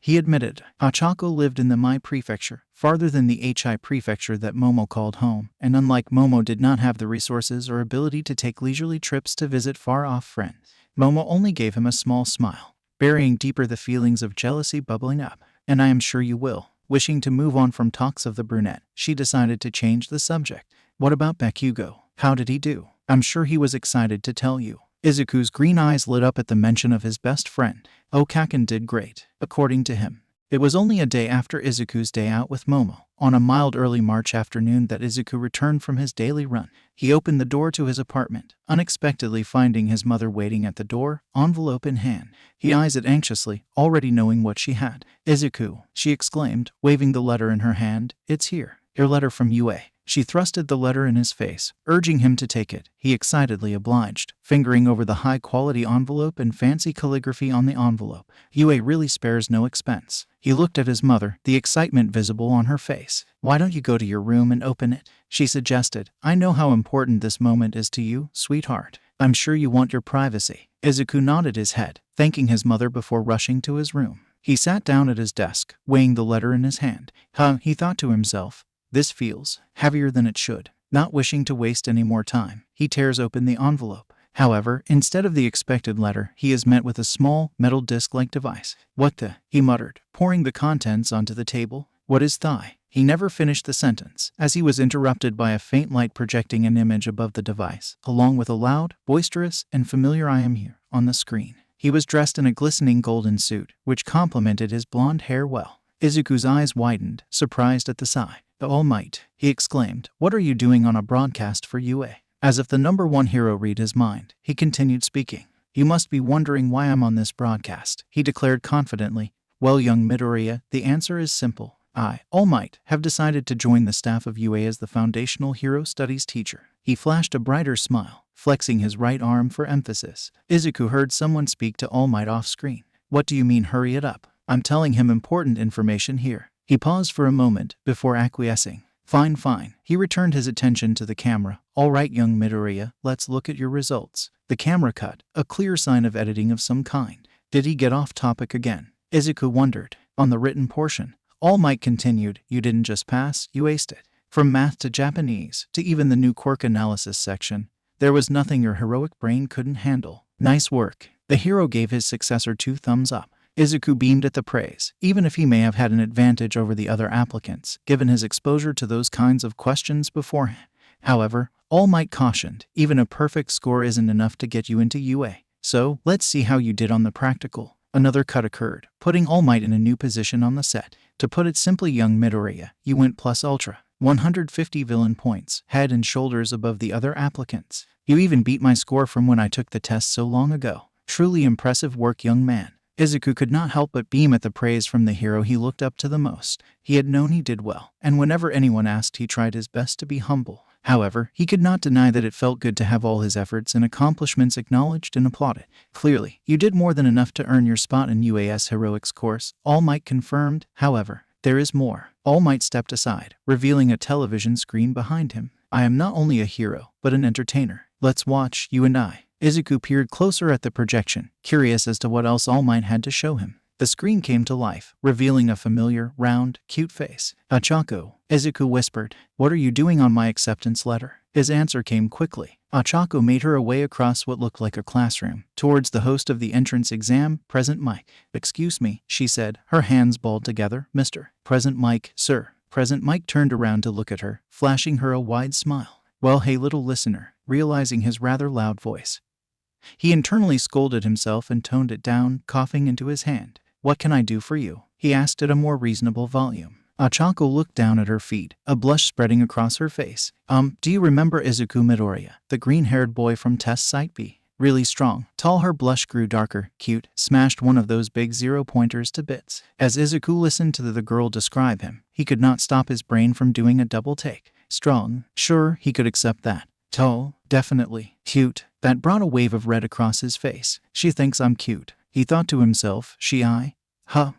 He admitted. Ochako lived in the Mai prefecture, farther than the Hi prefecture that Momo called home, and unlike Momo did not have the resources or ability to take leisurely trips to visit far-off friends. Momo only gave him a small smile, burying deeper the feelings of jealousy bubbling up. And I am sure you will. Wishing to move on from talks of the brunette, she decided to change the subject. What about Bakugo? How did he do? I'm sure he was excited to tell you. Izuku's green eyes lit up at the mention of his best friend. Oh, Kaken did great, according to him. It was only a day after Izuku's day out with Momo, on a mild early March afternoon, that Izuku returned from his daily run. He opened the door to his apartment, unexpectedly finding his mother waiting at the door, envelope in hand. He eyes it anxiously, already knowing what she had. "Izuku," she exclaimed, waving the letter in her hand, "it's here. Your letter from UA." She thrusted the letter in his face, urging him to take it. He excitedly obliged, fingering over the high-quality envelope and fancy calligraphy on the envelope. UA really spares no expense. He looked at his mother, the excitement visible on her face. "Why don't you go to your room and open it?" she suggested. "I know how important this moment is to you, sweetheart. I'm sure you want your privacy." Izuku nodded his head, thanking his mother before rushing to his room. He sat down at his desk, weighing the letter in his hand. He thought to himself. This feels heavier than it should. Not wishing to waste any more time, he tears open the envelope. However, instead of the expected letter, he is met with a small, metal disc-like device. "What the?" he muttered, pouring the contents onto the table. "What is thigh?" He never finished the sentence, as he was interrupted by a faint light projecting an image above the device, along with a loud, boisterous, and familiar "I am here" on the screen. He was dressed in a glistening golden suit, which complemented his blonde hair well. Izuku's eyes widened, surprised at the sight. "The All Might," he exclaimed. "What are you doing on a broadcast for UA?" As if the number one hero read his mind, he continued speaking. "You must be wondering why I'm on this broadcast," he declared confidently. "Well, young Midoriya, the answer is simple. I, All Might, have decided to join the staff of UA as the Foundational Hero Studies teacher." He flashed a brighter smile, flexing his right arm for emphasis. Izuku heard someone speak to All Might off-screen. "What do you mean, hurry it up? I'm telling him important information here." He paused for a moment before acquiescing. Fine. He returned his attention to the camera. "All right, young Midoriya, let's look at your results." The camera cut, a clear sign of editing of some kind. Did he get off topic again? Izuku wondered. On the written portion, All Might continued, "You didn't just pass, you aced it. From math to Japanese, to even the new quirk analysis section, there was nothing your heroic brain couldn't handle. Nice work." The hero gave his successor 2 thumbs up. Izuku beamed at the praise, even if he may have had an advantage over the other applicants, given his exposure to those kinds of questions beforehand. However, All Might cautioned, even a perfect score isn't enough to get you into UA. "So, let's see how you did on the practical." Another cut occurred, putting All Might in a new position on the set. "To put it simply, young Midoriya, you went plus ultra. 150 villain points, head and shoulders above the other applicants. You even beat my score from when I took the test so long ago. Truly impressive work, young man." Izuku could not help but beam at the praise from the hero he looked up to the most. He had known he did well, and whenever anyone asked, he tried his best to be humble. However, he could not deny that it felt good to have all his efforts and accomplishments acknowledged and applauded. "Clearly, you did more than enough to earn your spot in UA's Heroics course," All Might confirmed. "However, there is more." All Might stepped aside, revealing a television screen behind him. "I am not only a hero, but an entertainer. Let's watch, you and I." Izuku peered closer at the projection, curious as to what else All Might had to show him. The screen came to life, revealing a familiar, round, cute face. "Achako," Izuku whispered. "What are you doing on my acceptance letter?" His answer came quickly. Achako made her way across what looked like a classroom, towards the host of the entrance exam, Present Mike. "Excuse me," she said, her hands balled together. "Mr. Present Mike, sir." Present Mike turned around to look at her, flashing her a wide smile. "Well, hey, little listener," realizing his rather loud voice. He internally scolded himself and toned it down, coughing into his hand. "What can I do for you?" he asked at a more reasonable volume. Achako looked down at her feet, a blush spreading across her face. Do you remember Izuku Midoriya, the green-haired boy from Test Site B? Really strong, tall." Her blush grew darker. "Cute, smashed one of those big 0-pointers to bits." As Izuku listened to the girl describe him, he could not stop his brain from doing a double take. Strong, sure, he could accept that. Tall, definitely. Cute. That brought a wave of red across his face. "She thinks I'm cute," he thought to himself. "I?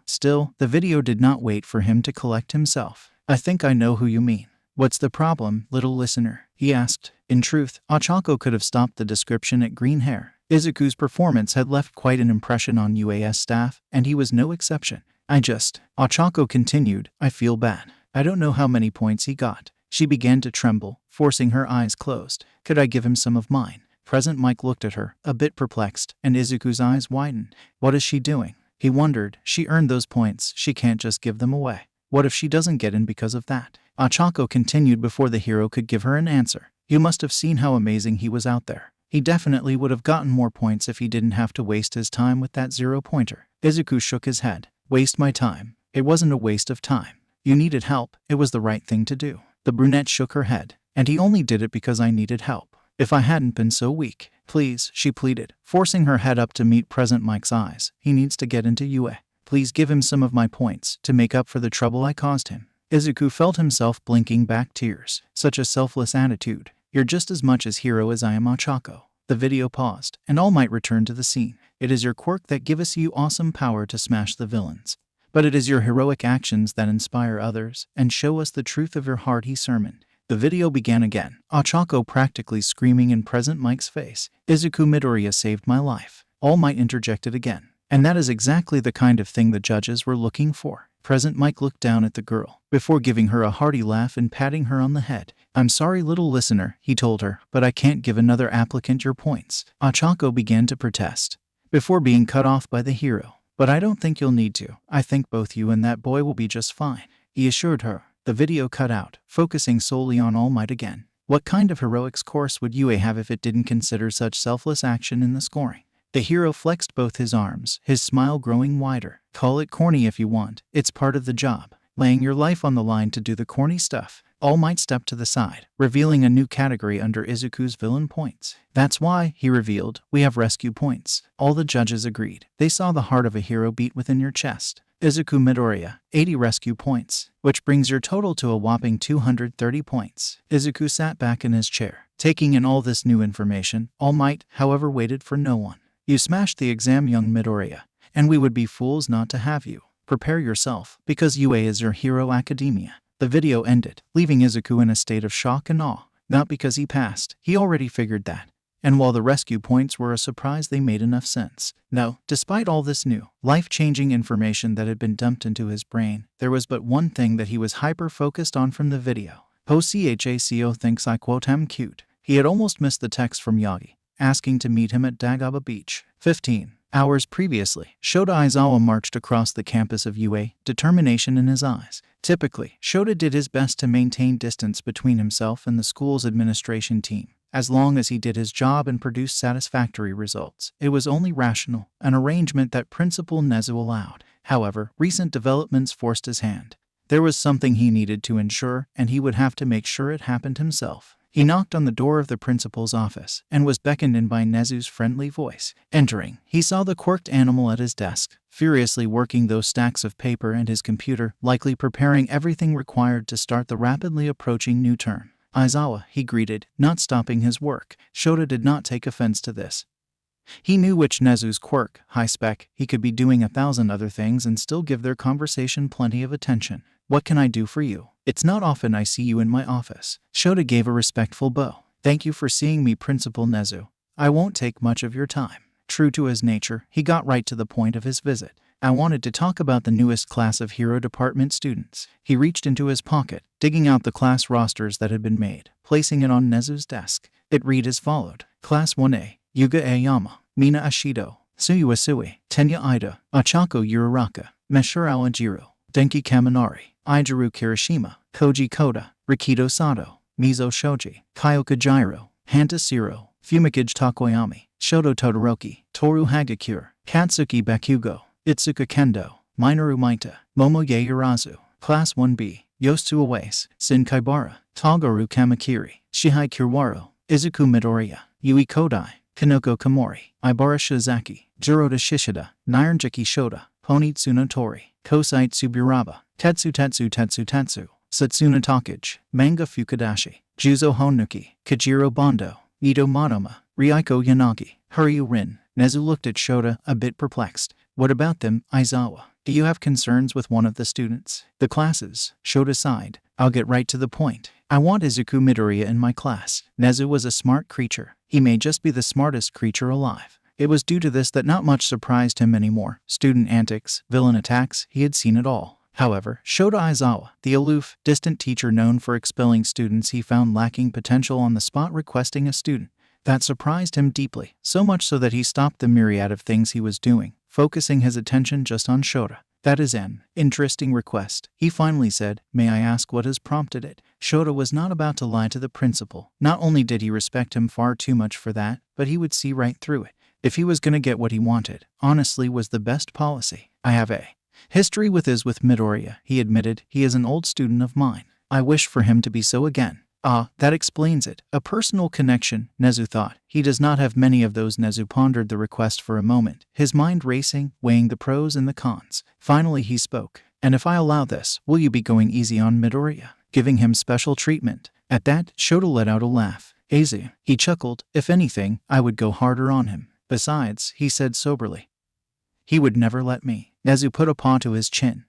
Still, the video did not wait for him to collect himself. "I think I know who you mean. What's the problem, little listener?" he asked. In truth, Achako could have stopped the description at green hair. Izuku's performance had left quite an impression on UAS staff, and he was no exception. Achako continued, "I feel bad. I don't know how many points he got." She began to tremble, forcing her eyes closed. "Could I give him some of mine?" Present Mike looked at her, a bit perplexed, and Izuku's eyes widened. What is she doing? He wondered. She earned those points, she can't just give them away. What if she doesn't get in because of that? Achako continued before the hero could give her an answer. You must have seen how amazing he was out there. He definitely would have gotten more points if he didn't have to waste his time with that 0-pointer. Izuku shook his head. Waste my time? It wasn't a waste of time. You needed help. It was the right thing to do. The brunette shook her head. And he only did it because I needed help. If I hadn't been so weak. Please, she pleaded, forcing her head up to meet Present Mike's eyes. He needs to get into UA. Please give him some of my points to make up for the trouble I caused him. Izuku felt himself blinking back tears. Such a selfless attitude. You're just as much as hero as I am Ochako. The video paused, and All Might returned to the scene. It is your quirk that gives you awesome power to smash the villains. But it is your heroic actions that inspire others and show us the truth of your heart, he sermoned. The video began again, Ochako practically screaming in Present Mike's face. Izuku Midoriya saved my life. All Might interjected again. And that is exactly the kind of thing the judges were looking for. Present Mike looked down at the girl, before giving her a hearty laugh and patting her on the head. I'm sorry, little listener, he told her, but I can't give another applicant your points. Ochako began to protest, before being cut off by the hero. But I don't think you'll need to. I think both you and that boy will be just fine, he assured her. The video cut out, focusing solely on All Might again. What kind of heroics course would UA have if it didn't consider such selfless action in the scoring? The hero flexed both his arms, his smile growing wider. Call it corny if you want. It's part of the job. Laying your life on the line to do the corny stuff. All Might stepped to the side, revealing a new category under Izuku's villain points. That's why, he revealed, we have rescue points. All the judges agreed. They saw the heart of a hero beat within your chest. Izuku Midoriya, 80 rescue points, which brings your total to a whopping 230 points. Izuku sat back in his chair, taking in all this new information. All Might, however, waited for no one. You smashed the exam, young Midoriya, and we would be fools not to have you. Prepare yourself, because UA is your hero academia. The video ended, leaving Izuku in a state of shock and awe. Not because he passed, he already figured that. And while the rescue points were a surprise, they made enough sense. No, despite all this new, life-changing information that had been dumped into his brain, there was but one thing that he was hyper-focused on from the video. Pochaco thinks I quote him cute. He had almost missed the text from Yagi, asking to meet him at Dagaba Beach. 15 hours previously, Shota Aizawa marched across the campus of UA, determination in his eyes. Typically, Shota did his best to maintain distance between himself and the school's administration team. As long as he did his job and produced satisfactory results, it was only rational, an arrangement that Principal Nezu allowed. However, recent developments forced his hand. There was something he needed to ensure, and he would have to make sure it happened himself. He knocked on the door of the principal's office and was beckoned in by Nezu's friendly voice. Entering, he saw the quirked animal at his desk, furiously working those stacks of paper and his computer, likely preparing everything required to start the rapidly approaching new term. Aizawa, he greeted, not stopping his work. Shota did not take offense to this. He knew which Nezu's quirk, high spec, he could be doing 1,000 other things and still give their conversation plenty of attention. What can I do for you? It's not often I see you in my office. Shota gave a respectful bow. Thank you for seeing me, Principal Nezu. I won't take much of your time. True to his nature, he got right to the point of his visit. I wanted to talk about the newest class of Hero Department students. He reached into his pocket, digging out the class rosters that had been made, placing it on Nezu's desk. It read as followed. Class 1A, Yuga Aoyama, Mina Ashido, Suyu Asui, Tenya Ida, Ochako Uraraka, Meshuro Ajiro, Denki Kaminari, Ijiru Kirishima, Koji Koda, Rikido Sato, Mizo Shoji, Kyoka Jiro, Hanta Siro, Fumikage Takoyami, Shoto Todoroki, Toru Hagakure, Katsuki Bakugo, Itsuka Kendo, Minoru Maita, Momoye Urazu, Class 1B, Yosu Awase, Sin Kaibara, Togaru Kamakiri, Shihai Kiwaro, Izuku Midoriya, Yui Kodai, Kanoko Komori, Ibara Shizaki, Jiroda Shishida, Nirnjiki Shota, Honitsu no Tori, Kosai Tsuburaba, Tetsu, Satsuna Takage, Manga Fukadashi, Juzo Honuki, Kajiro Bondo, Ito Madoma, Ryuko Yanagi, Huryu Rin. Nezu looked at Shota, a bit perplexed. What about them, Aizawa? Do you have concerns with one of the students? The classes, Shota sighed. I'll get right to the point. I want Izuku Midoriya in my class. Nezu was a smart creature. He may just be the smartest creature alive. It was due to this that not much surprised him anymore. Student antics, villain attacks, he had seen it all. However, Shota Aizawa, the aloof, distant teacher known for expelling students he found lacking potential on the spot, requesting a student. That surprised him deeply, so much so that he stopped the myriad of things he was doing, focusing his attention just on Shota. That is an interesting request, he finally said. May I ask what has prompted it? Shota was not about to lie to the principal. Not only did he respect him far too much for that, but he would see right through it. If he was going to get what he wanted, honestly was the best policy. I have a history with Midoriya, he admitted. He is an old student of mine. I wish for him to be so again. Ah, that explains it. A personal connection, Nezu thought. He does not have many of those. Nezu pondered the request for a moment, his mind racing, weighing the pros and the cons. Finally he spoke. And if I allow this, will you be going easy on Midoriya, giving him special treatment? At that, Shota let out a laugh. Easy, he chuckled. If anything, I would go harder on him. Besides, he said soberly, he would never let me. Nezu put a paw to his chin.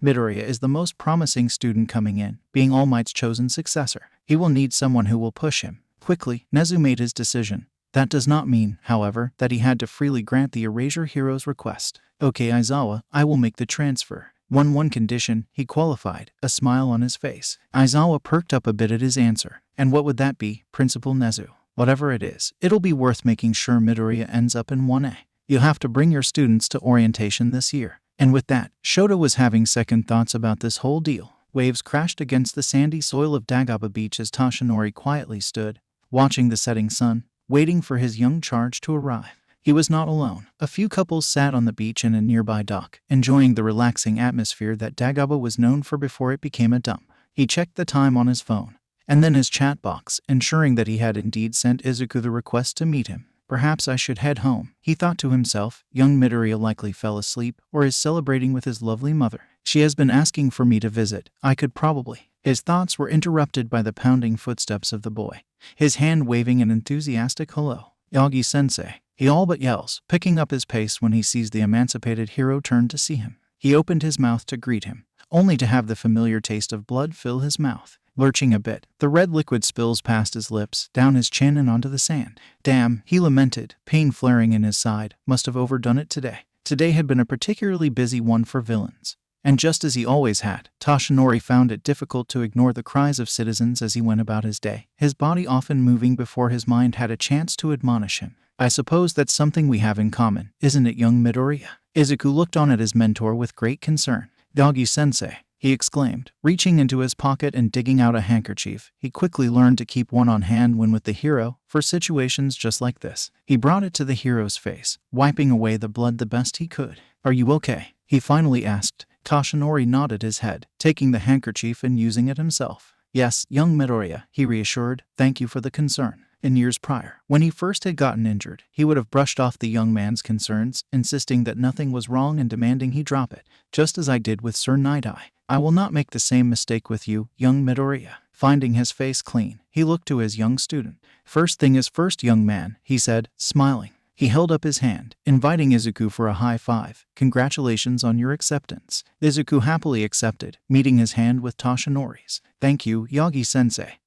Midoriya is the most promising student coming in, being All Might's chosen successor. He will need someone who will push him. Quickly, Nezu made his decision. That does not mean, however, that he had to freely grant the Erasure Hero's request. Okay, Aizawa, I will make the transfer. One condition, he qualified, a smile on his face. Aizawa perked up a bit at his answer. And what would that be, Principal Nezu? Whatever it is, it'll be worth making sure Midoriya ends up in 1A. You'll have to bring your students to orientation this year. And with that, Shota was having second thoughts about this whole deal. Waves crashed against the sandy soil of Dagaba Beach as Toshinori quietly stood, watching the setting sun, waiting for his young charge to arrive. He was not alone. A few couples sat on the beach in a nearby dock, enjoying the relaxing atmosphere that Dagaba was known for before it became a dump. He checked the time on his phone, and then his chat box, ensuring that he had indeed sent Izuku the request to meet him. Perhaps I should head home, he thought to himself. Young Midoriya likely fell asleep or is celebrating with his lovely mother. She has been asking for me to visit. I could probably. His thoughts were interrupted by the pounding footsteps of the boy, his hand waving an enthusiastic hello. Yagi-sensei, he all but yells, picking up his pace when he sees the emancipated hero turn to see him. He opened his mouth to greet him, only to have the familiar taste of blood fill his mouth. Lurching a bit, the red liquid spills past his lips, down his chin and onto the sand. Damn, he lamented, pain flaring in his side. Must have overdone it today. Today had been a particularly busy one for villains. And just as he always had, Toshinori found it difficult to ignore the cries of citizens as he went about his day, his body often moving before his mind had a chance to admonish him. I suppose that's something we have in common, isn't it, young Midoriya? Izuku looked on at his mentor with great concern. Yagi-sensei, he exclaimed, reaching into his pocket and digging out a handkerchief. He quickly learned to keep one on hand when with the hero, for situations just like this. He brought it to the hero's face, wiping away the blood the best he could. Are you okay? He finally asked. Toshinori nodded his head, taking the handkerchief and using it himself. Yes, young Midoriya, he reassured. Thank you for the concern. In years prior, when he first had gotten injured, he would have brushed off the young man's concerns, insisting that nothing was wrong and demanding he drop it, just as I did with Sir Night-Eye. I will not make the same mistake with you, young Midoriya. Finding his face clean, he looked to his young student. First thing is first, young man, he said, smiling. He held up his hand, inviting Izuku for a high five. Congratulations on your acceptance. Izuku happily accepted, meeting his hand with Toshinori's. Thank you, Yagi-sensei.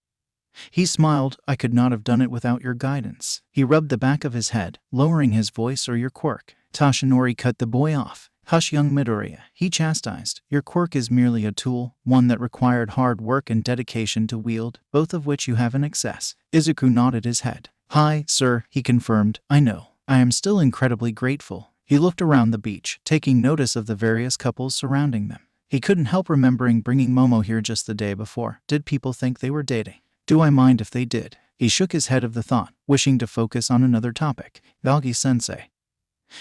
He smiled. I could not have done it without your guidance. He rubbed the back of his head, lowering his voice. Or your quirk. Toshinori cut the boy off. Hush, young Midoriya, he chastised. Your quirk is merely a tool, one that required hard work and dedication to wield, both of which you have in excess. Izuku nodded his head. Hi, sir, he confirmed. I know. I am still incredibly grateful. He looked around the beach, taking notice of the various couples surrounding them. He couldn't help remembering bringing Momo here just the day before. Did people think they were dating? Do I mind if they did? He shook his head of the thought, wishing to focus on another topic. Yagi-sensei.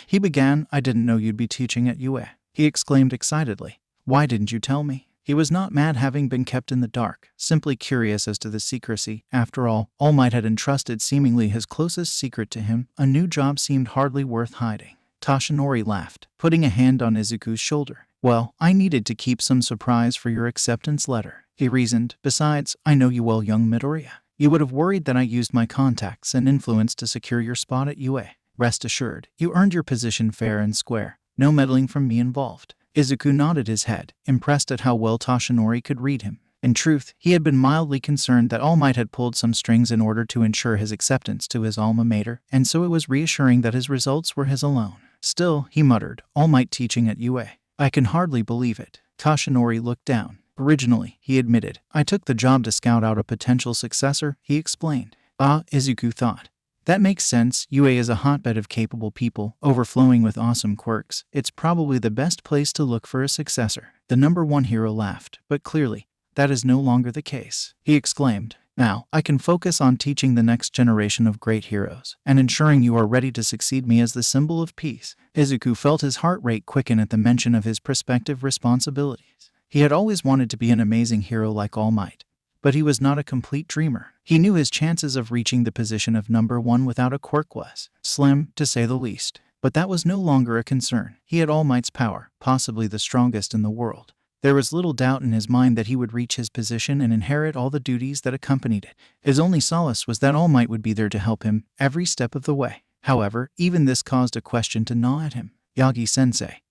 He began. I didn't know you'd be teaching at UA. He exclaimed excitedly. Why didn't you tell me? He was not mad having been kept in the dark, simply curious as to the secrecy. After all Might had entrusted seemingly his closest secret to him. A new job seemed hardly worth hiding. Toshinori laughed, putting a hand on Izuku's shoulder. Well, I needed to keep some surprise for your acceptance letter, he reasoned. Besides, I know you well, young Midoriya. You would have worried that I used my contacts and influence to secure your spot at UA. Rest assured, you earned your position fair and square. No meddling from me involved. Izuku nodded his head, impressed at how well Toshinori could read him. In truth, he had been mildly concerned that All Might had pulled some strings in order to ensure his acceptance to his alma mater, and so it was reassuring that his results were his alone. Still, he muttered, All Might teaching at UA. I can hardly believe it. Toshinori looked down. Originally, he admitted, I took the job to scout out a potential successor, he explained. Ah, Izuku thought. That makes sense. UA is a hotbed of capable people, overflowing with awesome quirks. It's probably the best place to look for a successor. The number one hero laughed, but clearly, that is no longer the case. He exclaimed, now, I can focus on teaching the next generation of great heroes, and ensuring you are ready to succeed me as the symbol of peace. Izuku felt his heart rate quicken at the mention of his prospective responsibilities. He had always wanted to be an amazing hero like All Might, but he was not a complete dreamer. He knew his chances of reaching the position of number one without a quirk was slim, to say the least. But that was no longer a concern. He had All Might's power, possibly the strongest in the world. There was little doubt in his mind that he would reach his position and inherit all the duties that accompanied it. His only solace was that All Might would be there to help him every step of the way. However, even this caused a question to gnaw at him. Yagi-sensei.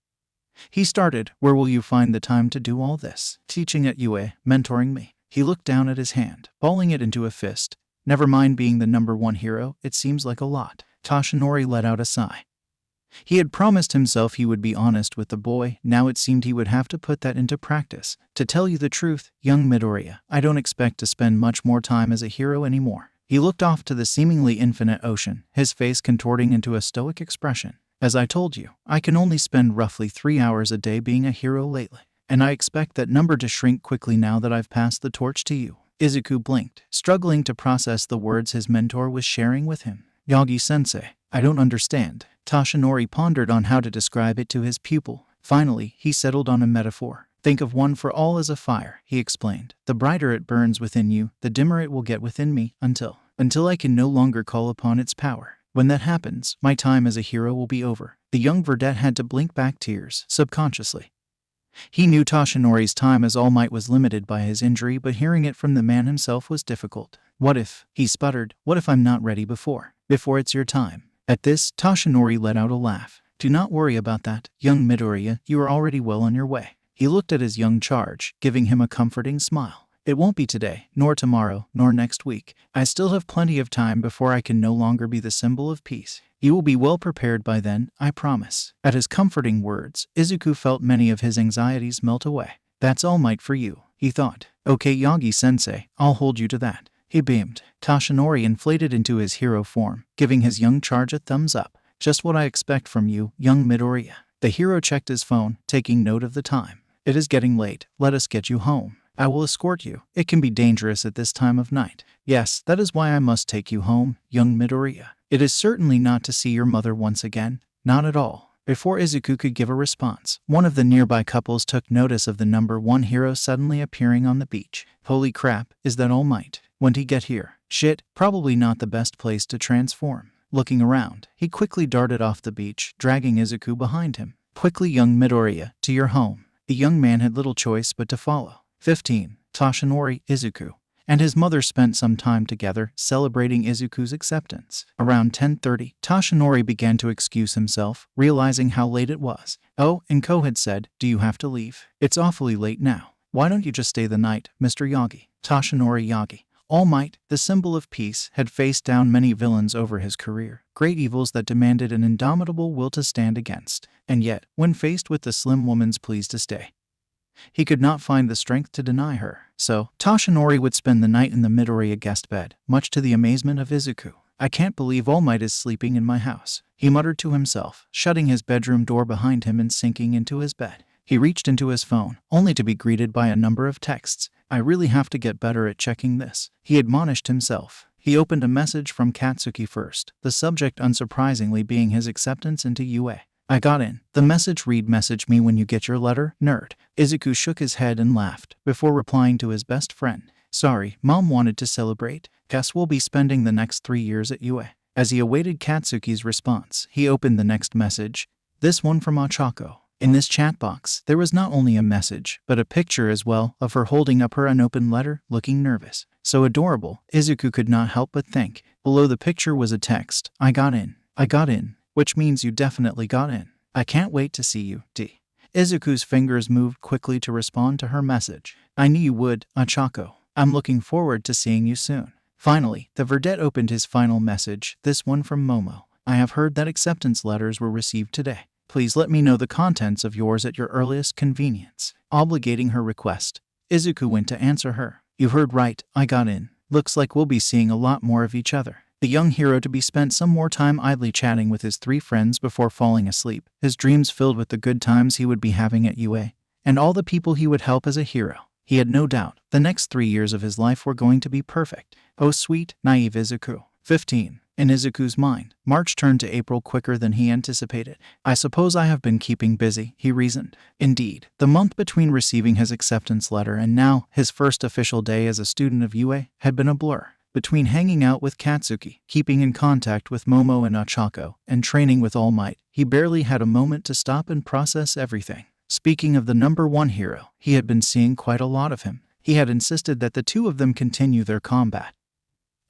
He started, where will you find the time to do all this? Teaching at UA, mentoring me. He looked down at his hand, balling it into a fist. Never mind being the number one hero, it seems like a lot. Toshinori let out a sigh. He had promised himself he would be honest with the boy, now it seemed he would have to put that into practice. To tell you the truth, young Midoriya, I don't expect to spend much more time as a hero anymore. He looked off to the seemingly infinite ocean, his face contorting into a stoic expression. As I told you, I can only spend roughly 3 hours a day being a hero lately, and I expect that number to shrink quickly now that I've passed the torch to you. Izuku blinked, struggling to process the words his mentor was sharing with him. Yagi-sensei, I don't understand. Toshinori pondered on how to describe it to his pupil. Finally, he settled on a metaphor. Think of one for all as a fire, he explained. The brighter it burns within you, the dimmer it will get within me, until I can no longer call upon its power. When that happens, my time as a hero will be over. The young verdette had to blink back tears, subconsciously. He knew Toshinori's time as All Might was limited by his injury, but hearing it from the man himself was difficult. What if, he sputtered, what if I'm not ready before it's your time? At this, Toshinori let out a laugh. Do not worry about that, young Midoriya, you are already well on your way. He looked at his young charge, giving him a comforting smile. It won't be today, nor tomorrow, nor next week. I still have plenty of time before I can no longer be the symbol of peace. You will be well prepared by then, I promise. At his comforting words, Izuku felt many of his anxieties melt away. That's All Might for you, he thought. Okay, Yagi-sensei, I'll hold you to that. He beamed. Toshinori inflated into his hero form, giving his young charge a thumbs up. Just what I expect from you, young Midoriya. The hero checked his phone, taking note of the time. It is getting late. Let us get you home. I will escort you. It can be dangerous at this time of night. Yes, that is why I must take you home, young Midoriya. It is certainly not to see your mother once again. Not at all. Before Izuku could give a response, one of the nearby couples took notice of the number one hero suddenly appearing on the beach. Holy crap, is that All Might? When'd he get here? Shit, probably not the best place to transform. Looking around, he quickly darted off the beach, dragging Izuku behind him. Quickly, young Midoriya, to your home. The young man had little choice but to follow. 15. Toshinori, Izuku, and his mother spent some time together, celebrating Izuku's acceptance. Around 10:30, Toshinori began to excuse himself, realizing how late it was. Oh, and Ko had said, do you have to leave? It's awfully late now. Why don't you just stay the night, Mr. Yagi? Toshinori Yagi, All Might, the symbol of peace, had faced down many villains over his career, great evils that demanded an indomitable will to stand against. And yet, when faced with the slim woman's pleas to stay, he could not find the strength to deny her. So, Toshinori would spend the night in the Midoriya guest bed, much to the amazement of Izuku. I can't believe All Might is sleeping in my house, he muttered to himself, shutting his bedroom door behind him and sinking into his bed. He reached into his phone, only to be greeted by a number of texts. I really have to get better at checking this, he admonished himself. He opened a message from Katsuki first, the subject unsurprisingly being his acceptance into UA. I got in. The message read, message me when you get your letter, nerd. Izuku shook his head and laughed, before replying to his best friend. Sorry, Mom wanted to celebrate. Guess we'll be spending the next 3 years at UA. As he awaited Katsuki's response, he opened the next message. This one from Ochako. In this chat box, there was not only a message, but a picture as well, of her holding up her unopened letter, looking nervous. So adorable, Izuku could not help but think. Below the picture was a text. I got in. Which means you definitely got in. I can't wait to see you, D. Izuku's fingers moved quickly to respond to her message. I knew you would, Ochako. I'm looking forward to seeing you soon. Finally, the verdette opened his final message, this one from Momo. I have heard that acceptance letters were received today. Please let me know the contents of yours at your earliest convenience. Obligating her request, Izuku went to answer her. You heard right, I got in. Looks like we'll be seeing a lot more of each other. the young hero to be spent some more time idly chatting with his 3 friends before falling asleep, his dreams filled with the good times he would be having at UA, and all the people he would help as a hero. He had no doubt the next 3 years of his life were going to be perfect. Oh sweet, naive Izuku. 15. In Izuku's mind, March turned to April quicker than he anticipated. I suppose I have been keeping busy, he reasoned. Indeed, the month between receiving his acceptance letter and now, his first official day as a student of UA, had been a blur. Between hanging out with Katsuki, keeping in contact with Momo and Ochako, and training with All Might, he barely had a moment to stop and process everything. Speaking of the number 1 hero, he had been seeing quite a lot of him. He had insisted that the 2 of them continue their combat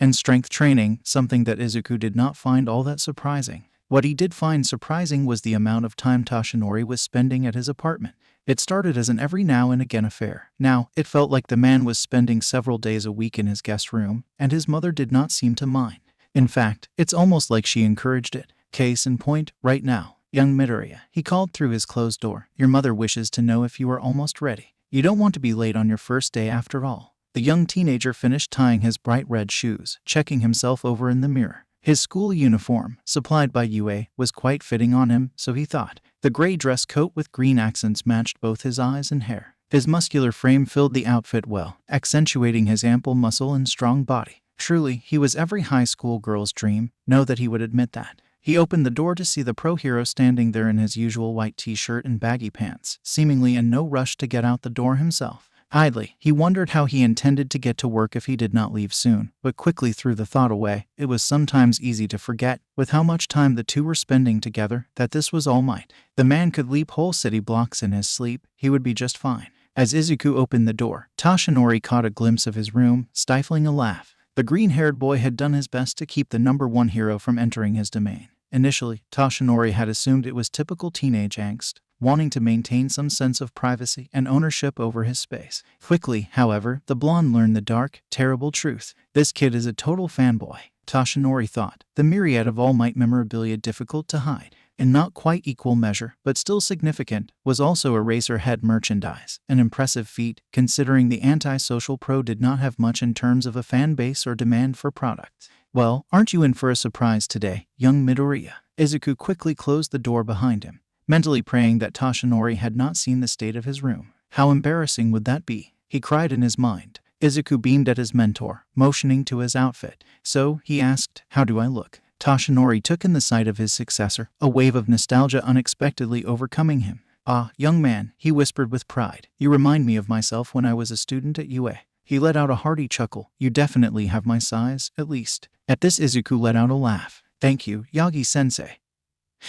and strength training, something that Izuku did not find all that surprising. What he did find surprising was the amount of time Toshinori was spending at his apartment. It started as an every now and again affair. Now, it felt like the man was spending several days a week in his guest room, and his mother did not seem to mind. In fact, it's almost like she encouraged it. Case in point, right now. Young Midoriya, he called through his closed door. Your mother wishes to know if you are almost ready. You don't want to be late on your first day after all. The young teenager finished tying his bright red shoes, checking himself over in the mirror. His school uniform, supplied by UA, was quite fitting on him, so he thought. The gray dress coat with green accents matched both his eyes and hair. His muscular frame filled the outfit well, accentuating his ample muscle and strong body. Truly, he was every high school girl's dream, know that he would admit that. He opened the door to see the pro hero standing there in his usual white t-shirt and baggy pants, seemingly in no rush to get out the door himself. Idly, he wondered how he intended to get to work if he did not leave soon, but quickly threw the thought away. It was sometimes easy to forget, with how much time the 2 were spending together, that this was All Might. The man could leap whole city blocks in his sleep, he would be just fine. As Izuku opened the door, Toshinori caught a glimpse of his room, stifling a laugh. The green-haired boy had done his best to keep the number 1 hero from entering his domain. Initially, Toshinori had assumed it was typical teenage angst, wanting to maintain some sense of privacy and ownership over his space. Quickly, however, the blonde learned the dark, terrible truth. This kid is a total fanboy, Toshinori thought, the myriad of All Might memorabilia difficult to hide. In not quite equal measure, but still significant, was also Eraserhead merchandise, an impressive feat, considering the antisocial pro did not have much in terms of a fan base or demand for products. Well, aren't you in for a surprise today, young Midoriya? Izuku quickly closed the door behind him, mentally praying that Toshinori had not seen the state of his room. How embarrassing would that be? He cried in his mind. Izuku beamed at his mentor, motioning to his outfit. So, he asked, how do I look? Toshinori took in the sight of his successor, a wave of nostalgia unexpectedly overcoming him. Ah, young man, he whispered with pride. You remind me of myself when I was a student at UA. He let out a hearty chuckle. You definitely have my size, at least. At this Izuku let out a laugh. Thank you, Yagi-sensei.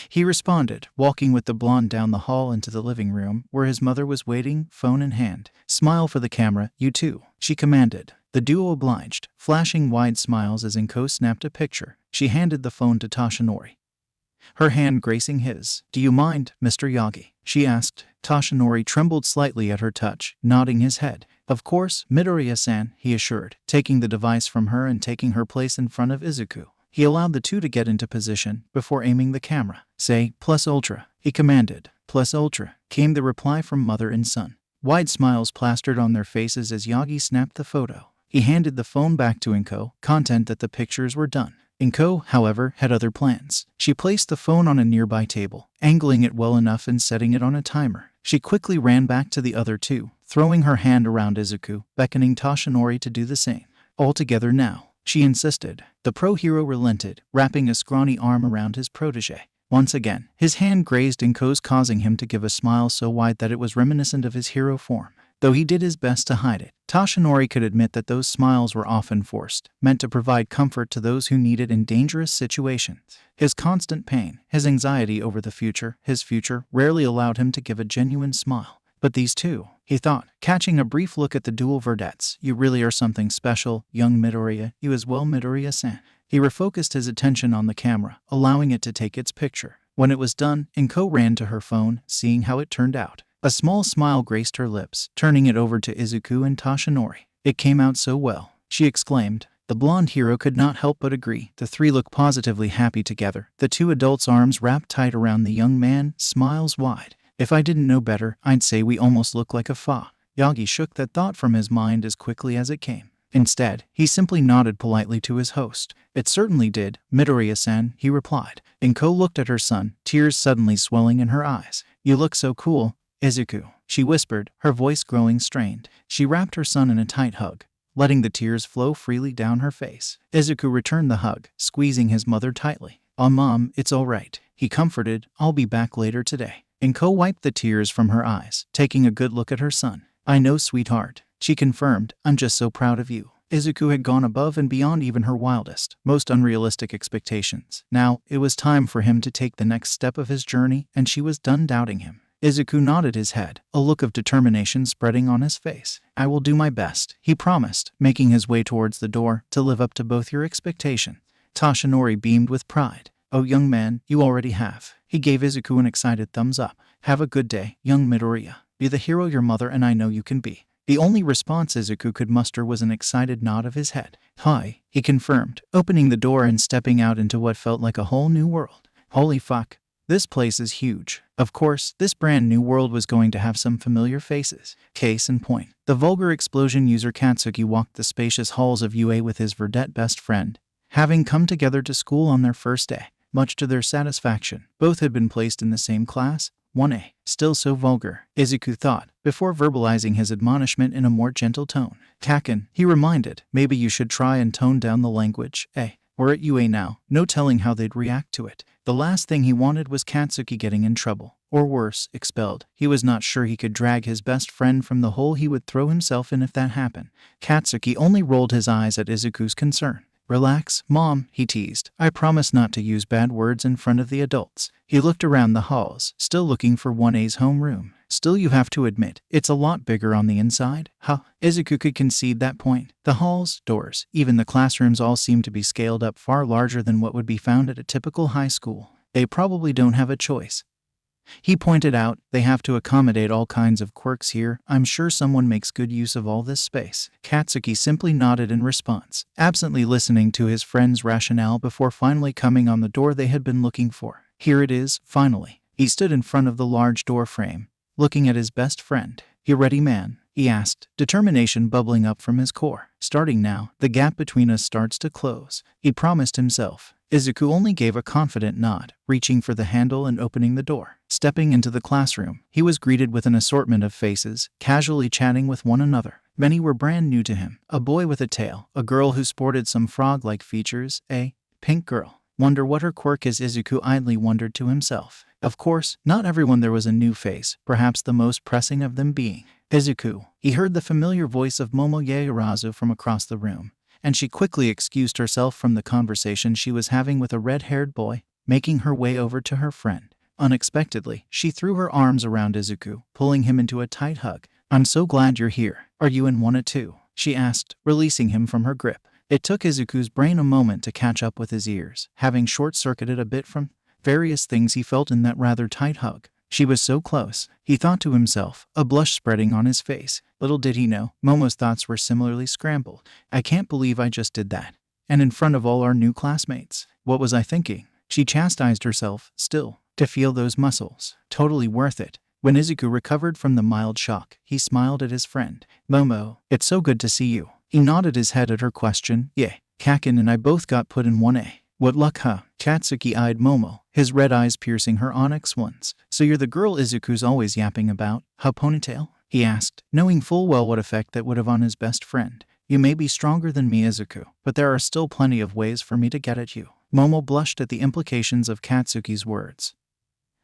He responded, walking with the blonde down the hall into the living room, where his mother was waiting, phone in hand. Smile for the camera, you too, she commanded. The duo obliged, flashing wide smiles as Inko snapped a picture. She handed the phone to Toshinori, her hand gracing his. Do you mind, Mr. Yagi? She asked. Toshinori trembled slightly at her touch, nodding his head. Of course, Midoriya-san, he assured, taking the device from her and taking her place in front of Izuku. He allowed the 2 to get into position before aiming the camera. Say, plus ultra, he commanded. Plus ultra, came the reply from mother and son. Wide smiles plastered on their faces as Yagi snapped the photo. He handed the phone back to Inko, content that the pictures were done. Inko, however, had other plans. She placed the phone on a nearby table, angling it well enough and setting it on a timer. She quickly ran back to the other 2, throwing her hand around Izuku, beckoning Toshinori to do the same. All together now, she insisted. The pro hero relented, wrapping a scrawny arm around his protege. Once again, his hand grazed Inko's, causing him to give a smile so wide that it was reminiscent of his hero form. Though he did his best to hide it, Toshinori could admit that those smiles were often forced, meant to provide comfort to those who need it in dangerous situations. His constant pain, his anxiety over the future, his future, rarely allowed him to give a genuine smile. But these 2, he thought, catching a brief look at the dual vedettes. You really are something special, young Midoriya, you as well, Midoriya-san. He refocused his attention on the camera, allowing it to take its picture. When it was done, Inko ran to her phone, seeing how it turned out. A small smile graced her lips, turning it over to Izuku and Toshinori. It came out so well, she exclaimed. The blonde hero could not help but agree. The 3 looked positively happy together, the 2 adults' arms wrapped tight around the young man, smiles wide. If I didn't know better, I'd say we almost look like a fa. Yagi shook that thought from his mind as quickly as it came. Instead, he simply nodded politely to his host. It certainly did, Midoriya-san, he replied. Inko looked at her son, tears suddenly swelling in her eyes. You look so cool, Izuku, she whispered, her voice growing strained. She wrapped her son in a tight hug, letting the tears flow freely down her face. Izuku returned the hug, squeezing his mother tightly. Oh mom, it's all right, he comforted. I'll be back later today. Inko wiped the tears from her eyes, taking a good look at her son. I know, sweetheart, she confirmed. I'm just so proud of you. Izuku had gone above and beyond even her wildest, most unrealistic expectations. Now, it was time for him to take the next step of his journey, and she was done doubting him. Izuku nodded his head, a look of determination spreading on his face. I will do my best, he promised, making his way towards the door, to live up to both your expectations. Toshinori beamed with pride. Oh young man, you already have. He gave Izuku an excited thumbs up. Have a good day, young Midoriya. Be the hero your mother and I know you can be. The only response Izuku could muster was an excited nod of his head. Hi, he confirmed, opening the door and stepping out into what felt like a whole new world. Holy fuck. This place is huge. Of course, this brand new world was going to have some familiar faces. Case in point, the vulgar explosion user Katsuki walked the spacious halls of UA with his verdette best friend, having come together to school on their first day. Much to their satisfaction, both had been placed in the same class, 1A. Still so vulgar, Izuku thought, before verbalizing his admonishment in a more gentle tone. Kaken, he reminded, maybe you should try and tone down the language, eh? We're at UA now, no telling how they'd react to it. The last thing he wanted was Katsuki getting in trouble, or worse, expelled. He was not sure he could drag his best friend from the hole he would throw himself in if that happened. Katsuki only rolled his eyes at Izuku's concern. Relax, Mom, he teased. I promise not to use bad words in front of the adults. He looked around the halls, still looking for 1A's homeroom. Still, you have to admit, it's a lot bigger on the inside. Huh? Izuku could concede that point. The halls, doors, even the classrooms all seemed to be scaled up far larger than what would be found at a typical high school. They probably don't have a choice. He pointed out, they have to accommodate all kinds of quirks here. I'm sure someone makes good use of all this space. Katsuki simply nodded in response, absently listening to his friend's rationale before finally coming on the door they had been looking for. Here it is, finally. He stood in front of the large door frame, looking at his best friend. You ready, man? He asked, determination bubbling up from his core. Starting now, the gap between us starts to close, he promised himself. Izuku only gave a confident nod, reaching for the handle and opening the door. Stepping into the classroom, he was greeted with an assortment of faces, casually chatting with one another. Many were brand new to him. A boy with a tail, a girl who sported some frog-like features, a pink girl. Wonder what her quirk is, Izuku idly wondered to himself. Of course, not everyone there was a new face, perhaps the most pressing of them being Izuku. He heard the familiar voice of Momo Yaoyorozu from across the room, and she quickly excused herself from the conversation she was having with a red-haired boy, making her way over to her friend. Unexpectedly, she threw her arms around Izuku, pulling him into a tight hug. I'm so glad you're here. Are you in 1A too? She asked, releasing him from her grip. It took Izuku's brain a moment to catch up with his ears, having short-circuited a bit from various things he felt in that rather tight hug. She was so close, he thought to himself, a blush spreading on his face. Little did he know, Momo's thoughts were similarly scrambled. I can't believe I just did that. And in front of all our new classmates. What was I thinking? She chastised herself, still, to feel those muscles. Totally worth it. When Izuku recovered from the mild shock, he smiled at his friend. Momo, it's so good to see you. He nodded his head at her question. Yeah, Kaken and I both got put in 1A. What luck, huh? Katsuki eyed Momo, his red eyes piercing her onyx ones. So you're the girl Izuku's always yapping about, huh, ponytail? He asked, knowing full well what effect that would have on his best friend. You may be stronger than me, Izuku, but there are still plenty of ways for me to get at you. Momo blushed at the implications of Katsuki's words.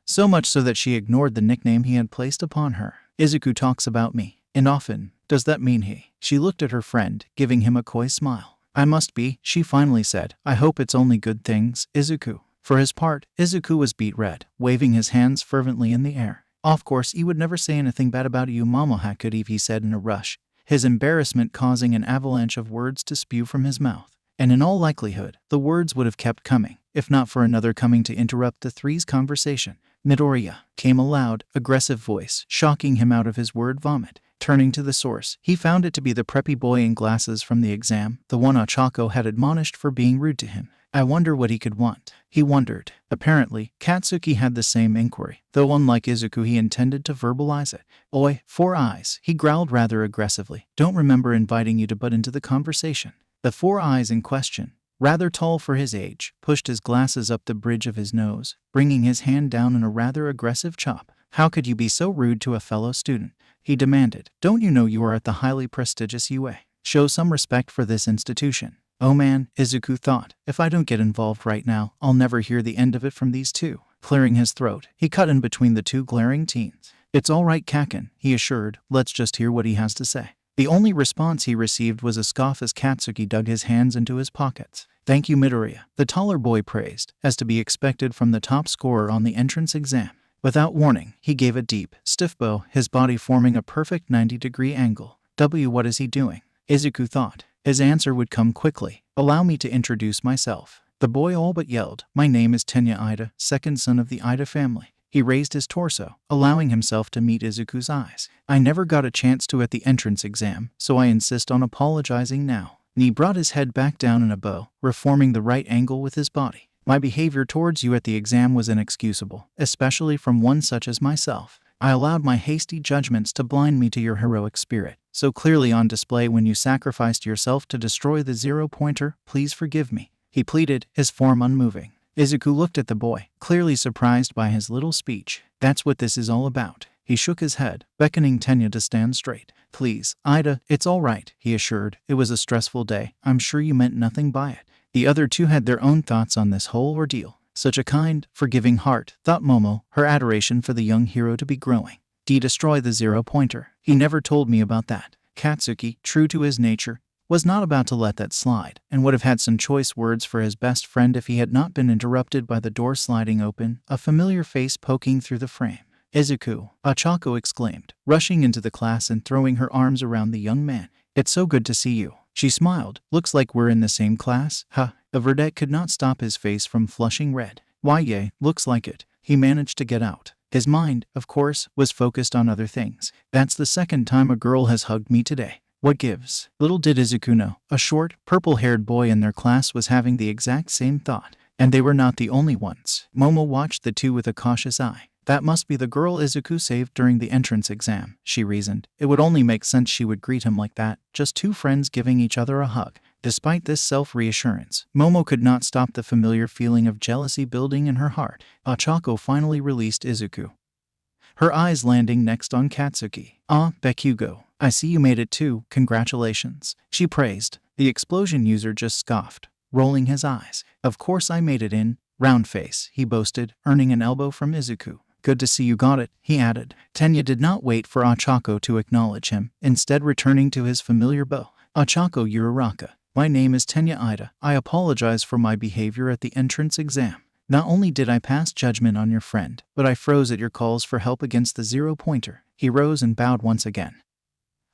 So much so that she ignored the nickname he had placed upon her. Izuku talks about me, and often. Does that mean he? She looked at her friend, giving him a coy smile. I must be, she finally said. I hope it's only good things, Izuku. For his part, Izuku was beet red, waving his hands fervently in the air. Of course, he would never say anything bad about you, Momo Hakurive, he said in a rush, his embarrassment causing an avalanche of words to spew from his mouth. And in all likelihood, the words would have kept coming, if not for another coming to interrupt the three's conversation. Midoriya, came a loud, aggressive voice, shocking him out of his word vomit. Turning to the source, he found it to be the preppy boy in glasses from the exam, the one Ochako had admonished for being rude to him. I wonder what he could want. He wondered. Apparently, Katsuki had the same inquiry, though unlike Izuku he intended to verbalize it. Oi, 4 eyes, he growled rather aggressively. Don't remember inviting you to butt into the conversation. The 4 eyes in question, rather tall for his age, pushed his glasses up the bridge of his nose, bringing his hand down in a rather aggressive chop. How could you be so rude to a fellow student? He demanded. Don't you know you are at the highly prestigious UA? Show some respect for this institution. Oh man, Izuku thought, if I don't get involved right now, I'll never hear the end of it from these two. Clearing his throat, he cut in between the two glaring teens. It's all right, Kaken, he assured. Let's just hear what he has to say. The only response he received was a scoff as Katsuki dug his hands into his pockets. Thank you, Midoriya, the taller boy praised, as to be expected from the top scorer on the entrance exam. Without warning, he gave a deep, stiff bow, his body forming a perfect 90-degree angle. What is he doing? Izuku thought. His answer would come quickly. Allow me to introduce myself. The boy all but yelled. My name is Tenya Ida, second son of the Ida family. He raised his torso, allowing himself to meet Izuku's eyes. I never got a chance to at the entrance exam, so I insist on apologizing now. He brought his head back down in a bow, reforming the right angle with his body. My behavior towards you at the exam was inexcusable, especially from one such as myself. I allowed my hasty judgments to blind me to your heroic spirit, so clearly on display when you sacrificed yourself to destroy the 0-pointer. Please forgive me, he pleaded, his form unmoving. Izuku looked at the boy, clearly surprised by his little speech. That's what this is all about. He shook his head, beckoning Tenya to stand straight. Please, Ida, it's all right, he assured. It was a stressful day. I'm sure you meant nothing by it. The other two had their own thoughts on this whole ordeal. Such a kind, forgiving heart, thought Momo, her adoration for the young hero to be growing. Destroy the 0-pointer. He never told me about that. Katsuki, true to his nature, was not about to let that slide, and would have had some choice words for his best friend if he had not been interrupted by the door sliding open, a familiar face poking through the frame. Izuku, Ochako exclaimed, rushing into the class and throwing her arms around the young man. It's so good to see you. She smiled. Looks like we're in the same class, huh? The verdette could not stop his face from flushing red. Why, yay, looks like it. He managed to get out. His mind, of course, was focused on other things. That's the second time a girl has hugged me today. What gives? Little did Izuku know, a short, purple-haired boy in their class was having the exact same thought. And they were not the only ones. Momo watched the two with a cautious eye. That must be the girl Izuku saved during the entrance exam, she reasoned. It would only make sense she would greet him like that, just two friends giving each other a hug. Despite this self-reassurance, Momo could not stop the familiar feeling of jealousy building in her heart. Ochako finally released Izuku, her eyes landing next on Katsuki. Ah, Bakugo, I see you made it too, congratulations, she praised. The explosion user just scoffed, rolling his eyes. Of course I made it in, round face, he boasted, earning an elbow from Izuku. Good to see you got it, he added. Tenya did not wait for Ochako to acknowledge him, instead returning to his familiar bow. Ochako Uraraka, my name is Tenya Ida. I apologize for my behavior at the entrance exam. Not only did I pass judgment on your friend, but I froze at your calls for help against the 0-pointer. He rose and bowed once again,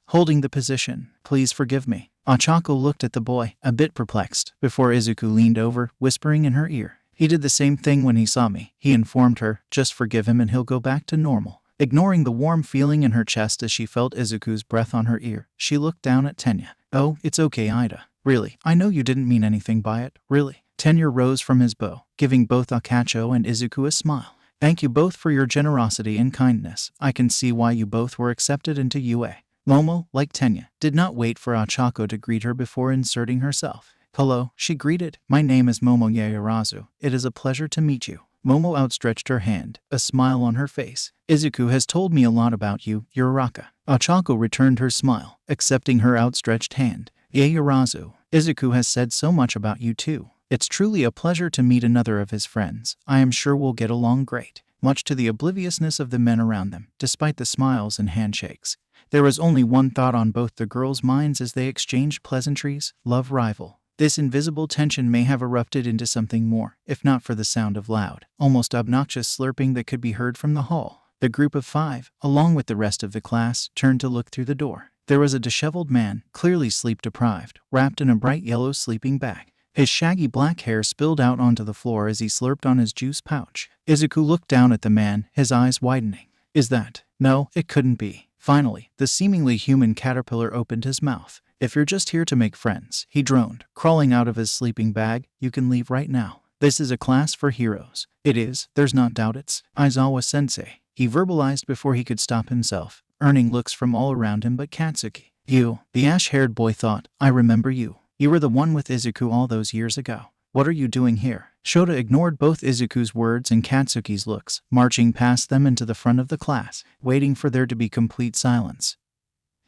holding the position. Please forgive me. Ochako looked at the boy, a bit perplexed, before Izuku leaned over, whispering in her ear. He did the same thing when he saw me, he informed her. Just forgive him and he'll go back to normal. Ignoring the warm feeling in her chest as she felt Izuku's breath on her ear, she looked down at Tenya. Oh, it's okay, Ida. Really, I know you didn't mean anything by it, really. Tenya rose from his bow, giving both Akacho and Izuku a smile. Thank you both for your generosity and kindness. I can see why you both were accepted into UA. Momo, like Tenya, did not wait for Ochako to greet her before inserting herself. Hello, she greeted. My name is Momo Yaoyorozu. It is a pleasure to meet you. Momo outstretched her hand, a smile on her face. Izuku has told me a lot about you, Uraraka. Ochako returned her smile, accepting her outstretched hand. Yaoyorozu, Izuku has said so much about you too. It's truly a pleasure to meet another of his friends. I am sure we'll get along great. Much to the obliviousness of the men around them, despite the smiles and handshakes, there was only one thought on both the girls' minds as they exchanged pleasantries: love rival. This invisible tension may have erupted into something more, if not for the sound of loud, almost obnoxious slurping that could be heard from the hall. The group of 5, along with the rest of the class, turned to look through the door. There was a disheveled man, clearly sleep-deprived, wrapped in a bright yellow sleeping bag. His shaggy black hair spilled out onto the floor as he slurped on his juice pouch. Izuku looked down at the man, his eyes widening. Is that? No, it couldn't be. Finally, the seemingly human caterpillar opened his mouth. If you're just here to make friends, he droned, crawling out of his sleeping bag, you can leave right now. This is a class for heroes. It is, there's not doubt it's Aizawa-sensei, he verbalized before he could stop himself, earning looks from all around him but Katsuki. You, the ash-haired boy thought, I remember you. You were the one with Izuku all those years ago. What are you doing here? Shota ignored both Izuku's words and Katsuki's looks, marching past them into the front of the class, waiting for there to be complete silence.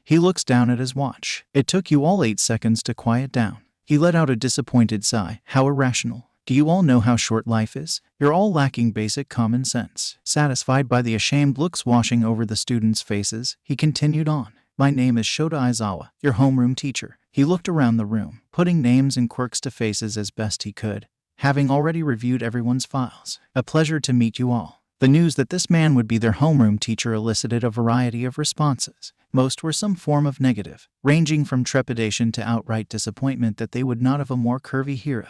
He looks down at his watch. It took you all 8 seconds to quiet down. He let out a disappointed sigh. How irrational. Do you all know how short life is? You're all lacking basic common sense. Satisfied by the ashamed looks washing over the students' faces, he continued on. My name is Shota Aizawa, your homeroom teacher. He looked around the room, putting names and quirks to faces as best he could, having already reviewed everyone's files. A pleasure to meet you all. The news that this man would be their homeroom teacher elicited a variety of responses. Most were some form of negative, ranging from trepidation to outright disappointment that they would not have a more curvy hero.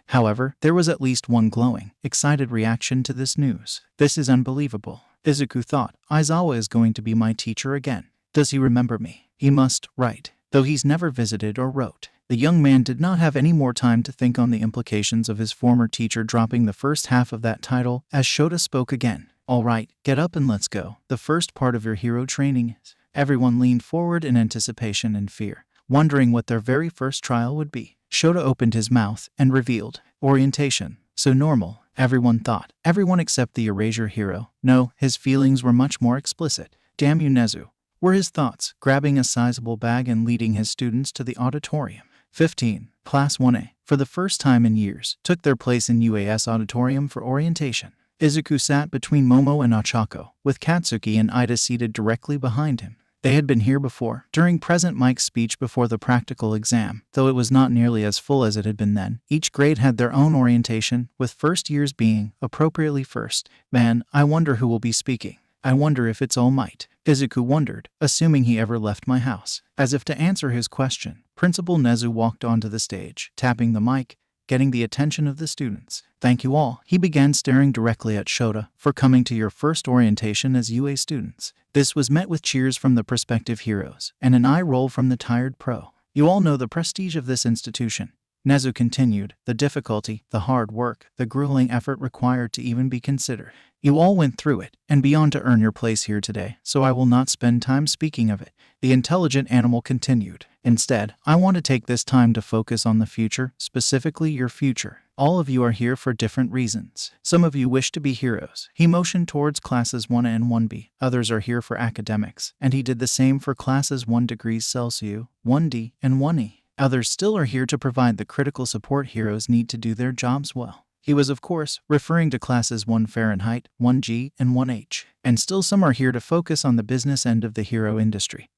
However, there was at least one glowing, excited reaction to this news. This is unbelievable. Izuku thought, Aizawa is going to be my teacher again. Does he remember me? He must, right? Though he's never visited or wrote. The young man did not have any more time to think on the implications of his former teacher dropping the first half of that title as Shota spoke again. All right, get up and let's go. The first part of your hero training is. Everyone leaned forward in anticipation and fear, wondering what their very first trial would be. Shota opened his mouth and revealed, orientation. So normal, everyone thought. Everyone except the erasure hero. No, his feelings were much more explicit. Damn you, Nezu, were his thoughts, grabbing a sizable bag and leading his students to the auditorium. 15. Class 1A, for the first time in years, took their place in UAS auditorium for orientation. Izuku sat between Momo and Ochako, with Katsuki and Ida seated directly behind him. They had been here before, during Present Mike's speech before the practical exam, though it was not nearly as full as it had been then. Each grade had their own orientation, with first years being, appropriately first. Man, I wonder who will be speaking. I wonder if it's All Might. Izuku wondered, assuming he ever left my house. As if to answer his question, Principal Nezu walked onto the stage, tapping the mic, getting the attention of the students. Thank you all. He began staring directly at Shota for coming to your first orientation as UA students. This was met with cheers from the prospective heroes and an eye roll from the tired pro. You all know the prestige of this institution. Nezu continued, the difficulty, the hard work, the grueling effort required to even be considered. You all went through it and beyond to earn your place here today, so I will not spend time speaking of it. The intelligent animal continued. Instead, I want to take this time to focus on the future, specifically your future. All of you are here for different reasons. Some of you wish to be heroes. He motioned towards classes 1A and 1B. Others are here for academics, and he did the same for classes 1 degrees Celsius, 1D, and 1E. Others still are here to provide the critical support heroes need to do their jobs well. He was, of course, referring to classes 1 Fahrenheit, 1G, and 1H. And still some are here to focus on the business end of the hero industry.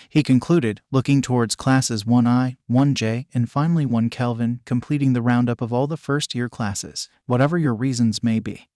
He concluded, looking towards classes 1I, 1J, and finally 1 Kelvin, completing the roundup of all the first-year classes, whatever your reasons may be.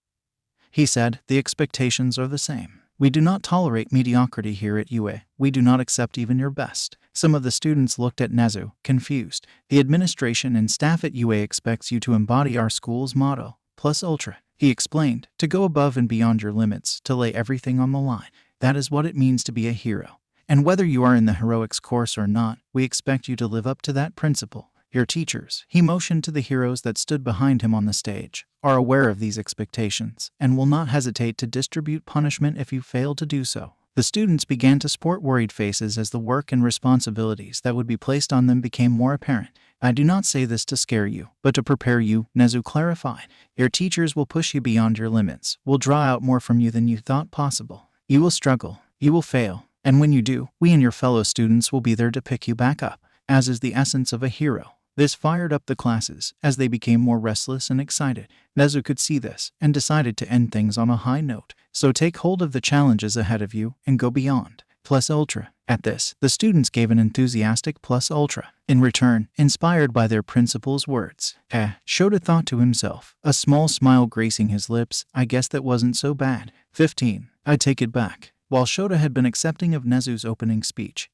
He said, the expectations are the same. We do not tolerate mediocrity here at UA. We do not accept even your best. Some of the students looked at Nezu, confused. The administration and staff at UA expects you to embody our school's motto, plus ultra. He explained, to go above and beyond your limits, to lay everything on the line. That is what it means to be a hero. And whether you are in the heroics course or not, we expect you to live up to that principle. Your teachers, he motioned to the heroes that stood behind him on the stage, are aware of these expectations and will not hesitate to distribute punishment if you fail to do so. The students began to sport worried faces as the work and responsibilities that would be placed on them became more apparent. I do not say this to scare you, but to prepare you, Nezu clarified. Your teachers will push you beyond your limits, will draw out more from you than you thought possible. You will struggle, you will fail, and when you do, we and your fellow students will be there to pick you back up, as is the essence of a hero. This fired up the classes as they became more restless and excited. Nezu could see this and decided to end things on a high note. So take hold of the challenges ahead of you and go beyond. Plus ultra. At this, the students gave an enthusiastic plus ultra. In return, inspired by their principal's words. Shota thought to himself, a small smile gracing his lips. I guess that wasn't so bad. 15. I take it back. While Shota had been accepting of Nezu's opening speech,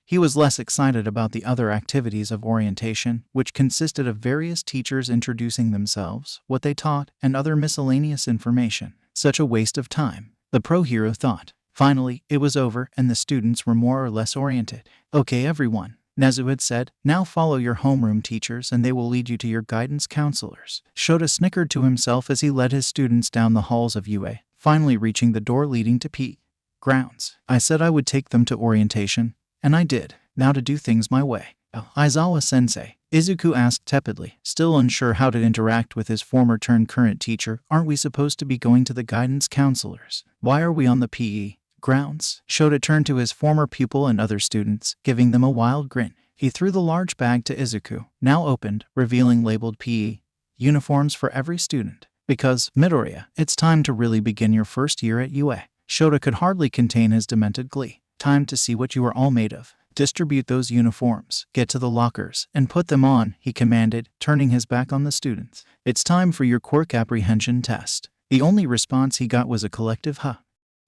he was less excited about the other activities of orientation, which consisted of various teachers introducing themselves, what they taught, and other miscellaneous information. Such a waste of time, the pro hero thought. Finally, it was over and the students were more or less oriented. Okay everyone, Nezu had said. Now follow your homeroom teachers and they will lead you to your guidance counselors. Shota snickered to himself as he led his students down the halls of UA, finally reaching the door leading to P grounds. I said I would take them to orientation, and I did. Now to do things my way. Oh, Aizawa-sensei, Izuku asked tepidly, still unsure how to interact with his former-turned-current teacher. Aren't we supposed to be going to the guidance counselors? Why are we on the PE grounds? Shota turned to his former pupil and other students, giving them a wild grin. He threw the large bag to Izuku, now opened, revealing labeled PE uniforms for every student. Because, Midoriya, it's time to really begin your first year at UA. Shota could hardly contain his demented glee. Time to see what you are all made of. Distribute those uniforms, get to the lockers, and put them on, he commanded, turning his back on the students. It's time for your quirk apprehension test. The only response he got was a collective huh.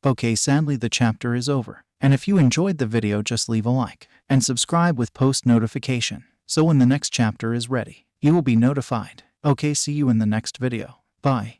Okay, sadly the chapter is over. And if you enjoyed the video, just leave a like and subscribe with post notification, so when the next chapter is ready, you will be notified. Okay, see you in the next video. Bye.